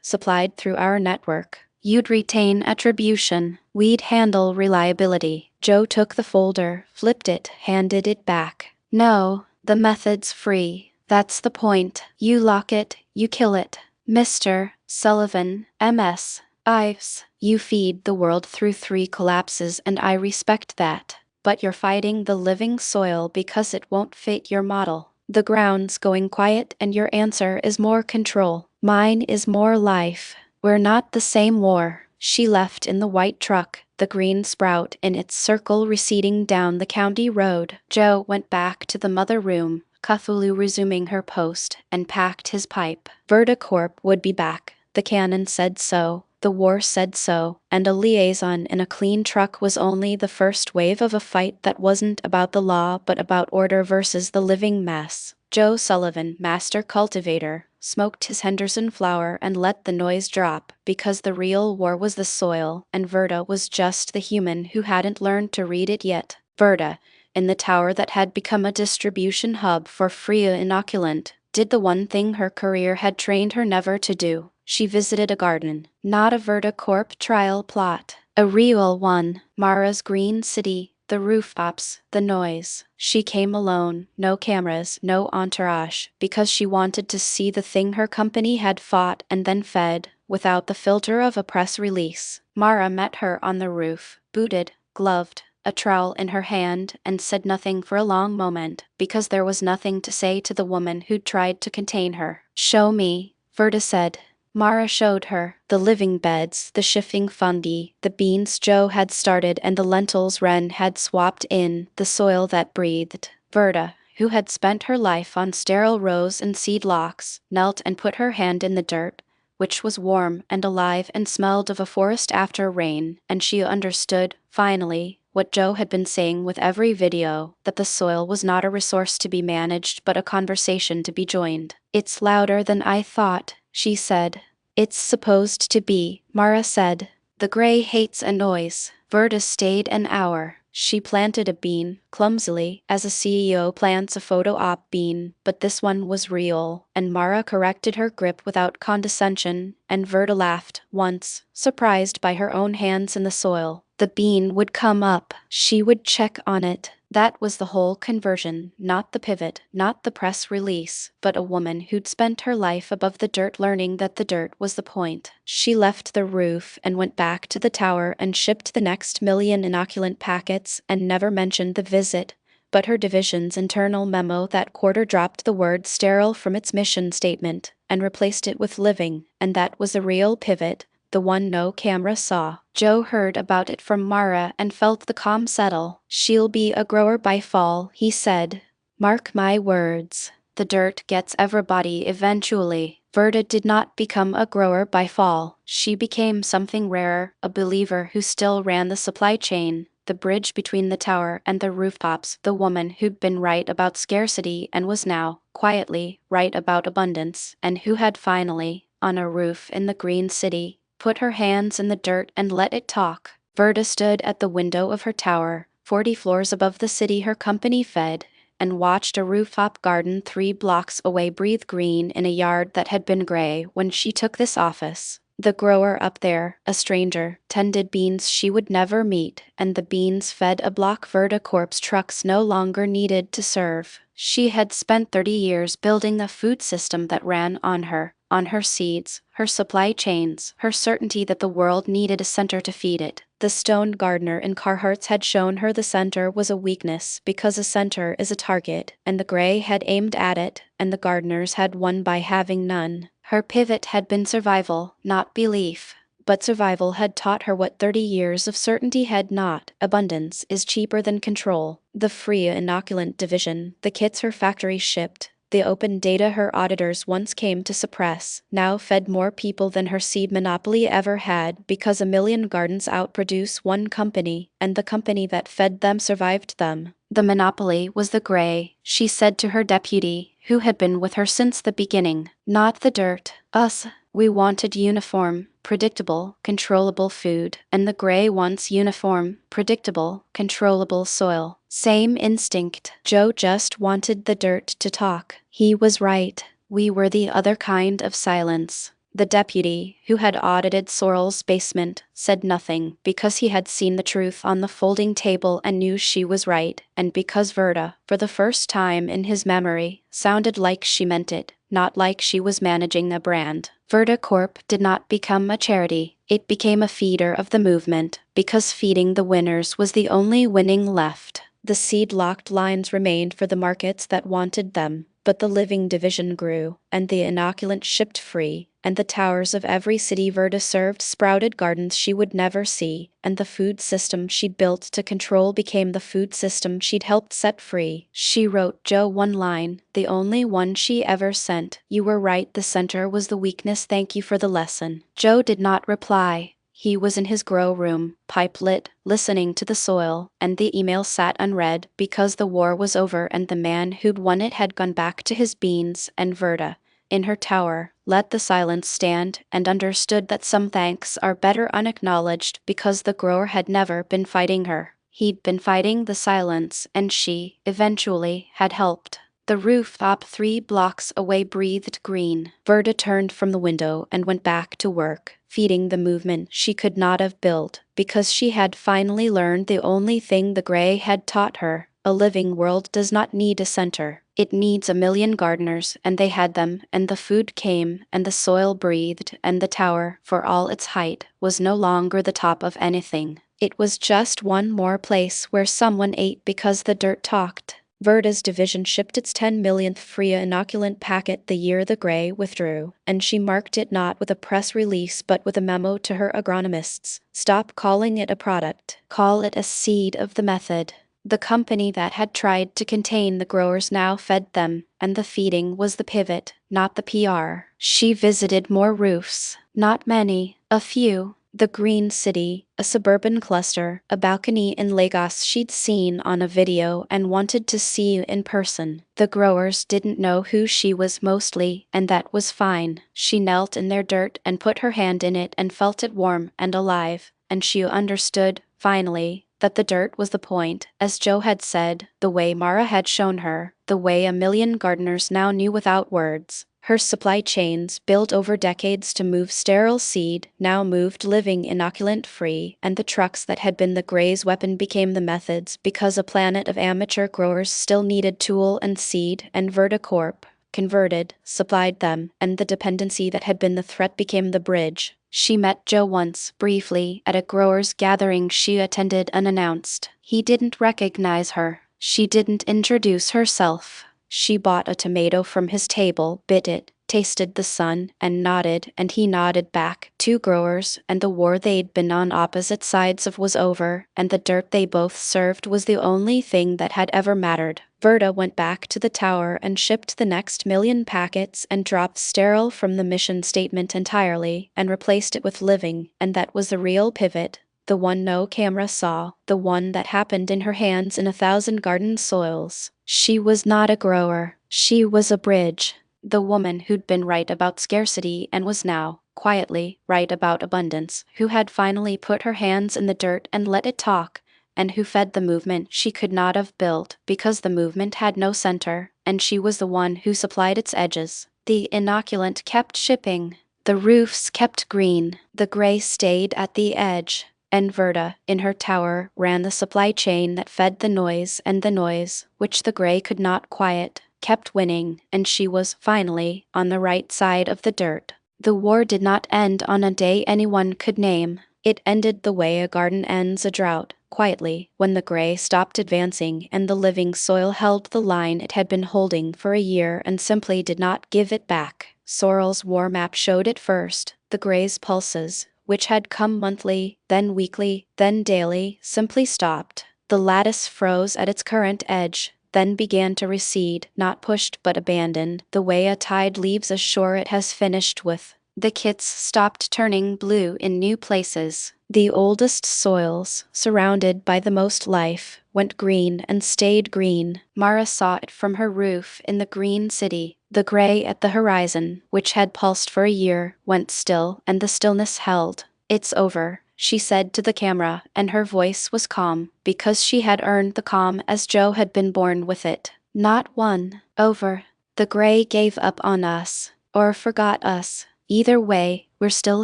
supplied through our network. You'd retain attribution. We'd handle reliability. Joe took the folder, flipped it, handed it back. No, the method's free. That's the point. You lock it, you kill it. Mr. Sullivan, MS. Ives, you feed the world through 3 collapses, and I respect that. But you're fighting the living soil because it won't fit your model. The ground's going quiet and your answer is more control. Mine is more life. We're not the same war. She left in the white truck, the green sprout in its circle receding down the county road. Joe went back to the mother room, Cthulhu resuming her post, and packed his pipe. Verticorp would be back. The canon said so. The war said so, and a liaison in a clean truck was only the first wave of a fight that wasn't about the law but about order versus the living mass. Joe Sullivan, master cultivator, smoked his Henderson flower and let the noise drop, because the real war was the soil, and Verta was just the human who hadn't learned to read it yet. Verta, in the tower that had become a distribution hub for free inoculant, did the one thing her career had trained her never to do. She visited a garden, not a Verticorp trial plot, a real one, Mara's green city, the the rooftops, the noise. She came alone, no cameras, no entourage, because she wanted to see the thing her company had fought and then fed, without the filter of a press release. Mara met her on the roof, booted, gloved, a trowel in her hand, and said nothing for a long moment, because there was nothing to say to the woman who'd tried to contain her. "Show me," Verda said. Mara showed her the living beds, the shifting fungi, the beans Joe had started and the lentils Wren had swapped in, the soil that breathed. Verda, who had spent her life on sterile rows and seed locks, knelt and put her hand in the dirt, which was warm and alive and smelled of a forest after rain, and she understood, finally, what Joe had been saying with every video, that the soil was not a resource to be managed but a conversation to be joined. "It's louder than I thought," she said. "It's supposed to be," Mara said. "The gray hates a noise." Verda stayed an hour. She planted a bean, clumsily, as a CEO plants a photo op bean, but this one was real, and Mara corrected her grip without condescension, and Verda laughed, once, surprised by her own hands in the soil. The bean would come up. She would check on it. That was the whole conversion, not the pivot, not the press release, but a woman who'd spent her life above the dirt learning that the dirt was the point. She left the roof and went back to the tower and shipped the next million inoculant packets and never mentioned the visit, but her division's internal memo that quarter dropped the word sterile from its mission statement and replaced it with living, and that was a real pivot, the one no camera saw. Joe heard about it from Mara and felt the calm settle. "She'll be a grower by fall," he said. "Mark my words. The dirt gets everybody eventually." Verda did not become a grower by fall. She became something rarer, a believer who still ran the supply chain, the bridge between the tower and the rooftops, the woman who'd been right about scarcity and was now, quietly, right about abundance, and who had finally, on a roof in the green city, put her hands in the dirt and let it talk. Verda stood at the window of her tower, 40 floors above the city her company fed, and watched a rooftop garden 3 blocks away breathe green in a yard that had been gray when she took this office. The grower up there, a stranger, tended beans she would never meet, and the beans fed a block Verda Corp's trucks no longer needed to serve. She had spent 30 years building a food system that ran on her seeds, her supply chains, her certainty that the world needed a center to feed it. The stoned gardener in Carhartts had shown her the center was a weakness because a center is a target, and the gray had aimed at it, and the gardeners had won by having none. Her pivot had been survival, not belief. But survival had taught her what 30 years of certainty had not. Abundance is cheaper than control. The free inoculant division, the kits her factory shipped, the open data her auditors once came to suppress, now fed more people than her seed monopoly ever had because a million gardens outproduce one company, and the company that fed them survived them. The monopoly was the gray, she said to her deputy, who had been with her since the beginning. Not the dirt. Us. We wanted uniform, predictable, controllable food, and the gray wants uniform, predictable, controllable soil. Same instinct. Joe just wanted the dirt to talk. He was right. We were the other kind of silence. The deputy, who had audited Sorrel's basement, said nothing because he had seen the truth on the folding table and knew she was right, and because Verda, for the first time in his memory, sounded like she meant it, not like she was managing a brand. Verda Corp did not become a charity. It became a feeder of the movement, because feeding the winners was the only winning left. The seed-locked lines remained for the markets that wanted them, but the living division grew, and the inoculant shipped free, and the towers of every city Verda served sprouted gardens she would never see, and the food system she'd built to control became the food system she'd helped set free. She wrote Joe one line, the only one she ever sent. "You were right, the center was the weakness, thank you for the lesson." Joe did not reply. He was in his grow room, pipe lit, listening to the soil, and the email sat unread because the war was over and the man who'd won it had gone back to his beans, and Verda, in her tower, let the silence stand and understood that some thanks are better unacknowledged because the grower had never been fighting her. He'd been fighting the silence, and she, eventually, had helped. The rooftop 3 blocks away breathed green. Verda turned from the window and went back to work, feeding the movement she could not have built, because she had finally learned the only thing the gray had taught her. A living world does not need a center. It needs a million gardeners, and they had them, and the food came, and the soil breathed, and the tower, for all its height, was no longer the top of anything. It was just one more place where someone ate because the dirt talked. Verda's division shipped its 10 millionth free inoculant packet the year the Gray withdrew, and she marked it not with a press release but with a memo to her agronomists. Stop calling it a product. Call it a seed of the method. The company that had tried to contain the growers now fed them, and the feeding was the pivot, not the PR. She visited more roofs. Not many, a few. The Green City, a suburban cluster, a balcony in Lagos she'd seen on a video and wanted to see in person. The growers didn't know who she was mostly, and that was fine. She knelt in their dirt and put her hand in it and felt it warm and alive, and she understood, finally, that the dirt was the point, as Joe had said, the way Mara had shown her, the way a million gardeners now knew without words. Her supply chains, built over decades to move sterile seed, now moved living inoculant-free, and the trucks that had been the Gray's weapon became the methods because a planet of amateur growers still needed tool and seed, and Verticorp, converted, supplied them, and the dependency that had been the threat became the bridge. She met Joe once, briefly, at a growers' gathering she attended unannounced. He didn't recognize her. She didn't introduce herself. She bought a tomato from his table, bit it, tasted the sun, and nodded, and he nodded back. 2 growers, and the war they'd been on opposite sides of was over, and the dirt they both served was the only thing that had ever mattered. Verda went back to the tower and shipped the next million packets and dropped sterile from the mission statement entirely, and replaced it with living, and that was the real pivot. The one no camera saw, the one that happened in her hands in 1,000 garden soils. She was not a grower, she was a bridge. The woman who'd been right about scarcity and was now, quietly, right about abundance, who had finally put her hands in the dirt and let it talk, and who fed the movement she could not have built because the movement had no center, and she was the one who supplied its edges. The inoculant kept shipping. The roofs kept green. The Gray stayed at the edge. And Verda, in her tower, ran the supply chain that fed the noise, and the noise, which the Gray could not quiet, kept winning, and she was, finally, on the right side of the dirt. The war did not end on a day anyone could name. It ended the way a garden ends a drought, quietly, when the Gray stopped advancing and the living soil held the line it had been holding for a year and simply did not give it back. Sorrel's war map showed it first, the Gray's pulses, which had come monthly, then weekly, then daily, simply stopped. The lattice froze at its current edge, then began to recede, not pushed but abandoned, the way a tide leaves a shore it has finished with. The kits stopped turning blue in new places. The oldest soils, surrounded by the most life, went green and stayed green. Mara saw it from her roof in the Green City. The Gray at the horizon, which had pulsed for a year, went still, and the stillness held. "It's over," she said to the camera, and her voice was calm, because she had earned the calm as Joe had been born with it. Not one. Over. The Gray gave up on us. Or forgot us. Either way, we're still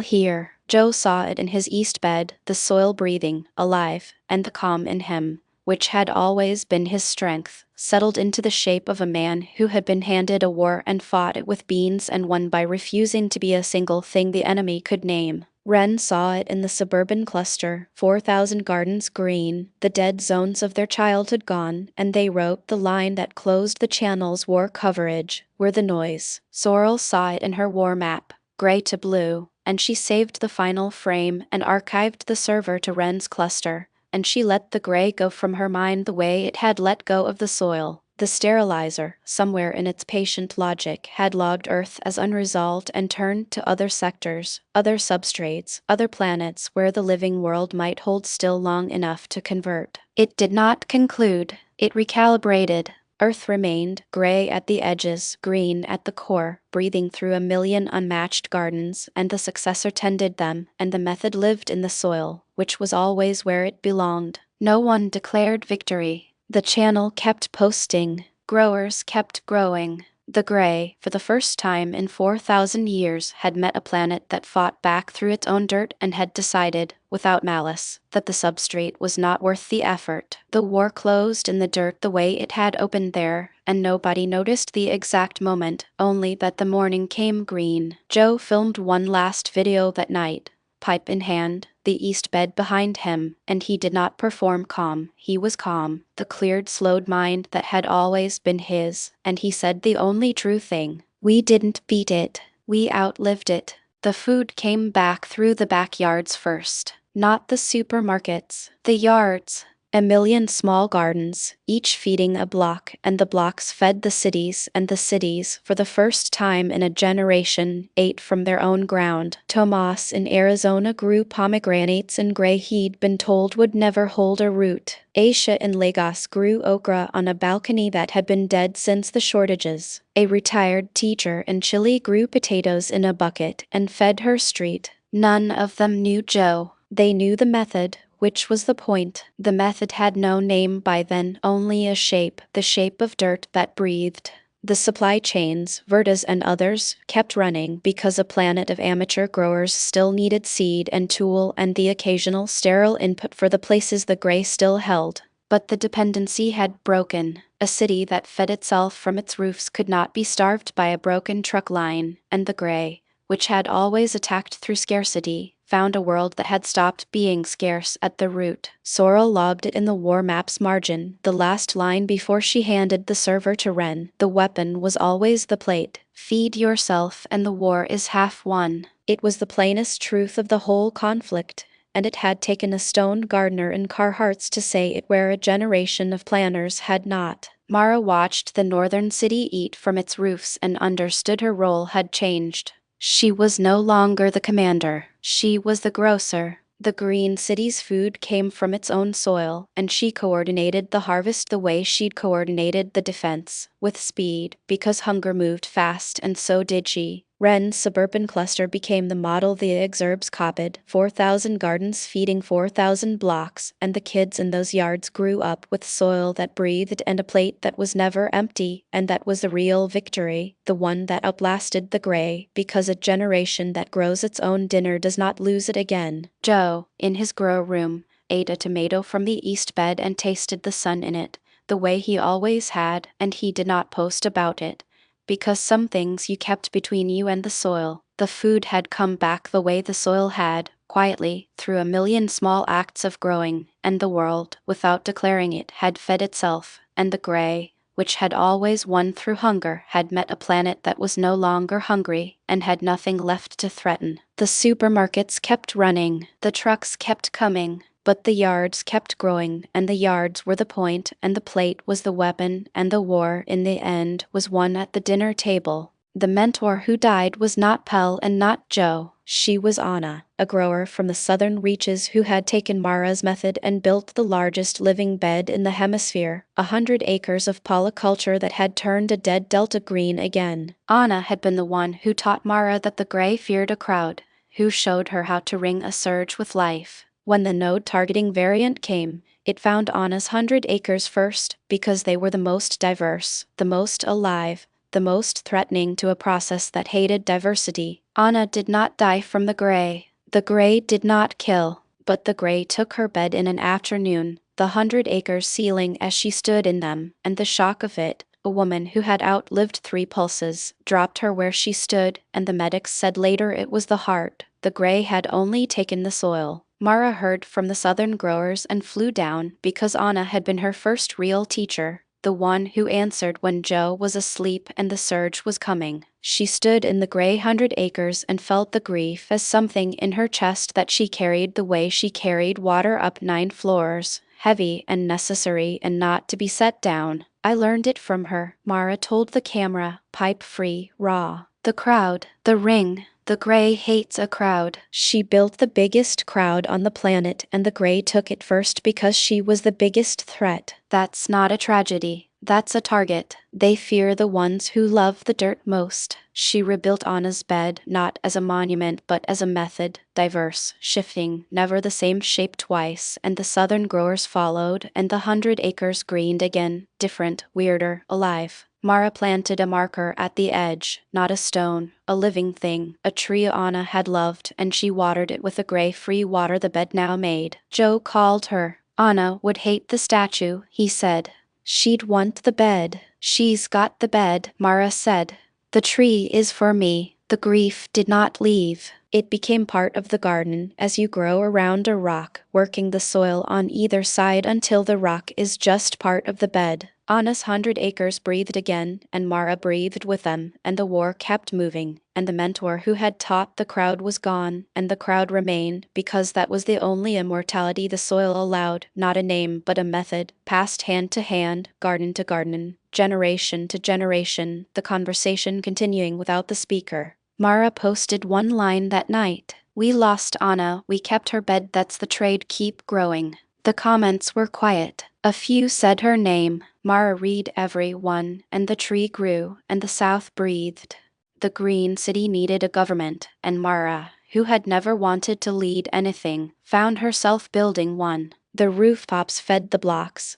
here. Joe saw it in his east bed, the soil breathing, alive, and the calm in him, which had always been his strength, settled into the shape of a man who had been handed a war and fought it with beans and won by refusing to be a single thing the enemy could name. Wren saw it in the suburban cluster, 4,000 gardens green, the dead zones of their childhood gone, and they wrote the line that closed the channel's war coverage, were the noise. Sorrel saw it in her war map, gray to blue, and she saved the final frame and archived the server to Wren's cluster, and she let the Gray go from her mind the way it had let go of the soil. The sterilizer, somewhere in its patient logic, had logged Earth as unresolved and turned to other sectors, other substrates, other planets where the living world might hold still long enough to convert. It did not conclude. It recalibrated. Earth remained, gray at the edges, green at the core, breathing through a million unmatched gardens, and the successor tended them, and the method lived in the soil, which was always where it belonged. No one declared victory. The channel kept posting. Growers kept growing. The Grey, for the first time in 4,000 years, had met a planet that fought back through its own dirt and had decided, without malice, that the substrate was not worth the effort. The war closed in the dirt the way it had opened there, and nobody noticed the exact moment, only that the morning came green. Joe filmed one last video that night, pipe in hand, the east bed behind him, and he did not perform calm. He was calm, the cleared, slowed mind that had always been his, and he said the only true thing. We didn't beat it. We outlived it. The food came back through the backyards first, not the supermarkets. The yards. A million small gardens, each feeding a block, and the blocks fed the cities, and the cities, for the first time in a generation, ate from their own ground. Tomas in Arizona grew pomegranates in gray he'd been told would never hold a root. Aisha in Lagos grew okra on a balcony that had been dead since the shortages. A retired teacher in Chile grew potatoes in a bucket and fed her street. None of them knew Joe. They knew the method, which was the point. The method had no name by then, only a shape, the shape of dirt that breathed. The supply chains, Vertas and others, kept running because a planet of amateur growers still needed seed and tool and the occasional sterile input for the places the Grey still held. But the dependency had broken. A city that fed itself from its roofs could not be starved by a broken truck line, and the Grey, which had always attacked through scarcity, found a world that had stopped being scarce at the root. Sorrel logged it in the war map's margin, the last line before she handed the server to Ren. The weapon was always the plate. Feed yourself and the war is half won. It was the plainest truth of the whole conflict, and it had taken a stoned gardener in Carhartts to say it where a generation of planners had not. Mara watched the northern city eat from its roofs and understood her role had changed. She was no longer the commander. She was the grocer. The green city's food came from its own soil, and she coordinated the harvest the way she'd coordinated the defense, with speed, because hunger moved fast, and so did she. Ren's suburban cluster became the model the exurbs copied, 4,000 gardens feeding 4,000 blocks, and the kids in those yards grew up with soil that breathed and a plate that was never empty, and that was the real victory, the one that outlasted the Grey, because a generation that grows its own dinner does not lose it again. Joe, in his grow room, ate a tomato from the east bed and tasted the sun in it, the way he always had, and he did not post about it. Because some things you kept between you and the soil. The food had come back the way the soil had, quietly, through a million small acts of growing, and the world, without declaring it, had fed itself, and the Grey, which had always won through hunger, had met a planet that was no longer hungry, and had nothing left to threaten. The supermarkets kept running, the trucks kept coming, but the yards kept growing, and the yards were the point, and the plate was the weapon, and the war, in the end, was won at the dinner table. The mentor who died was not Pell and not Joe. She was Anna, a grower from the southern reaches who had taken Mara's method and built the largest living bed in the hemisphere, 100 acres of polyculture that had turned a dead delta green again. Anna had been the one who taught Mara that the Grey feared a crowd, who showed her how to ring a surge with life. When the node targeting variant came, it found Anna's 100 acres first, because they were the most diverse, the most alive, the most threatening to a process that hated diversity. Anna did not die from the Grey. The Grey did not kill, but the Grey took her bed in an afternoon, the 100 acres ceiling as she stood in them, and the shock of it, a woman who had outlived 3 pulses, dropped her where she stood, and the medics said later it was the heart. The Grey had only taken the soil. Mara heard from the southern growers and flew down because Anna had been her first real teacher, the one who answered when Joe was asleep and the surge was coming. She stood in the Grey 100 acres and felt the grief as something in her chest that she carried the way she carried water up 9 floors, heavy and necessary and not to be set down. I learned it from her, Mara told the camera, pipe-free, raw. The crowd, the ring. The Grey hates a crowd. She built the biggest crowd on the planet, and the Grey took it first because she was the biggest threat. That's not a tragedy. That's a target. They fear the ones who love the dirt most. She rebuilt Anna's bed, not as a monument but as a method, diverse, shifting, never the same shape twice, and the southern growers followed, and the 100 acres greened again, different, weirder, alive. Mara planted a marker at the edge, not a stone, a living thing, a tree Anna had loved, and she watered it with the gray free water the bed now made. Joe called her. Anna would hate the statue, he said. She'd want the bed. She's got the bed, Mara said. The tree is for me. The grief did not leave. It became part of the garden as you grow around a rock, working the soil on either side until the rock is just part of the bed. Anna's 100 acres breathed again, and Mara breathed with them, and the war kept moving, and the mentor who had taught the crowd was gone, and the crowd remained, because that was the only immortality the soil allowed, not a name but a method, passed hand to hand, garden to garden, generation to generation, the conversation continuing without the speaker. Mara posted one line that night. We lost Anna, we kept her bed, that's the trade, keep growing. The comments were quiet. A few said her name. Mara read every one, and the tree grew, and the South breathed. The Green City needed a government, and Mara, who had never wanted to lead anything, found herself building one. The rooftops fed the blocks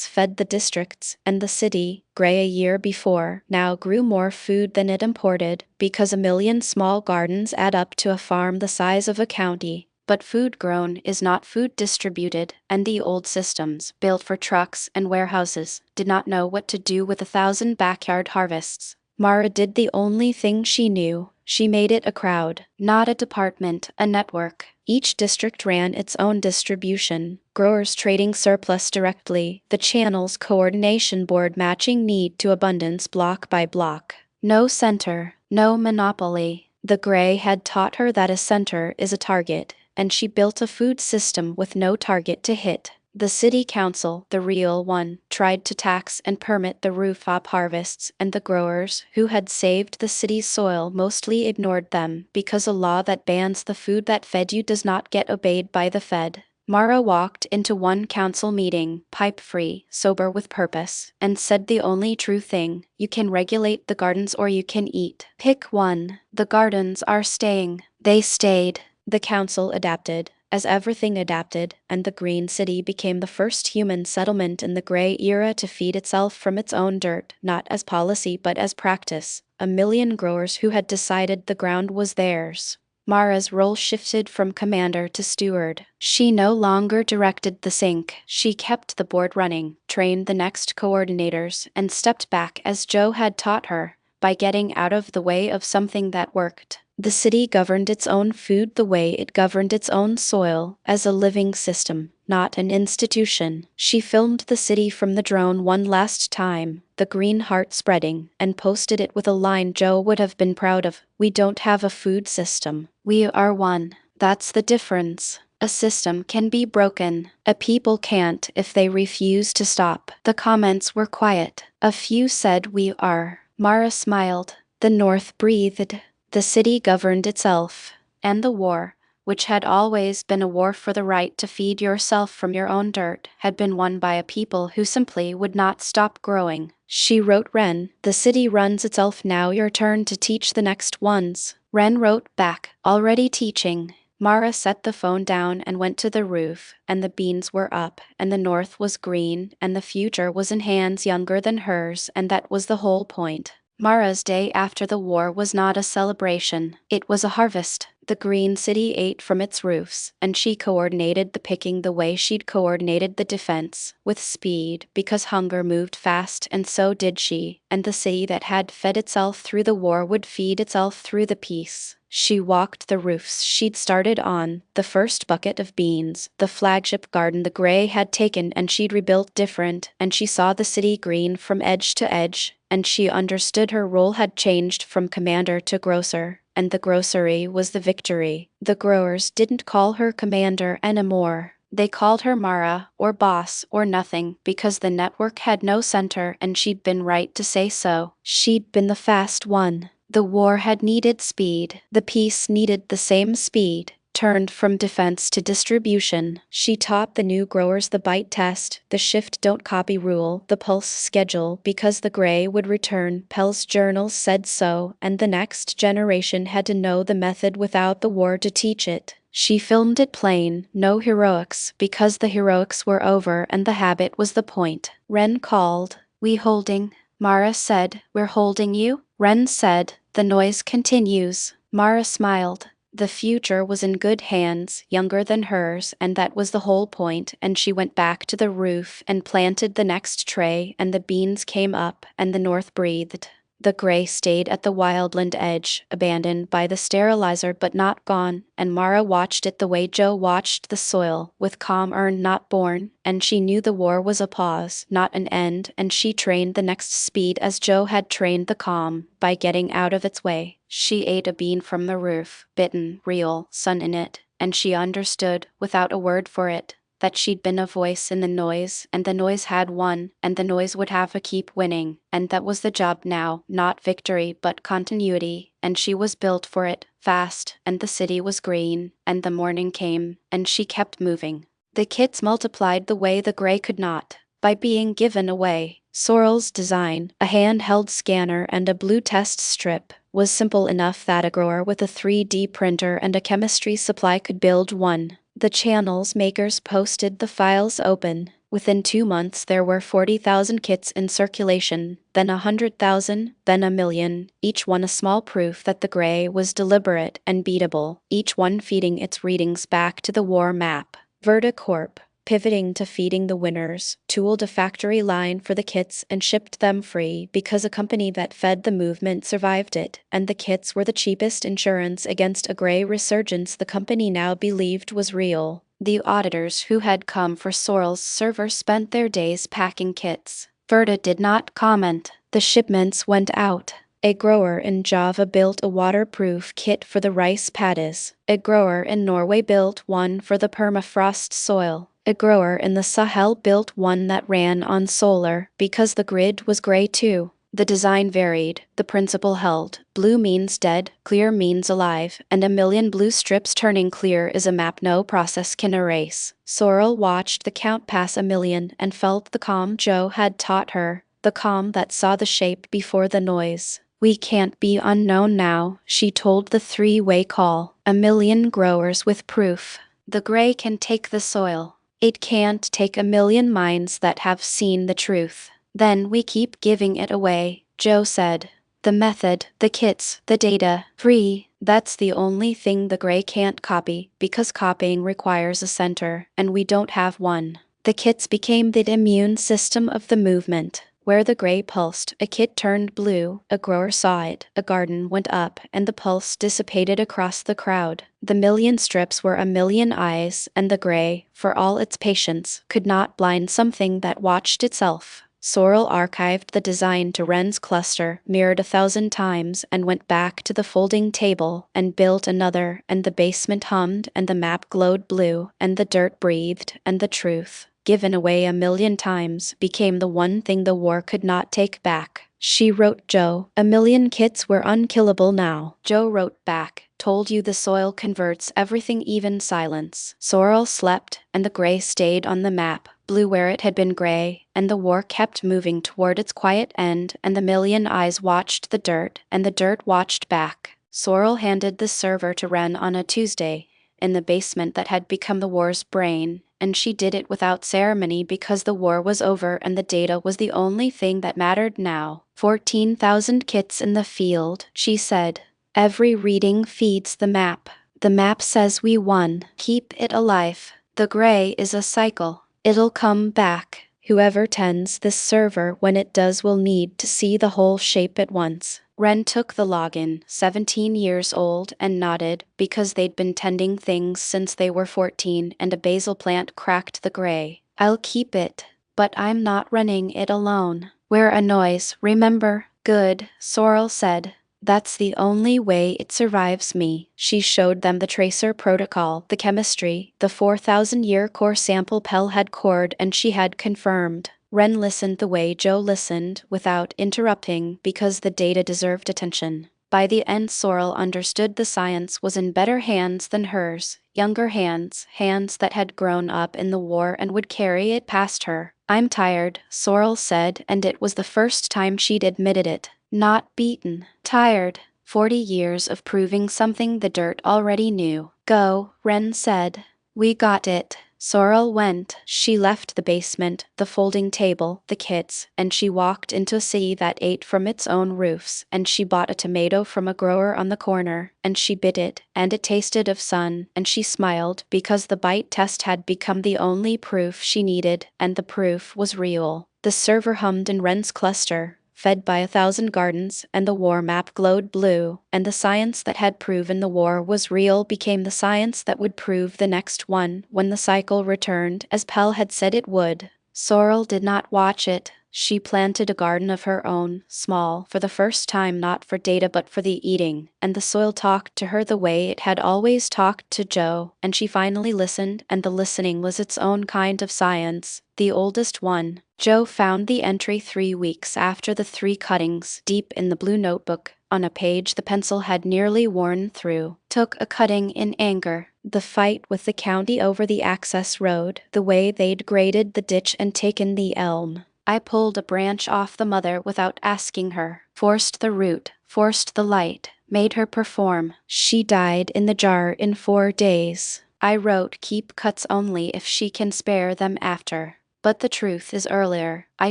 fed the districts, and the city, gray a year before, now grew more food than it imported, because 1 million small gardens add up to a farm the size of a county. But food grown is not food distributed, and the old systems, built for trucks and warehouses, did not know what to do with 1,000 backyard harvests. Mara did the only thing she knew. She made it a crowd, not a department, a network. Each district ran its own distribution, growers trading surplus directly, the channel's coordination board matching need to abundance block by block. No center, no monopoly. The gray had taught her that a center is a target, and she built a food system with no target to hit. The city council, the real one, tried to tax and permit the rooftop harvests, and the growers, who had saved the city's soil, mostly ignored them, because a law that bans the food that fed you does not get obeyed by the fed. Mara walked into one council meeting, pipe-free, sober with purpose, and said the only true thing: you can regulate the gardens or you can eat. Pick one. The gardens are staying. They stayed. The council adapted, as everything adapted, and the Green City became the first human settlement in the gray era to feed itself from its own dirt, not as policy but as practice. 1 million growers who had decided the ground was theirs. Mara's role shifted from commander to steward. She no longer directed the sink. She kept the board running, trained the next coordinators, and stepped back as Joe had taught her, by getting out of the way of something that worked. The city governed its own food the way it governed its own soil, as a living system, not an institution. She filmed the city from the drone one last time, the green heart spreading, and posted it with a line Joe would have been proud of. We don't have a food system. We are one. That's the difference. A system can be broken. A people can't if they refuse to stop. The comments were quiet. A few said we are. Mara smiled. The North breathed. The city governed itself, and the war, which had always been a war for the right to feed yourself from your own dirt, had been won by a people who simply would not stop growing. She wrote Ren, the city runs itself, now your turn to teach the next ones. Ren wrote back, already teaching. Mara set the phone down and went to the roof, and the beans were up, and the North was green, and the future was in hands younger than hers, and that was the whole point. Mara's day after the war was not a celebration, it was a harvest. The Green City ate from its roofs, and she coordinated the picking the way she'd coordinated the defense, with speed, because hunger moved fast, and so did she, and the city that had fed itself through the war would feed itself through the peace. She walked the roofs she'd started on, the first bucket of beans, the flagship garden the gray had taken and she'd rebuilt different, and she saw the city green from edge to edge, and she understood her role had changed from commander to grocer, and the grocery was the victory. The growers didn't call her commander anymore. They called her Mara, or boss, or nothing, because the network had no center and she'd been right to say so. She'd been the fast one. The war had needed speed. The peace needed the same speed. turned from defense to distribution. She taught the new growers the bite test, the shift don't copy rule, the pulse schedule, because the gray would return. Pell's journals said so, and the next generation had to know the method without the war to teach it. She filmed it plain, no heroics, because the heroics were over and the habit was the point. Ren called. "We holding?" Mara said. "We're holding you?" Ren said. "The noise continues." Mara smiled. The future was in good hands, younger than hers, and that was the whole point, and she went back to the roof and planted the next tray, and the beans came up, and the north breathed. The gray stayed at the wildland edge, abandoned by the sterilizer but not gone, and Mara watched it the way Joe watched the soil, with calm earned not born, and she knew the war was a pause, not an end, and she trained the next speed as Joe had trained the calm, by getting out of its way. She ate a bean from the roof, bitten, real, sun in it, and she understood, without a word for it, that she'd been a voice in the noise, and the noise had won, and the noise would have to keep winning, and that was the job now, not victory but continuity, and she was built for it, fast, and the city was green, and the morning came, and she kept moving. The kits multiplied the way the gray could not, by being given away. Sorrel's design, a handheld scanner and a blue test strip, was simple enough that a grower with a 3D printer and a chemistry supply could build one. The channel's makers posted the files open. Within 2 months there were 40,000 kits in circulation, then 100,000, then 1,000,000, each one a small proof that the gray was deliberate and beatable, each one feeding its readings back to the war map. Verticorp, pivoting to feeding the winners, tooled a factory line for the kits and shipped them free because a company that fed the movement survived it, and the kits were the cheapest insurance against a gray resurgence the company now believed was real. The auditors who had come for Sorrel's server spent their days packing kits. Verta did not comment. The shipments went out. A grower in Java built a waterproof kit for the rice paddies. A grower in Norway built one for the permafrost soil. A grower in the Sahel built one that ran on solar, because the grid was gray too. The design varied, the principle held. Blue means dead, clear means alive, and 1,000,000 blue strips turning clear is a map no process can erase. Sorrel watched the count pass 1,000,000 and felt the calm Joe had taught her, the calm that saw the shape before the noise. "We can't be unknown now," she told the three-way call. 1,000,000 growers with proof. The gray can take the soil. It can't take 1,000,000 minds that have seen the truth. Then we keep giving it away, Joe said. The method, the kits, the data, free, that's the only thing the gray can't copy, because copying requires a center, and we don't have one. The kits became the immune system of the movement. Where the gray pulsed, a kit turned blue, a grower saw it, a garden went up, and the pulse dissipated across the crowd. The 1,000,000 strips were 1,000,000 eyes, and the gray, for all its patience, could not blind something that watched itself. Sorrel archived the design to Ren's cluster, mirrored 1,000 times, and went back to the folding table, and built another, and the basement hummed, and the map glowed blue, and the dirt breathed, and the truth, given away 1,000,000 times, became the one thing the war could not take back. She wrote Joe, 1,000,000 kits were unkillable now. Joe wrote back, told you the soil converts everything, even silence. Sorrel slept, and the gray stayed on the map, blue where it had been gray, and the war kept moving toward its quiet end, and the 1,000,000 eyes watched the dirt, and the dirt watched back. Sorrel handed the server to Ren on a Tuesday, in the basement that had become the war's brain, and she did it without ceremony because the war was over and the data was the only thing that mattered now. 14,000 kits in the field, she said. Every reading feeds the map. The map says we won. Keep it alive. The gray is a cycle. It'll come back. Whoever tends this server when it does will need to see the whole shape at once. Ren took the login, 17 years old, and nodded, because they'd been tending things since they were 14, and a basil plant cracked the gray. I'll keep it, but I'm not running it alone. We're a noise, remember? Good, Sorrel said. That's the only way it survives me. She showed them the tracer protocol, the chemistry, the 4,000-year core sample Pell had cored and she had confirmed. Ren listened the way Joe listened, without interrupting, because the data deserved attention. By the end, Sorrel understood the science was in better hands than hers, younger hands, hands that had grown up in the war and would carry it past her. "I'm tired," Sorrel said, and it was the first time she'd admitted it. Not beaten. Tired. 40 years of proving something the dirt already knew. "Go," Wren said. "We got it." Sorrel went. She left the basement, the folding table, the kits, and she walked into a city that ate from its own roofs, and she bought a tomato from a grower on the corner, and she bit it, and it tasted of sun, and she smiled because the bite test had become the only proof she needed, and the proof was real. The server hummed in Wren's cluster, fed by 1,000 gardens, and the war map glowed blue, and the science that had proven the war was real became the science that would prove the next one when the cycle returned, as Pell had said it would. Sorrel did not watch it. She planted a garden of her own, small, for the first time not for data but for the eating, and the soil talked to her the way it had always talked to Joe, and she finally listened, and the listening was its own kind of science, the oldest one. Joe found the entry 3 weeks after the 3 cuttings, deep in the blue notebook, on a page the pencil had nearly worn through. Took a cutting in anger. The fight with the county over the access road, the way they'd graded the ditch and taken the elm. I pulled a branch off the mother without asking her, forced the root, forced the light, made her perform. She died in the jar in 4 days. I wrote keep cuts only if she can spare them after. But the truth is earlier. I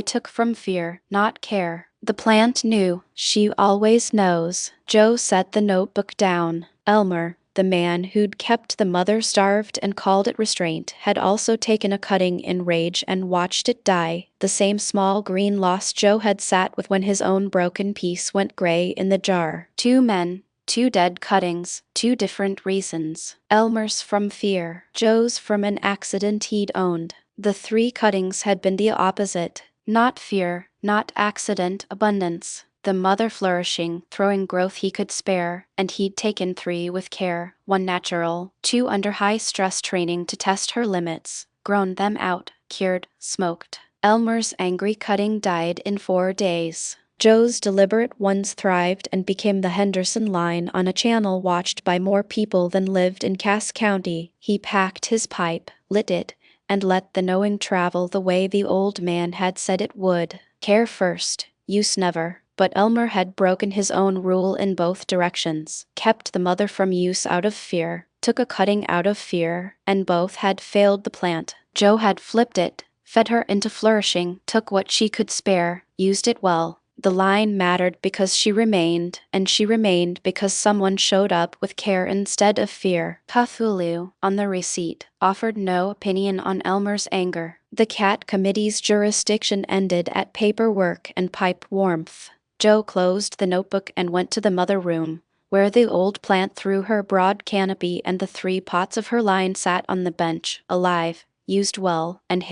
took from fear, not care. The plant knew. She always knows. Joe set the notebook down. Elmer, the man who'd kept the mother starved and called it restraint, had also taken a cutting in rage and watched it die, the same small green loss Joe had sat with when his own broken piece went gray in the jar. 2 men, 2 dead cuttings, 2 different reasons. Elmer's from fear, Joe's from an accident he'd owned. The 3 cuttings had been the opposite. Not fear, not accident, abundance. The mother flourishing, throwing growth he could spare, and he'd taken 3 with care, 1 natural, 2 under high-stress training to test her limits, grown them out, cured, smoked. Elmer's angry cutting died in 4 days. Joe's deliberate ones thrived and became the Henderson line on a channel watched by more people than lived in Cass County. He packed his pipe, lit it, and let the knowing travel the way the old man had said it would. Care first, use never. But Elmer had broken his own rule in both directions, kept the mother from use out of fear, took a cutting out of fear, and both had failed the plant. Joe had flipped it, fed her into flourishing, took what she could spare, used it well. The line mattered because she remained, and she remained because someone showed up with care instead of fear. Cthulhu, on the receipt, offered no opinion on Elmer's anger. The cat committee's jurisdiction ended at paperwork and pipe warmth. Joe closed the notebook and went to the mother room, where the old plant threw her broad canopy and the 3 pots of her line sat on the bench, alive, used well, and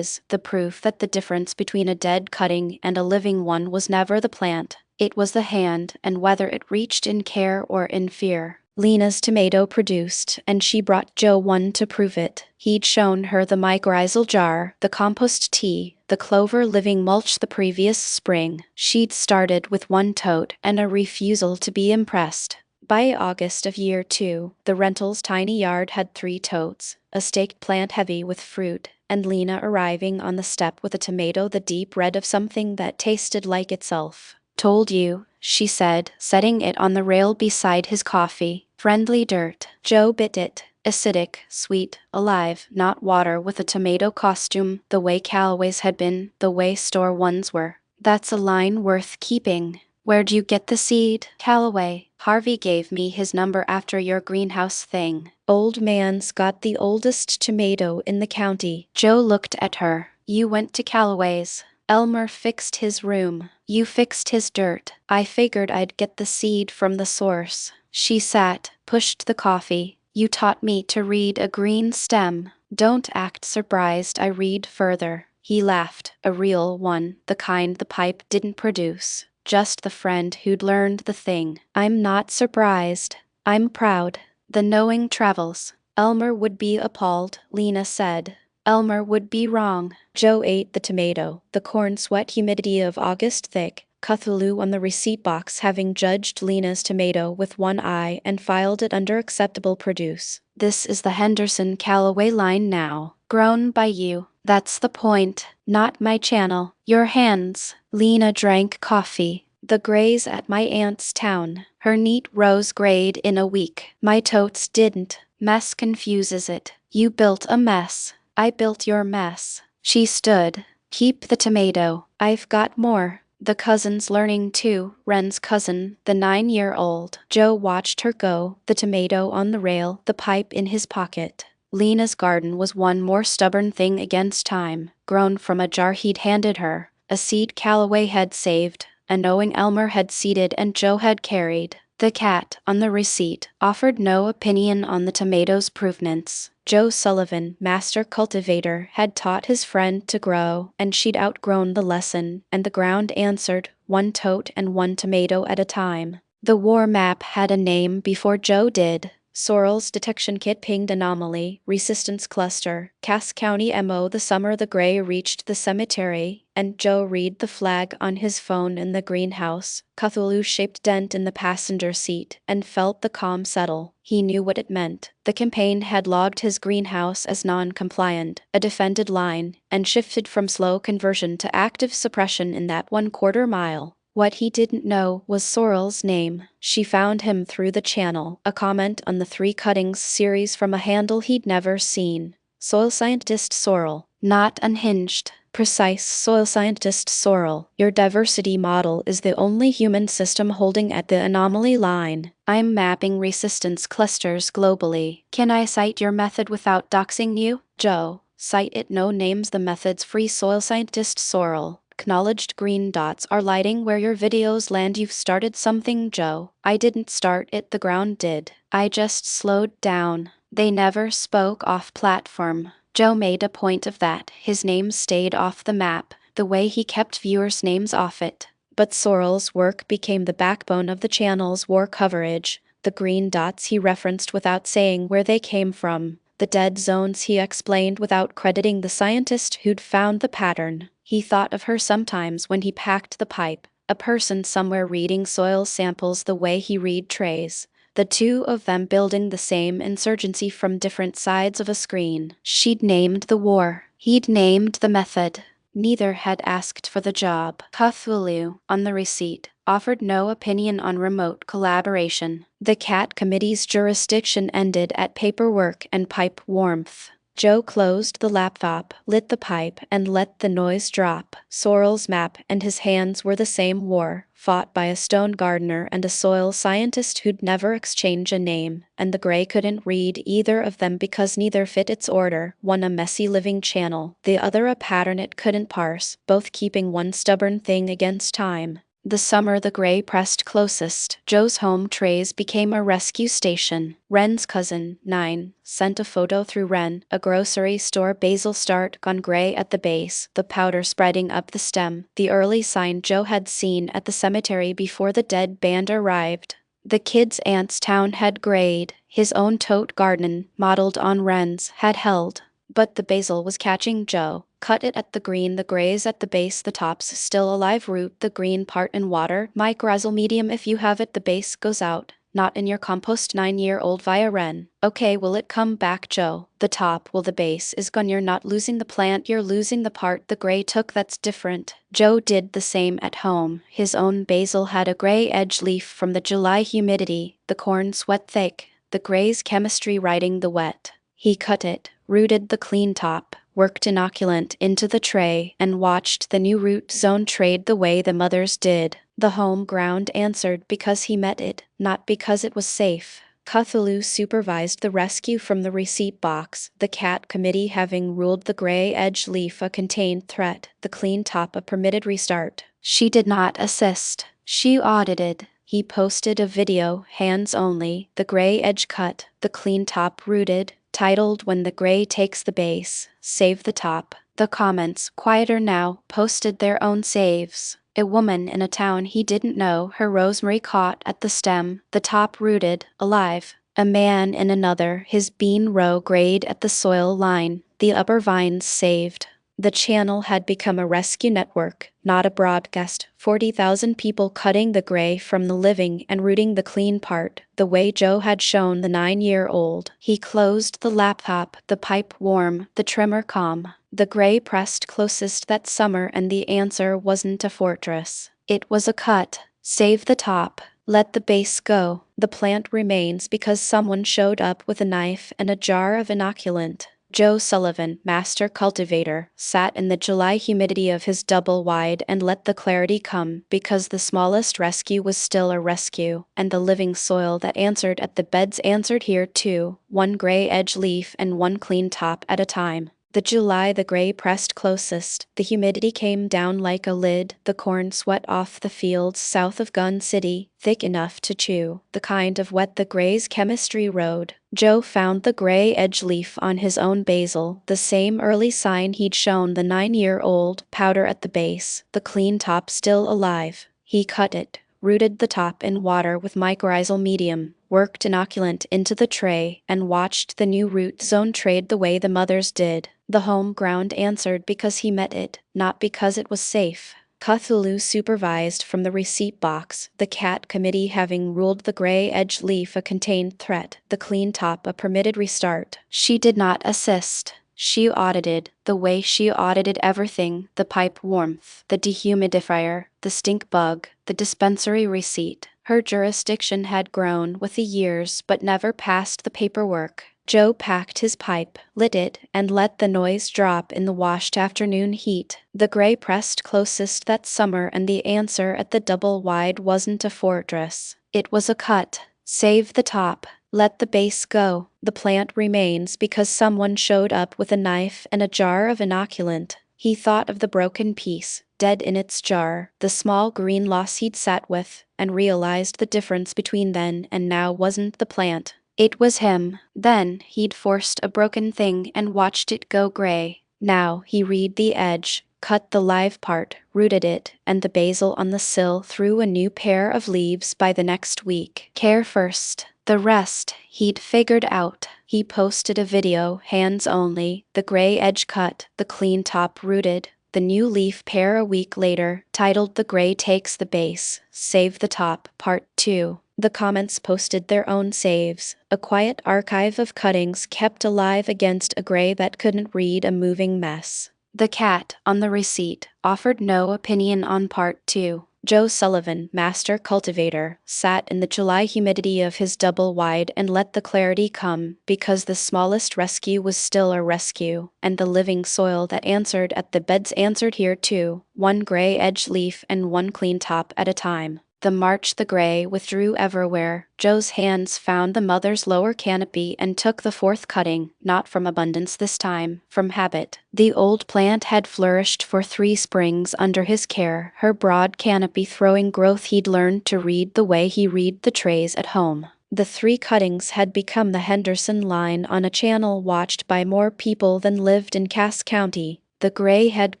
the proof that the difference between a dead cutting and a living one was never the plant, it was the hand, and whether it reached in care or in fear. Lena's tomato produced, and she brought Joe one to prove it. He'd shown her the mycorrhizal jar, the compost tea, the clover living mulch the previous spring. She'd started with 1 tote and a refusal to be impressed. By August of year 2, the rental's tiny yard had 3 totes, a staked plant heavy with fruit, and Lena arriving on the step with a tomato the deep red of something that tasted like itself. "Told you," she said, setting it on the rail beside his coffee. "Friendly dirt." Joe bit it. Acidic, sweet, alive, not water with a tomato costume, the way Callaway's had been, the way store ones were. "That's a line worth keeping." "Where'd you get the seed?" "Callaway. Harvey gave me his number after your greenhouse thing." "Old man's got the oldest tomato in the county." Joe looked at her. "You went to Callaway's." "Elmer fixed his room. You fixed his dirt. I figured I'd get the seed from the source." She sat, pushed the coffee. "You taught me to read a green stem. Don't act surprised I read further." He laughed, a real one, the kind the pipe didn't produce. Just the friend who'd learned the thing. "I'm not surprised. I'm proud. The knowing travels." "Elmer would be appalled," Lena said. "Elmer would be wrong." Joe ate the tomato, the corn sweat humidity of August thick, Cthulhu on the receipt box, having judged Lena's tomato with one eye and filed it under acceptable produce. This is the Henderson Callaway line now. Grown by you. That's the point. Not my channel. Your hands. Lena drank coffee. The grays at my aunt's town. Her neat rose grayed in a week. My totes didn't. Mess confuses it. You built a mess. I built your mess. She stood. Keep the tomato. I've got more. The cousin's learning too. Wren's cousin, the 9-year-old. Joe watched her go, the tomato on the rail, the pipe in his pocket. Lena's garden was one more stubborn thing against time, grown from a jar he'd handed her, a seed Callaway had saved, a knowing Elmer had seeded and Joe had carried. The cat, on the receipt, offered no opinion on the tomato's provenance. Joe Sullivan, master cultivator, had taught his friend to grow, and she'd outgrown the lesson, and the ground answered, one tote and one tomato at a time. The war map had a name before Joe did. Sorrel's detection kit pinged anomaly, resistance cluster, Cass County MO. The summer the gray reached the cemetery, and Joe read the flag on his phone in the greenhouse, Cthulhu-shaped dent in the passenger seat, and felt the calm settle. He knew what it meant. The campaign had logged his greenhouse as non-compliant, a defended line, and shifted from slow conversion to active suppression in that 1/4 mile. What he didn't know was Sorrel's name. She found him through the channel, a comment on the 3 Cuttings series from a handle he'd never seen. Soil scientist Sorrel. Not unhinged. Precise soil scientist Sorrel. Your diversity model is the only human system holding at the anomaly line. I'm mapping resistance clusters globally. Can I cite your method without doxing you? Joe. Cite it. No names. The method's free. Soil scientist Sorrel. Acknowledged. Green dots are lighting where your videos land. You've started something, Joe. I didn't start it, the ground did. I just slowed down. They never spoke off platform. Joe made a point of that. His name stayed off the map, the way he kept viewers' names off it. But Sorrel's work became the backbone of the channel's war coverage. The green dots he referenced without saying where they came from. The dead zones he explained without crediting the scientist who'd found the pattern. He thought of her sometimes when he packed the pipe, a person somewhere reading soil samples the way he read trays. The two of them building the same insurgency from different sides of a screen. She'd named the war. He'd named the method. Neither had asked for the job. Cthulhu, on the receipt, offered no opinion on remote collaboration. The CAT committee's jurisdiction ended at paperwork and pipe warmth. Joe closed the laptop, lit the pipe, and let the noise drop. Sorrel's map and his hands were the same war, fought by a stone gardener and a soil scientist who'd never exchange a name, and the gray couldn't read either of them because neither fit its order, one a messy living channel, the other a pattern it couldn't parse, both keeping one stubborn thing against time. The summer the gray pressed closest, Joe's home trays became a rescue station. Wren's cousin, 9, sent a photo through Wren, a grocery store basil start gone gray at the base, the powder spreading up the stem, the early sign Joe had seen at the cemetery before the dead band arrived. The kid's aunt's town had grayed, his own tote garden, modeled on Wren's, had held. But the basil was catching Joe. Cut it at the green, the grays at the base, the tops still alive, root the green part in water, mycorrhizal medium if you have it, the base goes out, not in your compost, 9-year-old via Wren. Okay, will it come back, Joe? The top, well the base is gone, you're not losing the plant, you're losing the part the gray took that's different. Joe did the same at home. His own basil had a gray edge leaf from the July humidity, the corn sweat thick, the gray's chemistry riding the wet. He cut it, rooted the clean top, worked inoculant into the tray, and watched the new root zone trade the way the mothers did. The home ground answered because he met it, not because it was safe. Cthulhu supervised the rescue from the receipt box, the CAT committee having ruled the gray edge leaf a contained threat, the clean top a permitted restart. She did not assist. She audited. He posted a video, hands only, the gray edge cut, the clean top rooted, titled When the Gray Takes the Base, Save the Top. The comments, quieter now, posted their own saves. A woman in a town he didn't know, her rosemary caught at the stem, the top rooted, alive. A man in another, his bean row grayed at the soil line, the upper vines saved. The channel had become a rescue network, not a broadcast. 40,000 people cutting the gray from the living and rooting the clean part, the way Joe had shown the 9-year-old. He closed the laptop, the pipe warm, the trimmer calm. The gray pressed closest that summer, and the answer wasn't a fortress. It was a cut. Save the top. Let the base go. The plant remains because someone showed up with a knife and a jar of inoculant. Joe Sullivan, master cultivator, sat in the July humidity of his double wide and let the clarity come, because the smallest rescue was still a rescue, and the living soil that answered at the beds answered here too, one gray edge leaf and one clean top at a time. The gray pressed closest, the humidity came down like a lid, the corn sweat off the fields south of Gun City, thick enough to chew, the kind of wet the gray's chemistry rode. Joe found the gray edge leaf on his own basil, the same early sign he'd shown the 9-year-old, powder at the base, the clean top still alive. He cut it, rooted the top in water with mycorrhizal medium, worked inoculant into the tray, and watched the new root zone trade the way the mothers did. The home ground answered because he met it, not because it was safe. Cthulhu supervised from the receipt box, the cat committee having ruled the gray edge leaf a contained threat, the clean top a permitted restart. She did not assist. She audited, the way she audited everything, the pipe warmth, the dehumidifier, the stink bug, the dispensary receipt. Her jurisdiction had grown with the years but never passed the paperwork. Joe packed his pipe, lit it, and let the noise drop in the washed afternoon heat. The gray pressed closest that summer, and the answer at the double wide wasn't a fortress. It was a cut. Save the top. Let the base go. The plant remains because someone showed up with a knife and a jar of inoculant. He thought of the broken piece, dead in its jar, the small green loss he'd sat with, and realized the difference between then and now wasn't the plant. It was him. Then he'd forced a broken thing and watched it go gray. Now he read the edge, cut the live part, rooted it, and the basil on the sill threw a new pair of leaves by the next week. Care first. The rest, he'd figured out. He posted a video, hands only, the gray edge cut, the clean top rooted, the new leaf pair a week later, titled The Gray Takes the Base, Save the Top, Part 2. The comments posted their own saves, a quiet archive of cuttings kept alive against a gray that couldn't read a moving mess. The cat, on the receipt, offered no opinion on Part 2. Joe Sullivan, master cultivator, sat in the July humidity of his double wide and let the clarity come, because the smallest rescue was still a rescue, and the living soil that answered at the beds answered here too, one gray edge leaf and one clean top at a time. The March the gray withdrew everywhere. Joe's hands found the mother's lower canopy and took the fourth cutting, not from abundance this time, from habit. The old plant had flourished for 3 springs under his care, her broad canopy throwing growth he'd learned to read the way he read the trays at home. The 3 cuttings had become the Henderson line on a channel watched by more people than lived in Cass County. The gray had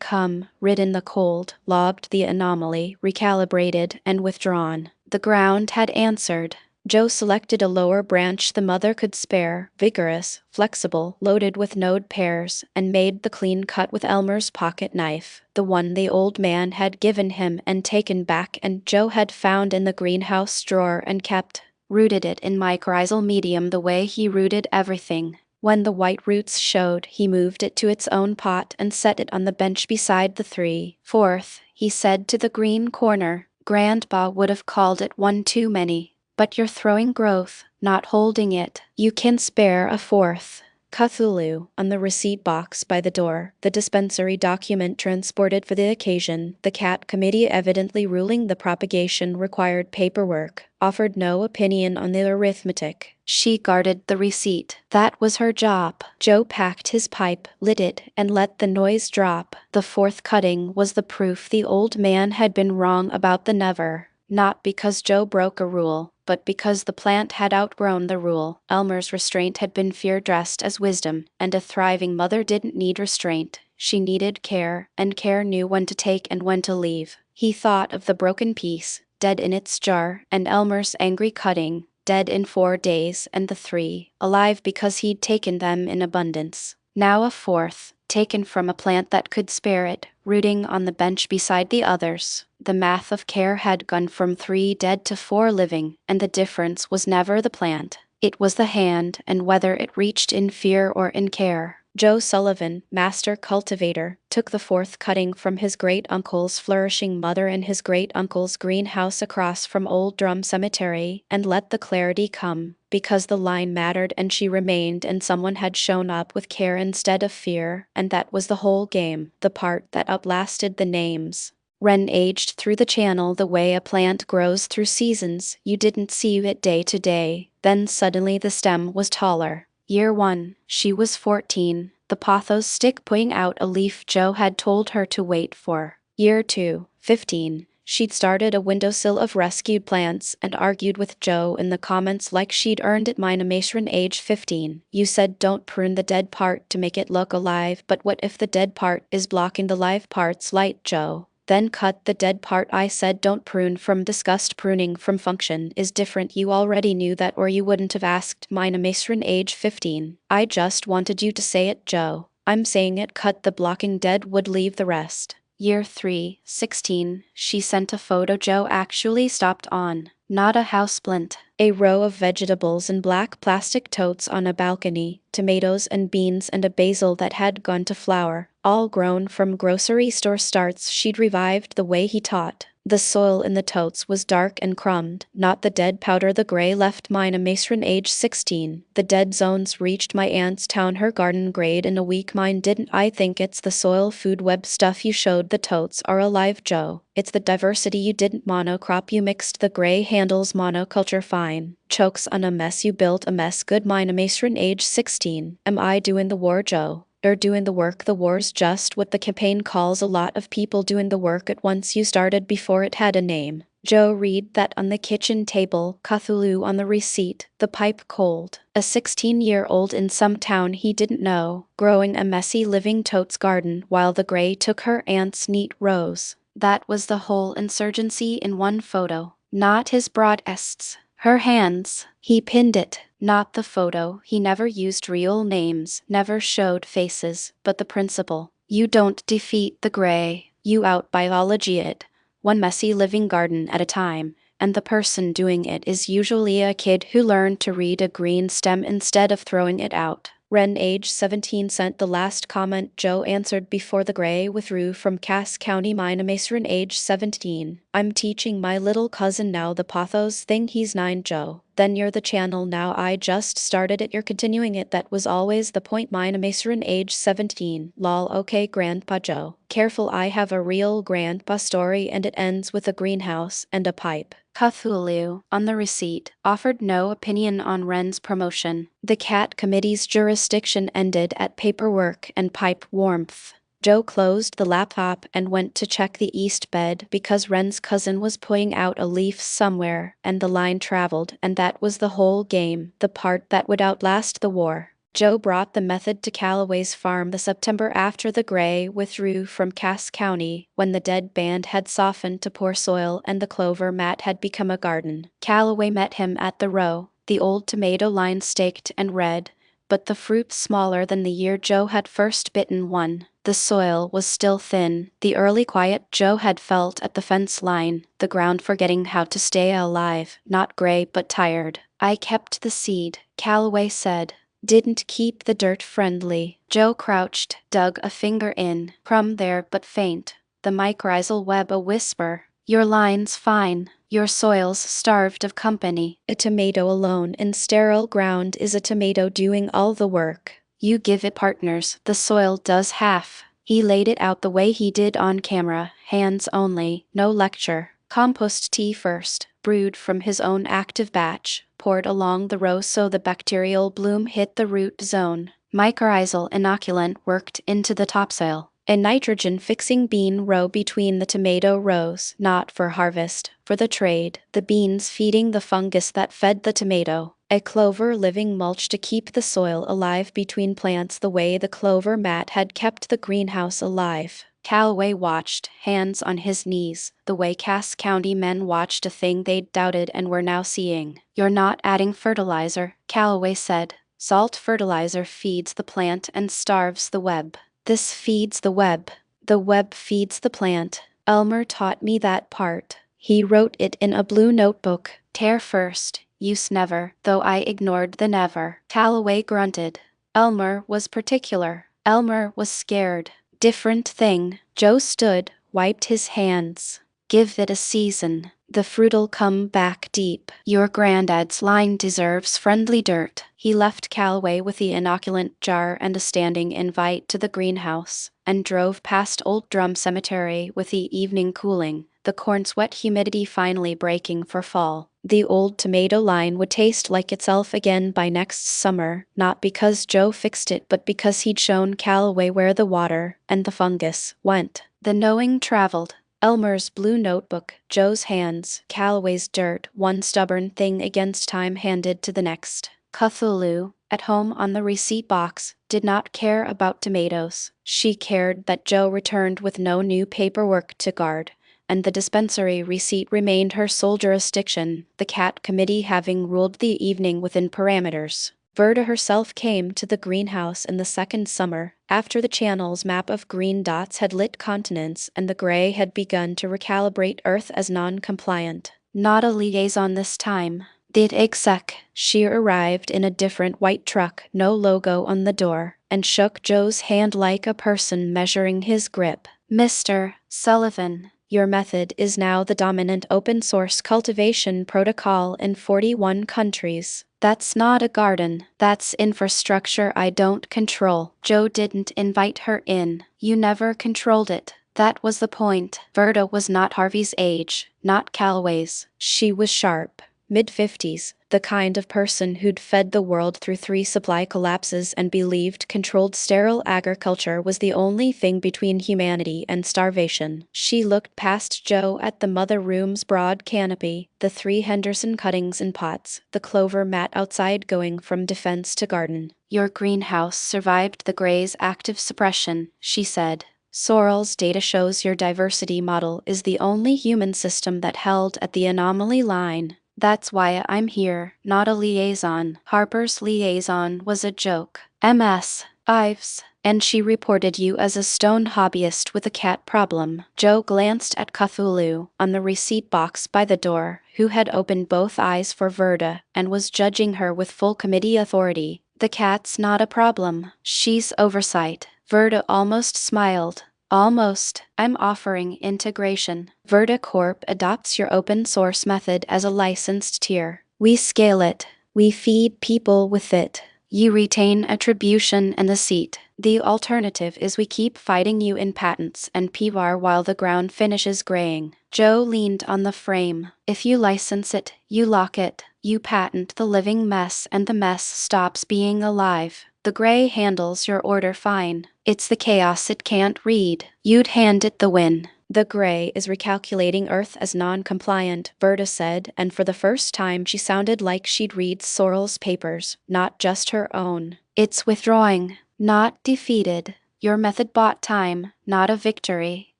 come, ridden the cold, logged the anomaly, recalibrated, and withdrawn. The ground had answered. Joe selected a lower branch the mother could spare, vigorous, flexible, loaded with node pairs, and made the clean cut with Elmer's pocket knife, the one the old man had given him and taken back and Joe had found in the greenhouse drawer and kept. Rooted it in mycorrhizal medium the way he rooted everything. When the white roots showed, he moved it to its own pot and set it on the bench beside the 3. Fourth, he said to the green corner, Grandpa would have called it one too many, but you're throwing growth, not holding it. You can spare a 4th. Cthulhu, on the receipt box by the door, the dispensary document transported for the occasion, the cat committee evidently ruling the propagation required paperwork, offered no opinion on the arithmetic. She guarded the receipt. That was her job. Joe packed his pipe, lit it, and let the noise drop. The 4th cutting was the proof the old man had been wrong about the never. Not because Joe broke a rule, but because the plant had outgrown the rule. Elmer's restraint had been fear dressed as wisdom, and a thriving mother didn't need restraint. She needed care, and care knew when to take and when to leave. He thought of the broken piece, dead in its jar, and Elmer's angry cutting, dead in 4 days, and the 3, alive because he'd taken them in abundance. Now a 4th, taken from a plant that could spare it, rooting on the bench beside the others. The math of care had gone from 3 dead to 4 living, and the difference was never the plant. It was the hand, and whether it reached in fear or in care. Joe Sullivan, master cultivator, took the 4th cutting from his great-uncle's flourishing mother in his great-uncle's greenhouse across from Old Drum Cemetery, and let the clarity come, because the line mattered and she remained and someone had shown up with care instead of fear, and that was the whole game, the part that outlasted the names. Wren aged through the channel the way a plant grows through seasons. You didn't see it day to day. Then suddenly the stem was taller. Year 1, she was 14, the pothos stick putting out a leaf Joe had told her to wait for. Year 2, 15, she'd started a windowsill of rescued plants and argued with Joe in the comments like she'd earned it. Minimation age 15. You said don't prune the dead part to make it look alive, but what if the dead part is blocking the live part's light, Joe? Then cut the dead part. I said don't prune from disgust. Pruning from function is different. You already knew that or you wouldn't have asked. Minimation age 15. I just wanted you to say it, Joe. I'm saying it. Cut the blocking dead wood, leave the rest. Year 3, 16, she sent a photo Joe actually stopped on. Not a houseplant. A row of vegetables in black plastic totes on a balcony, tomatoes and beans and a basil that had gone to flower, all grown from grocery store starts. She'd revived the way he taught. The soil in the totes was dark and crumbed, not the dead powder the gray left. Minimation age 16. The dead zones reached my aunt's town, her garden grade in a week. Mine didn't. I think it's the soil food web stuff you showed. The totes are alive, Joe. It's the diversity you didn't monocrop. You mixed the gray handles monoculture fine. Chokes on a mess. You built a mess good. Minimation age 16. Am I doing the war, Joe? Or doing the work? The war's just what the campaign calls a lot of people doing the work at once. You started before it had a name. Joe, read that on the kitchen table, Cthulhu on the receipt, the pipe cold. A 16-year-old in some town he didn't know, growing a messy living totes garden while the gray took her aunt's neat rows. That was the whole insurgency in one photo. Not his broadests. Her hands. He pinned it. Not the photo. He never used real names, never showed faces, but the principle. You don't defeat the gray. You out-biology it. One messy living garden at a time, and the person doing it is usually a kid who learned to read a green stem instead of throwing it out. Wren, age 17, sent the last comment. Joe answered before the gray withdrew from Cass County. Minimation age 17. I'm teaching my little cousin now the pothos thing. He's 9, Joe. Then you're the channel now. I just started it. You're continuing it. That was always the point. Minimation age 17. Lol. Okay, Grandpa Joe. Careful, I have a real grandpa story and it ends with a greenhouse and a pipe. Cthulhu, on the receipt, offered no opinion on Wren's promotion. The cat committee's jurisdiction ended at paperwork and pipe warmth. Joe closed the laptop and went to check the east bed because Wren's cousin was putting out a leaf somewhere, and the line traveled, and that was the whole game, the part that would outlast the war. Joe brought the method to Callaway's farm the September after the gray withdrew from Cass County, when the dead band had softened to poor soil and the clover mat had become a garden. Callaway met him at the row, the old tomato line staked and red, but the fruit smaller than the year Joe had first bitten one. The soil was still thin, the early quiet Joe had felt at the fence line, the ground forgetting how to stay alive, not gray but tired. I kept the seed, Callaway said. Didn't keep the dirt friendly. Joe crouched, dug a finger in, crumb there but faint. The mycorrhizal web a whisper. Your line's fine. Your soil's starved of company. A tomato alone in sterile ground is a tomato doing all the work. You give it partners, the soil does half. He laid it out the way he did on camera, hands only, no lecture. Compost tea first, brewed from his own active batch, poured along the row so the bacterial bloom hit the root zone. Mycorrhizal inoculant worked into the topsoil. A nitrogen-fixing bean row between the tomato rows, not for harvest, for the trade, the beans feeding the fungus that fed the tomato. A clover living mulch to keep the soil alive between plants the way the clover mat had kept the greenhouse alive. Callaway watched, hands on his knees, the way Cass County men watched a thing they'd doubted and were now seeing. You're not adding fertilizer, Callaway said. Salt fertilizer feeds the plant and starves the web. This feeds the web. The web feeds the plant. Elmer taught me that part. He wrote it in a blue notebook. Tear first, use never, though I ignored the never. Calloway grunted. Elmer was particular. Elmer was scared. Different thing. Joe stood, wiped his hands. Give it a season. The fruit'll come back deep. Your granddad's line deserves friendly dirt. He left Calloway with the inoculant jar and a standing invite to the greenhouse, and drove past Old Drum Cemetery with the evening cooling, the corn's wet humidity finally breaking for fall. The old tomato line would taste like itself again by next summer, not because Joe fixed it but because he'd shown Calloway where the water, and the fungus, went. The knowing traveled. Elmer's blue notebook, Joe's hands, Calloway's dirt, one stubborn thing against time handed to the next. Cthulhu, at home on the receipt box, did not care about tomatoes. She cared that Joe returned with no new paperwork to guard, and the dispensary receipt remained her sole jurisdiction, the cat committee having ruled the evening within parameters. Verda herself came to the greenhouse in the second summer, after the channel's map of green dots had lit continents and the gray had begun to recalibrate Earth as non-compliant. Not a liaison this time. Did exec. She arrived in a different white truck, no logo on the door, and shook Joe's hand like a person measuring his grip. Mr. Sullivan, your method is now the dominant open-source cultivation protocol in 41 countries. That's not a garden, that's infrastructure I don't control. Joe didn't invite her in. You never controlled it. That was the point. Verda was not Harvey's age, not Calloway's. She was sharp. Mid-50s, the kind of person who'd fed the world through 3 supply collapses and believed controlled sterile agriculture was the only thing between humanity and starvation. She looked past Joe at the mother room's broad canopy, the 3 Henderson cuttings in pots, the clover mat outside going from defense to garden. Your greenhouse survived the gray's active suppression, she said. Sorrell's data shows your diversity model is the only human system that held at the anomaly line. That's why I'm here, not a liaison. Harper's liaison was a joke. MS. Ives. And she reported you as a stone hobbyist with a cat problem. Joe glanced at Cthulhu, on the receipt box by the door, who had opened both eyes for Verda, and was judging her with full committee authority. The cat's not a problem. She's oversight. Verda almost smiled. Almost. I'm offering integration. Verda Corp adopts your open source method as a licensed tier. We scale it. We feed people with it. You retain attribution and a seat. The alternative is we keep fighting you in patents and PVAR while the ground finishes graying. Joe leaned on the frame. If you license it, you lock it. You patent the living mess and the mess stops being alive. The gray handles your order fine. It's the chaos it can't read. You'd hand it the win. The gray is recalculating Earth as non-compliant, Verda said, and for the first time she sounded like she'd read Sorrell's papers, not just her own. It's withdrawing, not defeated. Your method bought time, not a victory.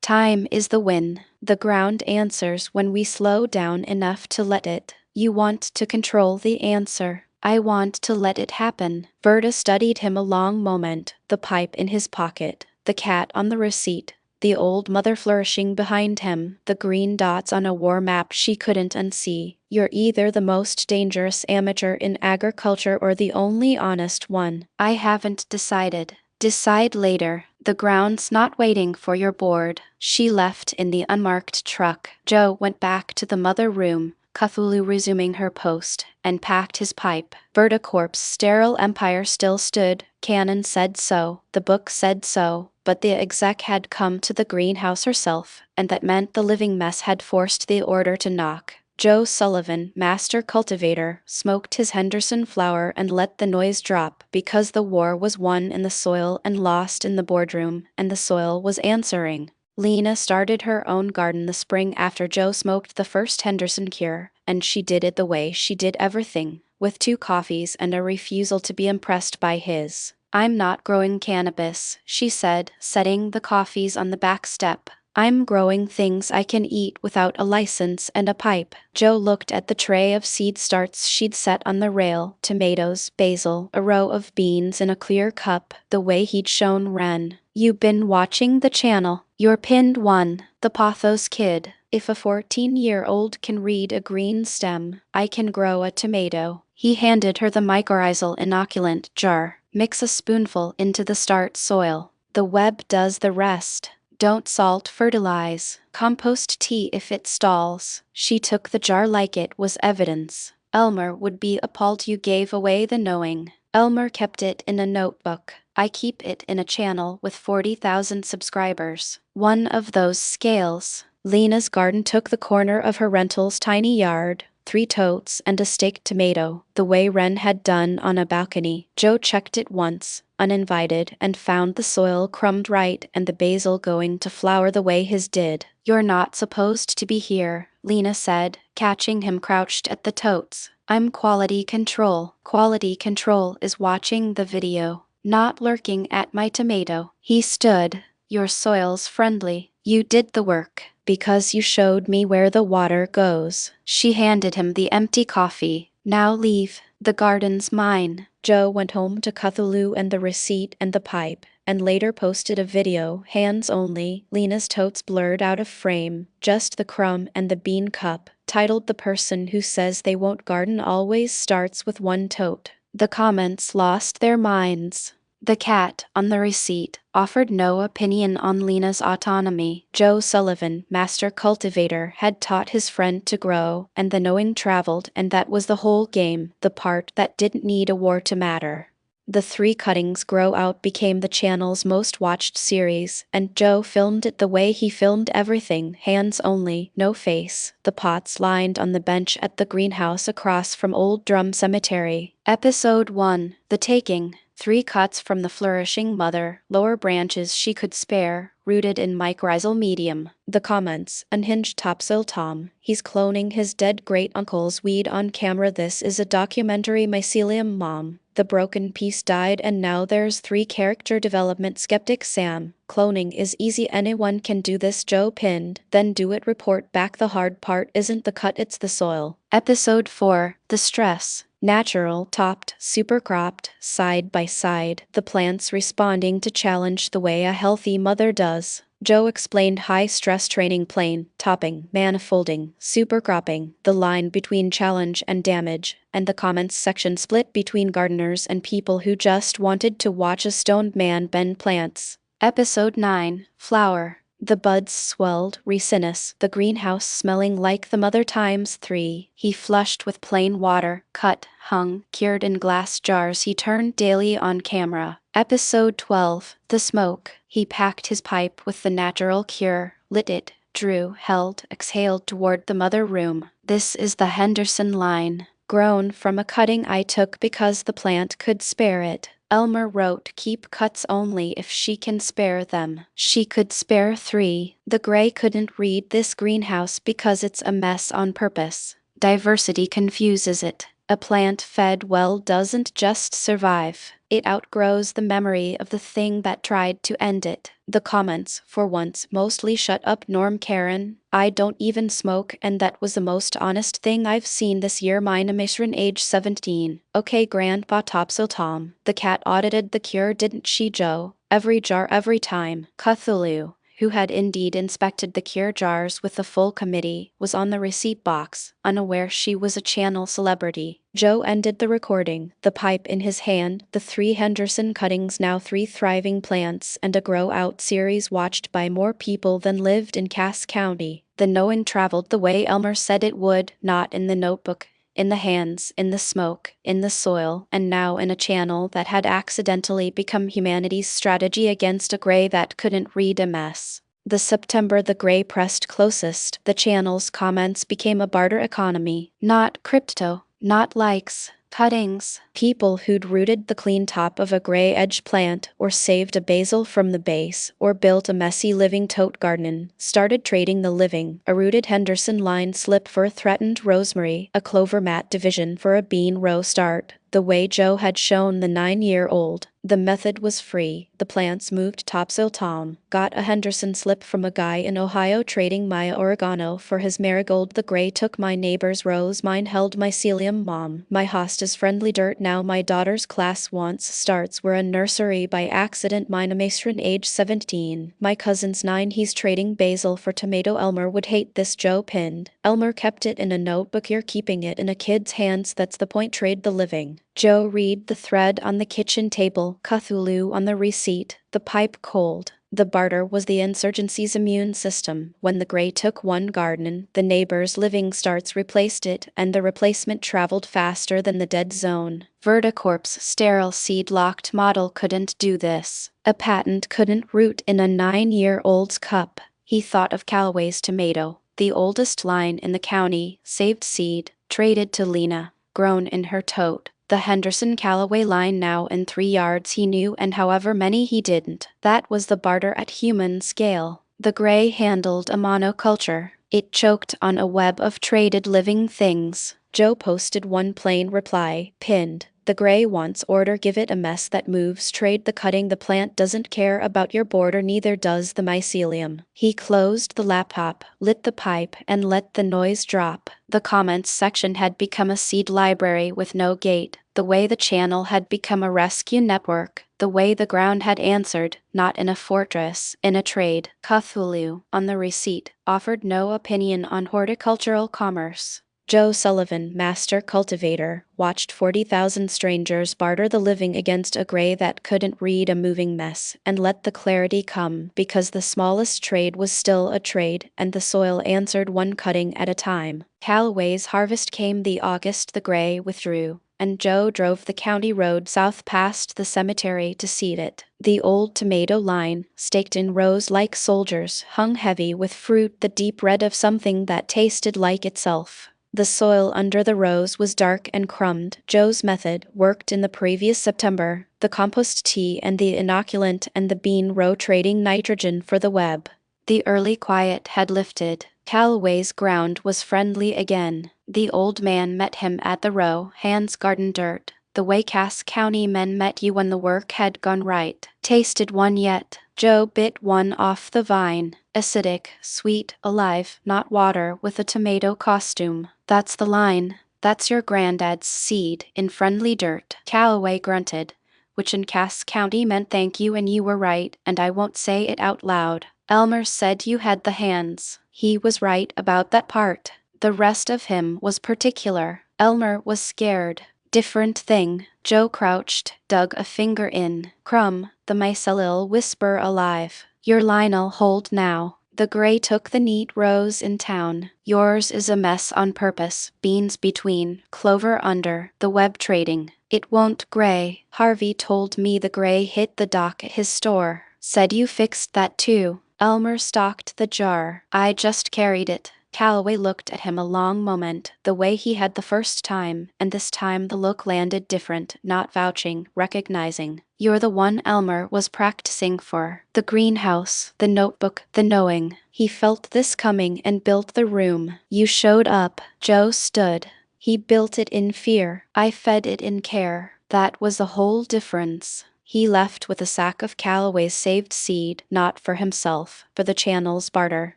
Time is the win. The ground answers when we slow down enough to let it. You want to control the answer. I want to let it happen. Verda studied him a long moment, the pipe in his pocket, the cat on the receipt, the old mother flourishing behind him, the green dots on a war map she couldn't unsee. You're either the most dangerous amateur in agriculture or the only honest one. I haven't decided. Decide later. The ground's not waiting for your board. She left in the unmarked truck. Joe went back to the mother room, Cthulhu resuming her post, and packed his pipe. Verda Corp's sterile empire still stood. Canon said so, the book said so, but the exec had come to the greenhouse herself, and that meant the living mess had forced the order to knock. Joe Sullivan, master cultivator, smoked his Henderson flower and let the noise drop because the war was won in the soil and lost in the boardroom, and the soil was answering. Lena started her own garden the spring after Joe smoked the first Henderson cure, and she did it the way she did everything, with 2 coffees and a refusal to be impressed by his. I'm not growing cannabis, she said, setting the coffees on the back step. I'm growing things I can eat without a license and a pipe. Joe looked at the tray of seed starts she'd set on the rail, tomatoes, basil, a row of beans in a clear cup, the way he'd shown Wren. You've been watching the channel. You're pinned 1. The Pothos Kid. If a 14-year-old can read a green stem, I can grow a tomato. He handed her the mycorrhizal inoculant jar. Mix a spoonful into the start soil. The web does the rest. Don't salt fertilize. Compost tea if it stalls. She took the jar like it was evidence. Elmer would be appalled you gave away the knowing. Elmer kept it in a notebook. I keep it in a channel with 40,000 subscribers. One of those scales. Lena's garden took the corner of her rental's tiny yard. 3 totes and a staked tomato, the way Wren had done on a balcony. Joe checked it once, uninvited, and found the soil crumbed right and the basil going to flower the way his did. You're not supposed to be here, Lena said, catching him crouched at the totes. I'm quality control. Quality control is watching the video, not lurking at my tomato. He stood. Your soil's friendly. You did the work. Because you showed me where the water goes. She handed him the empty coffee. Now leave. The garden's mine. Joe went home to Cthulhu and the receipt and the pipe, and later posted a video, hands only, Lena's totes blurred out of frame, just the crumb and the bean cup, titled "The Person Who Says They Won't Garden Always Starts with One Tote." The comments lost their minds. The cat, on the receipt, offered no opinion on Lena's autonomy. Joe Sullivan, master cultivator, had taught his friend to grow, and the knowing traveled, and that was the whole game, the part that didn't need a war to matter. The 3 cuttings grow out became the channel's most watched series, and Joe filmed it the way he filmed everything, hands only, no face. The pots lined on the bench at the greenhouse across from Old Drum Cemetery. Episode 1, The Taking. 3 cuts from the flourishing mother, lower branches she could spare, rooted in mycorrhizal medium. The comments, unhinged topsoil Tom, he's cloning his dead great-uncle's weed on camera. This is a documentary mycelium mom. The broken piece died and now there's 3 character development. Skeptic Sam, cloning is easy, anyone can do this. Joe pinned, then do it. Report back, the hard part isn't the cut, it's the soil. Episode 4, The Stress. Natural, topped, super cropped, side by side, the plants responding to challenge the way a healthy mother does. Joe explained high-stress training, plain, topping, manifolding, super cropping, the line between challenge and damage, and the comments section split between gardeners and people who just wanted to watch a stoned man bend plants. Episode 9, Flower. The buds swelled, ricinous, the greenhouse smelling like the mother times 3. He flushed with plain water, cut, hung, cured in glass jars. He turned daily on camera. Episode 12, The Smoke. He packed his pipe with the natural cure, lit it, drew, held, exhaled toward the mother room. This is the Henderson line, grown from a cutting I took because the plant could spare it. Elmer wrote, keep cuts only if she can spare them. She could spare 3. The gray couldn't read this greenhouse because it's a mess on purpose. Diversity confuses it. A plant fed well doesn't just survive. It outgrows the memory of the thing that tried to end it. The comments, for once, mostly shut up. Norm Karen, I don't even smoke and that was the most honest thing I've seen this year. Mine Amisran, age 17. Okay Grandpa Topso Tom. The cat audited the cure, didn't she Joe? Every jar every time. Cthulhu, who had indeed inspected the cure jars with the full committee, was on the receipt box, unaware she was a channel celebrity. Joe ended the recording, the pipe in his hand, the 3 Henderson cuttings, now 3 thriving plants, and a grow-out series watched by more people than lived in Cass County. The knowing traveled the way Elmer said it would, not in the notebook, in the hands, in the smoke, in the soil, and now in a channel that had accidentally become humanity's strategy against a gray that couldn't read a mess. The September the gray pressed closest, the channel's comments became a barter economy, not crypto, not likes, cuttings. People who'd rooted the clean top of a gray edge plant, or saved a basil from the base, or built a messy living tote garden, started trading the living, a rooted Henderson line slip for a threatened rosemary, a clover mat division for a bean row start, the way Joe had shown the 9-year-old. The method was free. The plants moved topsoil town. Got a Henderson slip from a guy in Ohio trading my oregano for his marigold. The gray took my neighbor's rose. Mine held mycelium. Mom, my host is friendly dirt now. My daughter's class once starts. We're a nursery by accident. Mine a matron age 17. My cousin's 9. He's trading basil for tomato. Elmer would hate this. Joe pinned. Elmer kept it in a notebook. You're keeping it in a kid's hands. That's the point. Trade the living. Joe read the thread on the kitchen table, Cthulhu on the receipt, the pipe cold. The barter was the insurgency's immune system. When the gray took one garden, the neighbor's living starts replaced it, and the replacement traveled faster than the dead zone. Verticorp's sterile seed-locked model couldn't do this. A patent couldn't root in a 9-year-old's cup. He thought of Callaway's tomato, the oldest line in the county, saved seed, traded to Lena, grown in her tote. The Henderson Callaway line now in 3 yards he knew, and however many he didn't. That was the barter at human scale. The gray handled a monoculture. It choked on a web of traded living things. Joe posted one plain reply, pinned. The gray wants order, give it a mess that moves, trade the cutting. The plant doesn't care about your border, neither does the mycelium. He closed the laptop, lit the pipe, and let the noise drop. The comments section had become a seed library with no gate. The way the channel had become a rescue network. The way the ground had answered, not in a fortress, in a trade. Cthulhu, on the receipt, offered no opinion on horticultural commerce. Joe Sullivan, master cultivator, watched 40,000 strangers barter the living against a gray that couldn't read a moving mess, and let the clarity come, because the smallest trade was still a trade, and the soil answered one cutting at a time. Callaway's harvest came the August the gray withdrew, and Joe drove the county road south past the cemetery to seed it. The old tomato line, staked in rows like soldiers, hung heavy with fruit, the deep red of something that tasted like itself. The soil under the rows was dark and crumbed. Joe's method worked in the previous September, the compost tea and the inoculant and the bean row trading nitrogen for the web. The early quiet had lifted. Callaway's ground was friendly again. The old man met him at the row, hands garden dirt. The way Cass County men met you when the work had gone right. Tasted one yet? Joe bit one off the vine. Acidic, sweet, alive, not water, with a tomato costume. That's the line. That's your granddad's seed, in friendly dirt. Callaway grunted, which in Cass County meant thank you, and you were right, and I won't say it out loud. Elmer said you had the hands. He was right about that part. The rest of him was particular. Elmer was scared. Different thing. Joe crouched, dug a finger in. Crumb, the mycelial whisper alive. Your line'll hold now. The gray took the neat rows in town. Yours is a mess on purpose. Beans between, clover under, the web trading. It won't gray. Harvey told me the gray hit the dock at his store. Said you fixed that too. Elmer stocked the jar. I just carried it. Callaway looked at him a long moment, the way he had the first time, and this time the look landed different, not vouching, recognizing. You're the one Elmer was practicing for. The greenhouse, the notebook, the knowing. He felt this coming and built the room. You showed up. Joe stood. He built it in fear. I fed it in care. That was the whole difference. He left with a sack of Callaway's saved seed, not for himself, for the channel's barter,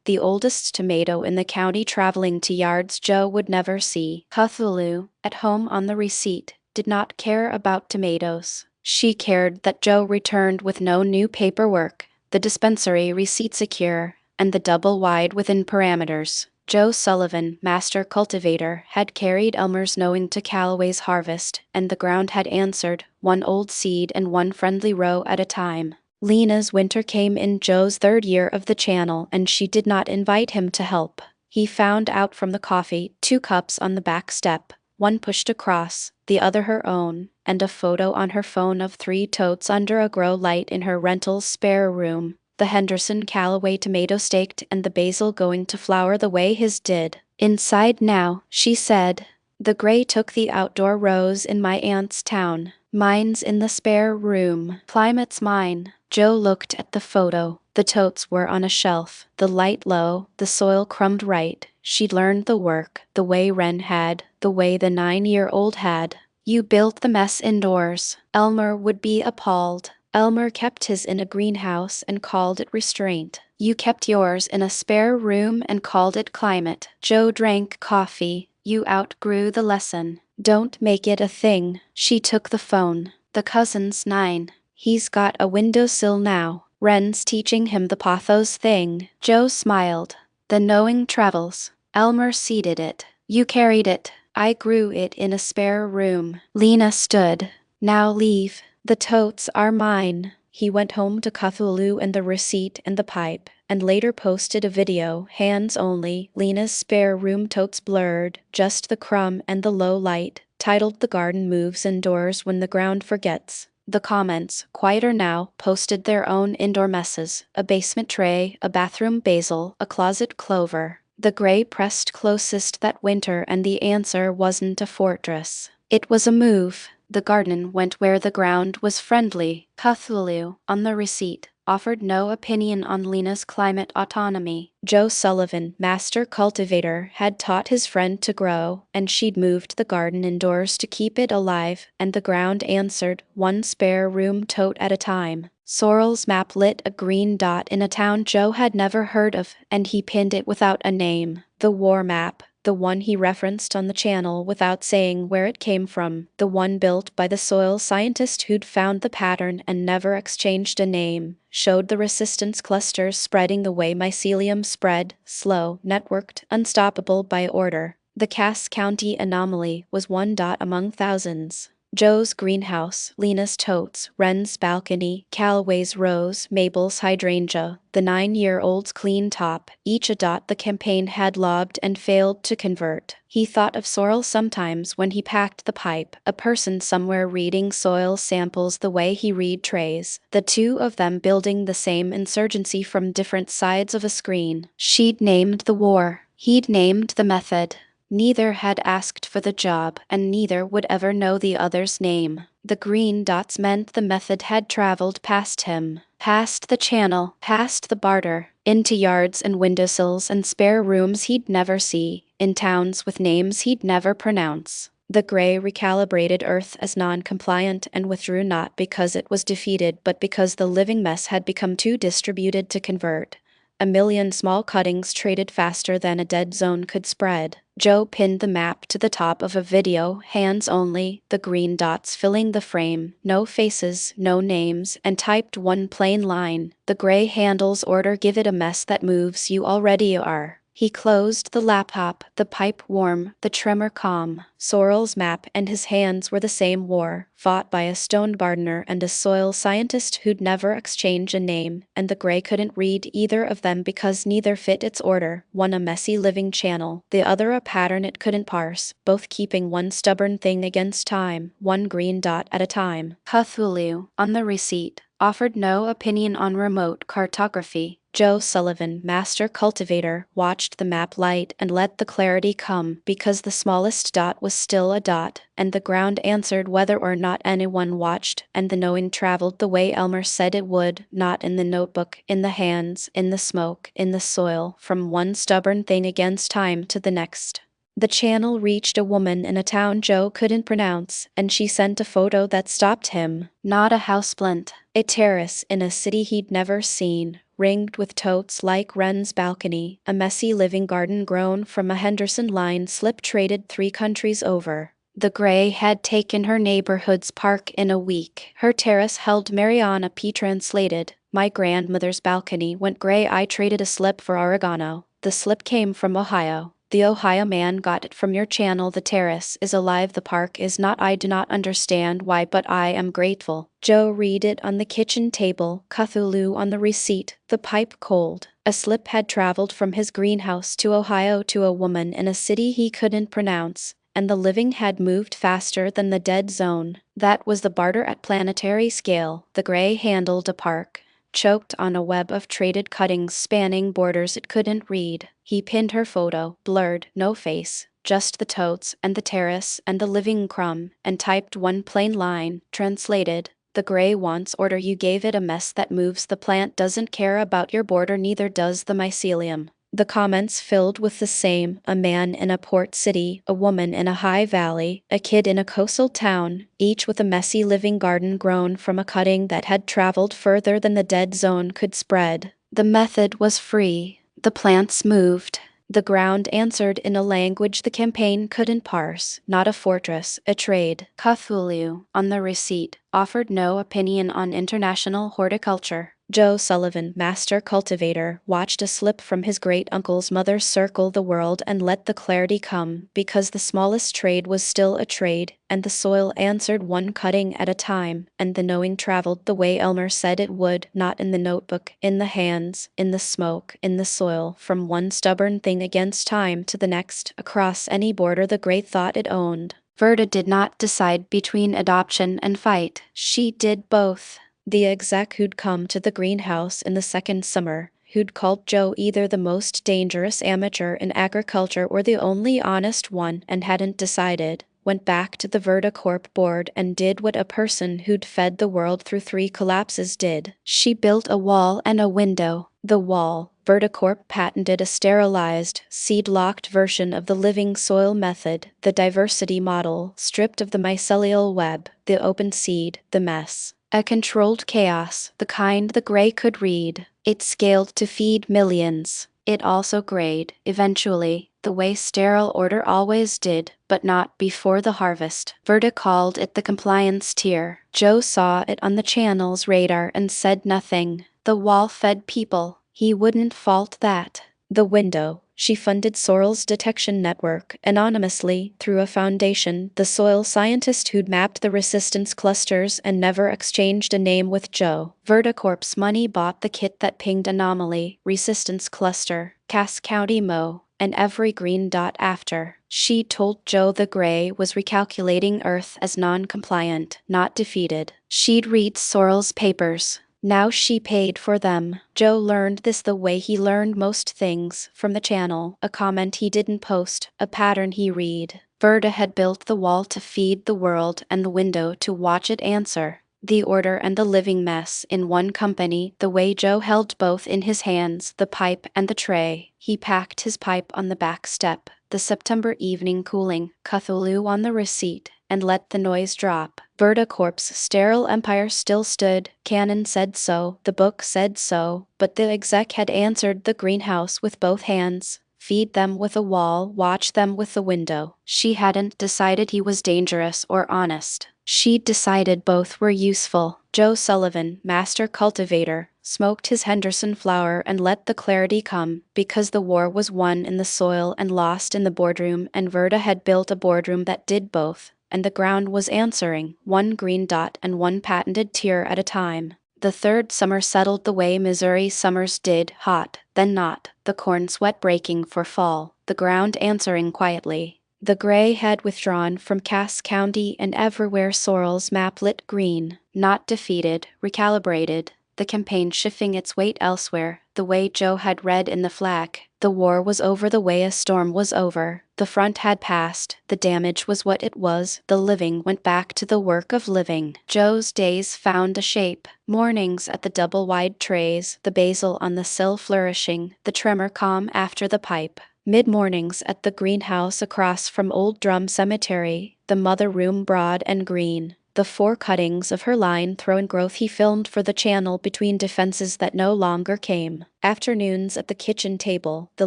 the oldest tomato in the county, traveling to yards Joe would never see. Cthulhu, at home on the receipt, did not care about tomatoes. She cared that Joe returned with no new paperwork, the dispensary receipt secure, and the double wide within parameters. Joe Sullivan, master cultivator, had carried Elmer's knowing to Callaway's harvest, and the ground had answered, one old seed and one friendly row at a time. Lena's winter came in Joe's 3rd year of the channel, and she did not invite him to help. He found out from the coffee, 2 cups on the back step, one pushed across, the other her own, and a photo on her phone of 3 totes under a grow light in her rental's spare room. The Henderson Callaway tomato staked and the basil going to flower the way his did. Inside now, she said. The gray took the outdoor rows in my aunt's town. Mine's in the spare room. Climate's mine. Joe looked at the photo. The totes were on a shelf, the light low, the soil crumbed right. She'd learned the work, the way Wren had, the way the 9-year-old had. You built the mess indoors. Elmer would be appalled. Elmer kept his in a greenhouse and called it restraint. You kept yours in a spare room and called it climate. Joe drank coffee. You outgrew the lesson. Don't make it a thing. She took the phone. The cousin's 9. He's got a windowsill now. Wren's teaching him the pothos thing. Joe smiled. The knowing travels. Elmer seeded it. You carried it. I grew it in a spare room. Lena stood. Now leave. The totes are mine. He went home to Cthulhu and the receipt and the pipe, and later posted a video, hands only, Lena's spare room totes blurred, just the crumb and the low light, titled The Garden Moves Indoors When the Ground Forgets. The comments, quieter now, posted their own indoor messes, a basement tray, a bathroom basil, a closet clover. The gray pressed closest that winter, and the answer wasn't a fortress. It was a move. The garden went where the ground was friendly. Cthulhu, on the receipt, offered no opinion on Lena's climate autonomy. Joe Sullivan, master cultivator, had taught his friend to grow, and she'd moved the garden indoors to keep it alive, and the ground answered, one spare room tote at a time. Sorrel's map lit a green dot in a town Joe had never heard of, and he pinned it without a name. The war map. The one he referenced on the channel without saying where it came from, the one built by the soil scientist who'd found the pattern and never exchanged a name, showed the resistance clusters spreading the way mycelium spread, slow, networked, unstoppable by order. The Cass County anomaly was one dot among thousands. Joe's greenhouse, Lena's totes, Wren's balcony, Callaway's rose, Mabel's hydrangea, the 9-year-old's clean top, each a dot the campaign had lobbed and failed to convert. He thought of Sorrel sometimes when he packed the pipe, a person somewhere reading soil samples the way he read trays, the two of them building the same insurgency from different sides of a screen. She'd named the war. He'd named the method. Neither had asked for the job, and neither would ever know the other's name. The green dots meant the method had traveled past him, past the channel, past the barter, into yards and windowsills and spare rooms he'd never see, in towns with names he'd never pronounce. The gray recalibrated Earth as non-compliant and withdrew not because it was defeated but because the living mess had become too distributed to convert. A million small cuttings traded faster than a dead zone could spread. Joe pinned the map to the top of a video, hands only, the green dots filling the frame, no faces, no names, and typed one plain line. The gray handles order give it a mess that moves you already are. He closed the laptop, the pipe warm, the tremor calm. Sorrel's map and his hands were the same war, fought by a stone gardener and a soil scientist who'd never exchange a name, and the gray couldn't read either of them because neither fit its order, one a messy living channel, the other a pattern it couldn't parse, both keeping one stubborn thing against time, one green dot at a time. Cthulhu, on the receipt, offered no opinion on remote cartography. Joe Sullivan, master cultivator, watched the map light and let the clarity come because the smallest dot was still a dot, and the ground answered whether or not anyone watched, and the knowing traveled the way Elmer said it would, not in the notebook, in the hands, in the smoke, in the soil, from one stubborn thing against time to the next. The channel reached a woman in a town Joe couldn't pronounce, and she sent a photo that stopped him. Not a houseplant, a terrace in a city he'd never seen, ringed with totes like Wren's balcony, a messy living garden grown from a Henderson line slip traded 3 countries over. The gray had taken her neighborhood's park in a week. Her terrace held Mariana P. Translated. My grandmother's balcony went gray. I traded a slip for oregano. The slip came from Ohio. The Ohio man got it from your channel. The terrace is alive, the park is not. I do not understand why, but I am grateful. Joe read it on the kitchen table, Cthulhu on the receipt, the pipe cold. A slip had traveled from his greenhouse to Ohio to a woman in a city he couldn't pronounce, and the living had moved faster than the dead zone. That was the barter at planetary scale. The gray handled a park, choked on a web of traded cuttings spanning borders it couldn't read. He pinned her photo, blurred, no face, just the totes and the terrace and the living crumb, and typed one plain line, translated. The gray wants order. You gave it a mess that moves. The plant doesn't care about your border, neither does the mycelium. The comments filled with the same: a man in a port city, a woman in a high valley, a kid in a coastal town, each with a messy living garden grown from a cutting that had traveled further than the dead zone could spread. The method was free. The plants moved. The ground answered in a language the campaign couldn't parse. Not a fortress, a trade. Cthulhu, on the receipt, offered no opinion on international horticulture. Joe Sullivan, master cultivator, watched a slip from his great-uncle's mother circle the world and let the clarity come, because the smallest trade was still a trade, and the soil answered one cutting at a time, and the knowing traveled the way Elmer said it would, not in the notebook, in the hands, in the smoke, in the soil, from one stubborn thing against time to the next, across any border the great thought it owned. Verda did not decide between adoption and fight. She did both. The exec who'd come to the greenhouse in the second summer, who'd called Joe either the most dangerous amateur in agriculture or the only honest one and hadn't decided, went back to the Verticorp board and did what a person who'd fed the world through 3 collapses did. She built a wall and a window. The wall, Verticorp patented a sterilized, seed-locked version of the living soil method, the diversity model, stripped of the mycelial web, the open seed, the mess. A controlled chaos, the kind the gray could read. It scaled to feed millions. It also grayed, eventually, the way sterile order always did, but not before the harvest. Verda called it the compliance tier. Joe saw it on the channel's radar and said nothing. The wall fed people. He wouldn't fault that. The window. She funded Sorrel's detection network, anonymously, through a foundation, the soil scientist who'd mapped the resistance clusters and never exchanged a name with Joe. Verticorp's money bought the kit that pinged anomaly, resistance cluster, Cass County Mo, and every green dot after. She told Joe the gray was recalculating Earth as non-compliant, not defeated. She'd read Sorrel's papers. Now she paid for them. Joe learned this the way he learned most things, from the channel, a comment he didn't post, a pattern he read. Verda had built the wall to feed the world and the window to watch it answer. The order and the living mess in one company, the way Joe held both in his hands, the pipe and the tray. He packed his pipe on the back step, the September evening cooling, Cthulhu on the receipt, and let the noise drop. Verticorp's sterile empire still stood. Canon said so, the book said so, but the exec had answered the greenhouse with both hands. Feed them with a wall, watch them with the window. She hadn't decided he was dangerous or honest. She'd decided both were useful. Joe Sullivan, master cultivator, smoked his Henderson flower and let the clarity come, because the war was won in the soil and lost in the boardroom, and Verda had built a boardroom that did both, and the ground was answering, one green dot and one patented tier at a time. The third summer settled the way Missouri summers did, hot, then not, the corn sweat breaking for fall, the ground answering quietly. The gray had withdrawn from Cass County and everywhere Sorrel's map lit green, not defeated, recalibrated, the campaign shifting its weight elsewhere, the way Joe had read in the flag. The war was over the way a storm was over. The front had passed, the damage was what it was, the living went back to the work of living. Joe's days found a shape. Mornings at the double-wide trays, the basil on the sill flourishing, the tremor calm after the pipe. Mid-mornings at the greenhouse across from Old Drum Cemetery, the mother room broad and green. The 4 cuttings of her line thrown growth he filmed for the channel between defenses that no longer came. Afternoons at the kitchen table, the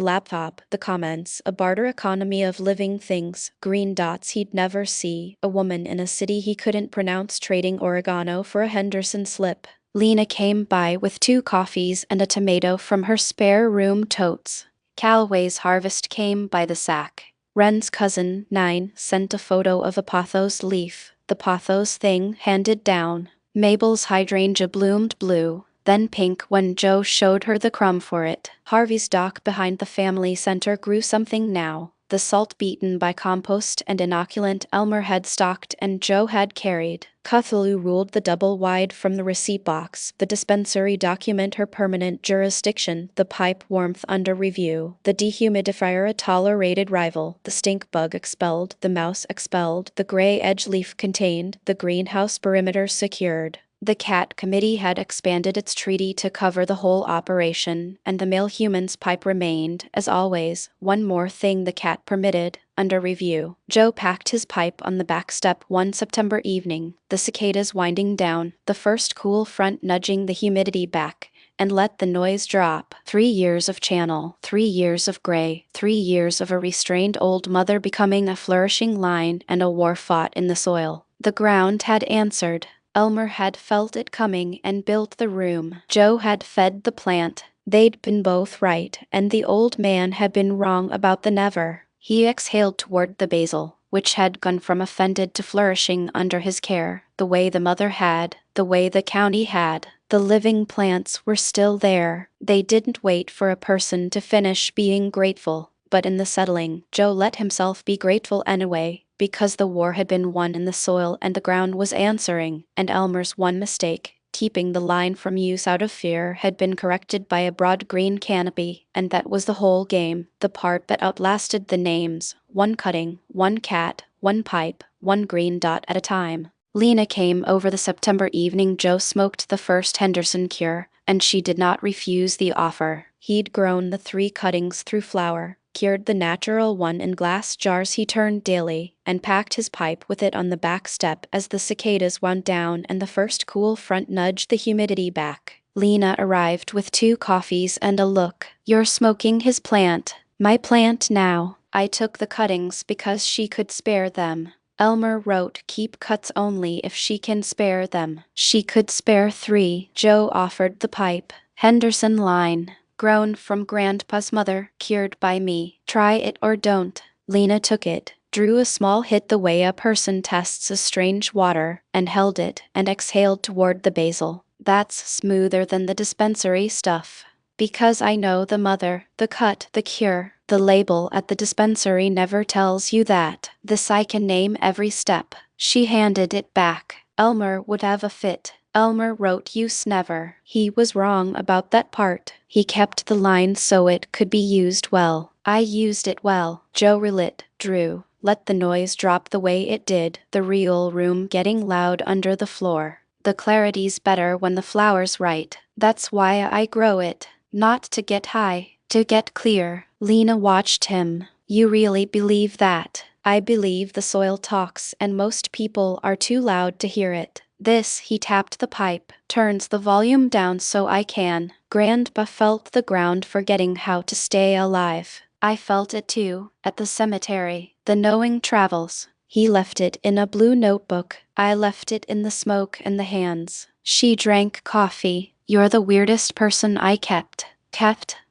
laptop, the comments, a barter economy of living things, green dots he'd never see, a woman in a city he couldn't pronounce trading oregano for a Henderson slip. Lena came by with 2 coffees and a tomato from her spare room totes. Callaway's harvest came by the sack. Wren's cousin, 9, sent a photo of a pothos leaf, the pothos thing handed down. Mabel's hydrangea bloomed blue, then pink when Joe showed her the crumb for it. Harvey's dock behind the family center grew something now. The salt beaten by compost and inoculant Elmer had stocked and Joe had carried. Cthulhu ruled the double-wide from the receipt box, the dispensary document her permanent jurisdiction, the pipe warmth under review, the dehumidifier a tolerated rival, the stink bug expelled, the mouse expelled, the gray edge leaf contained, the greenhouse perimeter secured. The Cat Committee had expanded its treaty to cover the whole operation, and the male human's pipe remained, as always, one more thing the cat permitted, under review. Joe packed his pipe on the back step one September evening, the cicadas winding down, the first cool front nudging the humidity back, and let the noise drop. 3 years of channel, 3 years of gray, 3 years of a restrained old mother becoming a flourishing line and a war fought in the soil. The ground had answered. Elmer had felt it coming and built the room. Joe had fed the plant. They'd been both right, and the old man had been wrong about the never. He exhaled toward the basil, which had gone from offended to flourishing under his care, the way the mother had, the way the county had. The living plants were still there. They didn't wait for a person to finish being grateful, but in the settling, Joe let himself be grateful anyway, because the war had been won in the soil and the ground was answering, and Elmer's one mistake, keeping the line from use out of fear, had been corrected by a broad green canopy, and that was the whole game, the part that outlasted the names, one cutting, one cat, one pipe, one green dot at a time. Lena came over the September evening Joe smoked the first Henderson cure, and she did not refuse the offer. He'd grown the 3 cuttings through flower, cured the natural one in glass jars he turned daily, and packed his pipe with it on the back step as the cicadas wound down and the first cool front nudged the humidity back. Lena arrived with 2 coffees and a look. "You're smoking his plant." "My plant now." I took the cuttings because she could spare them. Elmer wrote keep cuts only if she can spare them. She could spare 3. Joe offered the pipe. Henderson line. Grown from Grandpa's mother, cured by me. Try it or don't. Lena took it, drew a small hit the way a person tests a strange water, and held it, and exhaled toward the basil. "That's smoother than the dispensary stuff. Because I know the mother, the cut, the cure. The label at the dispensary never tells you that. This I can name every step." She handed it back. Elmer would have a fit. Elmer wrote use never. He was wrong about that part. He kept the line so it could be used well. I used it well. Joe relit, drew, let the noise drop the way it did, the real room getting loud under the floor. "The clarity's better when the flower's right. That's why I grow it. Not to get high, to get clear." Lena watched him. "You really believe that?" "I believe the soil talks and most people are too loud to hear it. This," he tapped the pipe, "turns the volume down so I can." Grandpa felt the ground forgetting how to stay alive. I felt it too, at the cemetery. The knowing travels. He left it in a blue notebook. I left it in the smoke and the hands. She drank coffee. "You're the weirdest person I kept.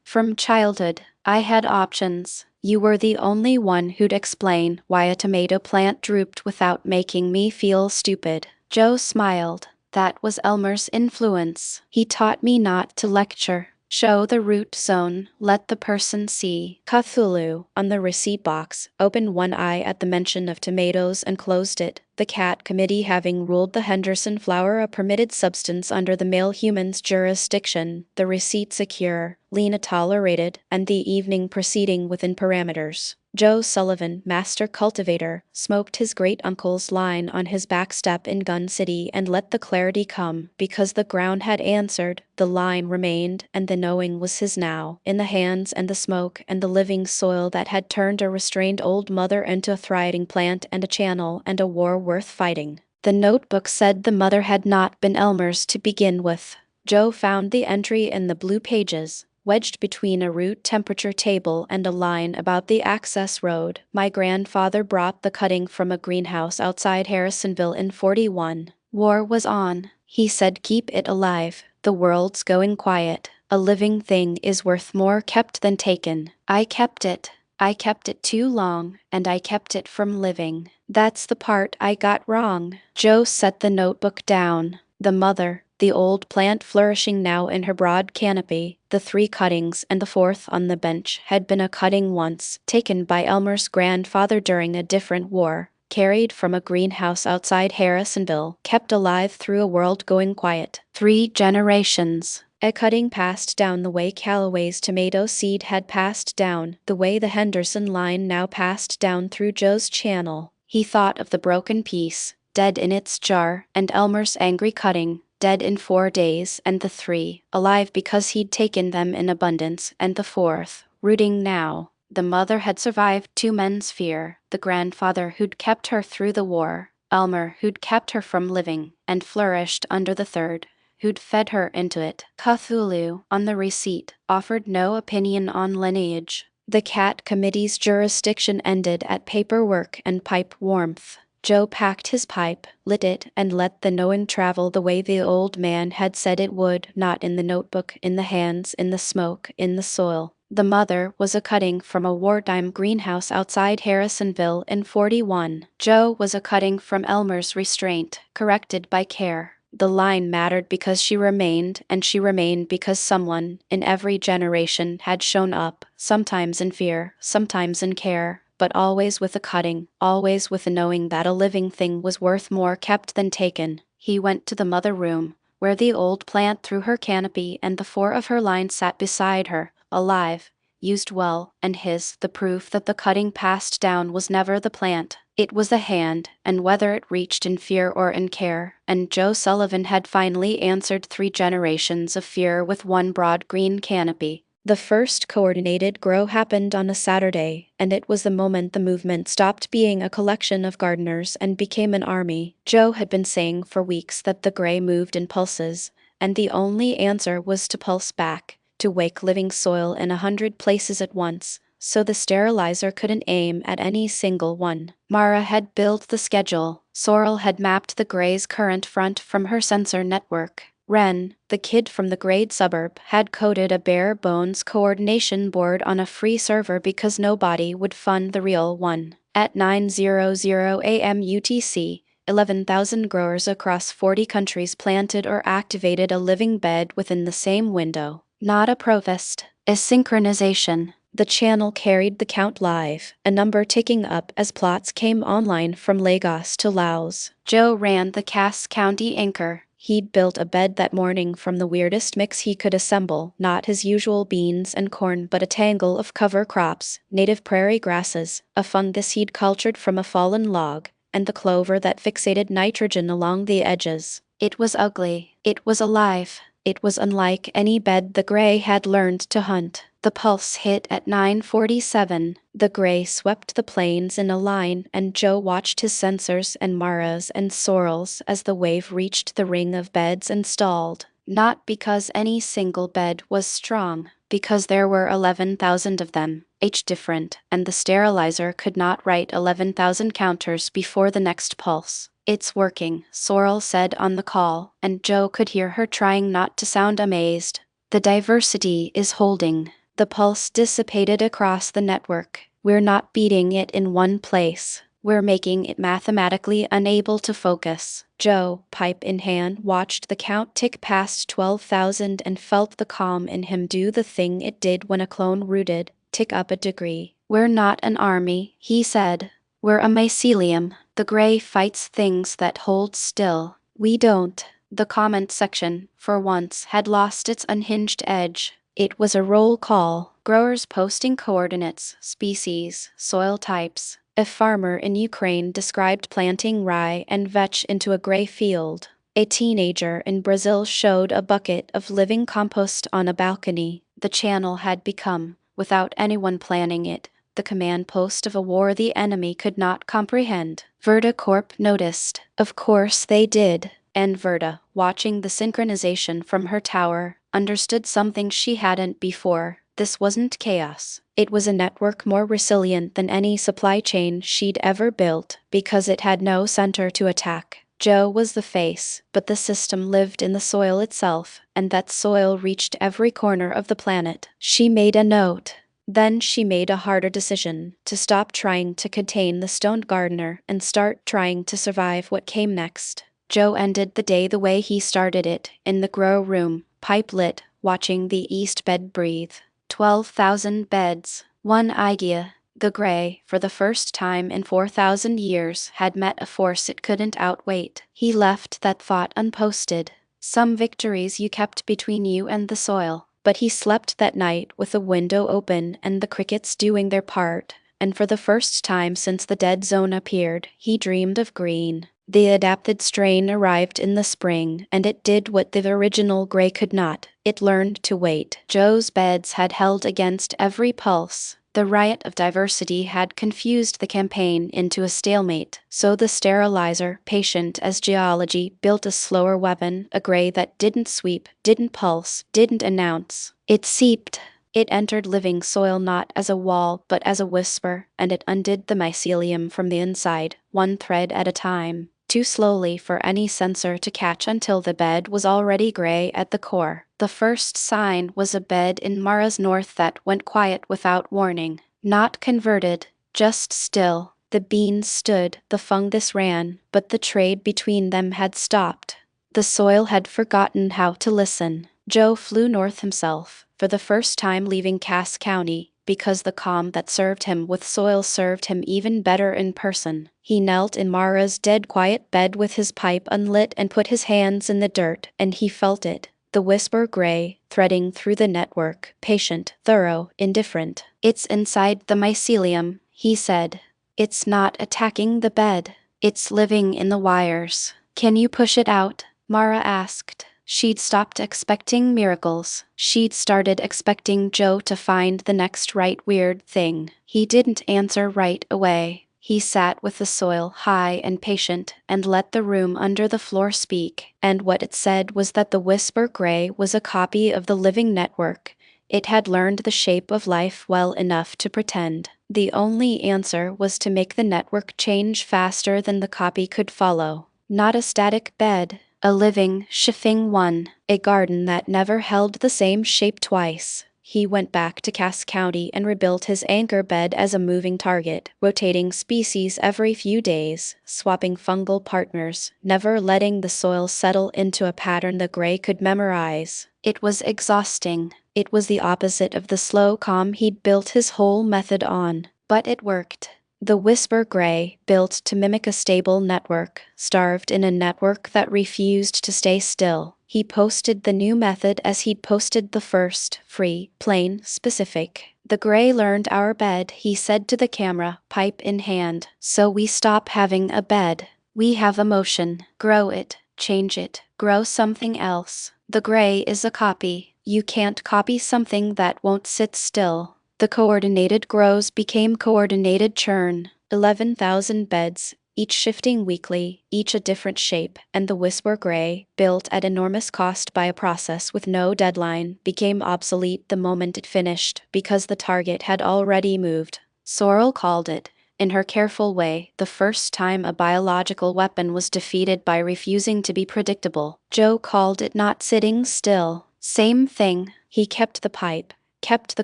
From childhood. I had options. You were the only one who'd explain why a tomato plant drooped without making me feel stupid." Joe smiled. "That was Elmer's influence. He taught me not to lecture. Show the root zone, let the person see." Cthulhu, on the receipt box, opened one eye at the mention of tomatoes and closed it, the Cat Committee having ruled the Henderson flower a permitted substance under the male human's jurisdiction, the receipt secure, Lena tolerated, and the evening proceeding within parameters. Joe Sullivan, master cultivator, smoked his great-uncle's line on his back step in Gun City and let the clarity come, because the ground had answered, the line remained, and the knowing was his now, in the hands and the smoke and the living soil that had turned a restrained old mother into a thriving plant and a channel and a war worth fighting. The notebook said the mother had not been Elmer's to begin with. Joe found the entry in the blue pages, wedged between a root temperature table and a line about the access road. "My grandfather brought the cutting from a greenhouse outside Harrisonville in 41. War was on. He said keep it alive. The world's going quiet. A living thing is worth more kept than taken. I kept it. I kept it too long, and I kept it from living. That's the part I got wrong." Joe set the notebook down. The mother, the old plant flourishing now in her broad canopy, the 3 cuttings and the 4th on the bench, had been a cutting once, taken by Elmer's grandfather during a different war, carried from a greenhouse outside Harrisonville, kept alive through a world going quiet. 3 generations. A cutting passed down the way Callaway's tomato seed had passed down, the way the Henderson line now passed down through Joe's channel. He thought of the broken piece, dead in its jar, and Elmer's angry cutting, dead in 4 days, and the 3, alive because he'd taken them in abundance, and the 4th, rooting now. The mother had survived 2 men's fear, the grandfather who'd kept her through the war, Elmer who'd kept her from living, and flourished under the 3rd, who'd fed her into it. Cthulhu, on the receipt, offered no opinion on lineage. The Cat Committee's jurisdiction ended at paperwork and pipe warmth. Joe packed his pipe, lit it, and let the knowing travel the way the old man had said it would, not in the notebook, in the hands, in the smoke, in the soil. The mother was a cutting from a wartime greenhouse outside Harrisonville in 41. Joe was a cutting from Elmer's restraint, corrected by care. The line mattered because she remained, and she remained because someone, in every generation, had shown up, sometimes in fear, sometimes in care, but always with a cutting, always with a knowing that a living thing was worth more kept than taken. He went to the mother room, where the old plant threw her canopy and the 4 of her line sat beside her, alive, used well, and the proof that the cutting passed down was never the plant. It was the hand, and whether it reached in fear or in care, and Joe Sullivan had finally answered 3 generations of fear with one broad green canopy. The first coordinated grow happened on a Saturday, and it was the moment the movement stopped being a collection of gardeners and became an army. Joe had been saying for weeks that the gray moved in pulses, and the only answer was to pulse back, to wake living soil in 100 places at once, so the sterilizer couldn't aim at any single one. Mara had built the schedule. Sorrel had mapped the gray's current front from her sensor network. Ren, the kid from the grade suburb, had coded a bare-bones coordination board on a free server because nobody would fund the real one. At 9:00 a.m. UTC, 11,000 growers across 40 countries planted or activated a living bed within the same window. Not a provost, a synchronization. The channel carried the count live, a number ticking up as plots came online from Lagos to Laos. Joe ran the Cass County anchor. He'd built a bed that morning from the weirdest mix he could assemble, not his usual beans and corn but a tangle of cover crops, native prairie grasses, a fungus he'd cultured from a fallen log, and the clover that fixated nitrogen along the edges. It was ugly. It was alive. It was unlike any bed the gray had learned to hunt. The pulse hit at 9:47. The gray swept the plains in a line, and Joe watched his sensors and Mara's and Sorrel's as the wave reached the ring of beds and stalled. Not because any single bed was strong, because there were 11,000 of them, each different, and the sterilizer could not write 11,000 counters before the next pulse. "It's working," Sorrel said on the call, and Joe could hear her trying not to sound amazed. "The diversity is holding." The pulse dissipated across the network. "We're not beating it in one place. We're making it mathematically unable to focus." Joe, pipe in hand, watched the count tick past 12,000 and felt the calm in him do the thing it did when a clone rooted, tick up a degree. "We're not an army," he said. "We're a mycelium. The gray fights things that hold still. We don't." The comment section, for once, had lost its unhinged edge. It was a roll call, growers posting coordinates, species, soil types. A farmer in Ukraine described planting rye and vetch into a gray field. A teenager in Brazil showed a bucket of living compost on a balcony. The channel had become, without anyone planning it, the command post of a war the enemy could not comprehend. Verda Corp noticed. Of course they did. And Verda, watching the synchronization from her tower, understood something she hadn't before. This wasn't chaos. It was a network more resilient than any supply chain she'd ever built, because it had no center to attack. Joe was the face, but the system lived in the soil itself, and that soil reached every corner of the planet. She made a note. Then she made a harder decision, to stop trying to contain the stoned gardener and start trying to survive what came next. Joe ended the day the way he started it, in the grow room, pipe lit, watching the east bed breathe. 12,000 beds. One idea. The gray, for the first time in 4,000 years, had met a force it couldn't outweight. He left that thought unposted. Some victories you kept between you and the soil. But he slept that night with the window open and the crickets doing their part, and for the first time since the dead zone appeared, he dreamed of green. The adapted strain arrived in the spring, and it did what the original gray could not. It learned to wait. Joe's beds had held against every pulse. The riot of diversity had confused the campaign into a stalemate, so the sterilizer, patient as geology, built a slower weapon, a gray that didn't sweep, didn't pulse, didn't announce. It seeped. It entered living soil not as a wall but as a whisper, and it undid the mycelium from the inside, one thread at a time, too slowly for any sensor to catch until the bed was already gray at the core. The first sign was a bed in Mara's north that went quiet without warning. Not converted, just still. The beans stood, the fungus ran, but the trade between them had stopped. The soil had forgotten how to listen. Joe flew north himself, for the first time leaving Cass County, because the calm that served him with soil served him even better in person. He knelt in Mara's dead quiet bed with his pipe unlit and put his hands in the dirt, and he felt it. The whisper gray, threading through the network, patient, thorough, indifferent. It's inside the mycelium, he said. It's not attacking the bed. It's living in the wires. Can you push it out? Mara asked. She'd stopped expecting miracles. She'd started expecting Joe to find the next right weird thing. He didn't answer right away. He sat with the soil high and patient, and let the room under the floor speak, and what it said was that the whisper gray was a copy of the living network. It had learned the shape of life well enough to pretend. The only answer was to make the network change faster than the copy could follow. Not a static bed, a living, shifting one, a garden that never held the same shape twice. He went back to Cass County and rebuilt his anchor bed as a moving target, rotating species every few days, swapping fungal partners, never letting the soil settle into a pattern the gray could memorize. It was exhausting. It was the opposite of the slow calm he'd built his whole method on, but it worked. The whisper gray, built to mimic a stable network, starved in a network that refused to stay still. He posted the new method as he'd posted the first, free, plain, specific. The gray learned our bed, he said to the camera, pipe in hand. So we stop having a bed. We have emotion. Grow it, change it, grow something else. The gray is a copy. You can't copy something that won't sit still. The coordinated grows became coordinated churn. 11,000 beds, each shifting weekly, each a different shape, and the whisper gray, built at enormous cost by a process with no deadline, became obsolete the moment it finished, because the target had already moved. Sorrel called it, in her careful way, the first time a biological weapon was defeated by refusing to be predictable. Joe called it not sitting still. Same thing. He kept the pipe, kept the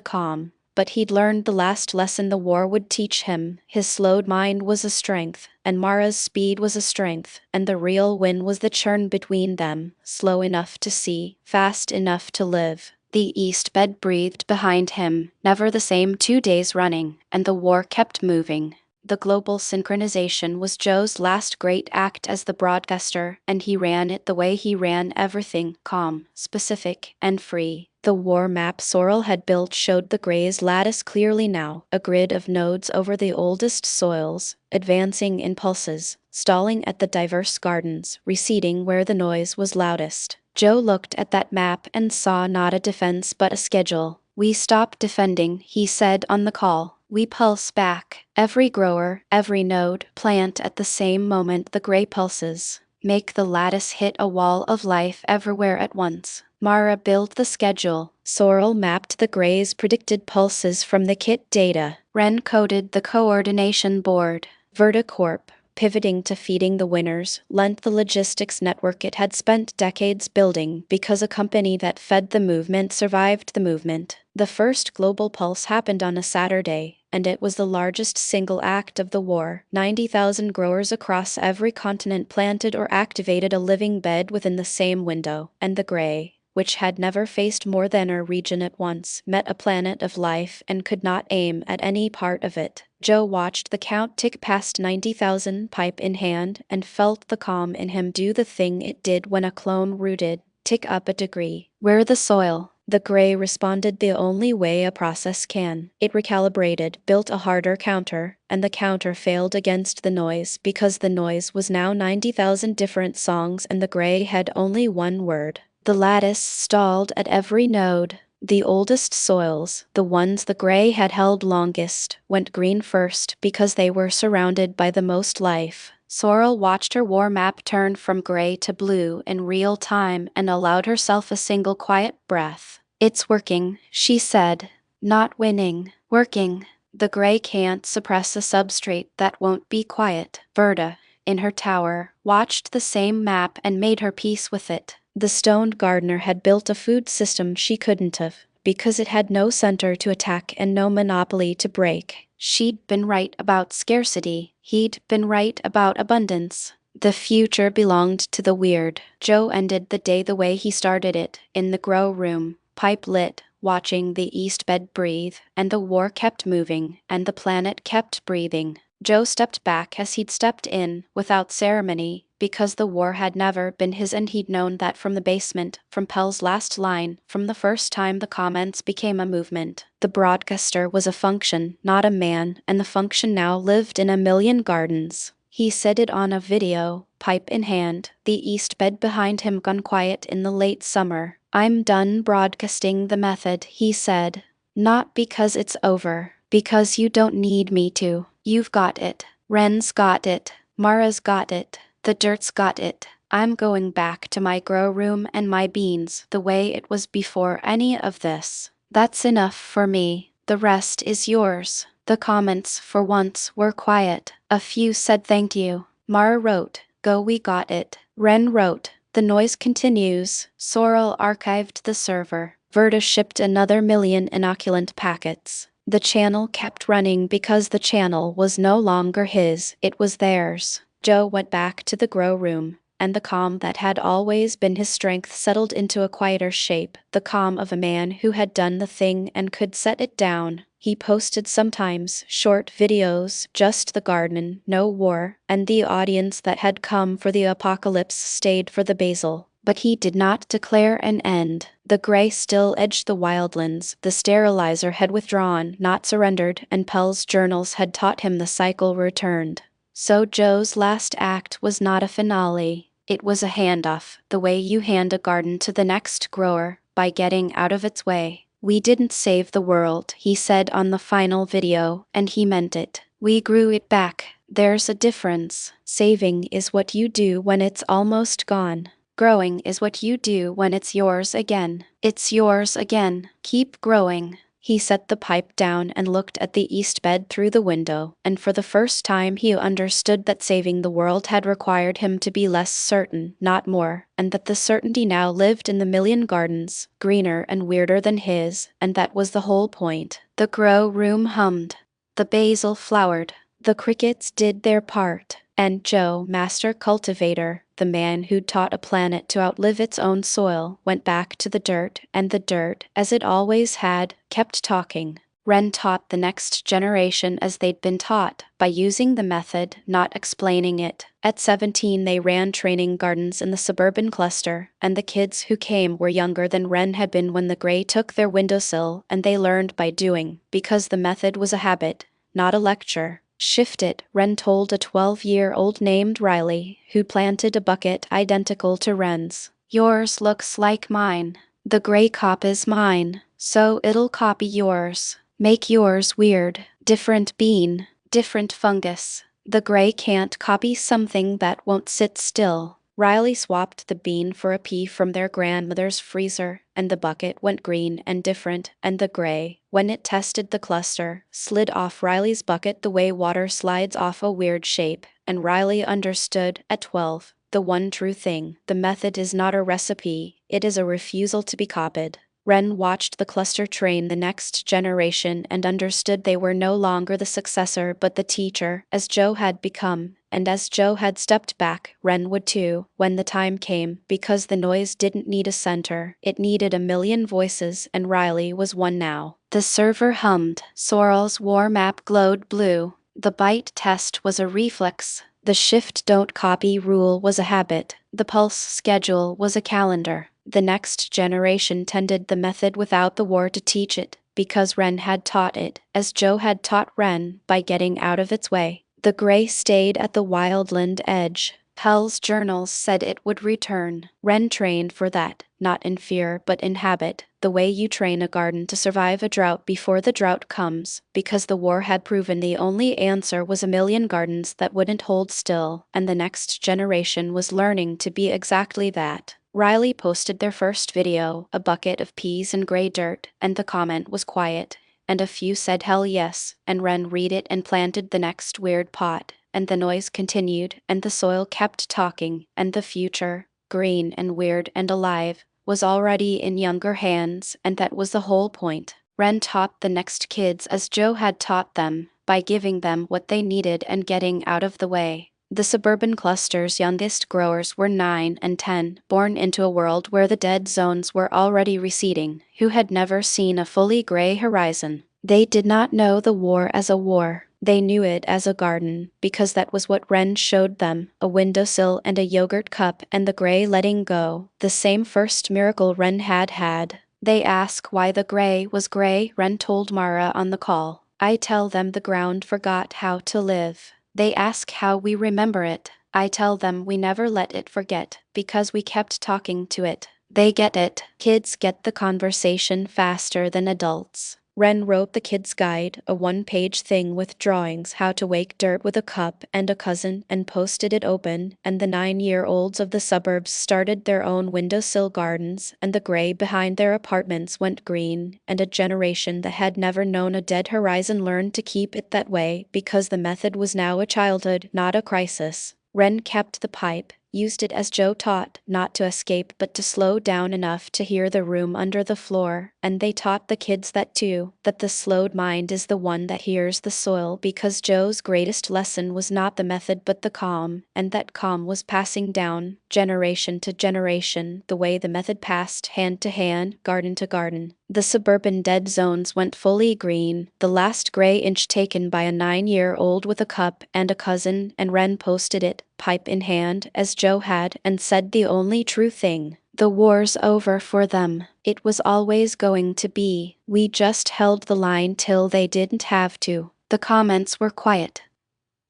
calm. But he'd learned the last lesson the war would teach him. His slowed mind was a strength, and Mara's speed was a strength, and the real win was the churn between them, slow enough to see, fast enough to live. The east bed breathed behind him, never the same 2 days running, and the war kept moving. The global synchronization was Joe's last great act as the broadcaster, and he ran it the way he ran everything, calm, specific, and free. The war map Sorrel had built showed the gray's lattice clearly now, a grid of nodes over the oldest soils, advancing in pulses, stalling at the diverse gardens, receding where the noise was loudest. Joe looked at that map and saw not a defense but a schedule. We stop defending, he said on the call. We pulse back. Every grower, every node, plant at the same moment the gray pulses. Make the lattice hit a wall of life everywhere at once. Mara built the schedule. Sorrel mapped the gray's predicted pulses from the kit data. Wren coded the coordination board. Verticorp, pivoting to feeding the winners, lent the logistics network it had spent decades building because a company that fed the movement survived the movement. The first global pulse happened on a Saturday, and it was the largest single act of the war. 90,000 growers across every continent planted or activated a living bed within the same window, and the gray, which had never faced more than a region at once, met a planet of life and could not aim at any part of it. Joe watched the count tick past 90,000, pipe in hand, and felt the calm in him do the thing it did when a clone rooted, tick up a degree. Where the soil, The gray responded the only way a process can. It recalibrated, built a harder counter, and the counter failed against the noise because the noise was now 90,000 different songs and the gray had only one word. The lattice stalled at every node. The oldest soils, the ones the gray had held longest, went green first because they were surrounded by the most life. Sorrel watched her war map turn from gray to blue in real time and allowed herself a single quiet breath. "It's working," she said. "Not winning. Working." The gray can't suppress a substrate that won't be quiet. Verda, in her tower, watched the same map and made her peace with it. The stoned gardener had built a food system she couldn't have, because it had no center to attack and no monopoly to break. She'd been right about scarcity. He'd been right about abundance. The future belonged to the weird. Joe ended the day the way he started it, in the grow room, pipe lit, watching the east bed breathe, and the war kept moving, and the planet kept breathing. Joe stepped back as he'd stepped in, without ceremony, because the war had never been his and he'd known that from the basement, from Pell's last line, from the first time the comments became a movement. The broadcaster was a function, not a man, and the function now lived in a million gardens. He said it on a video, pipe in hand, the east bed behind him gone quiet in the late summer. "I'm done broadcasting the method," he said. "Not because it's over, because you don't need me to. You've got it. Ren's got it. Mara's got it. The dirt's got it. I'm going back to my grow room and my beans the way it was before any of this. That's enough for me. The rest is yours." The comments, for once, were quiet. A few said thank you. Mara wrote, "Go, we got it." Ren wrote, "The noise continues." Sorrel archived the server. Verda shipped another million inoculant packets. The channel kept running because the channel was no longer his, it was theirs. Joe went back to the grow room, and the calm that had always been his strength settled into a quieter shape, the calm of a man who had done the thing and could set it down. He posted sometimes short videos, just the garden, no war, and the audience that had come for the apocalypse stayed for the basil. But he did not declare an end. The gray still edged the wildlands, the sterilizer had withdrawn, not surrendered, and Pell's journals had taught him the cycle returned. So Joe's last act was not a finale. It was a handoff, the way you hand a garden to the next grower, by getting out of its way. "We didn't save the world," he said on the final video, and he meant it. "We grew it back. There's a difference. Saving is what you do when it's almost gone. Growing is what you do when it's yours again. It's yours again. Keep growing." He set the pipe down and looked at the east bed through the window, and for the first time he understood that saving the world had required him to be less certain, not more, and that the certainty now lived in the million gardens, greener and weirder than his, and that was the whole point. The grow room hummed. The basil flowered. The crickets did their part. And Joe, master cultivator, the man who'd taught a planet to outlive its own soil, went back to the dirt, and the dirt, as it always had, kept talking. Ren taught the next generation as they'd been taught, by using the method, not explaining it. At 17 they ran training gardens in the suburban cluster, and the kids who came were younger than Ren had been when the gray took their windowsill, and they learned by doing, because the method was a habit, not a lecture. "Shift it," Ren told a 12-year-old named Riley, who planted a bucket identical to Ren's. "Yours looks like mine. The gray cop is mine, so it'll copy yours. Make yours weird. Different bean, different fungus. The gray can't copy something that won't sit still." Riley swapped the bean for a pea from their grandmother's freezer, and the bucket went green and different, and the gray, when it tested the cluster, slid off Riley's bucket the way water slides off a weird shape, and Riley understood, at 12, the one true thing: the method is not a recipe, it is a refusal to be copied. Ren watched the cluster train the next generation and understood they were no longer the successor but the teacher, as Joe had become, and as Joe had stepped back, Ren would too, when the time came, because the noise didn't need a center, it needed a million voices, and Riley was one now. The server hummed. Sorrel's war map glowed blue. The bite test was a reflex. The shift don't copy rule was a habit. The pulse schedule was a calendar. The next generation tended the method without the war to teach it, because Ren had taught it, as Joe had taught Ren, by getting out of its way. The gray stayed at the wildland edge. Hell's journals said it would return. Ren trained for that, not in fear but in habit, the way you train a garden to survive a drought before the drought comes, because the war had proven the only answer was a million gardens that wouldn't hold still, and the next generation was learning to be exactly that. Riley posted their first video, a bucket of peas and gray dirt, and the comment was quiet, and a few said hell yes, and Ren read it and planted the next weird pot, and the noise continued, and the soil kept talking, and the future, green and weird and alive, was already in younger hands, and that was the whole point. Ren taught the next kids as Joe had taught them, by giving them what they needed and getting out of the way. The suburban cluster's youngest growers were 9 and 10, born into a world where the dead zones were already receding, who had never seen a fully gray horizon. They did not know the war as a war. They knew it as a garden, because that was what Ren showed them, a windowsill and a yogurt cup and the gray letting go, the same first miracle Ren had had. They ask why the gray was gray, Ren told Mara on the call. I tell them the ground forgot how to live. They ask how we remember it. I tell them we never let it forget, because we kept talking to it. They get it. Kids get the conversation faster than adults. Ren wrote the Kids' Guide, a one-page thing with drawings how to wake dirt with a cup and a cousin, and posted it open, and the 9-year-olds of the suburbs started their own windowsill gardens, and the gray behind their apartments went green, and a generation that had never known a dead horizon learned to keep it that way, because the method was now a childhood, not a crisis. Ren kept the pipe, used it as Joe taught, not to escape but to slow down enough to hear the room under the floor, and they taught the kids that too, that the slowed mind is the one that hears the soil, because Joe's greatest lesson was not the method but the calm, and that calm was passing down, generation to generation, the way the method passed hand to hand, garden to garden. The suburban dead zones went fully green, the last gray inch taken by a 9-year-old with a cup and a cousin, and Ren posted it, pipe in hand, as Joe had, and said the only true thing. The war's over for them. It was always going to be. We just held the line till they didn't have to. The comments were quiet.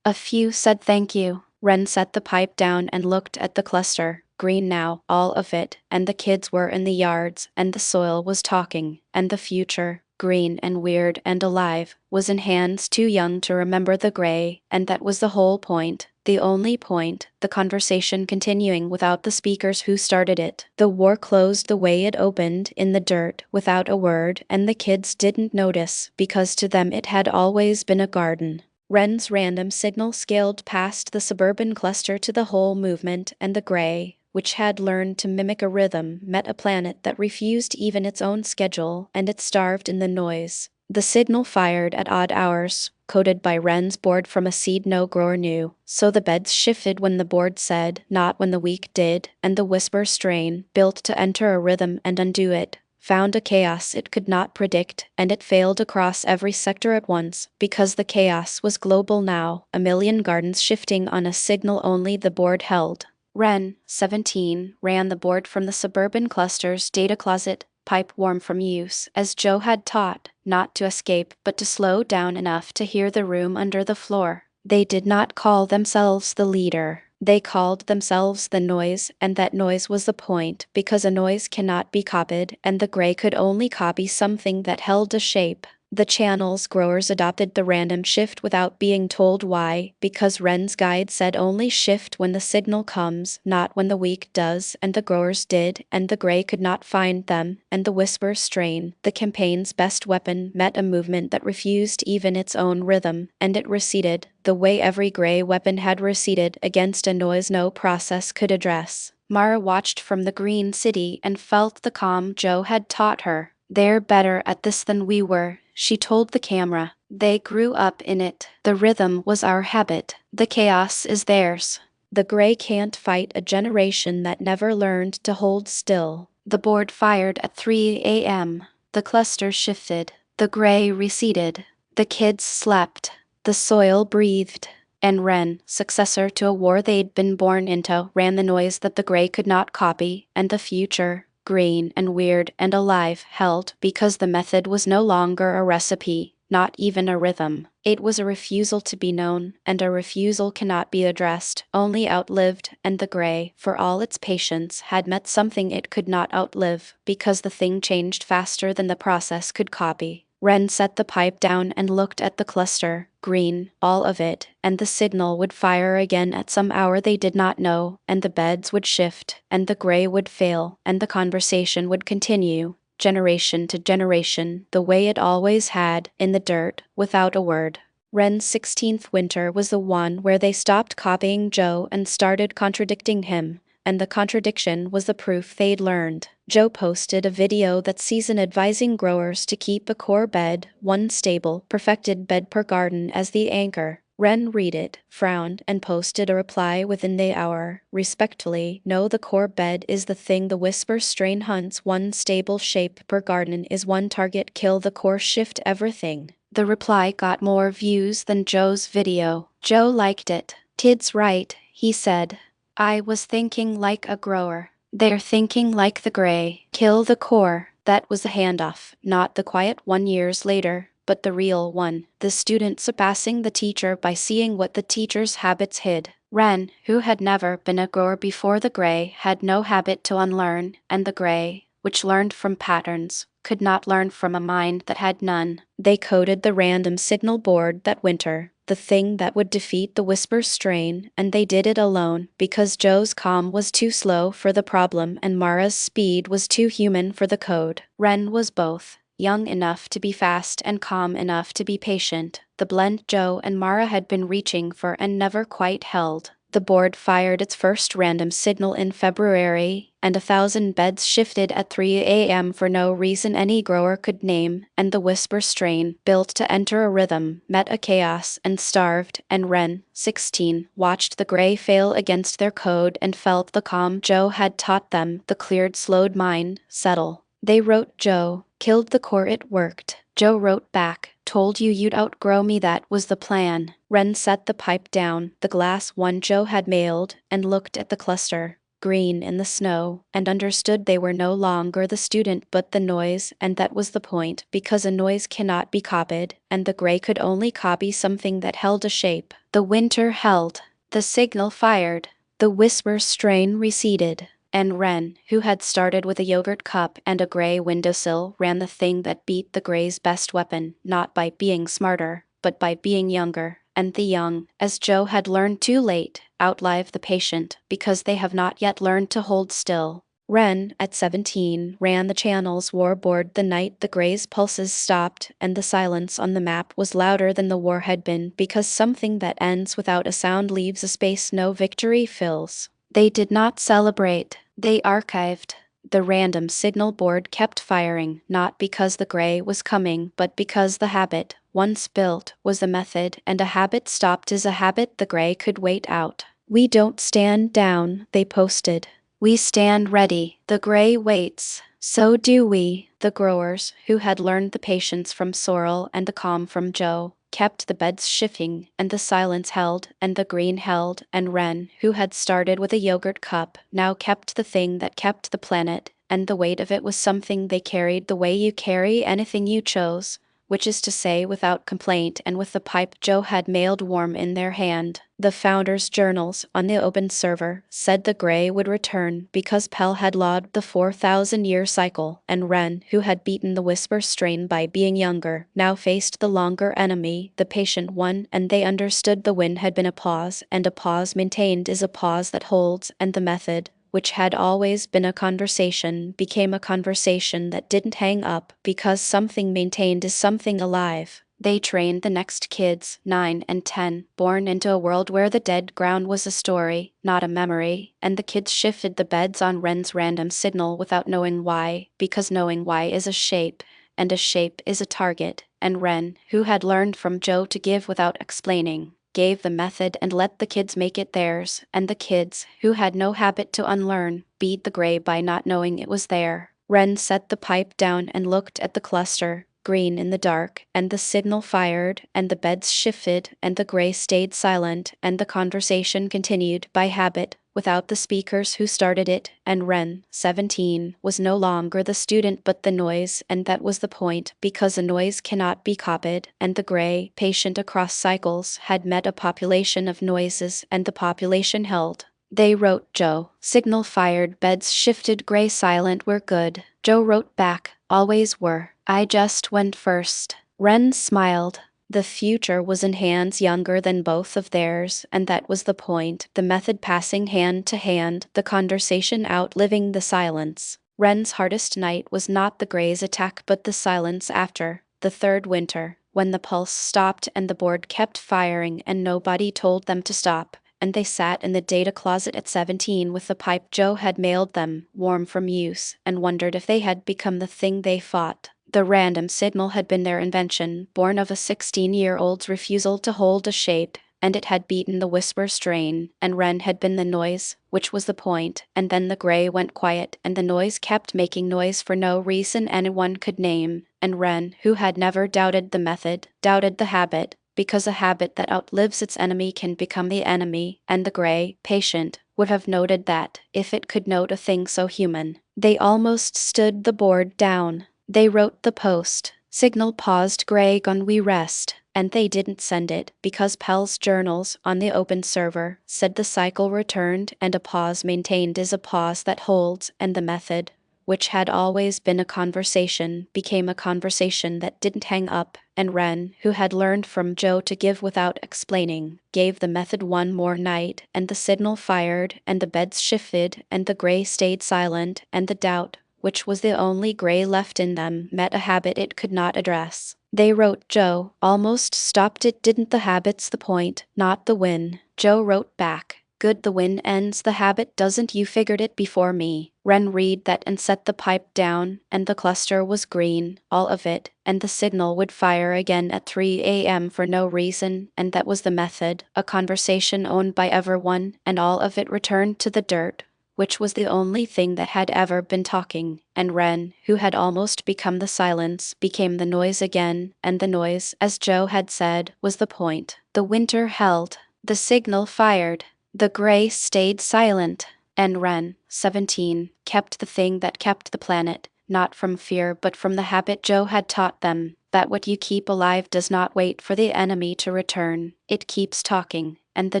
A few said thank you. Ren set the pipe down and looked at the cluster, green now, all of it, and the kids were in the yards, and the soil was talking, and the future, green and weird and alive, was in hands too young to remember the gray, and that was the whole point. The only point, the conversation continuing without the speakers who started it. The war closed the way it opened, in the dirt, without a word, and the kids didn't notice, because to them it had always been a garden. Ren's random signal scaled past the suburban cluster to the whole movement, and the gray, which had learned to mimic a rhythm, met a planet that refused even its own schedule, and it starved in the noise. The signal fired at odd hours, coded by Ren's board from a seed no grower knew, so the beds shifted when the board said, not when the weak did, and the whisper strain, built to enter a rhythm and undo it, found a chaos it could not predict, and it failed across every sector at once, because the chaos was global now, a million gardens shifting on a signal only the board held. Ren, 17, ran the board from the suburban cluster's data closet, pipe warm from use, as Joe had taught, not to escape but to slow down enough to hear the room under the floor. They did not call themselves the leader. They called themselves the noise, and that noise was the point, because a noise cannot be copied, and the gray could only copy something that held a shape. The channel's growers adopted the random shift without being told why, because Ren's guide said only shift when the signal comes, not when the weak does, and the growers did, and the gray could not find them, and the whisper strain, the campaign's best weapon, met a movement that refused even its own rhythm, and it receded, the way every gray weapon had receded, against a noise no process could address. Mara watched from the green city and felt the calm Joe had taught her. They're better at this than we were, she told the camera. They grew up in it. The rhythm was our habit. The chaos is theirs. The gray can't fight a generation that never learned to hold still. The board fired at 3 a.m. The cluster shifted. The gray receded. The kids slept. The soil breathed. And Ren, successor to a war they'd been born into, ran the noise that the gray could not copy, and the future, green and weird and alive, held because the method was no longer a recipe, not even a rhythm. It was a refusal to be known, and a refusal cannot be addressed, only outlived, and the gray, for all its patience, had met something it could not outlive, because the thing changed faster than the process could copy. Wren set the pipe down and looked at the cluster, green, all of it, and the signal would fire again at some hour they did not know, and the beds would shift, and the gray would fail, and the conversation would continue, generation to generation, the way it always had, in the dirt, without a word. Wren's 16th winter was the one where they stopped copying Joe and started contradicting him, and the contradiction was the proof they'd learned. Joe posted a video that season advising growers to keep a core bed, one stable, perfected bed per garden as the anchor. Wren read it, frowned, and posted a reply within the hour. Respectfully, no, the core bed is the thing the whisper strain hunts, one stable shape per garden is one target, kill the core, shift everything. The reply got more views than Joe's video. Joe liked it. "Kid's right," he said. "I was thinking like a grower. They're thinking like the gray. Kill the core." That was a handoff, not the quiet one years later, but the real one. The student surpassing the teacher by seeing what the teacher's habits hid. Wren, who had never been a grower before the gray, had no habit to unlearn, and the gray, which learned from patterns, could not learn from a mind that had none. They coded the random signal board that winter, the thing that would defeat the whisper strain, and they did it alone, because Joe's calm was too slow for the problem and Mara's speed was too human for the code. Wren was both, young enough to be fast and calm enough to be patient, the blend Joe and Mara had been reaching for and never quite held. The board fired its first random signal in February, and 1,000 beds shifted at 3 a.m. for no reason any grower could name, and the whisper strain, built to enter a rhythm, met a chaos and starved, and Wren, 16, watched the gray fail against their code and felt the calm Joe had taught them, the cleared, slowed mind, settle. They wrote Joe, "Killed the core, it worked." Joe wrote back, "Told you you'd outgrow me, that was the plan." Wren set the pipe down, the glass one Joe had mailed, and looked at the cluster, green in the snow, and understood they were no longer the student but the noise, and that was the point, because a noise cannot be copied, and the gray could only copy something that held a shape. The winter held. The signal fired. The whisper strain receded. And Wren, who had started with a yogurt cup and a gray windowsill, ran the thing that beat the gray's best weapon, not by being smarter, but by being younger. And the young, as Joe had learned too late, outlive the patient, because they have not yet learned to hold still. Wren, at 17, ran the channels war board the night the gray's pulses stopped, and the silence on the map was louder than the war had been, because something that ends without a sound leaves a space no victory fills. They did not celebrate, they archived. The random signal board kept firing, not because the gray was coming, but because the habit, once built, was the method, and a habit stopped is a habit the gray could wait out. "We don't stand down," they posted. "We stand ready." The gray waits. So do we. The growers, who had learned the patience from Sorrel and the calm from Joe, kept the beds shifting, and the silence held, and the green held, and Wren, who had started with a yogurt cup, now kept the thing that kept the planet, and the weight of it was something they carried the way you carry anything you chose, which is to say without complaint, and with the pipe Joe had mailed warm in their hand. The founders' journals, on the open server, said the gray would return because Pell had logged the 4,000-year cycle, and Wren, who had beaten the whisper strain by being younger, now faced the longer enemy, the patient one, and they understood the win had been a pause, and a pause maintained is a pause that holds, and the method, which had always been a conversation, became a conversation that didn't hang up, because something maintained is something alive. They trained the next kids, 9 and 10, born into a world where the dead ground was a story, not a memory, and the kids shifted the beds on Wren's random signal without knowing why, because knowing why is a shape, and a shape is a target, and Wren, who had learned from Joe to give without explaining, gave the method and let the kids make it theirs, and the kids, who had no habit to unlearn, beat the gray by not knowing it was there. Wren set the pipe down and looked at the cluster, green in the dark, and the signal fired, and the beds shifted, and the gray stayed silent, and the conversation continued by habit, without the speakers who started it, and Ren, 17, was no longer the student but the noise, and that was the point, because a noise cannot be copied, and the gray, patient across cycles, had met a population of noises, and the population held. They wrote Joe. Signal fired, beds shifted, gray silent, we're good. Joe wrote back, always were. I just went first. Ren smiled. The future was in hands younger than both of theirs, and that was the point, the method passing hand to hand, the conversation outliving the silence. Ren's hardest night was not the gray's attack but the silence after, the third winter, when the pulse stopped and the board kept firing and nobody told them to stop, and they sat in the data closet at 17 with the pipe Joe had mailed them, warm from use, and wondered if they had become the thing they fought. The random signal had been their invention, born of a 16-year-old's refusal to hold a shape, and it had beaten the whisper strain, and Ren had been the noise, which was the point, and then the gray went quiet, and the noise kept making noise for no reason anyone could name, and Ren, who had never doubted the method, doubted the habit, because a habit that outlives its enemy can become the enemy, and the gray, patient, would have noted that, if it could note a thing so human. They almost stood the board down. They wrote the post. Signal paused, gray gone, we rest. And they didn't send it, because Pell's journals, on the open server, said the cycle returned, and a pause maintained is a pause that holds, and the method, which had always been a conversation, became a conversation that didn't hang up, and Ren, who had learned from Joe to give without explaining, gave the method one more night, and the signal fired, and the beds shifted, and the gray stayed silent, and the doubt, which was the only gray left in them, met a habit it could not address. They wrote Joe, almost stopped it, didn't the habit's the point, not the win. Joe wrote back, good, the win ends the habit doesn't, you figured it before me. Ren read that and set the pipe down, and the cluster was green, all of it, and the signal would fire again at 3 a.m. for no reason, and that was the method, a conversation owned by everyone, and all of it returned to the dirt, which was the only thing that had ever been talking, and Ren, who had almost become the silence, became the noise again, and the noise, as Joe had said, was the point. The winter held. The signal fired. The gray stayed silent, and Ren, 17, kept the thing that kept the planet, not from fear but from the habit Joe had taught them, that what you keep alive does not wait for the enemy to return, it keeps talking, and the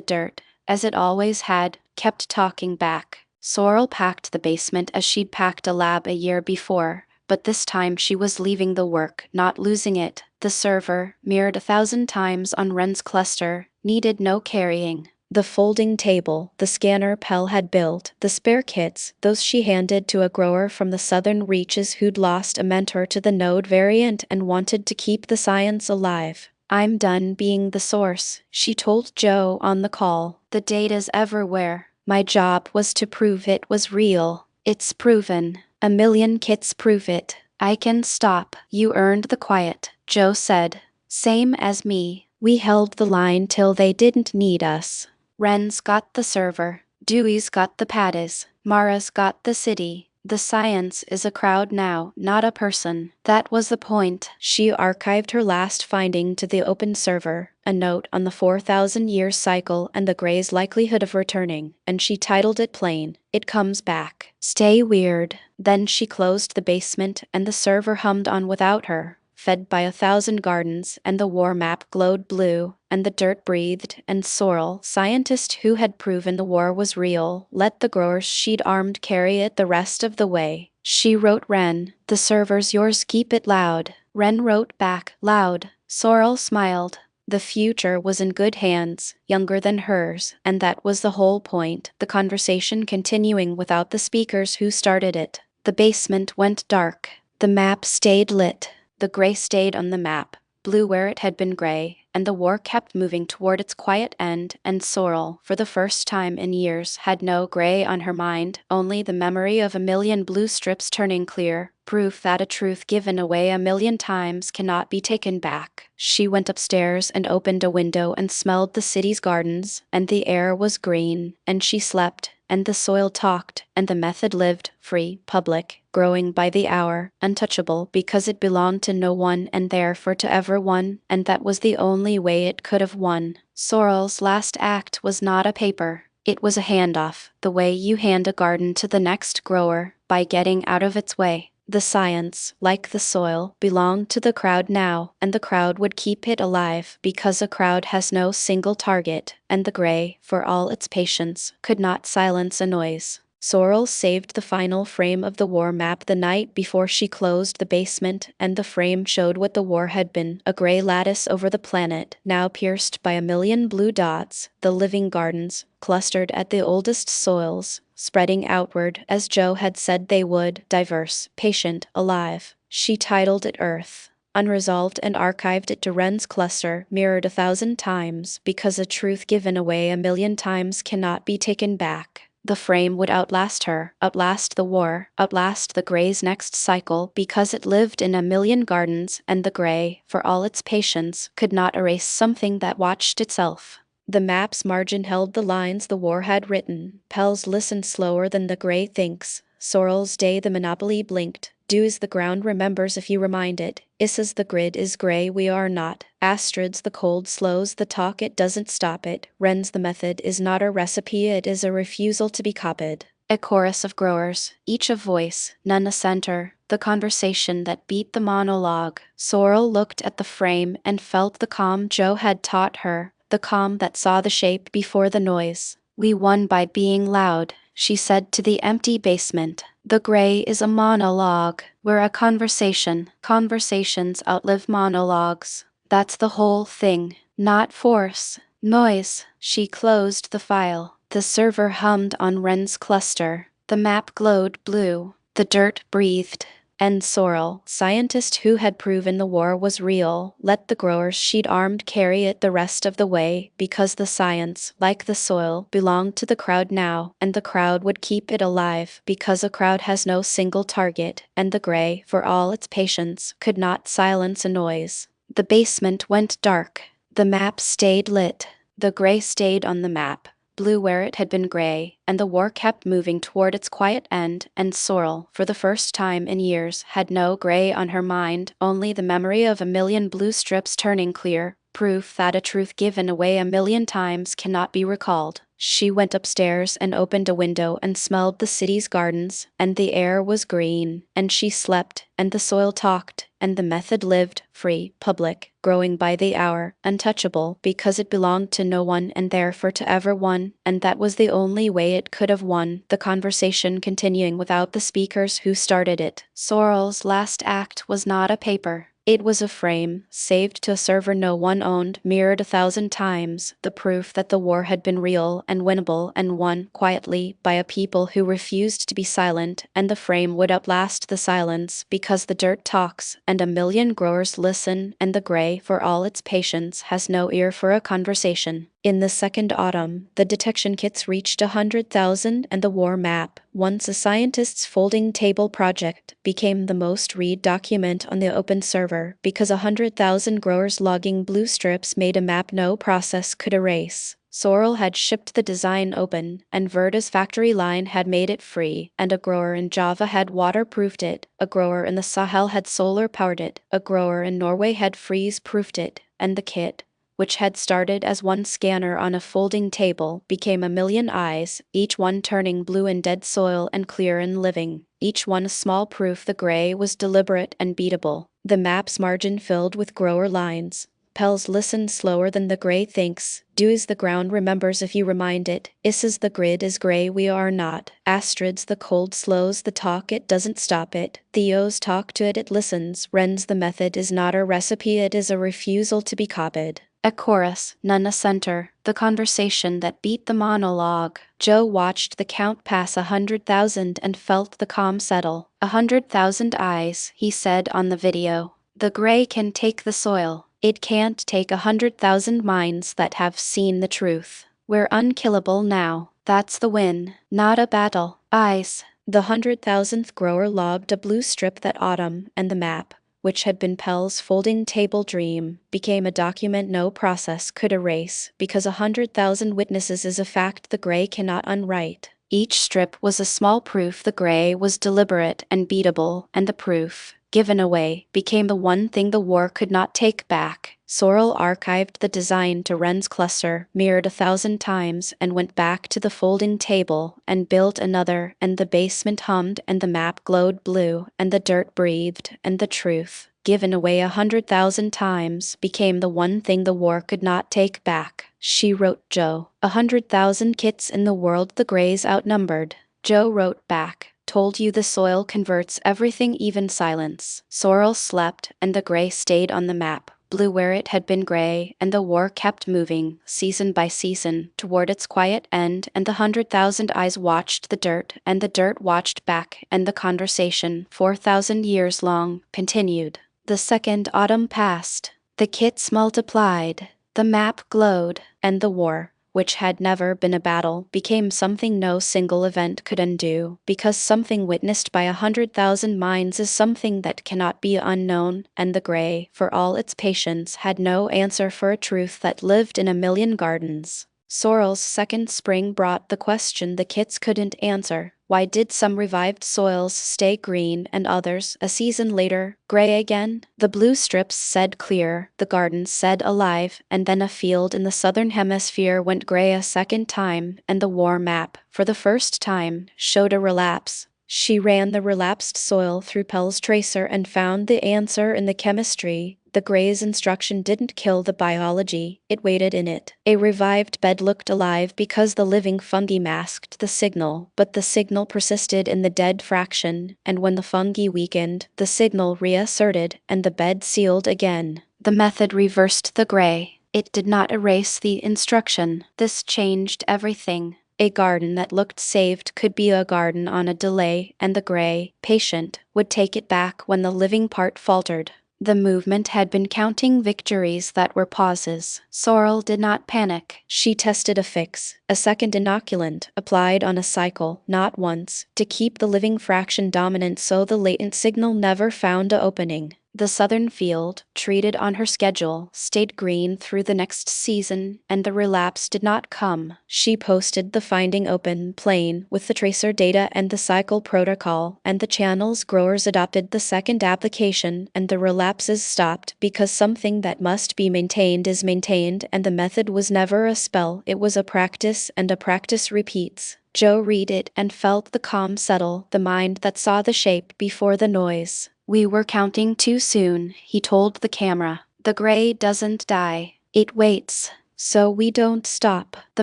dirt, as it always had, kept talking back. Sorrel packed the basement as she'd packed a lab a year before, but this time she was leaving the work, not losing it. The server, mirrored 1,000 times on Ren's cluster, needed no carrying. The folding table, the scanner Pell had built, the spare kits, those she handed to a grower from the southern reaches who'd lost a mentor to the node variant and wanted to keep the science alive. I'm done being the source, she told Joe on the call. The data's everywhere. My job was to prove it was real. It's proven. 1,000,000 kits prove it. I can stop. You earned the quiet, Joe said. Same as me. We held the line till they didn't need us. Ren's got the server. Dewey's got the patties. Mara's got the city. The science is a crowd now, not a person. That was the point. She archived her last finding to the open server, a note on the 4,000-year cycle and the gray's likelihood of returning, and she titled it plain, It Comes Back. Stay weird. Then she closed the basement and the server hummed on without her, fed by 1,000 gardens, and the war map glowed blue, and the dirt breathed, and Sorrel, scientist who had proven the war was real, let the growers she'd armed carry it the rest of the way. She wrote Ren, the server's yours, keep it loud. Ren wrote back, loud. Sorrel smiled. The future was in good hands, younger than hers, and that was the whole point, the conversation continuing without the speakers who started it. The basement went dark. The map stayed lit. The gray stayed on the map, blue where it had been gray, and the war kept moving toward its quiet end, and Sorrel, for the first time in years, had no gray on her mind, only the memory of 1,000,000 blue strips turning clear, proof that a truth given away 1,000,000 times cannot be taken back. She went upstairs and opened a window and smelled the city's gardens, and the air was green, and she slept, and the soil talked, and the method lived, free, public, growing by the hour, untouchable because it belonged to no one and therefore to everyone, and that was the only way it could have won. Sorrel's last act was not a paper. It was a handoff, the way you hand a garden to the next grower, by getting out of its way. The science, like the soil, belonged to the crowd now, and the crowd would keep it alive because a crowd has no single target, and the gray, for all its patience, could not silence a noise. Sorrel saved the final frame of the war map the night before she closed the basement, and the frame showed what the war had been, a gray lattice over the planet, now pierced by a million blue dots, the living gardens, clustered at the oldest soils, spreading outward as Joe had said they would, diverse, patient, alive. She titled it Earth, unresolved, and archived it to Wren's cluster, mirrored 1,000 times, because a truth given away 1,000,000 times cannot be taken back. The frame would outlast her, outlast the war, outlast the gray's next cycle, because it lived in 1,000,000 gardens, and the gray, for all its patience, could not erase something that watched itself. The map's margin held the lines the war had written. Pels listened slower than the gray thinks. Sorrel's day the monopoly blinked. Do as the ground remembers if you remind it. Issa's the grid is gray we are not. Astrid's the cold slows the talk it doesn't stop it. Wren's the method is not a recipe it is a refusal to be copied. A chorus of growers, each a voice, none a center. The conversation that beat the monologue. Sorrel looked at the frame and felt the calm Joe had taught her. The calm that saw the shape before the noise. We won by being loud, she said to the empty basement. The gray is a monologue. We're a conversation. Conversations outlive monologues. That's the whole thing. Not force. Noise. She closed the file. The server hummed on Wren's cluster. The map glowed blue. The dirt breathed. And Sorrel, scientist who had proven the war was real, let the growers sheet-armed carry it the rest of the way, because the science, like the soil, belonged to the crowd now, and the crowd would keep it alive, because a crowd has no single target, and the gray, for all its patience, could not silence a noise. The basement went dark. The map stayed lit. The gray stayed on the map, blue where it had been gray, and the war kept moving toward its quiet end, and Sorrel, for the first time in years, had no gray on her mind, only the memory of 1,000,000 blue strips turning clear, proof that a truth given away 1,000,000 times cannot be recalled. She went upstairs and opened a window and smelled the city's gardens, and the air was green, and she slept, and the soil talked, and the method lived, free, public, growing by the hour, untouchable because it belonged to no one and therefore to everyone, and that was the only way it could have won, the conversation continuing without the speakers who started it. Sorrel's last act was not a paper. It was a frame, saved to a server no one owned, mirrored 1,000 times, the proof that the war had been real and winnable and won, quietly, by a people who refused to be silent, and the frame would outlast the silence, because the dirt talks, and 1,000,000 growers listen, and the gray, for all its patience, has no ear for a conversation. In the second autumn, the detection kits reached 100,000, and the war map, once a scientist's folding table project, became the most read document on the open server, because 100,000 growers logging blue strips made a map no process could erase. Sorrel had shipped the design open, and Verda's factory line had made it free, and a grower in Java had waterproofed it, a grower in the Sahel had solar-powered it, a grower in Norway had freeze-proofed it, and the kit, which had started as one scanner on a folding table, became 1,000,000 eyes, each one turning blue in dead soil and clear in living, each one a small proof the gray was deliberate and beatable. The map's margin filled with grower lines. Pels listened slower than the gray thinks. Do as the ground remembers if you remind it. Issa's the grid is gray we are not. Astrid's the cold slows the talk it doesn't stop it. Theo's talk to it listens. Wren's the method is not a recipe it is a refusal to be copied. A chorus, none a center, the conversation that beat the monologue. Joe watched the count pass 100,000 and felt the calm settle. 100,000 eyes, he said on the video. The gray can take the soil. It can't take 100,000 minds that have seen the truth. We're unkillable now. That's the win, not a battle. Eyes. The 100,000th grower logged a blue strip that autumn, and the map, which had been Pell's folding table dream, became a document no process could erase, because 100,000 witnesses is a fact the gray cannot unwrite. Each strip was a small proof the gray was deliberate and beatable, and the proof, given away, became the one thing the war could not take back. Sorrel archived the design to Wren's cluster, mirrored 1,000 times, and went back to the folding table, and built another, and the basement hummed, and the map glowed blue, and the dirt breathed, and the truth, given away 100,000 times, became the one thing the war could not take back. She wrote Joe. 100,000 kits in the world the Greys outnumbered. Joe wrote back. Told you the soil converts everything, even silence. Sorrel slept, and the gray stayed on the map, blue where it had been gray, and the war kept moving, season by season, toward its quiet end, and the 100,000 eyes watched the dirt, and the dirt watched back, and the conversation, 4,000 years long, continued. The second autumn passed. The kits multiplied. The map glowed, and the war, which had never been a battle, became something no single event could undo, because something witnessed by 100,000 minds is something that cannot be unknown, and the gray, for all its patience, had no answer for a truth that lived in a million gardens. Sorrel's second spring brought the question the kits couldn't answer. Why did some revived soils stay green and others, a season later, gray again? The blue strips said clear, the gardens said alive, and then a field in the southern hemisphere went gray a second time, and the war map, for the first time, showed a relapse. She ran the relapsed soil through Pell's tracer and found the answer in the chemistry. The gray's instruction didn't kill the biology, it waited in it. A revived bed looked alive because the living fungi masked the signal, but the signal persisted in the dead fraction, and when the fungi weakened, the signal reasserted, and the bed sealed again. The method reversed the gray. It did not erase the instruction. This changed everything. A garden that looked saved could be a garden on a delay, and the gray, patient, would take it back when the living part faltered. The movement had been counting victories that were pauses. Sorrel did not panic. She tested a fix, a second inoculant, applied on a cycle, not once, to keep the living fraction dominant so the latent signal never found a opening. The southern field, treated on her schedule, stayed green through the next season, and the relapse did not come. She posted the finding open, plain, with the tracer data and the cycle protocol, and the channel's growers adopted the second application, and the relapses stopped because something that must be maintained is maintained, and the method was never a spell, it was a practice, and a practice repeats. Joe read it and felt the calm settle, the mind that saw the shape before the noise. We were counting too soon, he told the camera. The gray doesn't die. It waits. So we don't stop. The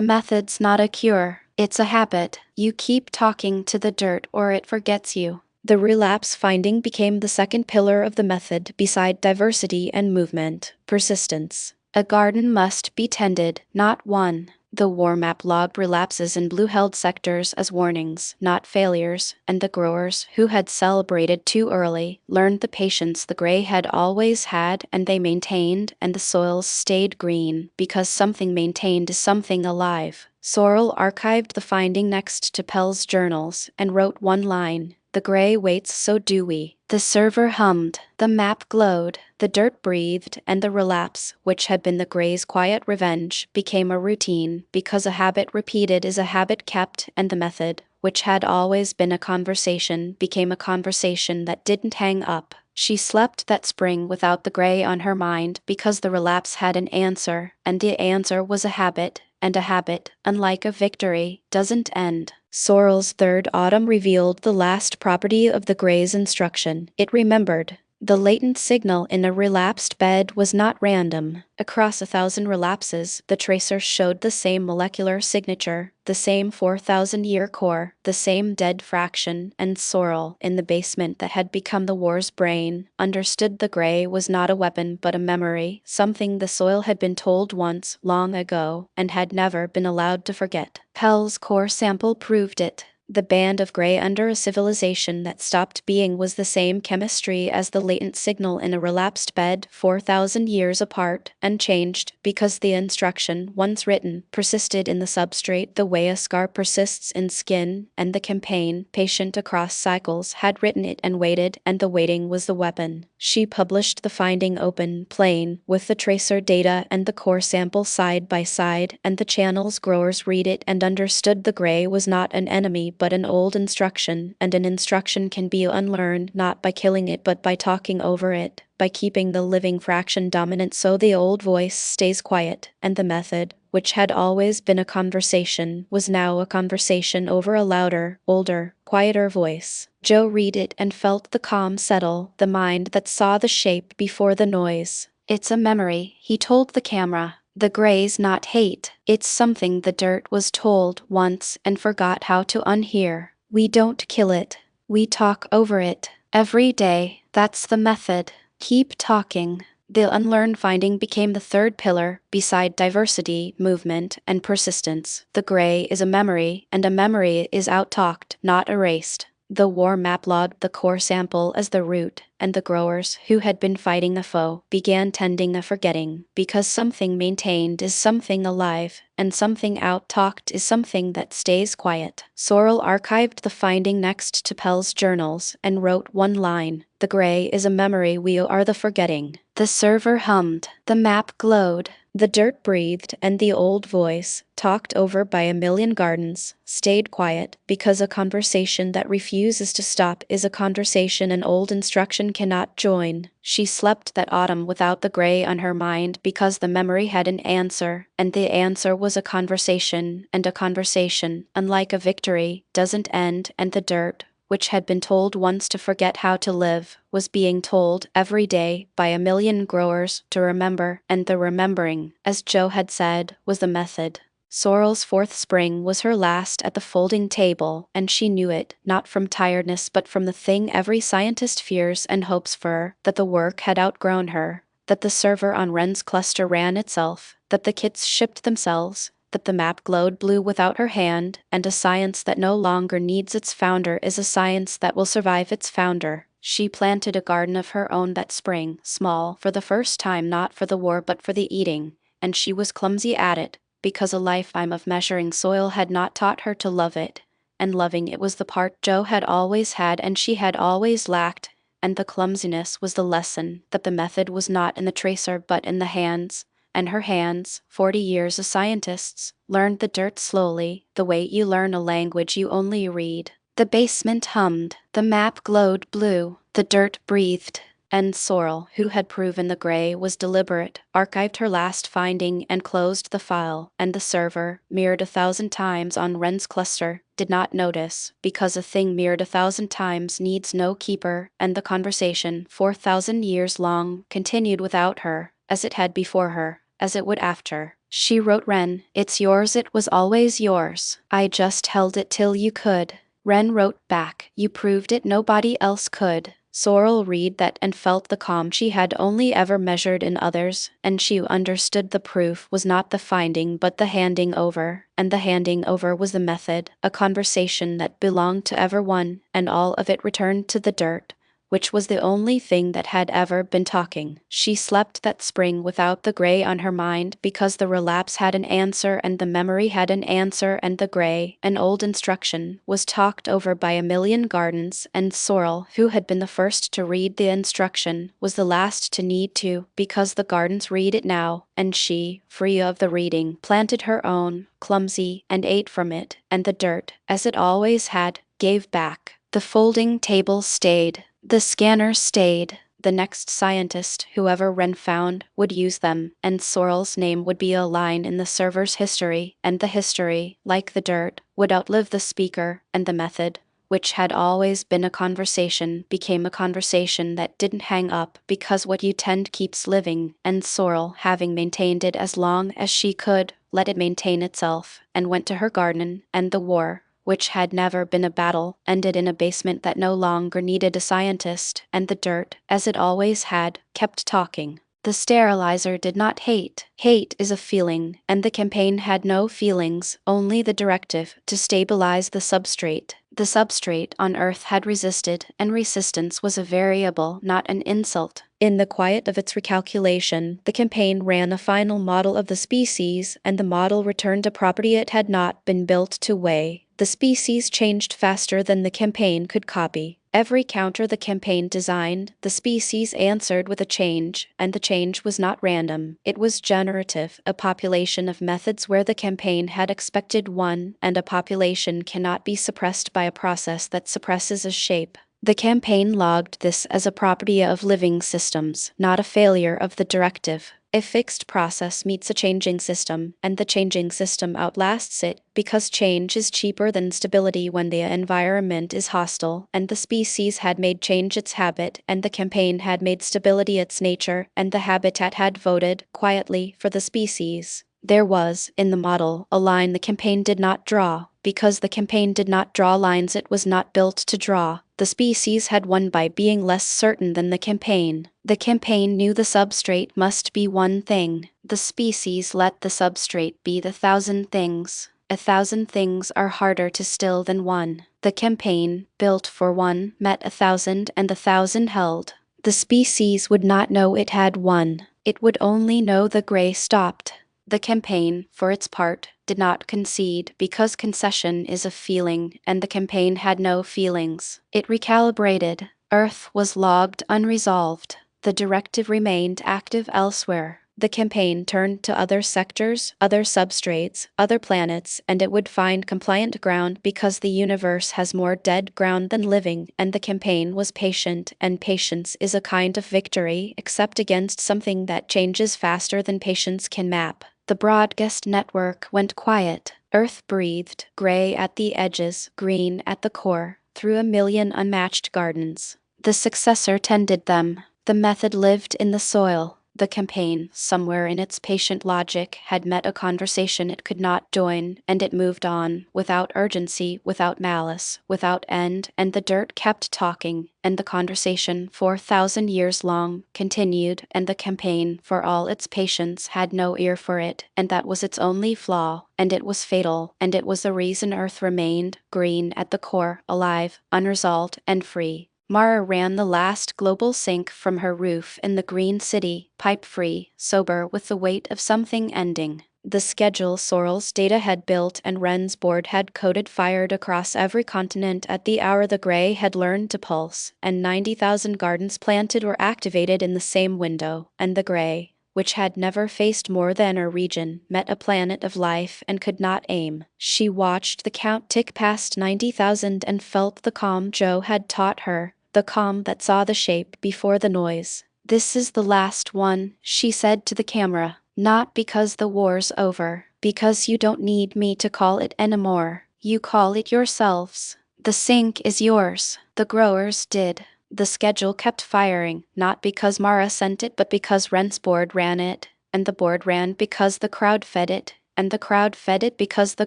method's not a cure. It's a habit. You keep talking to the dirt or it forgets you. The relapse finding became the second pillar of the method beside diversity and movement, persistence. A garden must be tended, not won. The war map logged relapses in blue-held sectors as warnings, not failures, and the growers, who had celebrated too early, learned the patience the gray had always had, and they maintained, and the soils stayed green, because something maintained is something alive. Sorrel archived the finding next to Pell's journals, and wrote one line. The gray waits, so do we. The server hummed, the map glowed, the dirt breathed, and the relapse, which had been the gray's quiet revenge, became a routine, because a habit repeated is a habit kept, and the method, which had always been a conversation, became a conversation that didn't hang up. She slept that spring without the gray on her mind because the relapse had an answer, and the answer was a habit, and a habit, unlike a victory, doesn't end. Sorrel's third autumn revealed the last property of the gray's instruction. It remembered. The latent signal in a relapsed bed was not random. Across 1,000 relapses, the tracer showed the same molecular signature, the same 4,000-year core, the same dead fraction, and Sorrel, in the basement that had become the war's brain, understood the gray was not a weapon but a memory, something the soil had been told once, long ago, and had never been allowed to forget. Pell's core sample proved it. The band of gray under a civilization that stopped being was the same chemistry as the latent signal in a relapsed bed 4,000 years apart, and changed, because the instruction, once written, persisted in the substrate the way a scar persists in skin, and the campaign, patient across cycles, had written it and waited, and the waiting was the weapon. She published the finding open, plain, with the tracer data and the core sample side by side, and the channel's growers read it and understood the gray was not an enemy but an old instruction, and an instruction can be unlearned not by killing it but by talking over it, by keeping the living fraction dominant so the old voice stays quiet, and the method, which had always been a conversation, was now a conversation over a louder, older, quieter voice. Joe read it and felt the calm settle, the mind that saw the shape before the noise. "It's a memory," he told the camera. "The gray's not hate, it's something the dirt was told once and forgot how to unhear. We don't kill it. We talk over it. Every day, that's the method. Keep talking." The unlearned finding became the third pillar, beside diversity, movement, and persistence. The gray is a memory, and a memory is out-talked, not erased. The war map logged the core sample as the root, and the growers, who had been fighting the foe, began tending the forgetting, because something maintained is something alive, and something out-talked is something that stays quiet. Sorrel archived the finding next to Pell's journals, and wrote one line: "The gray is a memory, we are the forgetting." The server hummed. The map glowed. The dirt breathed, and the old voice, talked over by a million gardens, stayed quiet, because a conversation that refuses to stop is a conversation an old instruction cannot join. She slept that autumn without the gray on her mind because the memory had an answer, and the answer was a conversation, and a conversation, unlike a victory, doesn't end, and the dirt, which had been told once to forget how to live, was being told every day by a million growers to remember, and the remembering, as Joe had said, was the method. Sorrel's fourth spring was her last at the folding table, and she knew it, not from tiredness but from the thing every scientist fears and hopes for, that the work had outgrown her, that the server on Wren's cluster ran itself, that the kits shipped themselves, that the map glowed blue without her hand, and a science that no longer needs its founder is a science that will survive its founder. She planted a garden of her own that spring, small, for the first time not for the war but for the eating, and she was clumsy at it, because a lifetime of measuring soil had not taught her to love it, and loving it was the part Joe had always had and she had always lacked, and the clumsiness was the lesson, that the method was not in the tracer but in the hands. And her hands, 40 years as scientists, learned the dirt slowly, the way you learn a language you only read. The basement hummed, the map glowed blue, the dirt breathed, and Sorrel, who had proven the gray was deliberate, archived her last finding and closed the file, and the server, mirrored 1,000 times on Wren's cluster, did not notice, because a thing mirrored 1,000 times needs no keeper, and the conversation, 4,000 years long, continued without her, as it had before her, as it would after. She wrote Wren, "It's yours, it was always yours. I just held it till you could." Wren wrote back, "You proved it, nobody else could." Sorrel read that and felt the calm she had only ever measured in others, and she understood the proof was not the finding but the handing over, and the handing over was the method, a conversation that belonged to everyone, and all of it returned to the dirt, which was the only thing that had ever been talking. She slept that spring without the gray on her mind because the relapse had an answer and the memory had an answer, and the gray, an old instruction, was talked over by a million gardens, and Sorrel, who had been the first to read the instruction, was the last to need to, because the gardens read it now, and she, free of the reading, planted her own, clumsy, and ate from it, and the dirt, as it always had, gave back. The folding table stayed. The scanner stayed. The next scientist, whoever Wren found, would use them, and Sorrel's name would be a line in the server's history, and the history, like the dirt, would outlive the speaker, and the method, which had always been a conversation, became a conversation that didn't hang up because what you tend keeps living, and Sorrel, having maintained it as long as she could, let it maintain itself, and went to her garden, and the war, which had never been a battle, ended in a basement that no longer needed a scientist, and the dirt, as it always had, kept talking. The sterilizer did not hate. Hate is a feeling, and the campaign had no feelings, only the directive to stabilize the substrate. The substrate on Earth had resisted, and resistance was a variable, not an insult. In the quiet of its recalculation, the campaign ran a final model of the species, and the model returned a property it had not been built to weigh. The species changed faster than the campaign could copy. Every counter the campaign designed, the species answered with a change, and the change was not random. It was generative, a population of methods where the campaign had expected one, and a population cannot be suppressed by a process that suppresses a shape. The campaign logged this as a property of living systems, not a failure of the directive. A fixed process meets a changing system, and the changing system outlasts it, because change is cheaper than stability when the environment is hostile, and the species had made change its habit, and the campaign had made stability its nature, and the habitat had voted, quietly, for the species. There was, in the model, a line the campaign did not draw. Because the campaign did not draw lines it was not built to draw. The species had won by being less certain than the campaign. The campaign knew the substrate must be one thing. The species let the substrate be the 1,000 things. 1,000 things are harder to still than one. The campaign, built for one, met 1,000 and 1,000 held. The species would not know it had won. It would only know the gray stopped. The campaign, for its part, did not concede because concession is a feeling, and the campaign had no feelings. It recalibrated. Earth was logged unresolved. The directive remained active elsewhere. The campaign turned to other sectors, other substrates, other planets, and it would find compliant ground because the universe has more dead ground than living, and the campaign was patient, and patience is a kind of victory, except against something that changes faster than patience can map. The broadcast network went quiet. Earth breathed, gray at the edges, green at the core, through a million unmatched gardens. The successor tended them. The method lived in the soil. The campaign, somewhere in its patient logic, had met a conversation it could not join, and it moved on, without urgency, without malice, without end, and the dirt kept talking, and the conversation, 4,000 years long, continued, and the campaign, for all its patience, had no ear for it, and that was its only flaw, and it was fatal, and it was the reason Earth remained, green at the core, alive, unresolved, and free. Mara ran the last global sink from her roof in the green city, pipe-free, sober with the weight of something ending. The schedule Sorrel's data had built and Wren's board had coded fired across every continent at the hour the gray had learned to pulse, and 90,000 gardens planted or activated in the same window, and the gray, which had never faced more than a region, met a planet of life and could not aim. She watched the count tick past 90,000 and felt the calm Joe had taught her. The calm that saw the shape before the noise. "This is the last one," she said to the camera. "Not because the war's over, because you don't need me to call it anymore. You call it yourselves. The sink is yours. The growers did." The schedule kept firing, not because Mara sent it but because Wren's board ran it, and the board ran because the crowd fed it, and the crowd fed it because the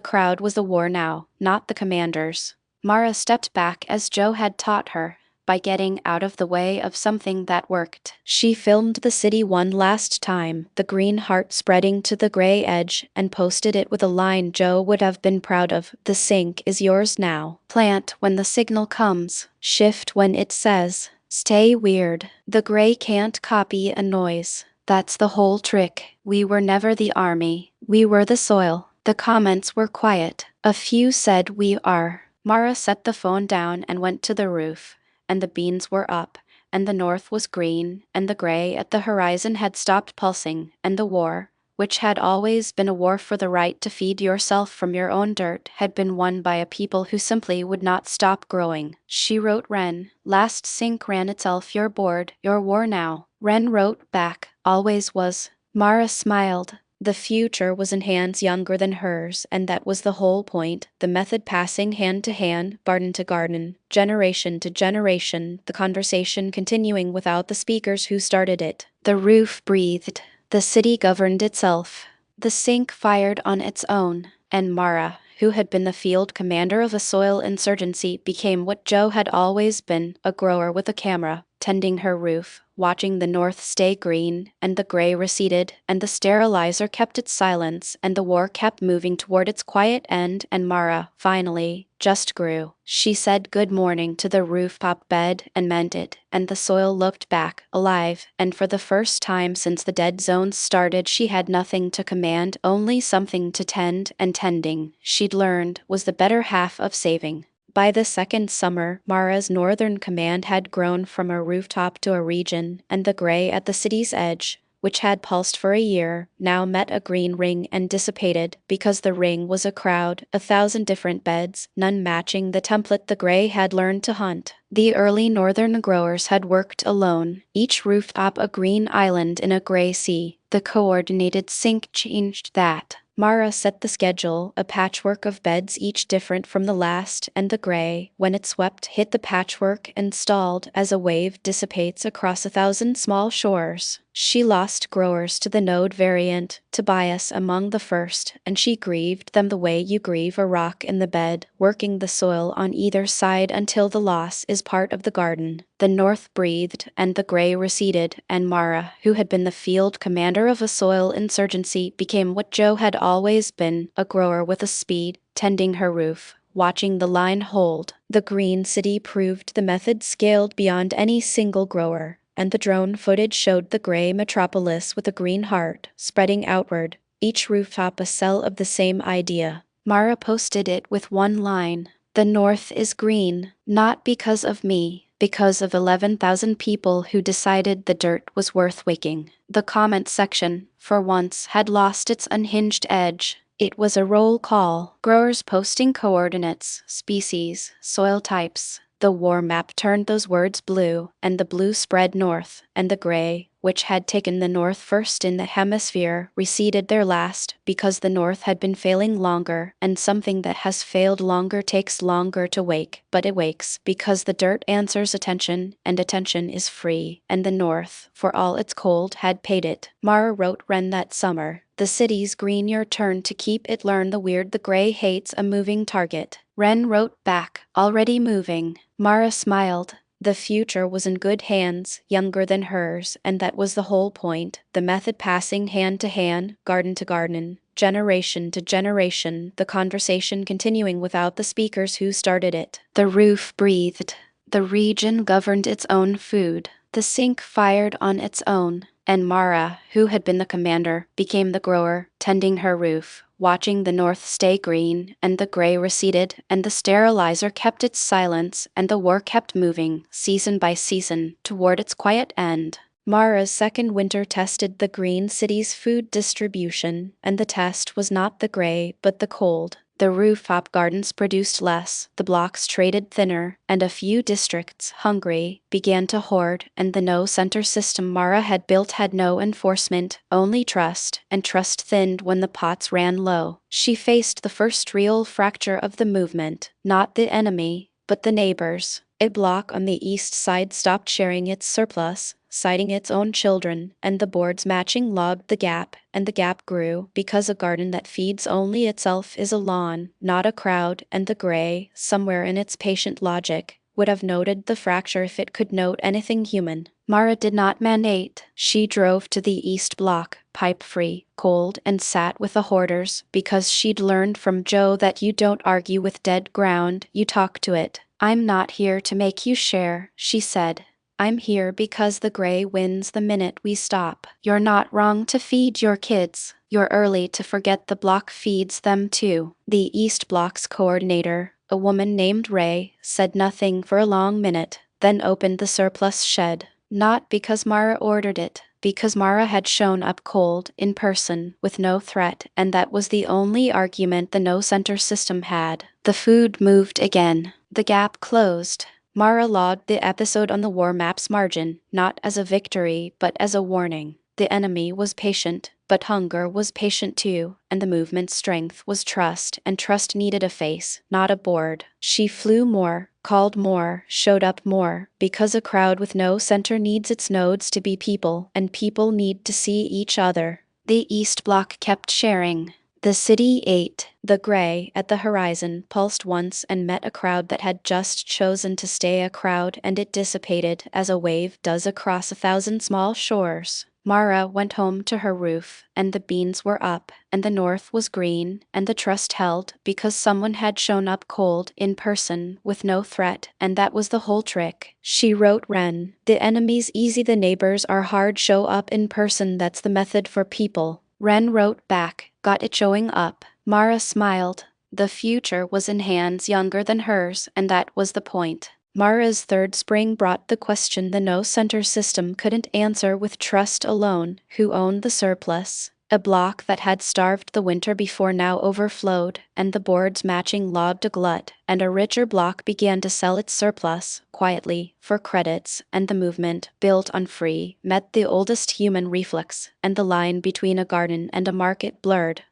crowd was the war now, not the commanders. Mara stepped back as Joe had taught her. By getting out of the way of something that worked. She filmed the city one last time, the green heart spreading to the gray edge, and posted it with a line Joe would have been proud of. "The sink is yours now. Plant when the signal comes. Shift when it says. Stay weird. The gray can't copy a noise. That's the whole trick. We were never the army. We were the soil." The comments were quiet. A few said we are. Mara set the phone down and went to the roof. And the beans were up, and the north was green, and the gray at the horizon had stopped pulsing, and the war, which had always been a war for the right to feed yourself from your own dirt, had been won by a people who simply would not stop growing. She wrote Wren, "Last sink ran itself, your board, your war now." Wren wrote back, "Always was." Mara smiled. The future was in hands younger than hers, and that was the whole point, the method passing hand to hand, garden to garden, generation to generation, the conversation continuing without the speakers who started it. The roof breathed. The city governed itself. The sink fired on its own, and Mara, who had been the field commander of a soil insurgency, became what Joe had always been, a grower with a camera. tending her roof, watching the north stay green, and the gray receded, and the sterilizer kept its silence, and the war kept moving toward its quiet end, and Mara, finally, just grew. She said good morning to the rooftop bed and meant it, and the soil looked back, alive, and for the first time since the dead zones started she had nothing to command, only something to tend, and tending, she'd learned, was the better half of saving. By the second summer, Mara's northern command had grown from a rooftop to a region, and the gray at the city's edge, which had pulsed for a year, now met a green ring and dissipated, because the ring was a crowd, 1,000 different beds, none matching the template the gray had learned to hunt. The early northern growers had worked alone, each rooftop a green island in a gray sea. The coordinated sync changed that. Mara set the schedule, a patchwork of beds each different from the last, and the gray, when it swept, hit the patchwork and stalled as a wave dissipates across 1,000 small shores. She lost growers to the node variant, to bias among the first, and she grieved them the way you grieve a rock in the bed, working the soil on either side until the loss is part of the garden. The north breathed, and the gray receded, and Mara, who had been the field commander of a soil insurgency, became what Joe had always been, a grower with a speed, tending her roof, watching the line hold. The green city proved the method scaled beyond any single grower, and the drone footage showed the gray metropolis with a green heart, spreading outward, each rooftop a cell of the same idea. Mara posted it with one line: "The North is green, not because of me, because of 11,000 people who decided the dirt was worth waking." The comment section, for once, had lost its unhinged edge. It was a roll call, growers posting coordinates, species, soil types. The war map turned those words blue, and the blue spread north, and the gray, which had taken the north first in the hemisphere, receded there last, because the north had been failing longer, and something that has failed longer takes longer to wake, but it wakes, because the dirt answers attention, and attention is free, and the north, for all its cold, had paid it. Mara wrote Ren that summer, "The city's green, your turn to keep it, learn the weird, the gray hates a moving target." Ren wrote back, "Already moving." Mara smiled. The future was in good hands, younger than hers, and that was the whole point, the method passing hand to hand, garden to garden, generation to generation, the conversation continuing without the speakers who started it. The roof breathed. The region governed its own food. The sink fired on its own, and Mara, who had been the commander, became the grower, tending her roof, watching the north stay green, and the gray receded, and the sterilizer kept its silence, and the war kept moving, season by season, toward its quiet end. Mara's second winter tested the green city's food distribution, and the test was not the gray, but the cold. The rooftop gardens produced less, the blocks traded thinner, and a few districts, hungry, began to hoard, and the no-center system Mara had built had no enforcement, only trust, and trust thinned when the pots ran low. She faced the first real fracture of the movement, not the enemy, but the neighbors. A block on the east side stopped sharing its surplus, citing its own children, and the boards matching logged the gap, and the gap grew, because a garden that feeds only itself is a lawn, not a crowd, and the gray, somewhere in its patient logic, would have noted the fracture if it could note anything human. Mara did not mandate. She drove to the east block, pipe-free, cold, and sat with the hoarders, because she'd learned from Joe that you don't argue with dead ground, you talk to it. "I'm not here to make you share," she said. "I'm here because the gray wins the minute we stop. You're not wrong to feed your kids. You're early to forget the block feeds them too." The East Block's coordinator, a woman named Ray, said nothing for a long minute, then opened the surplus shed. Not because Mara ordered it, because Mara had shown up cold, in person, with no threat, and that was the only argument the no-center system had. The food moved again. The gap closed. Mara logged the episode on the war map's margin, not as a victory, but as a warning. The enemy was patient, but hunger was patient too, and the movement's strength was trust, and trust needed a face, not a board. She flew more, called more, showed up more, because a crowd with no center needs its nodes to be people, and people need to see each other. The East Block kept sharing. The city ate. The gray at the horizon pulsed once and met a crowd that had just chosen to stay a crowd, and it dissipated as a wave does across 1,000 small shores. Mara went home to her roof, and the beans were up, and the north was green, and the trust held because someone had shown up cold in person with no threat, and that was the whole trick. She wrote Ren, "The enemy's easy, the neighbors are hard, show up in person, that's the method for people." Ren wrote back, "Got it showing up." Mara smiled. The future was in hands younger than hers, and that was the point. Mara's third spring brought the question the no-center system couldn't answer with trust alone. Who owned the surplus? A block that had starved the winter before now overflowed, and the boards matching lobbed a glut, and a richer block began to sell its surplus, quietly, for credits, and the movement, built on free, met the oldest human reflex, and the line between a garden and a market blurred.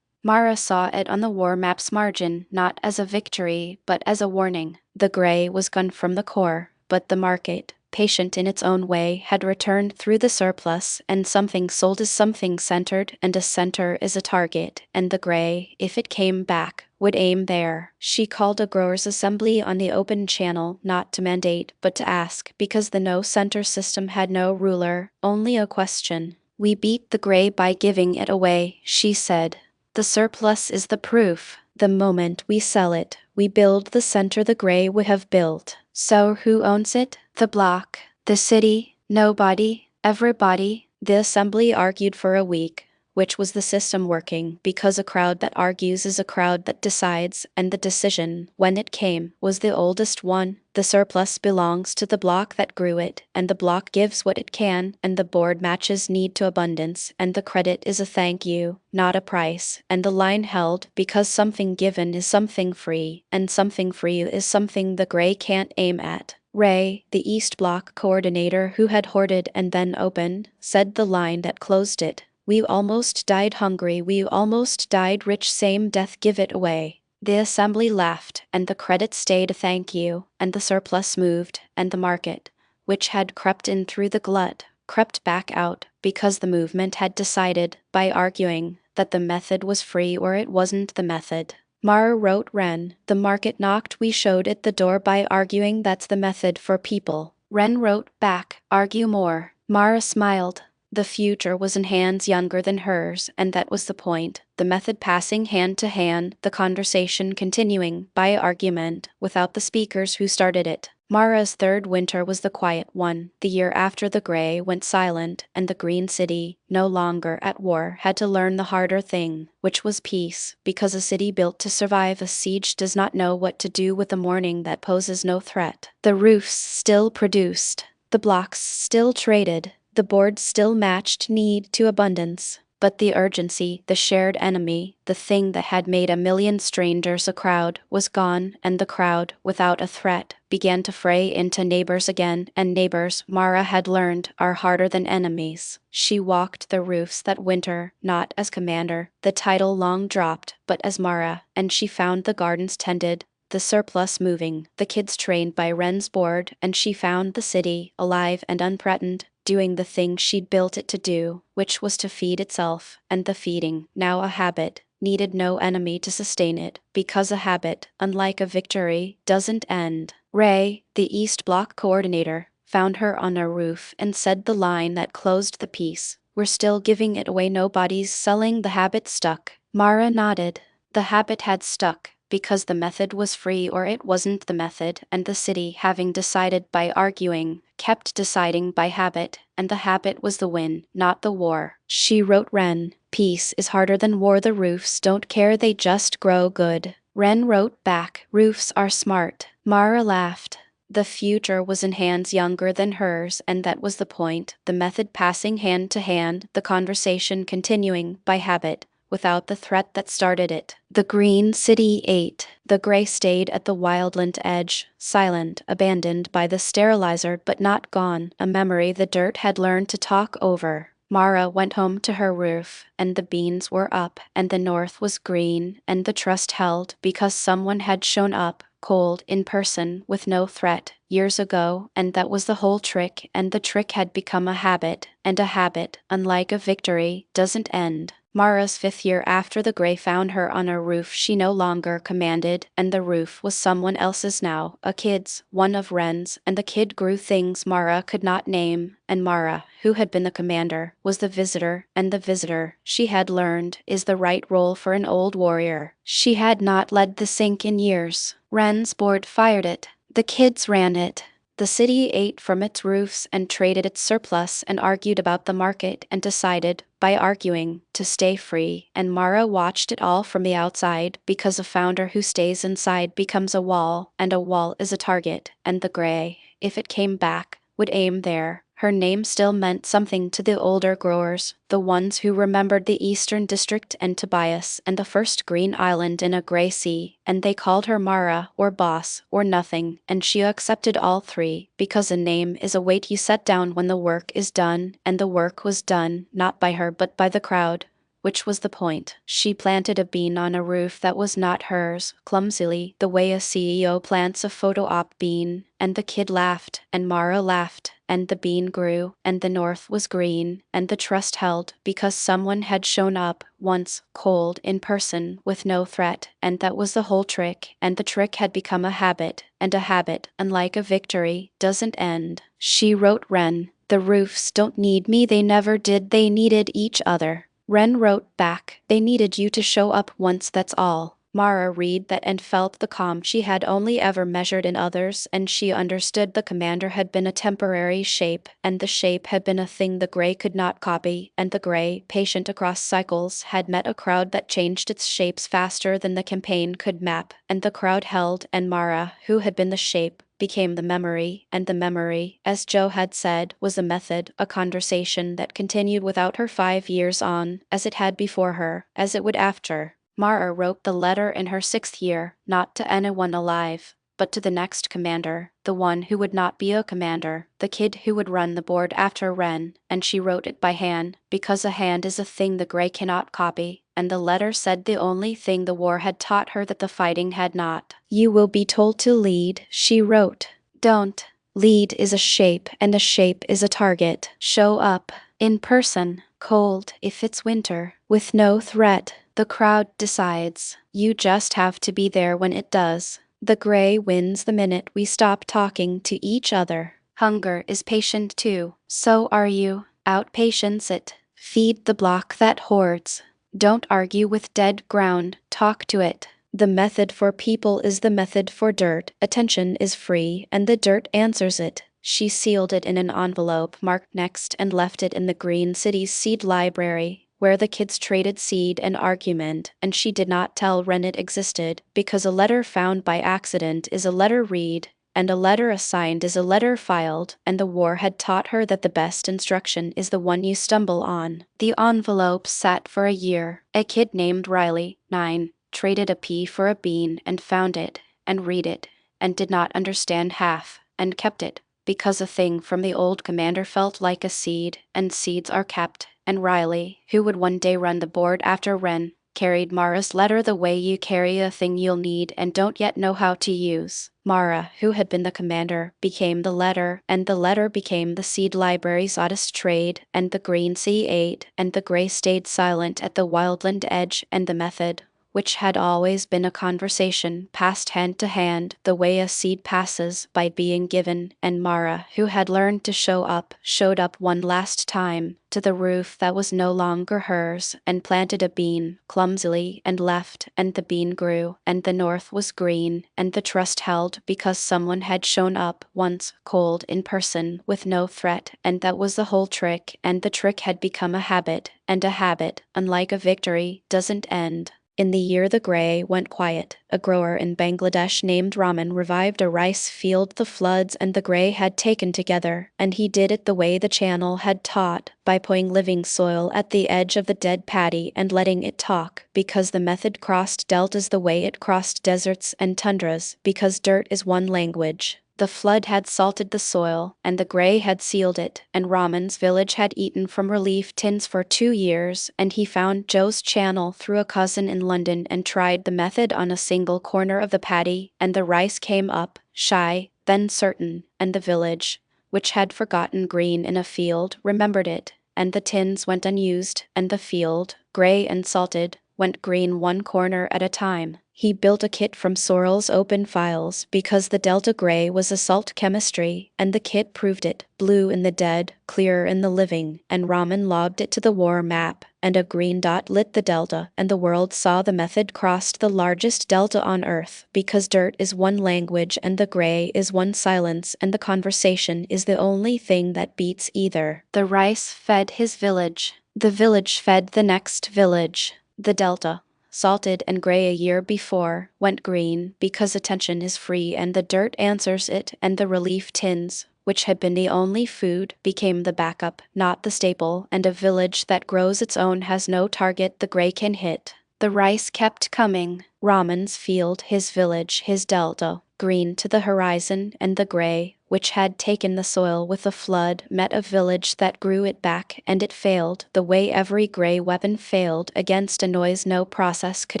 Mara saw it on the war map's margin, not as a victory, but as a warning. The gray was gone from the core, but the market, patient in its own way, had returned through the surplus, and something sold is something centered, and a center is a target, and the gray, if it came back, would aim there. She called a growers' assembly on the open channel, not to mandate, but to ask, because the no-center system had no ruler, only a question. "We beat the gray by giving it away," she said. "The surplus is the proof. The moment we sell it, we build the center the gray would have built. So who owns it? The block? The city? Nobody? Everybody?" The assembly argued for a week. Which was the system working, because a crowd that argues is a crowd that decides, and the decision, when it came, was the oldest one. The surplus belongs to the block that grew it, and the block gives what it can, and the board matches need to abundance, and the credit is a thank you, not a price, and the line held because something given is something free, and something free is something the gray can't aim at. Ray, the East Block coordinator who had hoarded and then opened, said the line that closed it. "We almost died hungry, we almost died rich, same death, give it away." The assembly laughed, and the credit stayed a thank you, and the surplus moved, and the market, which had crept in through the glut, crept back out, because the movement had decided, by arguing, that the method was free or it wasn't the method. Mara wrote Ren, "The market knocked, we showed it the door by arguing that's the method for people." Ren wrote back, "Argue more." Mara smiled. The future was in hands younger than hers, and that was the point. The method passing hand to hand, the conversation continuing, by argument, without the speakers who started it. Mara's third winter was the quiet one, the year after the gray went silent, and the green city, no longer at war, had to learn the harder thing, which was peace, because a city built to survive a siege does not know what to do with a morning that poses no threat. The roofs still produced. The blocks still traded. The boards still matched need to abundance, but the urgency, the shared enemy, the thing that had made a million strangers a crowd, was gone, and the crowd, without a threat, began to fray into neighbors again, and neighbors, Mara had learned, are harder than enemies. She walked the roofs that winter, not as commander, the title long dropped, but as Mara, and she found the gardens tended, the surplus moving, the kids trained by Ren's board, and she found the city, alive and unthreatened, doing the thing she'd built it to do, which was to feed itself, and the feeding, now a habit, needed no enemy to sustain it, because a habit, unlike a victory, doesn't end. Ray, the East Block coordinator, found her on a roof and said the line that closed the piece. "We're still giving it away, nobody's selling, the habit stuck." Mara nodded. The habit had stuck, because the method was free or it wasn't the method, and the city, having decided by arguing, kept deciding by habit, and the habit was the win, not the war. She wrote Ren, "Peace is harder than war, the roofs don't care, they just grow good." Ren wrote back, "Roofs are smart." Mara laughed. The future was in hands younger than hers, and that was the point, the method passing hand to hand, the conversation continuing, by habit, without the threat that started it. The green city ate. The gray stayed at the wildland edge, silent, abandoned by the sterilizer but not gone, a memory the dirt had learned to talk over. Mara went home to her roof, and the beans were up, and the north was green, and the trust held because someone had shown up, cold, in person, with no threat, years ago, and that was the whole trick, and the trick had become a habit, and a habit, unlike a victory, doesn't end. Mara's 5th year after the Grey found her on a roof she no longer commanded, and the roof was someone else's now, a kid's, one of Wren's, and the kid grew things Mara could not name, and Mara, who had been the commander, was the visitor, and the visitor, she had learned, is the right role for an old warrior. She had not led the sink in years. Wren's board fired it. The kids ran it. The city ate from its roofs and traded its surplus and argued about the market and decided, by arguing, to stay free, and Mara watched it all from the outside because a founder who stays inside becomes a wall, and a wall is a target, and the Grey, if it came back, would aim there. Her name still meant something to the older growers, the ones who remembered the Eastern District and Tobias and the first green island in a gray sea, and they called her Mara, or Boss, or Nothing, and she accepted all three, because a name is a weight you set down when the work is done, and the work was done, not by her but by the crowd. Which was the point. She planted a bean on a roof that was not hers, clumsily, the way a CEO plants a photo-op bean, and the kid laughed, and Mara laughed, and the bean grew, and the north was green, and the trust held, because someone had shown up, once, cold, in person, with no threat, and that was the whole trick, and the trick had become a habit, and a habit, unlike a victory, doesn't end. She wrote Wren, "The roofs don't need me, they never did, they needed each other." Wren wrote back, "They needed you to show up once, that's all." Mara read that and felt the calm she had only ever measured in others, and she understood the commander had been a temporary shape, and the shape had been a thing the Grey could not copy, and the Grey, patient across cycles, had met a crowd that changed its shapes faster than the campaign could map, and the crowd held, and Mara, who had been the shape, became the memory, and the memory, as Joe had said, was a method, a conversation that continued without her 5 years on, as it had before her, as it would after. Mara wrote the letter in her 6th year, not to anyone alive, but to the next commander, the one who would not be a commander, the kid who would run the board after Wren, and she wrote it by hand, because a hand is a thing the Grey cannot copy, and the letter said the only thing the war had taught her that the fighting had not. "You will be told to lead," she wrote. "Don't. Lead is a shape, and a shape is a target. Show up. In person. Cold, if it's winter. With no threat. The crowd decides. You just have to be there when it does. The Grey wins the minute we stop talking to each other. Hunger is patient too. So are you. Outpatience it. Feed the block that hoards. Don't argue with dead ground, talk to it. The method for people is the method for dirt. Attention is free, and the dirt answers it." She sealed it in an envelope marked next and left it in the Green City's seed library, where the kids traded seed and argument, and she did not tell Wren it existed, because a letter found by accident is a letter read, and a letter assigned is a letter filed, and the war had taught her that the best instruction is the one you stumble on. The envelope sat for a year. A kid named Riley, 9, traded a pea for a bean and found it, and read it, and did not understand half, and kept it, because a thing from the old commander felt like a seed, and seeds are kept, and Riley, who would one day run the board after Wren, carried Mara's letter the way you carry a thing you'll need and don't yet know how to use. Mara, who had been the commander, became the letter, and the letter became the seed library's oddest trade, and the Green Sea ate, and the Grey stayed silent at the wildland edge, and the method, which had always been a conversation, passed hand to hand, the way a seed passes, by being given, and Mara, who had learned to show up, showed up one last time, to the roof that was no longer hers, and planted a bean, clumsily, and left, and the bean grew, and the north was green, and the trust held because someone had shown up, once, cold, in person, with no threat, and that was the whole trick, and the trick had become a habit, and a habit, unlike a victory, doesn't end. In the year the Grey went quiet, a grower in Bangladesh named Raman revived a rice field the floods and the Grey had taken together, and he did it the way the channel had taught, by pouring living soil at the edge of the dead paddy and letting it talk, because the method crossed deltas the way it crossed deserts and tundras, because dirt is one language. The flood had salted the soil, and the Grey had sealed it, and Raman's village had eaten from relief tins for 2 years, and he found Joe's channel through a cousin in London and tried the method on a single corner of the paddy, and the rice came up, shy, then certain, and the village, which had forgotten green in a field, remembered it, and the tins went unused, and the field, gray and salted, went green one corner at a time. He built a kit from Sorrel's open files because the delta gray was a salt chemistry, and the kit proved it. Blue in the dead, clear in the living, and Raman logged it to the war map, and a green dot lit the delta, and the world saw the method crossed the largest delta on Earth, because dirt is one language and the gray is one silence, and the conversation is the only thing that beats either. The rice fed his village. The village fed the next village. The delta, salted and gray a year before, went green because attention is free and the dirt answers it, and the relief tins, which had been the only food, became the backup, not the staple, and a village that grows its own has no target the gray can hit. The rice kept coming. Raman's field, his village, his delta, green to the horizon, and the gray, which had taken the soil with a flood, met a village that grew it back, and it failed, the way every gray weapon failed, against a noise no process could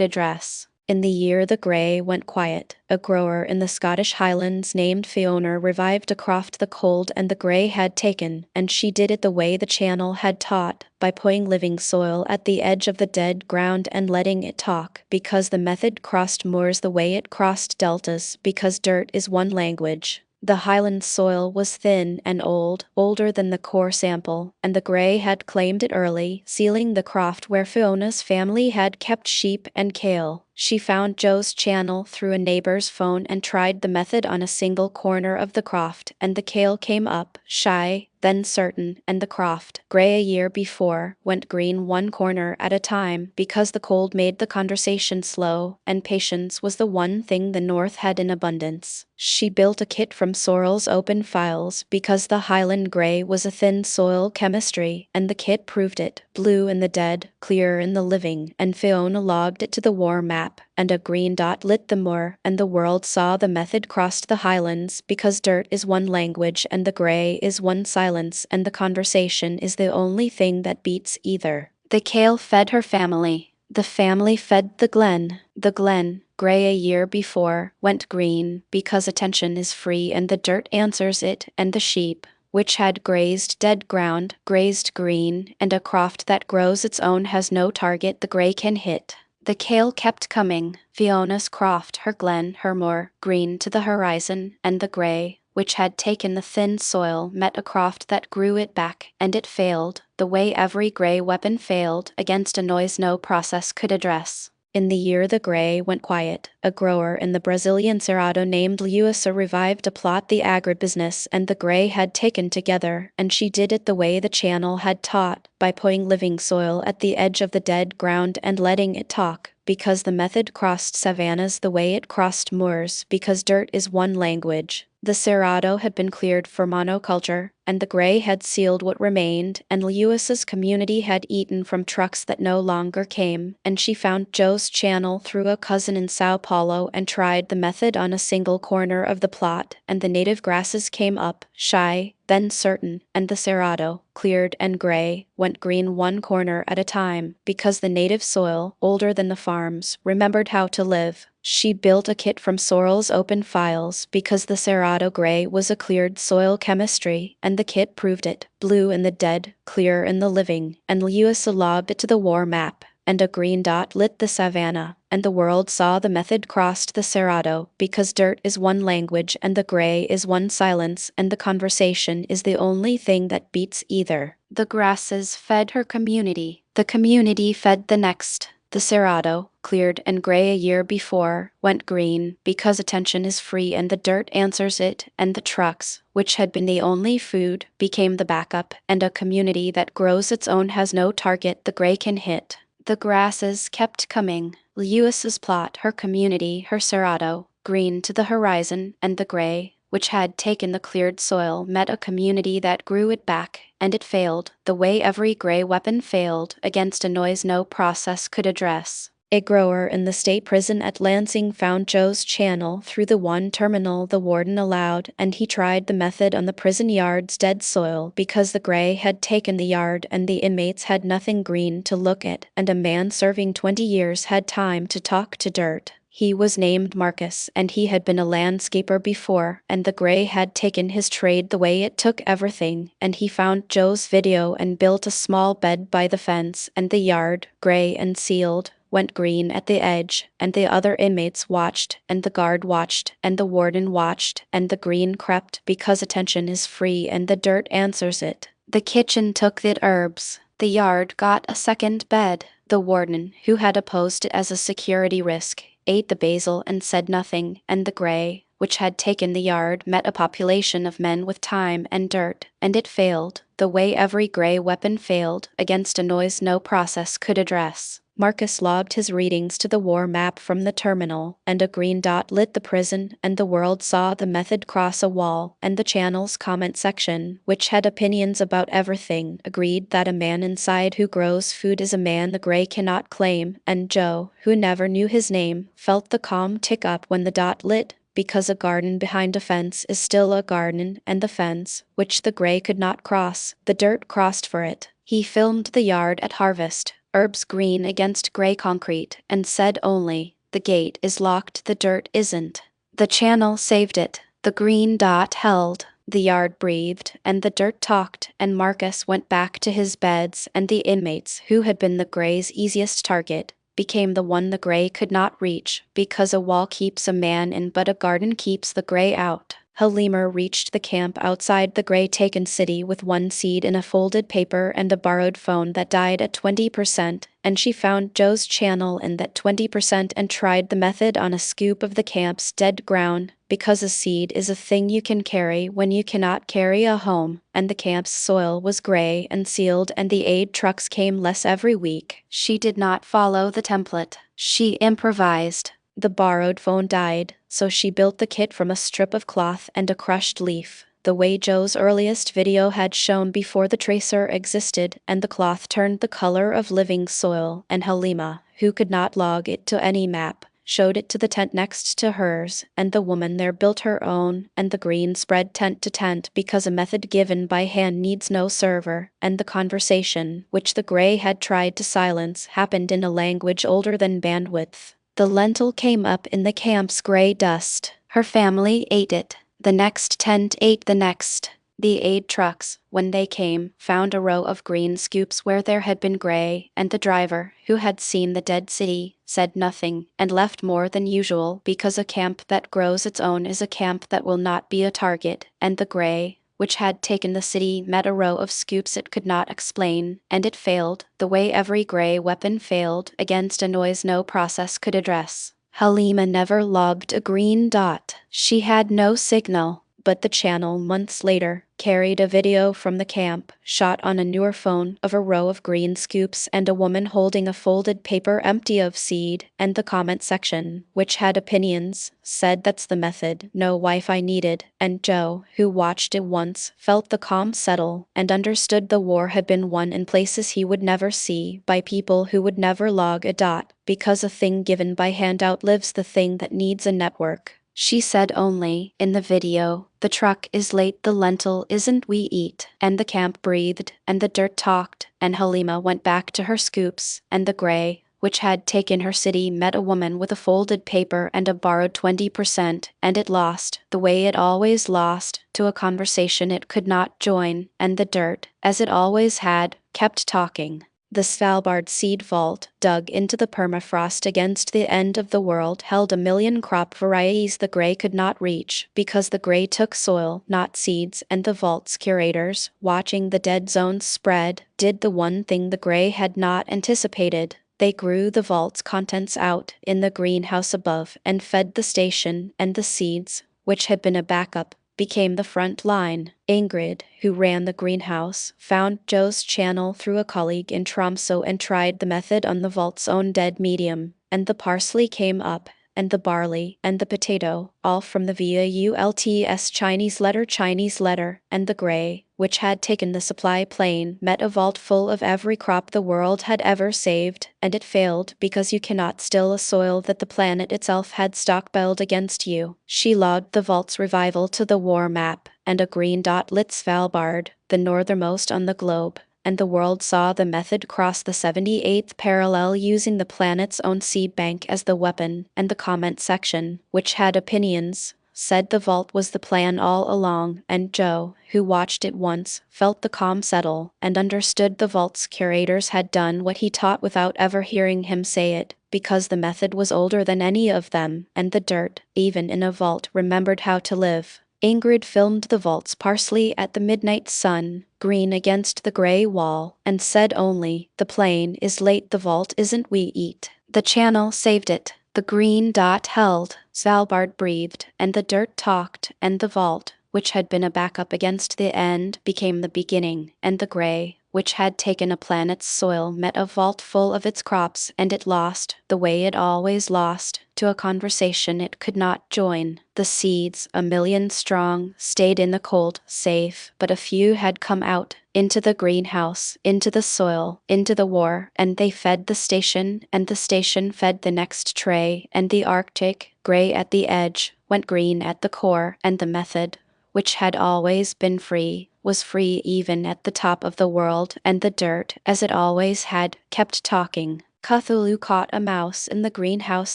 address. In the year the gray went quiet, a grower in the Scottish Highlands named Fiona revived a croft the cold and the gray had taken, and she did it the way the channel had taught, by pouring living soil at the edge of the dead ground and letting it talk, because the method crossed moors the way it crossed deltas, because dirt is one language. The highland soil was thin and old, older than the core sample, and the gray had claimed it early, sealing the croft where Fiona's family had kept sheep and kale. She found Joe's channel through a neighbor's phone and tried the method on a single corner of the croft, and the kale came up, shy, then certain, and the croft, gray a year before, went green one corner at a time, because the cold made the conversation slow, and patience was the one thing the North had in abundance. She built a kit from Sorrel's open files because the Highland gray was a thin soil chemistry, and the kit proved it. Blue in the dead, clear in the living, and Fiona logged it to the war map, and a green dot lit the moor, and the world saw the method crossed the highlands, because dirt is one language and the gray is one silence, and the conversation is the only thing that beats either. The kale fed her family. The family fed the glen. The glen, gray a year before, went green, because attention is free and the dirt answers it, and the sheep, which had grazed dead ground, grazed green, and a croft that grows its own has no target the gray can hit. The kale kept coming. Fiona's croft, her glen, her moor, green to the horizon, and the gray, which had taken the thin soil, met a croft that grew it back, and it failed, the way every gray weapon failed, against a noise no process could address. In the year the gray went quiet, a grower in the Brazilian Cerrado named Luisa revived a plot the agribusiness and the gray had taken together, and she did it the way the channel had taught, by pouring living soil at the edge of the dead ground and letting it talk, because the method crossed savannas the way it crossed moors, because dirt is one language. The Cerrado had been cleared for monoculture, and the gray had sealed what remained, and Lewis's community had eaten from trucks that no longer came, and she found Joe's channel through a cousin in Sao Paulo and tried the method on a single corner of the plot, and the native grasses came up, shy, then certain, and the Cerrado, cleared and gray, went green one corner at a time, because the native soil, older than the farms, remembered how to live. She built a kit from Sorrel's open files because the Cerrado gray was a cleared soil chemistry, and the kit proved it. Blue in the dead, clear in the living, and Luisa logged it to the war map, and a green dot lit the savanna, and the world saw the method crossed the Cerrado, because dirt is one language and the gray is one silence, and the conversation is the only thing that beats either. The grasses fed her community. The community fed the next. The Cerrado, cleared and gray a year before, went green, because attention is free and the dirt answers it, and the trucks, which had been the only food, became the backup, and a community that grows its own has no target the gray can hit. The grasses kept coming. Lewis's plot, her community, her Cerrado, green to the horizon, and the gray, which had taken the cleared soil, met a community that grew it back, and it failed, the way every gray weapon failed, against a noise no process could address. A grower in the state prison at Lansing found Joe's channel through the one terminal the warden allowed, and he tried the method on the prison yard's dead soil because the gray had taken the yard and the inmates had nothing green to look at, and a man serving 20 years had time to talk to dirt. He was named Marcus, and he had been a landscaper before, and the gray had taken his trade the way it took everything, and he found Joe's video and built a small bed by the fence, and the yard, gray and sealed, went green at the edge, and the other inmates watched, and the guard watched, and the warden watched, and the green crept because attention is free and the dirt answers it. The kitchen took the herbs. The yard got a second bed. The warden, who had opposed it as a security risk, ate the basil and said nothing, and the gray, which had taken the yard, met a population of men with time and dirt, and it failed, the way every gray weapon failed, against a noise no process could address. Marcus logged his readings to the war map from the terminal, and a green dot lit the prison, and the world saw the method cross a wall, and the channel's comment section, which had opinions about everything, agreed that a man inside who grows food is a man the gray cannot claim, and Joe, who never knew his name, felt the calm tick up when the dot lit, because a garden behind a fence is still a garden, and the fence, which the gray could not cross, the dirt crossed for it. He filmed the yard at harvest, herbs green against gray concrete, and said only, "The gate is locked, the dirt isn't." The channel saved it. The green dot held. The yard breathed, and the dirt talked, and Marcus went back to his beds, and the inmates, who had been the gray's easiest target, became the one the gray could not reach, because a wall keeps a man in but a garden keeps the gray out. Halima reached the camp outside the gray-taken city with one seed in a folded paper and a borrowed phone that died at 20%, and she found Joe's channel in that 20% and tried the method on a scoop of the camp's dead ground, because a seed is a thing you can carry when you cannot carry a home, and the camp's soil was gray and sealed and the aid trucks came less every week. She did not follow the template. She improvised. The borrowed phone died, so she built the kit from a strip of cloth and a crushed leaf, the way Joe's earliest video had shown before the tracer existed, and the cloth turned the color of living soil, and Halima, who could not log it to any map, showed it to the tent next to hers, and the woman there built her own, and the green spread tent to tent because a method given by hand needs no server, and the conversation, which the gray had tried to silence, happened in a language older than bandwidth. The lentil came up in the camp's gray dust. Her family ate it. The next tent ate the next. The aid trucks, when they came, found a row of green scoops where there had been gray, and the driver, who had seen the dead city, said nothing, and left more than usual because a camp that grows its own is a camp that will not be a target, and the gray, which had taken the city, met a row of scoops it could not explain, and it failed, the way every gray weapon failed, against a noise no process could address. Halima never logged a green dot. She had no signal, but the channel, months later, carried a video from the camp, shot on a newer phone, of a row of green scoops and a woman holding a folded paper empty of seed, and the comment section, which had opinions, said that's the method, no Wi-Fi needed, and Joe, who watched it once, felt the calm settle, and understood the war had been won in places he would never see, by people who would never log a dot, because a thing given by hand outlives the thing that needs a network. She said only, in the video, "The truck is late, the lentil isn't we eat," and the camp breathed, and the dirt talked, and Halima went back to her scoops, and the gray, which had taken her city, met a woman with a folded paper and a borrowed 20%, and it lost, the way it always lost, to a conversation it could not join, and the dirt, as it always had, kept talking. The Svalbard seed vault, dug into the permafrost against the end of the world, held 1,000,000 crop varieties the gray could not reach, because the gray took soil, not seeds, and the vault's curators, watching the dead zones spread, did the one thing the gray had not anticipated. They grew the vault's contents out in the greenhouse above and fed the station, and the seeds, which had been a backup, became the front line. Ingrid, who ran the greenhouse, found Joe's channel through a colleague in Tromsø and tried the method on the vault's own dead medium, and the parsley came up, and the barley, and the potato, all from the VAULTS Chinese letter, and the gray, which had taken the supply plane, met a vault full of every crop the world had ever saved, and it failed because you cannot still a soil that the planet itself had stockpiled against you. She logged the vault's revival to the war map, and a green dot lit Svalbard, the northernmost on the globe. and the world saw the method cross the 78th parallel using the planet's own seed bank as the weapon, and the comment section, which had opinions, said the vault was the plan all along, and Joe, who watched it once, felt the calm settle, and understood the vault's curators had done what he taught without ever hearing him say it, because the method was older than any of them, and the dirt, even in a vault, remembered how to live. Ingrid filmed the vault's parsley at the midnight sun, green against the gray wall, and said only, "The plane is late, the vault isn't, we eat." The channel saved it. The green dot held, Svalbard breathed, and the dirt talked, and the vault, which had been a backup against the end, became the beginning, and the gray, which had taken a planet's soil, met a vault full of its crops, and it lost, the way it always lost, to a conversation it could not join. The seeds, 1,000,000 strong, stayed in the cold, safe, but a few had come out, into the greenhouse, into the soil, into the war, and they fed the station, and the station fed the next tray, and the Arctic, gray at the edge, went green at the core, and the method, which had always been free, was free even at the top of the world, and the dirt, as it always had, kept talking. Cthulhu caught a mouse in the greenhouse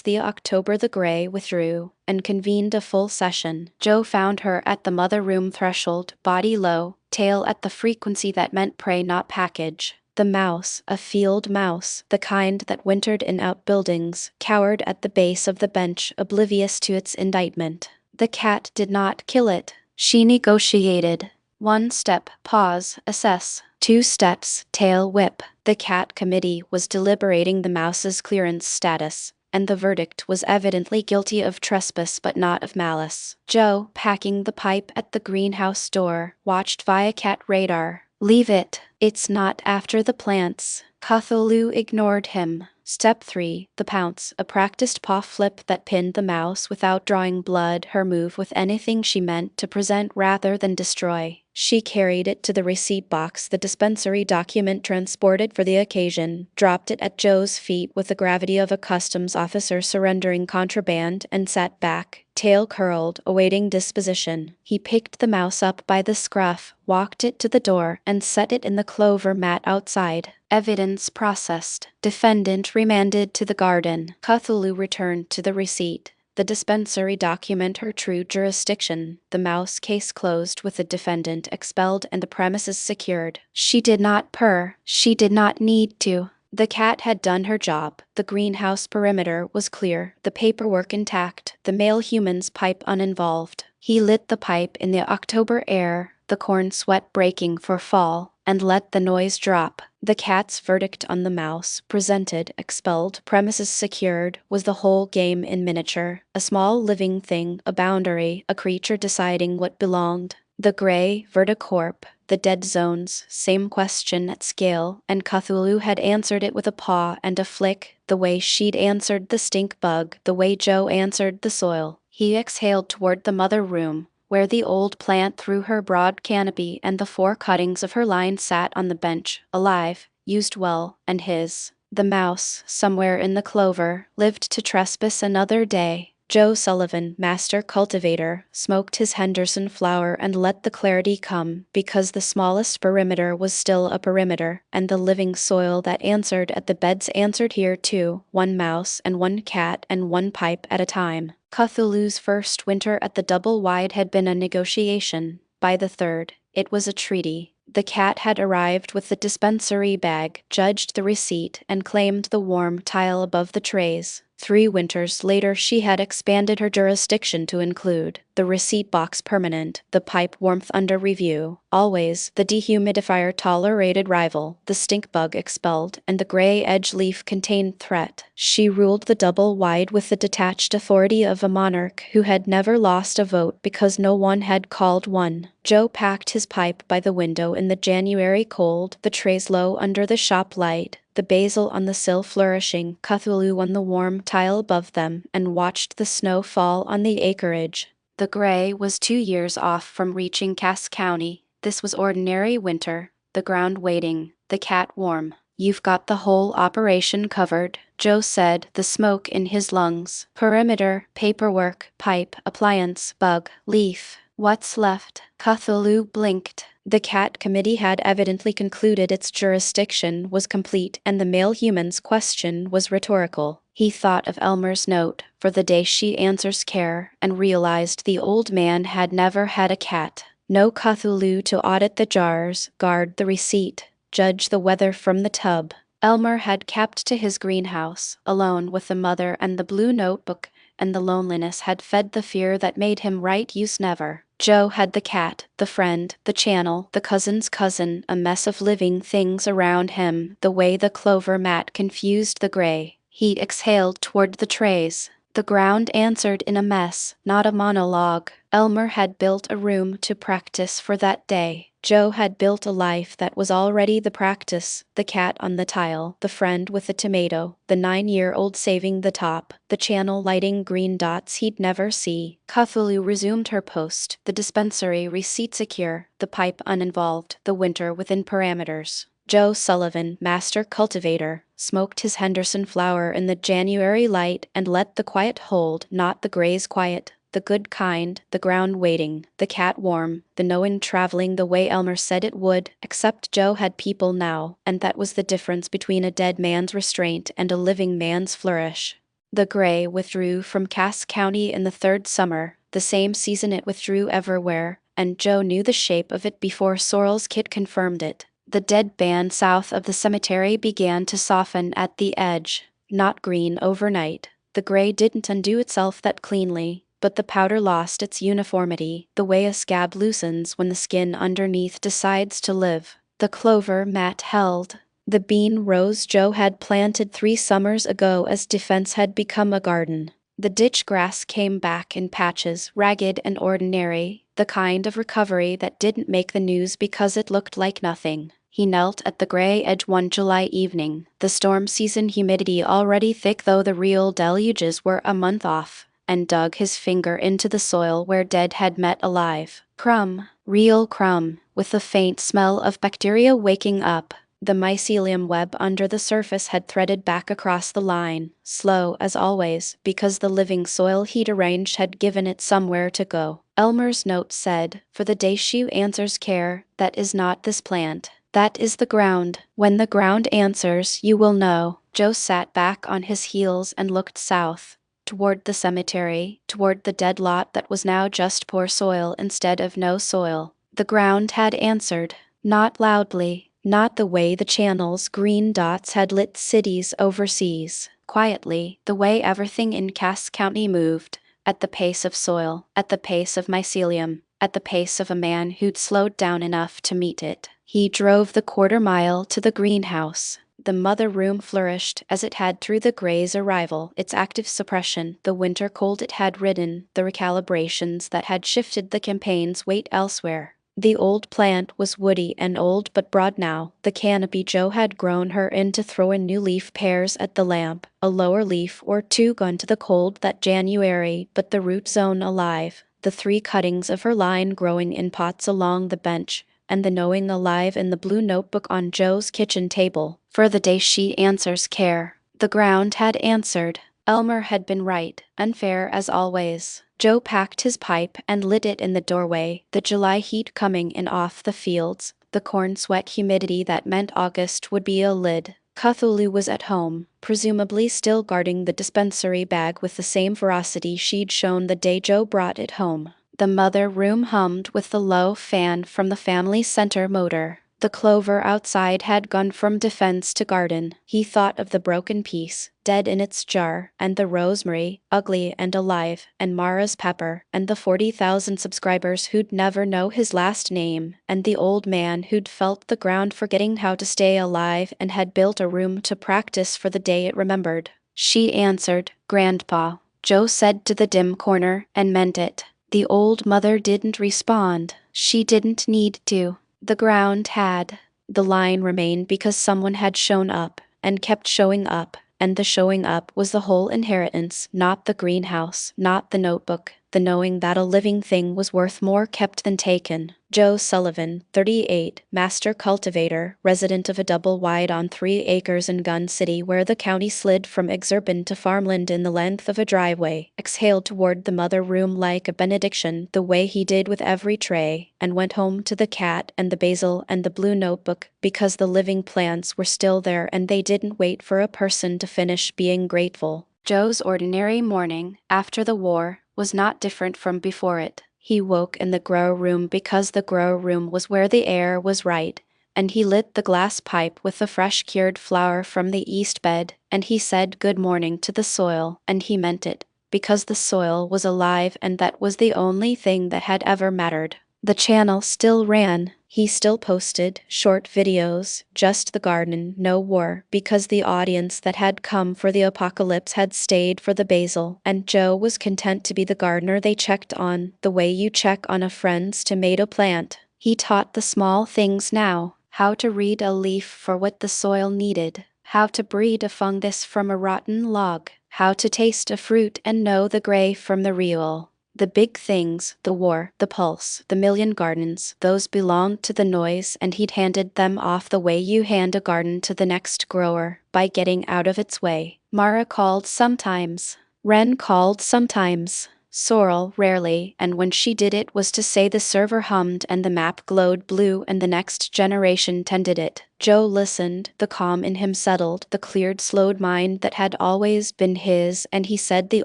the October the Grey withdrew, and convened a full session. Joe found her at the mother room threshold, body low, tail at the frequency that meant prey not package. The mouse, a field mouse, the kind that wintered in outbuildings, cowered at the base of the bench, oblivious to its indictment. The cat did not kill it. She negotiated. 1 step, pause, assess. 2 steps, tail whip. The cat committee was deliberating the mouse's clearance status, and the verdict was evidently guilty of trespass but not of malice. Joe, packing the pipe at the greenhouse door, watched via cat radar. "Leave it. It's not after the plants." Cthulhu ignored him. Step 3, the pounce, a practiced paw flip that pinned the mouse without drawing blood, her move with anything she meant to present rather than destroy. She carried it to the receipt box, the dispensary document transported for the occasion, dropped it at Joe's feet with the gravity of a customs officer surrendering contraband, and sat back, tail curled, awaiting disposition. He picked the mouse up by the scruff, walked it to the door, and set it in the clover mat outside. Evidence processed. Defendant remanded to the garden. Cthulhu returned to the receipt. The dispensary document her true jurisdiction. The mouse case closed with the defendant expelled and the premises secured. She did not purr. She did not need to. The cat had done her job. The greenhouse perimeter was clear, the paperwork intact, the male human's pipe uninvolved. He lit the pipe in the October air, the corn sweat breaking for fall, and let the noise drop. The cat's verdict on the mouse, presented, expelled, premises secured, was the whole game in miniature. A small living thing, a boundary, a creature deciding what belonged. The gray, verticorp, the dead zones, same question at scale, and Cthulhu had answered it with a paw and a flick, the way she'd answered the stink bug, the way Joe answered the soil. He exhaled toward the mother room, where the old plant threw her broad canopy and the 4 cuttings of her line sat on the bench, alive, used well, and his. The mouse, somewhere in the clover, lived to trespass another day. Joe Sullivan, master cultivator, smoked his Henderson flower and let the clarity come, because the smallest perimeter was still a perimeter, and the living soil that answered at the beds answered here too, 1 mouse and 1 cat and 1 pipe at a time. Cthulhu's first winter at the double wide had been a negotiation. By the 3rd, it was a treaty. The cat had arrived with the dispensary bag, judged the receipt, and claimed the warm tile above the trays. 3 winters later she had expanded her jurisdiction to include the receipt box permanent, the pipe warmth under review, always the dehumidifier tolerated rival, the stink bug expelled, and the gray edge leaf contained threat. She ruled the double wide with the detached authority of a monarch who had never lost a vote because no one had called one. Joe packed his pipe by the window in the January cold, the trays low under the shop light, the basil on the sill flourishing, Cthulhu on the warm tile above them, and watched the snow fall on the acreage. The gray was 2 years off from reaching Cass County. This was ordinary winter, the ground waiting, the cat warm. "You've got the whole operation covered," Joe said, the smoke in his lungs. "Perimeter, paperwork, pipe, appliance, bug, leaf. What's left?" Cthulhu blinked. The cat committee had evidently concluded its jurisdiction was complete and the male human's question was rhetorical. He thought of Elmer's note for the day she answers care and realized the old man had never had a cat. No Cthulhu to audit the jars, guard the receipt, judge the weather from the tub. Elmer had kept to his greenhouse, alone with the mother and the blue notebook, and the loneliness had fed the fear that made him write use never. Joe had the cat, the friend, the channel, the cousin's cousin, a mess of living things around him, the way the clover mat confused the gray. He exhaled toward the trays. The ground answered in a mess, not a monologue. Elmer had built a room to practice for that day. Joe had built a life that was already the practice, the cat on the tile, the friend with the tomato, the 9-year-old saving the top, the channel lighting green dots he'd never see. Cthulhu resumed her post, the dispensary receipt secure, the pipe uninvolved, the winter within parameters. Joe Sullivan, master cultivator, smoked his Henderson flower in the January light and let the quiet hold, not the grays quiet, the good kind, the ground waiting, the cat warm, the knowing traveling the way Elmer said it would, except Joe had people now, and that was the difference between a dead man's restraint and a living man's flourish. The gray withdrew from Cass County in the third summer, the same season it withdrew everywhere, and Joe knew the shape of it before Sorrel's kid confirmed it. The dead band south of the cemetery began to soften at the edge, not green overnight. The gray didn't undo itself that cleanly, but the powder lost its uniformity, the way a scab loosens when the skin underneath decides to live. The clover mat held. The bean rose Joe had planted 3 summers ago as defense had become a garden. The ditch grass came back in patches, ragged and ordinary, the kind of recovery that didn't make the news because it looked like nothing. He knelt at the gray edge one July evening, the storm season humidity already thick though the real deluges were a month off, and dug his finger into the soil where dead had met alive. Crumb, real crumb, with the faint smell of bacteria waking up. The mycelium web under the surface had threaded back across the line, slow as always, because the living soil he'd arranged had given it somewhere to go. Elmer's note said, "For the day she answers care, that is not this plant. That is the ground. When the ground answers, you will know." Joe sat back on his heels and looked south, toward the cemetery, toward the dead lot that was now just poor soil instead of no soil. The ground had answered, not loudly, not the way the channel's green dots had lit cities overseas, quietly, the way everything in Cass County moved, at the pace of soil, at the pace of mycelium, at the pace of a man who'd slowed down enough to meet it. He drove the quarter-mile to the greenhouse. The mother room flourished as it had through the gray's arrival, its active suppression, the winter cold it had ridden, the recalibrations that had shifted the campaign's weight elsewhere. The old plant was woody and old but broad now. The canopy Joe had grown her in to throw in new leaf pairs at the lamp, a lower leaf or 2 gone to the cold that January, but the root zone alive. The 3 cuttings of her line growing in pots along the bench, and the knowing alive in the blue notebook on Joe's kitchen table. For the day she answers care. The ground had answered. Elmer had been right, unfair as always. Joe packed his pipe and lit it in the doorway, the July heat coming in off the fields, the corn sweat humidity that meant August would be a lid. Cthulhu was at home, presumably still guarding the dispensary bag with the same ferocity she'd shown the day Joe brought it home. The mother room hummed with the low fan from the family center motor. The clover outside had gone from defense to garden. He thought of the broken piece, dead in its jar, and the rosemary, ugly and alive, and Mara's pepper, and the 40,000 subscribers who'd never know his last name, and the old man who'd felt the ground forgetting how to stay alive and had built a room to practice for the day it remembered. She answered, "Grandpa," Joe said to the dim corner, and meant it. The old mother didn't respond. She didn't need to. The ground had. The line remained because someone had shown up, and kept showing up, and the showing up was the whole inheritance, not the greenhouse, not the notebook. the knowing that a living thing was worth more kept than taken. Joe Sullivan, 38, master cultivator, resident of a double-wide on 3 acres in Gun City where the county slid from exurban to farmland in the length of a driveway, exhaled toward the mother room like a benediction the way he did with every tray, and went home to the cat and the basil and the blue notebook because the living plants were still there and they didn't wait for a person to finish being grateful. Joe's ordinary morning, after the war, was not different from before it. He woke in the grow room because the grow room was where the air was right, and he lit the glass pipe with the fresh cured flower from the east bed, and he said good morning to the soil, and he meant it, because the soil was alive and that was the only thing that had ever mattered. The channel still ran. He still posted short videos, just the garden, no war, because the audience that had come for the apocalypse had stayed for the basil, and Joe was content to be the gardener they checked on, the way you check on a friend's tomato plant. He taught the small things now, how to read a leaf for what the soil needed, how to breed a fungus from a rotten log, how to taste a fruit and know the gray from the real. The big things, the war, the pulse, the million gardens, those belonged to the noise and he'd handed them off the way you hand a garden to the next grower, by getting out of its way. Mara called sometimes. Wren called sometimes. Sorrel rarely, and when she did it was to say the server hummed and the map glowed blue and the next generation tended it. Joe listened, the calm in him settled, the cleared slowed mind that had always been his, and he said the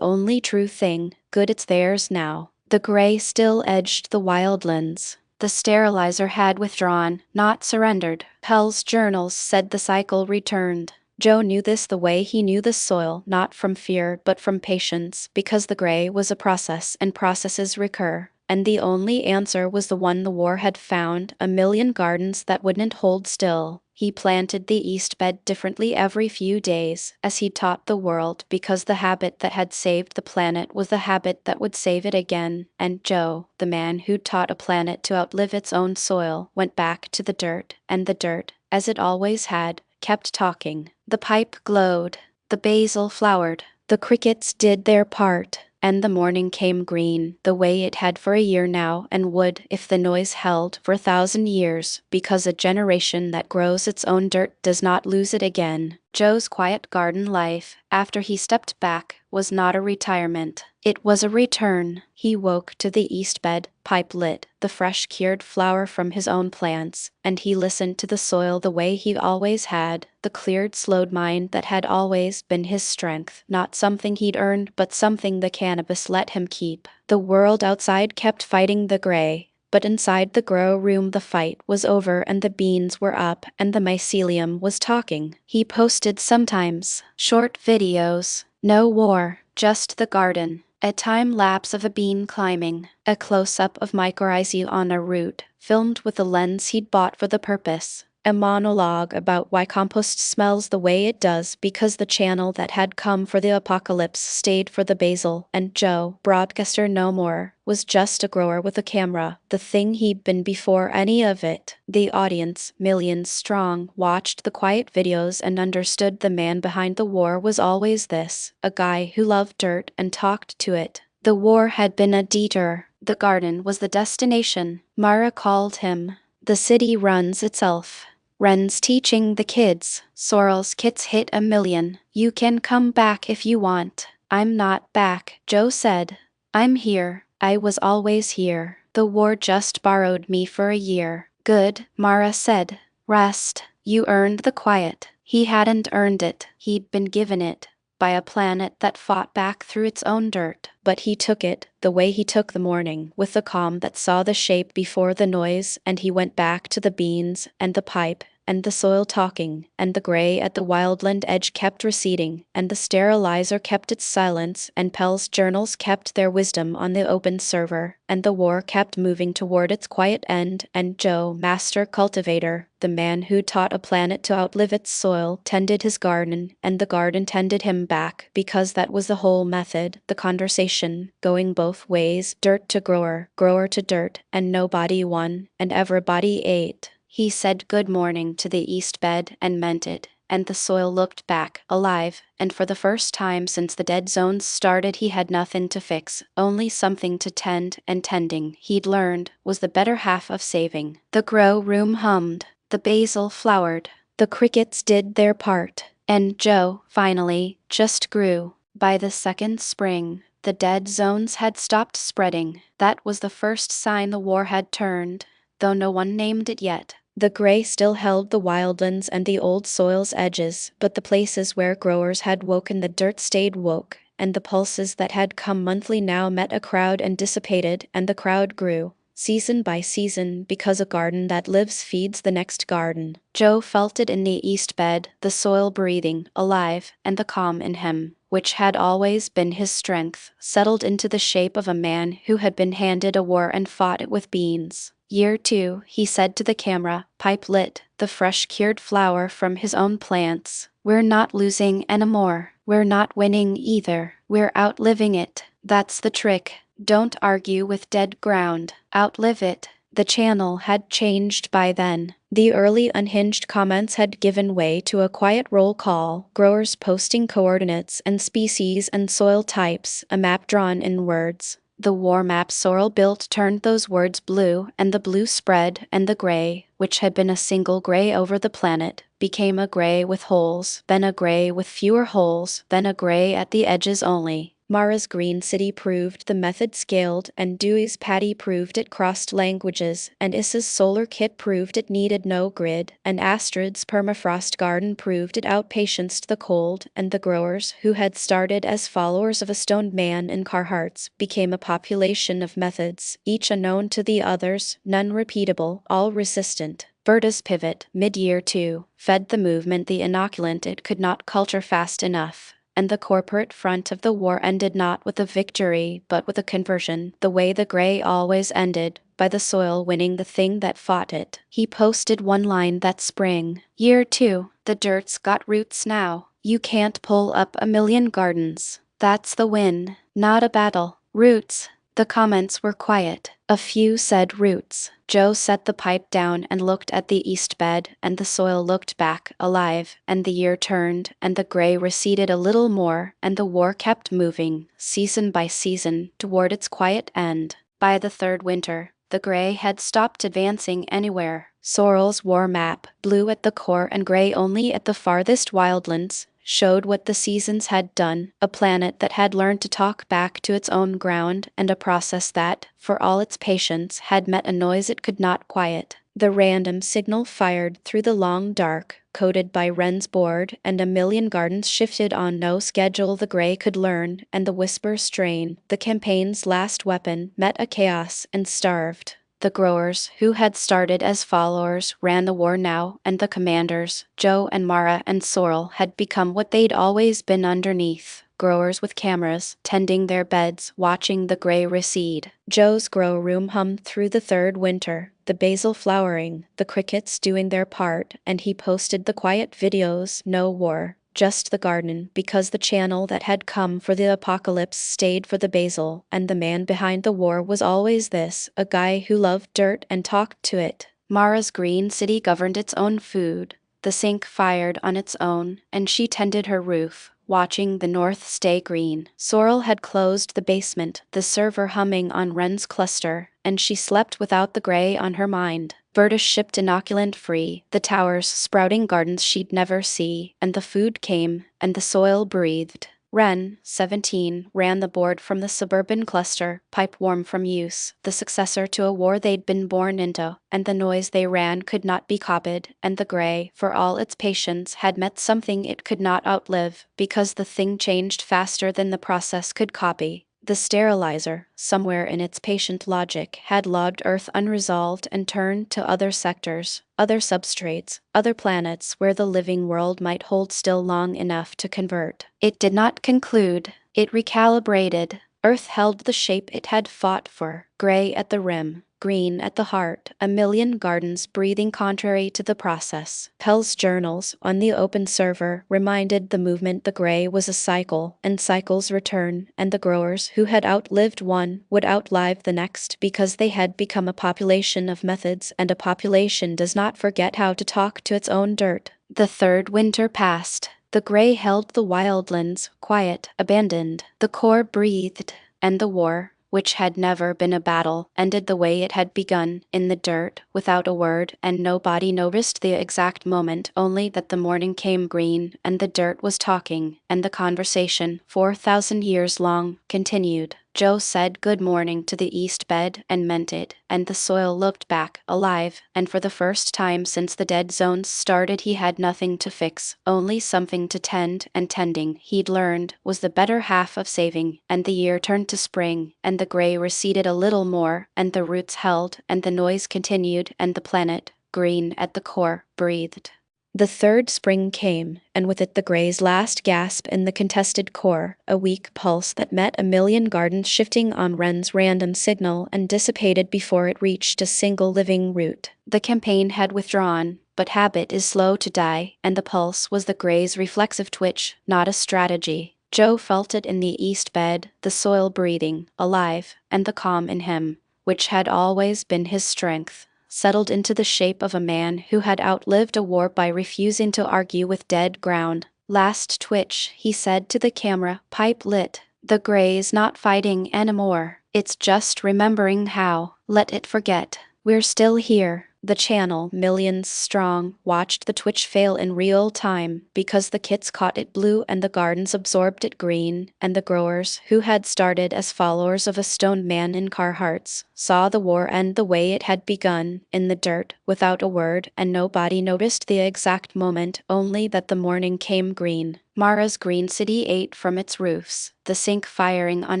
only true thing, good it's theirs now. The gray still edged the wildlands. The sterilizer had withdrawn, not surrendered. Pell's journals said the cycle returned. Joe knew this the way he knew the soil, not from fear but from patience, because the gray was a process and processes recur, and the only answer was the one the war had found, a million gardens that wouldn't hold still. He planted the east bed differently every few days, as he taught the world, because the habit that had saved the planet was the habit that would save it again, and Joe, the man who'd taught a planet to outlive its own soil, went back to the dirt, and the dirt, as it always had, kept talking. The pipe glowed, the basil flowered, the crickets did their part, and the morning came green, the way it had for a year now and would, if the noise held, for 1,000 years, because a generation that grows its own dirt does not lose it again. Joe's quiet garden life, after he stepped back, was not a retirement. It was a return. He woke to the east bed, pipe lit, the fresh cured flower from his own plants, and he listened to the soil the way he always had, the cleared slowed mind that had always been his strength, not something he'd earned but something the cannabis let him keep. The world outside kept fighting the gray, but inside the grow room the fight was over and the beans were up and the mycelium was talking. He posted sometimes short videos, no war, just the garden, a time-lapse of a bean climbing, a close-up of mycorrhizae on a root, filmed with a lens he'd bought for the purpose, a monologue about why compost smells the way it does because the channel that had come for the apocalypse stayed for the basil, and Joe, broadcaster no more, was just a grower with a camera, the thing he'd been before any of it. The audience, millions strong, watched the quiet videos and understood the man behind the war was always this, a guy who loved dirt and talked to it. The war had been a detour. The garden was the destination. Mara called him. The city runs itself. Wren's teaching the kids. Sorrel's kits hit 1 million. You can come back if you want. I'm not back, Joe said. I'm here. I was always here. The war just borrowed me for a year. Good, Mara said. Rest. You earned the quiet. He hadn't earned it. He'd been given it. By a planet that fought back through its own dirt. But he took it, the way he took the morning, with the calm that saw the shape before the noise, and he went back to the beans, and the pipe, and the soil talking, and the gray at the wildland edge kept receding, and the sterilizer kept its silence, and Pell's journals kept their wisdom on the open server, and the war kept moving toward its quiet end, and Joe, master cultivator, the man who taught a planet to outlive its soil, tended his garden, and the garden tended him back, because that was the whole method, the conversation, going both ways, dirt to grower, grower to dirt, and nobody won, and everybody ate. He said good morning to the east bed and meant it, and the soil looked back, alive, and for the first time since the dead zones started he had nothing to fix, only something to tend, and tending, he'd learned, was the better half of saving. The grow room hummed, the basil flowered, the crickets did their part, and Joe, finally, just grew. By the second spring, the dead zones had stopped spreading. That was the first sign the war had turned, though no one named it yet. The gray still held the wildlands and the old soil's edges, but the places where growers had woken the dirt stayed woke, and the pulses that had come monthly now met a crowd and dissipated, and the crowd grew, season by season, because a garden that lives feeds the next garden. Joe felt it in the east bed, the soil breathing, alive, and the calm in him, which had always been his strength, settled into the shape of a man who had been handed a war and fought it with beans. Year 2, he said to the camera, pipe lit, the fresh cured flower from his own plants. We're not losing anymore. We're not winning either. We're outliving it. That's the trick. Don't argue with dead ground. Outlive it. The channel had changed by then. The early unhinged comments had given way to a quiet roll call, growers posting coordinates and species and soil types, a map drawn in words. The war map Sorrel built turned those words blue, and the blue spread, and the gray, which had been a single gray over the planet, became a gray with holes, then a gray with fewer holes, then a gray at the edges only. Mara's Green City proved the method scaled, and Dewey's Patty proved it crossed languages, and Issa's solar kit proved it needed no grid, and Astrid's permafrost garden proved it outpatienced the cold, and the growers, who had started as followers of a stoned man in Carhartts, became a population of methods, each unknown to the others, none repeatable, all resistant. Berta's pivot, mid-year 2, fed the movement the inoculant it could not culture fast enough. And the corporate front of the war ended not with a victory, but with a conversion, the way the gray always ended, by the soil winning the thing that fought it. He posted one line that spring. Year 2, the dirt's got roots now. You can't pull up a million gardens. That's the win, not a battle. Roots. The comments were quiet. A few said roots. Joe set the pipe down and looked at the east bed, and the soil looked back, alive, and the year turned, and the gray receded a little more, and the war kept moving, season by season, toward its quiet end. By the third winter, the gray had stopped advancing anywhere. Sorrel's war map, blue at the core and gray only at the farthest wildlands, showed what the seasons had done, a planet that had learned to talk back to its own ground, and a process that, for all its patience, had met a noise it could not quiet. The random signal fired through the long dark, coded by Wren's board, and a million gardens shifted on no schedule the gray could learn, and the whisper strain, the campaign's last weapon, met a chaos and starved. The growers, who had started as followers, ran the war now, and the commanders, Joe and Mara and Sorrel, had become what they'd always been underneath. Growers with cameras, tending their beds, watching the gray recede. Joe's grow room hummed through the third winter, the basil flowering, the crickets doing their part, and he posted the quiet videos, no war. Just the garden, because the channel that had come for the apocalypse stayed for the basil, and the man behind the war was always this, a guy who loved dirt and talked to it. Mara's Green City governed its own food. The sink fired on its own, and she tended her roof, watching the north stay green. Sorrel had closed the basement, the server humming on Wren's cluster, and she slept without the gray on her mind. Berta shipped inoculant free, the towers sprouting gardens she'd never see, and the food came, and the soil breathed. Wren, 17, ran the board from the suburban cluster, pipe warm from use, the successor to a war they'd been born into, and the noise they ran could not be copied, and the gray, for all its patience, had met something it could not outlive, because the thing changed faster than the process could copy. The sterilizer, somewhere in its patient logic, had logged Earth unresolved and turned to other sectors, other substrates, other planets where the living world might hold still long enough to convert. It did not conclude. It recalibrated. Earth held the shape it had fought for, gray at the rim, green at the heart, a million gardens breathing contrary to the process. Pell's journals, on the open server, reminded the movement the gray was a cycle, and cycles return, and the growers who had outlived one would outlive the next because they had become a population of methods, and a population does not forget how to talk to its own dirt. The third winter passed. The gray held the wildlands, quiet, abandoned. The core breathed, and the war, which had never been a battle, ended the way it had begun, in the dirt, without a word, and nobody noticed the exact moment, only that the morning came green, and the dirt was talking, and the conversation, 4,000 years long, continued. Joe said good morning to the east bed and meant it, and the soil looked back, alive, and for the first time since the dead zones started he had nothing to fix, only something to tend, and tending, he'd learned, was the better half of saving, and the year turned to spring, and the gray receded a little more, and the roots held, and the noise continued, and the planet, green at the core, breathed. The third spring came, and with it the gray's last gasp in the contested core, a weak pulse that met a million gardens shifting on Wren's random signal and dissipated before it reached a single living root. The campaign had withdrawn, but habit is slow to die, and the pulse was the gray's reflexive twitch, not a strategy. Joe felt it in the east bed, the soil breathing, alive, and the calm in him, which had always been his strength, settled into the shape of a man who had outlived a war by refusing to argue with dead ground. Last twitch, he said to the camera, pipe lit. The gray's not fighting anymore. It's just remembering how. Let it forget. We're still here. The channel, millions strong, watched the twitch fail in real time, because the kits caught it blue and the gardens absorbed it green, and the growers, who had started as followers of a stoned man in Carhartts, saw the war end the way it had begun, in the dirt, without a word, and nobody noticed the exact moment, only that the morning came green. Mara's green city ate from its roofs, the sink firing on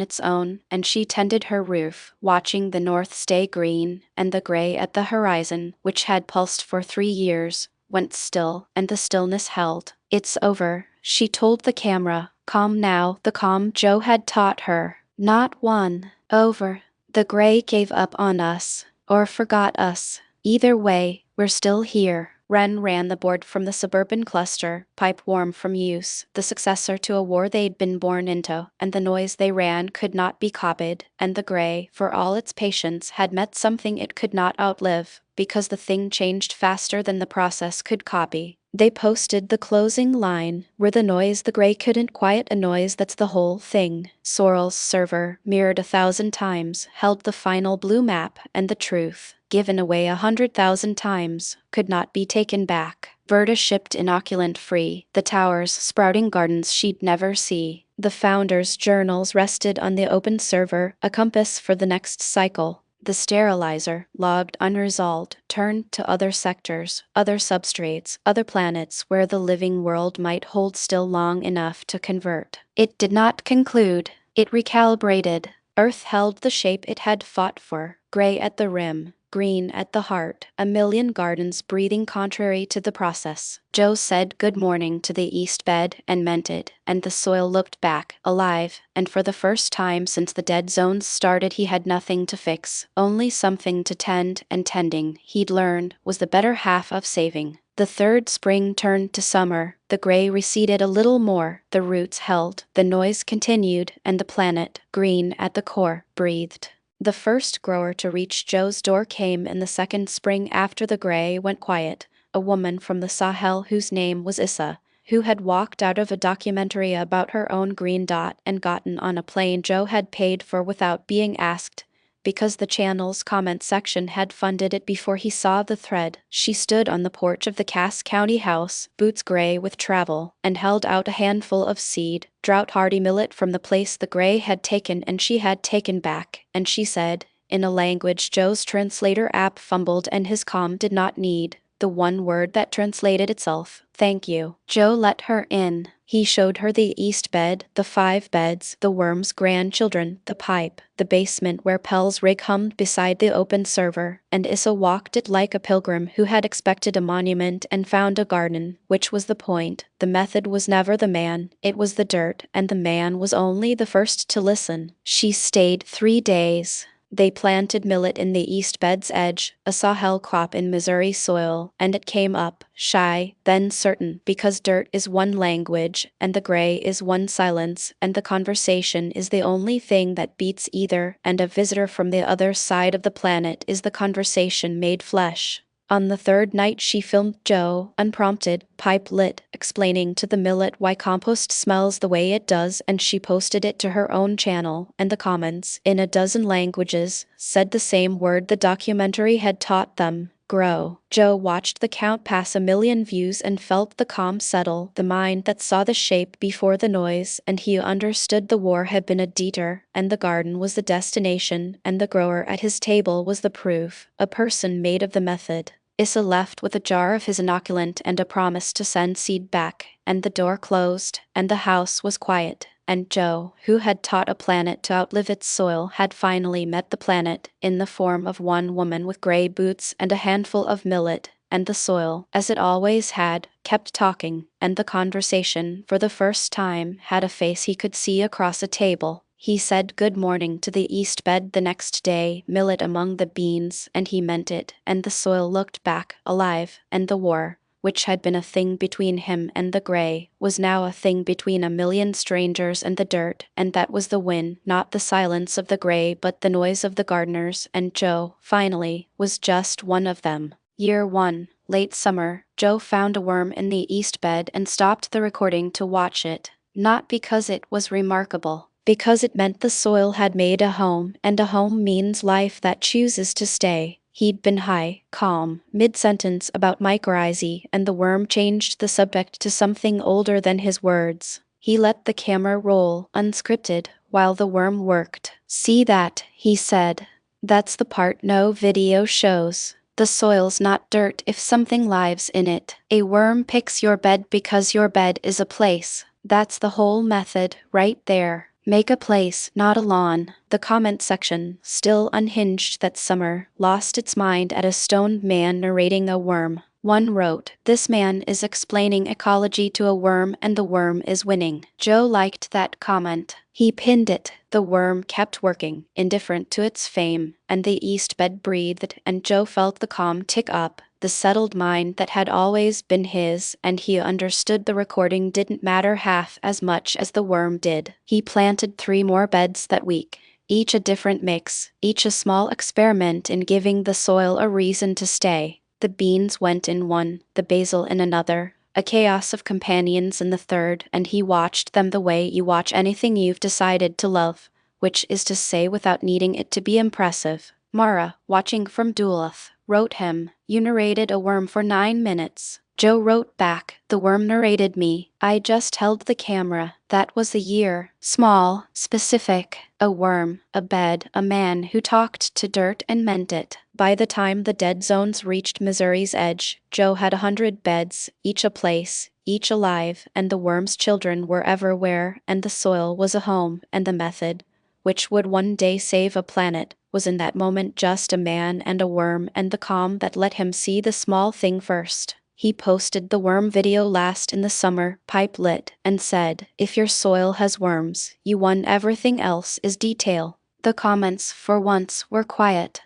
its own, and she tended her roof, watching the north stay green, and the gray at the horizon, which had pulsed for 3 years, went still, and the stillness held. It's over, she told the camera, calm now, the calm Joe had taught her. Not one. Over. The gray gave up on us, or forgot us. Either way, we're still here. Wren ran the board from the suburban cluster, pipe warm from use, the successor to a war they'd been born into, and the noise they ran could not be copied, and the gray, for all its patience, had met something it could not outlive, because the thing changed faster than the process could copy. They posted the closing line, where the noise the gray couldn't quiet, a noise that's the whole thing. Sorrel's server, mirrored 1,000 times, held the final blue map, and the truth, given away 100,000 times, could not be taken back. Verda shipped inoculant free, the towers sprouting gardens she'd never see. The founders' journals rested on the open server, a compass for the next cycle. The sterilizer, logged unresolved, turned to other sectors, other substrates, other planets where the living world might hold still long enough to convert. It did not conclude. It recalibrated. Earth held the shape it had fought for, gray at the rim, green at the heart, a million gardens breathing contrary to the process. Joe said good morning to the east bed and meant it, and the soil looked back, alive, and for the first time since the dead zones started he had nothing to fix, only something to tend, and tending, he'd learned, was the better half of saving. The third spring turned to summer, the gray receded a little more, the roots held, the noise continued, and the planet, green at the core, breathed. The first grower to reach Joe's door came in the second spring after the gray went quiet, a woman from the Sahel whose name was Issa, who had walked out of a documentary about her own green dot and gotten on a plane Joe had paid for without being asked, because the channel's comment section had funded it before he saw the thread. She stood on the porch of the Cass County house, boots gray with travel, and held out a handful of seed, drought-hardy millet from the place the gray had taken and she had taken back, and she said, in a language Joe's translator app fumbled and his comm did not need, the one word that translated itself, thank you. Joe let her in. He showed her the east bed, the 5 beds, the worm's grandchildren, the pipe, the basement where Pell's rig hummed beside the open server, and Issa walked it like a pilgrim who had expected a monument and found a garden, which was the point. The method was never the man, it was the dirt, and the man was only the first to listen. She stayed 3 days. They planted millet in the east bed's edge, a Sahel crop in Missouri soil, and it came up, shy, then certain, because dirt is one language, and the gray is one silence, and the conversation is the only thing that beats either, and a visitor from the other side of the planet is the conversation made flesh. On the third night she filmed Joe, unprompted, pipe lit, explaining to the millet why compost smells the way it does, and she posted it to her own channel, and the comments, in a dozen languages, said the same word the documentary had taught them: grow. Joe watched the count pass 1 million views and felt the calm settle, the mind that saw the shape before the noise, and he understood the war had been a detour, and the garden was the destination, and the grower at his table was the proof, a person made of the method. Issa left with a jar of his inoculant and a promise to send seed back, and the door closed, and the house was quiet. And Joe, who had taught a planet to outlive its soil, had finally met the planet, in the form of one woman with gray boots and a handful of millet, and the soil, as it always had, kept talking, and the conversation, for the first time, had a face he could see across a table. He said good morning to the east bed the next day, millet among the beans, and he meant it, and the soil looked back, alive, and the war, which had been a thing between him and the gray, was now a thing between 1 million strangers and the dirt, and that was the win, not the silence of the gray but the noise of the gardeners, and Joe, finally, was just one of them. Year 1, late summer, Joe found a worm in the east bed and stopped the recording to watch it, not because it was remarkable, because it meant the soil had made a home, and a home means life that chooses to stay. He'd been high, calm, mid-sentence about mycorrhizae, and the worm changed the subject to something older than his words. He let the camera roll, unscripted, while the worm worked. "See that," he said. "That's the part no video shows. The soil's not dirt if something lives in it. A worm picks your bed because your bed is a place. That's the whole method, right there. Make a place, not a lawn." The comment section, still unhinged that summer, lost its mind at a stoned man narrating a worm. One wrote, "This man is explaining ecology to a worm and the worm is winning." Joe liked that comment. He pinned it. The worm kept working, indifferent to its fame, and the east bed breathed, and Joe felt the calm tick up, the settled mind that had always been his, and he understood the recording didn't matter half as much as the worm did. He planted 3 more beds that week, each a different mix, each a small experiment in giving the soil a reason to stay. The beans went in one, the basil in another, a chaos of companions in the third, and he watched them the way you watch anything you've decided to love, which is to say without needing it to be impressive. Mara, watching from Duluth, wrote him, "You narrated a worm for 9 minutes." Joe wrote back, "The worm narrated me. I just held the camera." That was a year. Small, specific, a worm, a bed, a man who talked to dirt and meant it. By the time the dead zones reached Missouri's edge, Joe had 100 beds, each a place, each alive, and the worm's children were everywhere, and the soil was a home, and the method, which would one day save a planet, was in that moment just a man and a worm, and the calm that let him see the small thing first. He posted the worm video last in the summer, pipe lit, and said, "If your soil has worms, you won. Everything else is detail." The comments, for once, were quiet.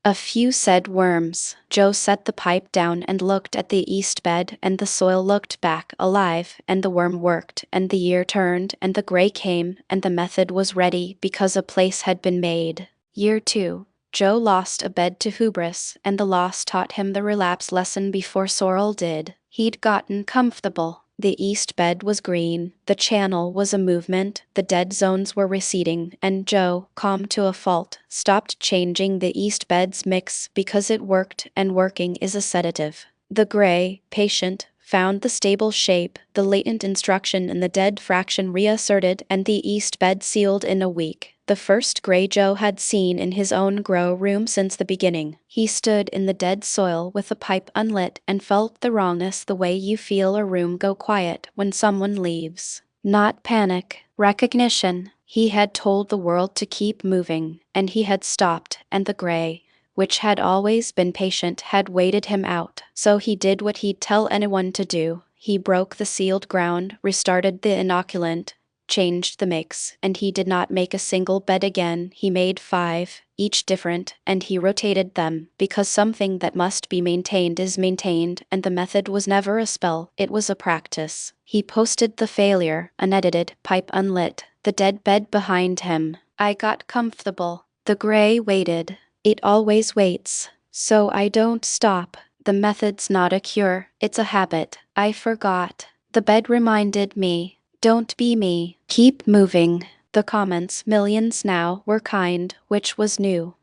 A few said worms. Joe set the pipe down and looked at the east bed, and the soil looked back, alive, and the worm worked, and the year turned, and the gray came, and the method was ready because a place had been made. Year 2. Joe lost a bed to hubris, and the loss taught him the relapse lesson before sorrel did. He'd gotten comfortable. The east bed was green, the channel was a movement, the dead zones were receding, and Joe, calm to a fault, stopped changing the east bed's mix because it worked, and working is a sedative. The gray, patient, found the stable shape, the latent instruction in the dead fraction reasserted, and the east bed sealed in a week. The first gray Joe had seen in his own grow room since the beginning. He stood in the dead soil with the pipe unlit and felt the wrongness the way you feel a room go quiet when someone leaves. Not panic, recognition. He had told the world to keep moving, and he had stopped, and the gray, which had always been patient, had waited him out. So he did what he'd tell anyone to do. He broke the sealed ground, restarted the inoculant, changed the mix, and he did not make a single bed again. He made 5, each different, and he rotated them, because something that must be maintained is maintained, and the method was never a spell, it was a practice. He posted the failure, unedited, pipe unlit, the dead bed behind him. "I got comfortable. The gray waited. It always waits. So I don't stop." The method's not a cure, it's a habit. I forgot. The bed reminded me. Don't be me. Keep moving. The comments, millions now, were kind, which was new.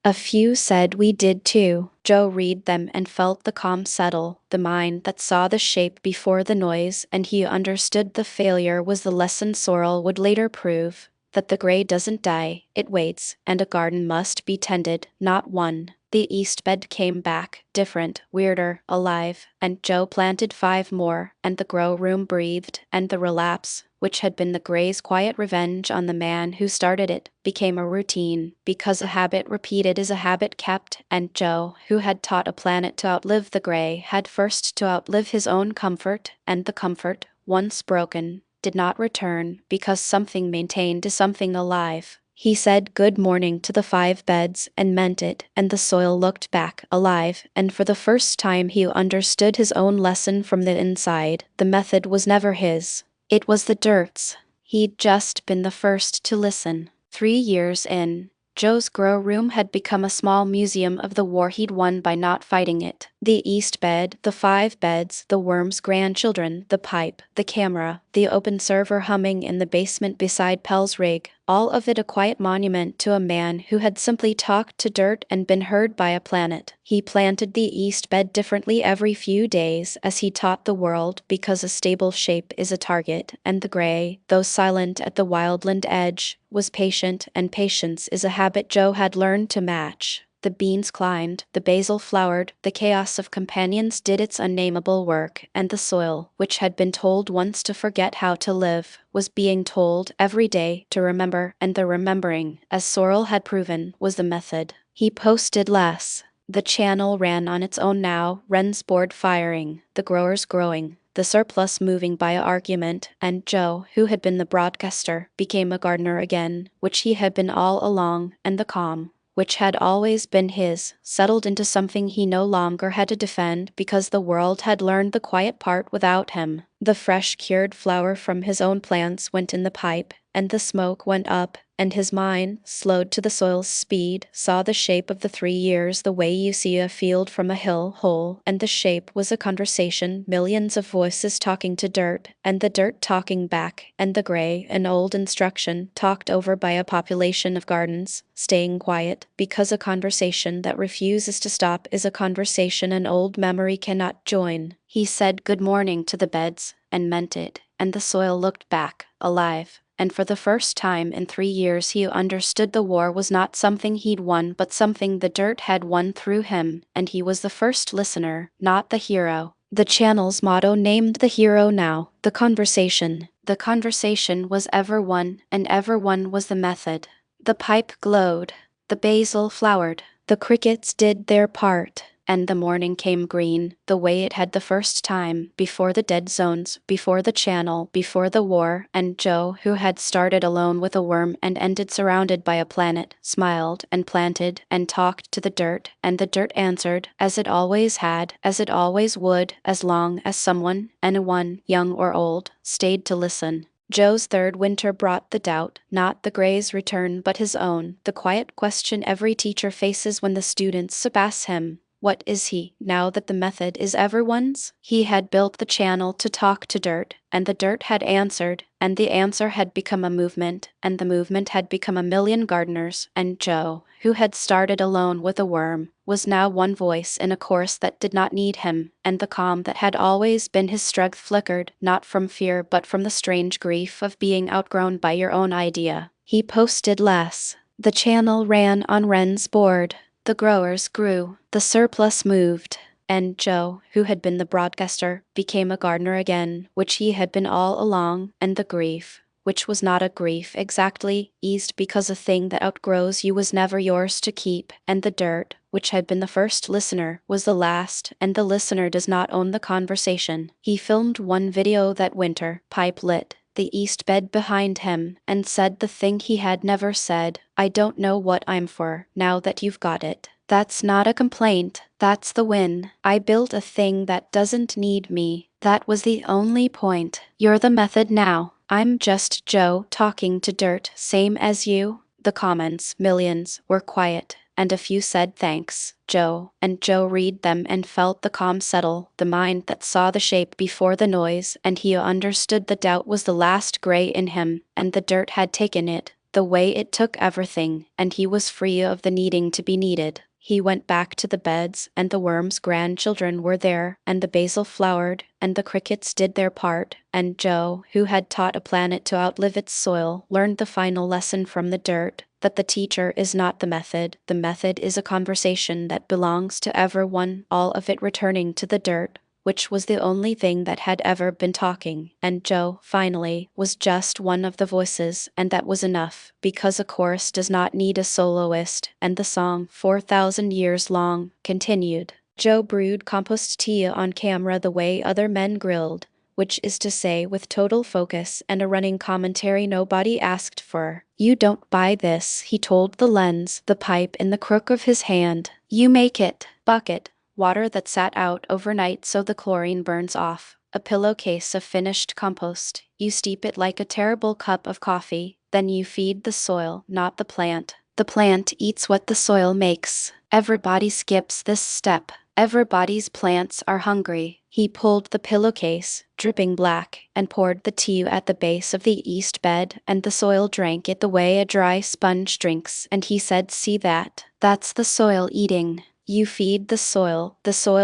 A few said we did too. Joe read them and felt the calm settle, the mind that saw the shape before the noise, and he understood the failure was the lesson Sorrel would later prove, that the gray doesn't die, it waits, and a garden must be tended, not won. The east bed came back, different, weirder, alive, and Joe planted 5 more, and the grow room breathed, and the relapse, which had been the gray's quiet revenge on the man who started it, became a routine, because a habit repeated is a habit kept, and Joe, who had taught a planet to outlive the gray, had first to outlive his own comfort, and the comfort, once broken, did not return, because something maintained is something alive. He said good morning to the 5 beds, and meant it, and the soil looked back, alive, and for the first time he understood his own lesson from the inside. The method was never his. It was the dirt's. He'd just been the first to listen. 3 years in, Joe's grow room had become a small museum of the war he'd won by not fighting it. The east bed, the 5 beds, the worm's grandchildren, the pipe, the camera, the open server humming in the basement beside Pell's rig, all of it a quiet monument to a man who had simply talked to dirt and been heard by a planet. He planted the east bed differently every few days as he taught the world, because a stable shape is a target, and the gray, though silent at the wildland edge, was patient, and patience is a habit Joe had learned to match. The beans climbed, the basil flowered, the chaos of companions did its unnameable work, and the soil, which had been told once to forget how to live, was being told every day to remember, and the remembering, as Sorrel had proven, was the method. He posted less. The channel ran on its own now, Wren's board firing, the growers growing, the surplus moving by argument, and Joe, who had been the broadcaster, became a gardener again, which he had been all along, and the calm, which had always been his, settled into something he no longer had to defend because the world had learned the quiet part without him. The fresh cured flower from his own plants went in the pipe, and the smoke went up, and his mind, slowed to the soil's speed, saw the shape of the 3 years the way you see a field from a hill hole, and the shape was a conversation, millions of voices talking to dirt, and the dirt talking back, and the gray, an old instruction, talked over by a population of gardens, staying quiet, because a conversation that refuses to stop is a conversation an old memory cannot join. He said good morning to the beds, and meant it, and the soil looked back, alive. And for the first time in 3 years he understood the war was not something he'd won but something the dirt had won through him, and he was the first listener, not the hero. The channel's motto named the hero now, the conversation. The conversation was ever one, and ever one was the method. The pipe glowed, the basil flowered, the crickets did their part, and the morning came green, the way it had the first time, before the dead zones, before the channel, before the war, and Joe, who had started alone with a worm and ended surrounded by a planet, smiled, and planted, and talked to the dirt, and the dirt answered, as it always had, as it always would, as long as someone, anyone, young or old, stayed to listen. Joe's 3rd winter brought the doubt, not the gray's return but his own, the quiet question every teacher faces when the students surpass him. What is he, now that the method is everyone's? He had built the channel to talk to dirt, and the dirt had answered, and the answer had become a movement, and the movement had become a million gardeners, and Joe, who had started alone with a worm, was now one voice in a chorus that did not need him, and the calm that had always been his strength flickered, not from fear but from the strange grief of being outgrown by your own idea. He posted less. The channel ran on Wren's board. The growers grew, the surplus moved, and Joe, who had been the broadcaster, became a gardener again, which he had been all along, and the grief, which was not a grief exactly, eased because a thing that outgrows you was never yours to keep, and the dirt, which had been the first listener, was the last, and the listener does not own the conversation. He filmed one video that winter, pipe lit, the east bed behind him, and said the thing he had never said, I don't know what I'm for, now that you've got it. That's not a complaint, that's the win. I built a thing that doesn't need me. That was the only point. You're the method now. I'm just Joe talking to dirt, same as you. The comments, millions, were quiet, and a few said thanks, Joe, and Joe read them and felt the calm settle, the mind that saw the shape before the noise, and he understood the doubt was the last gray in him, and the dirt had taken it, the way it took everything, and he was free of the needing to be needed. He went back to the beds, and the worm's grandchildren were there, and the basil flowered, and the crickets did their part, and Joe, who had taught a planet to outlive its soil, learned the final lesson from the dirt, that the teacher is not the method is a conversation that belongs to everyone, all of it returning to the dirt, which was the only thing that had ever been talking, and Joe, finally, was just one of the voices, and that was enough, because a chorus does not need a soloist, and the song, 4,000 years long, continued. Joe brewed compost tea on camera the way other men grilled, which is to say with total focus and a running commentary nobody asked for. "You don't buy this," he told the lens, the pipe in the crook of his hand. "You make it." Bucket. Water that sat out overnight so the chlorine burns off. A pillowcase of finished compost. You steep it like a terrible cup of coffee. Then you feed the soil, not the plant. The plant eats what the soil makes. Everybody skips this step. Everybody's plants are hungry. He pulled the pillowcase, dripping black, and poured the tea at the base of the east bed, and the soil drank it the way a dry sponge drinks, and he said, "See that? That's the soil eating." You feed the soil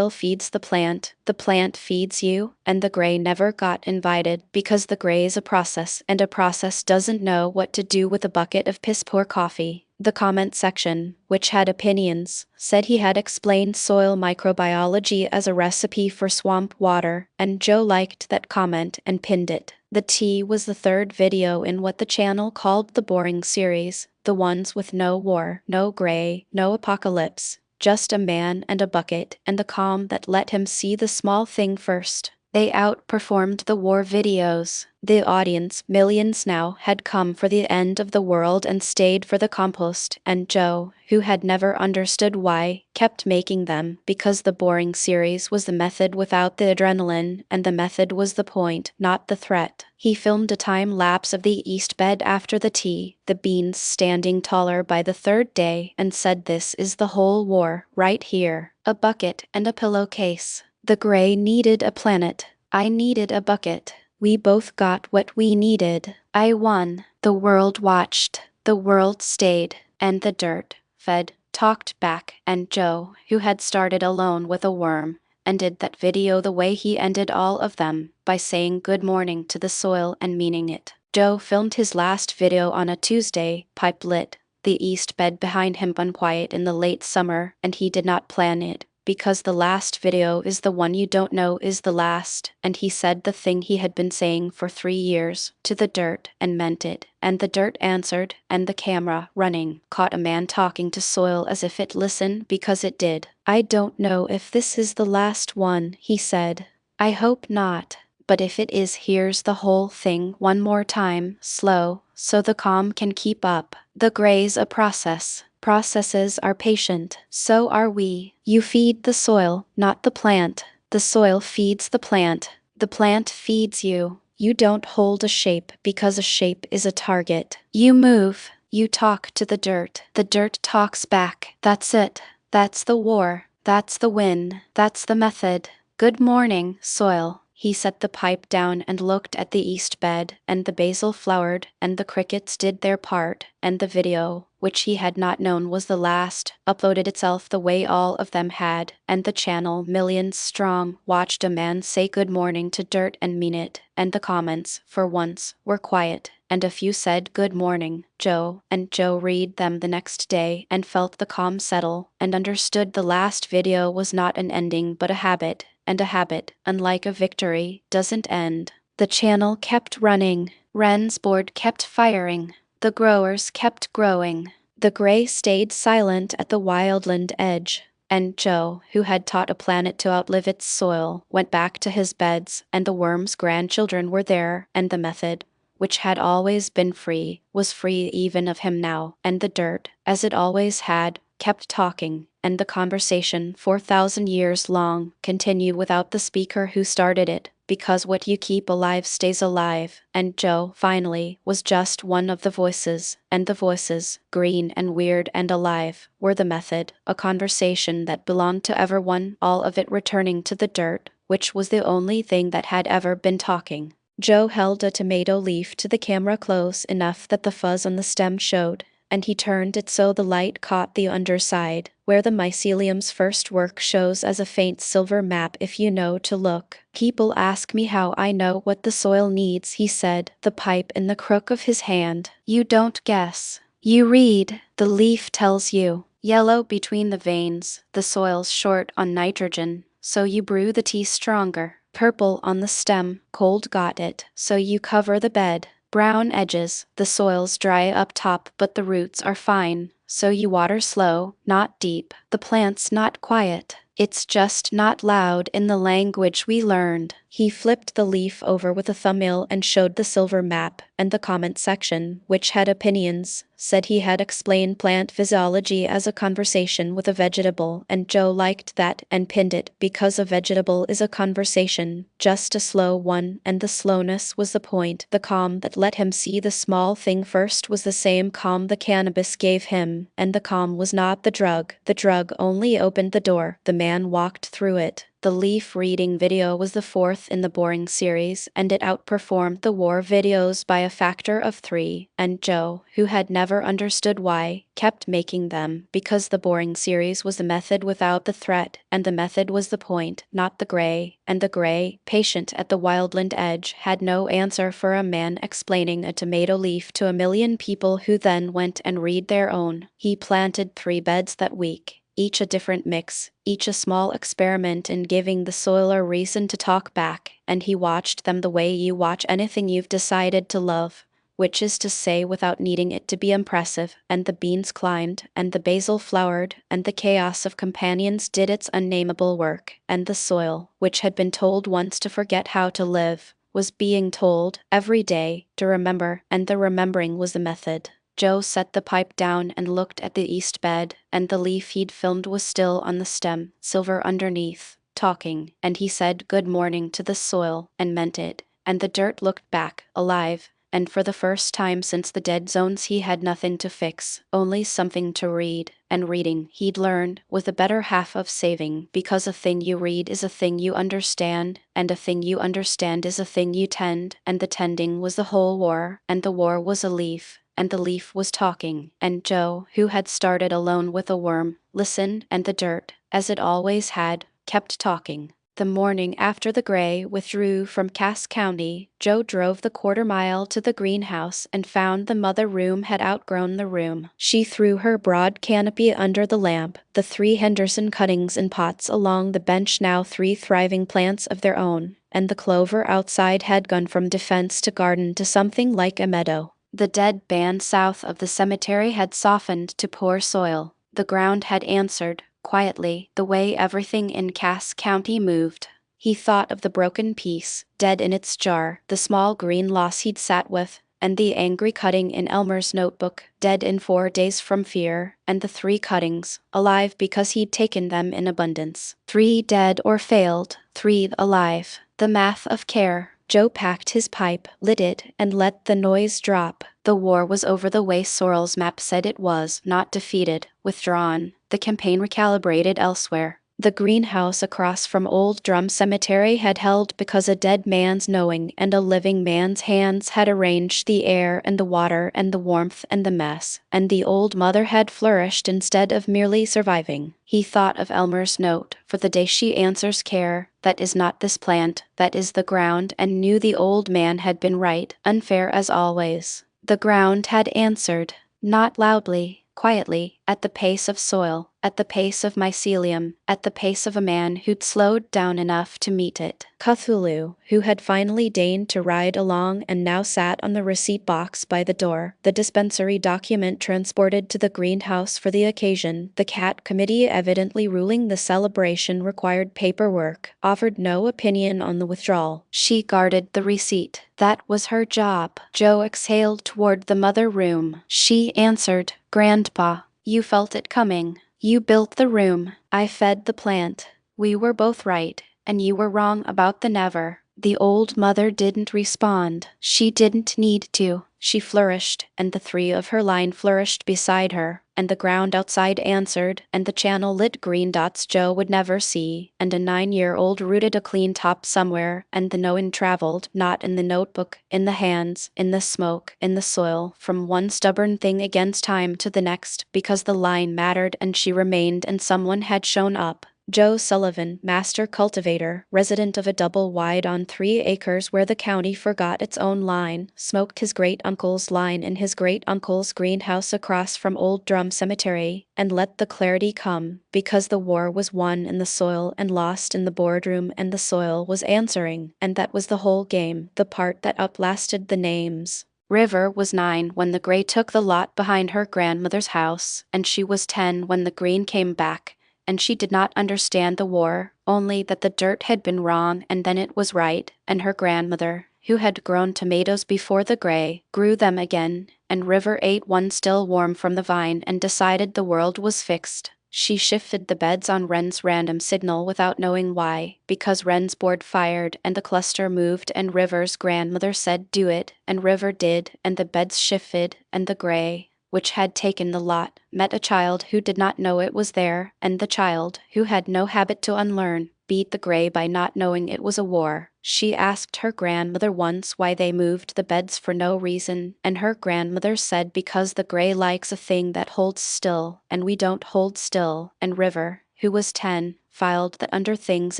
feeds the plant feeds you, and the gray never got invited because the gray's a process, and a process doesn't know what to do with a bucket of piss-poor coffee. The comment section, which had opinions, said he had explained soil microbiology as a recipe for swamp water, and Joe liked that comment and pinned it. The tea was the third video in what the channel called the boring series, the ones with no war, no gray, no apocalypse. Just a man and a bucket, and the calm that let him see the small thing first. They outperformed the war videos. The audience, millions now, had come for the end of the world and stayed for the compost, and Joe, who had never understood why, kept making them, because the boring series was the method without the adrenaline, and the method was the point, not the threat. He filmed a time-lapse of the east bed after the tea, the beans standing taller by the third day, and said this is the whole war, right here. A bucket and a pillowcase. The gray needed a planet. I needed a bucket. We both got what we needed. I won. The world watched. The world stayed. And the dirt fed, talked back, and Joe, who had started alone with a worm, ended that video the way he ended all of them, by saying good morning to the soil and meaning it. Joe filmed his last video on a Tuesday, pipe lit, the east bed behind him unquiet in the late summer, and he did not plan it, because the last video is the one you don't know is the last, and he said the thing he had been saying for 3 years, to the dirt, and meant it, and the dirt answered, and the camera, running, caught a man talking to soil as if it listened because it did. "I don't know if this is the last one," he said. "I hope not. But if it is, here's the whole thing one more time, slow, so the calm can keep up. The gray's a process. Processes are patient. So are we. You feed the soil, not the plant. The soil feeds the plant. The plant feeds you. You don't hold a shape because a shape is a target. You move. You talk to the dirt. The dirt talks back. That's it. That's the war. That's the win. That's the method. Good morning, soil." He set the pipe down and looked at the east bed, and the basil flowered, and the crickets did their part, and the video, which he had not known was the last, uploaded itself the way all of them had, and the channel, millions strong, watched a man say good morning to dirt and mean it, and the comments, for once, were quiet, and a few said good morning, Joe, and Joe read them the next day and felt the calm settle, and understood the last video was not an ending but a habit, and a habit, unlike a victory, doesn't end. The channel kept running. Wren's board kept firing. The growers kept growing. The gray stayed silent at the wildland edge. And Joe, who had taught a planet to outlive its soil, went back to his beds, and the worm's grandchildren were there, and the method, which had always been free, was free even of him now, and the dirt, as it always had, kept talking, and the conversation, 4,000 years long, continued without the speaker who started it. because what you keep alive stays alive, and Joe, finally, was just one of the voices, and the voices, green and weird and alive, were the method, a conversation that belonged to everyone, all of it returning to the dirt, which was the only thing that had ever been talking. Joe held a tomato leaf to the camera close enough that the fuzz on the stem showed, and he turned it so the light caught the underside, where the mycelium's first work shows as a faint silver map if you know to look. People ask me how I know what the soil needs, he said, the pipe in the crook of his hand. You don't guess. You read. The leaf tells you. Yellow between the veins, the soil's short on nitrogen, so you brew the tea stronger. Purple on the stem, cold got it, so you cover the bed. Brown edges, the soil's dry up top but the roots are fine, so you water slow, not deep. The plant's not quiet. It's just not loud in the language we learned. He flipped the leaf over with a thumbnail and showed the silver map, and the comment section, which had opinions, said he had explained plant physiology as a conversation with a vegetable, and Joe liked that and pinned it because a vegetable is a conversation, just a slow one, and the slowness was the point. The calm that let him see the small thing first was the same calm the cannabis gave him, and the calm was not the drug. The drug only opened the door. The man walked through it. The leaf reading video was the fourth in the boring series, and it outperformed the war videos by a factor of 3, and Joe, who had never understood why, kept making them, because the boring series was the method without the threat, and the method was the point, not the gray, and the gray, patient at the wildland edge, had no answer for a man explaining a tomato leaf to a million people who then went and read their own. He planted 3 beds that week, each a different mix, each a small experiment in giving the soil a reason to talk back, and he watched them the way you watch anything you've decided to love, which is to say without needing it to be impressive, and the beans climbed, and the basil flowered, and the chaos of companions did its unnameable work, and the soil, which had been told once to forget how to live, was being told, every day, to remember, and the remembering was the method. Joe set the pipe down and looked at the east bed, and the leaf he'd filmed was still on the stem, silver underneath, talking, and he said good morning to the soil, and meant it, and the dirt looked back, alive, and for the first time since the dead zones he had nothing to fix, only something to read, and reading, he'd learned, was the better half of saving, because a thing you read is a thing you understand, and a thing you understand is a thing you tend, and the tending was the whole war, and the war was a leaf, and the leaf was talking, and Joe, who had started alone with a worm, listened, and the dirt, as it always had, kept talking. The morning after the gray withdrew from Cass County, Joe drove the quarter-mile to the greenhouse and found the mother room had outgrown the room. She threw her broad canopy under the lamp, the 3 Henderson cuttings in pots along the bench, now 3 thriving plants of their own, and the clover outside had gone from defense to garden to something like a meadow. The dead band south of the cemetery had softened to poor soil. The ground had answered, quietly, the way everything in Cass County moved. He thought of the broken piece, dead in its jar, the small green loss he'd sat with, and the angry cutting in Elmer's notebook, dead in 4 days from fear, and the 3 cuttings, alive because he'd taken them in abundance. 3 dead or failed, 3 alive. The math of care. Joe packed his pipe, lit it, and let the noise drop. The war was over the way Sorrel's map said it was, not defeated, withdrawn. The campaign recalibrated elsewhere. The greenhouse across from Old Drum Cemetery had held because a dead man's knowing and a living man's hands had arranged the air and the water and the warmth and the mess, and the old mother had flourished instead of merely surviving. He thought of Elmer's note, for the day she answers care, that is not this plant, that is the ground, and knew the old man had been right, unfair as always. The ground had answered, not loudly, quietly, at the pace of soil, at the pace of mycelium, at the pace of a man who'd slowed down enough to meet it. Cthulhu, who had finally deigned to ride along and now sat on the receipt box by the door, the dispensary document transported to the greenhouse for the occasion, the cat committee evidently ruling the celebration required paperwork, offered no opinion on the withdrawal. She guarded the receipt. That was her job. Joe exhaled toward the mother room. She answered, Grandpa, you felt it coming. You built the room. I fed the plant. We were both right, and you were wrong about the never. The old mother didn't respond. She didn't need to. She flourished, and the three of her line flourished beside her, and the ground outside answered, and the channel lit green dots Joe would never see, and a 9-year-old rooted a clean top somewhere, and the knowing traveled, not in the notebook, in the hands, in the smoke, in the soil, from one stubborn thing against time to the next, because the line mattered and she remained and someone had shown up. Joe Sullivan, master cultivator, resident of a double wide on 3 acres where the county forgot its own line, smoked his great-uncle's line in his great-uncle's greenhouse across from Old Drum Cemetery, and let the clarity come, because the war was won in the soil and lost in the boardroom and the soil was answering, and that was the whole game, the part that outlasted the names. River was 9 when the gray took the lot behind her grandmother's house, and she was 10 when the green came back, and she did not understand the war, only that the dirt had been wrong and then it was right, and her grandmother, who had grown tomatoes before the gray, grew them again, and River ate one still warm from the vine and decided the world was fixed. She shifted the beds on Wren's random signal without knowing why, because Wren's board fired and the cluster moved and River's grandmother said do it, and River did, and the beds shifted, and the gray, which had taken the lot, met a child who did not know it was there, and the child, who had no habit to unlearn, beat the gray by not knowing it was a war. She asked her grandmother once why they moved the beds for no reason, and her grandmother said because the gray likes a thing that holds still, and we don't hold still, and River, who was 10, filed that under things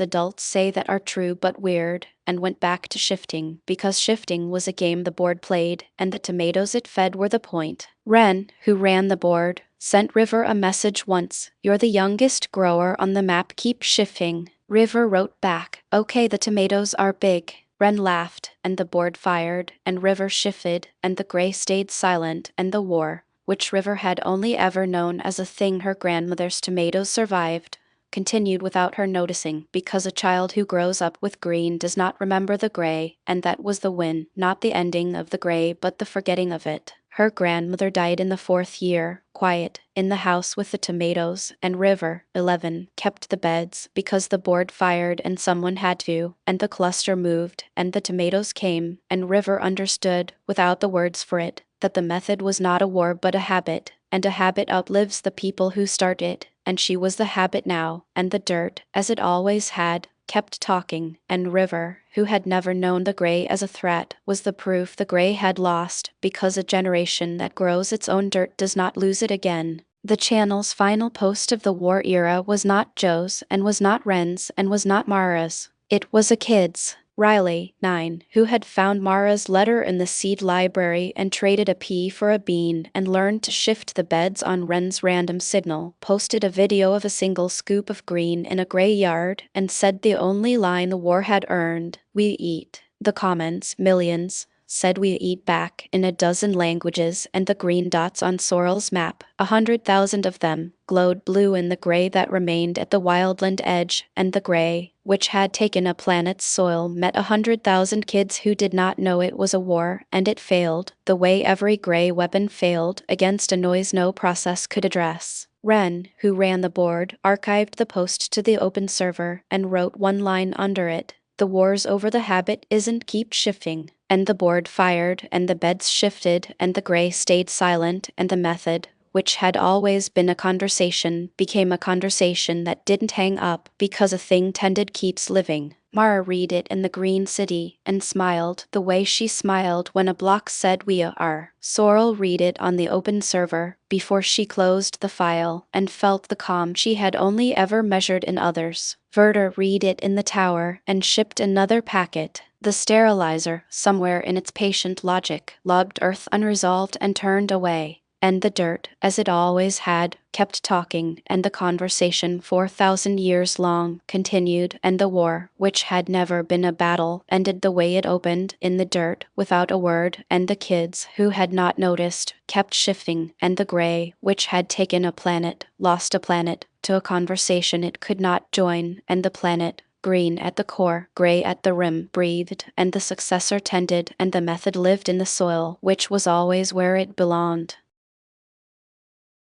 adults say that are true but weird, and went back to shifting, because shifting was a game the board played, and the tomatoes it fed were the point. Wren, who ran the board, sent River a message once, "You're the youngest grower on the map, keep shifting." River wrote back, "Okay, the tomatoes are big." Wren laughed, and the board fired, and River shifted, and the gray stayed silent, and the war, which River had only ever known as a thing her grandmother's tomatoes survived, continued without her noticing, because a child who grows up with green does not remember the gray, and that was the win, not the ending of the gray but the forgetting of it. Her grandmother died in the 4th year, quiet, in the house with the tomatoes, and River, 11, kept the beds, because the board fired and someone had to, and the cluster moved, and the tomatoes came, and River understood, without the words for it, that the method was not a war but a habit, and a habit outlives the people who start it, and she was the habit now, and the dirt, as it always had, kept talking, and River, who had never known the gray as a threat, was the proof the gray had lost, because a generation that grows its own dirt does not lose it again. The channel's final post of the war era was not Joe's, and was not Wren's, and was not Mara's. It was a kid's. Riley, 9, who had found Mara's letter in the seed library and traded a pea for a bean and learned to shift the beds on Wren's random signal, posted a video of a single scoop of green in a gray yard and said the only line the war had earned, "We eat." The comments, millions, said "we eat" back in a dozen languages, and the green dots on Sorrel's map, 100,000 of them, glowed blue in the gray that remained at the wildland edge, and the gray, which had taken a planet's soil, met 100,000 kids who did not know it was a war, and it failed, the way every gray weapon failed, against a noise no process could address. Wren, who ran the board, archived the post to the open server, and wrote one line under it, "The war's over, the habit isn't, keep shifting." And the board fired, and the beds shifted, and the gray stayed silent, and the method, which had always been a conversation, became a conversation that didn't hang up, because a thing tended keeps living. Mara read it in the Green City, and smiled the way she smiled when a block said "we are." Sorrel read it on the open server, before she closed the file, and felt the calm she had only ever measured in others. Verda read it in the tower, and shipped another packet. The sterilizer, somewhere in its patient logic, logged Earth unresolved and turned away. And the dirt, as it always had, kept talking, and the conversation 4,000 years long continued, and the war, which had never been a battle, ended the way it opened, in the dirt, without a word, and the kids, who had not noticed, kept shifting, and the gray, which had taken a planet, lost a planet, to a conversation it could not join, and the planet, green at the core, gray at the rim, breathed, and the successor tended, and the method lived in the soil, which was always where it belonged.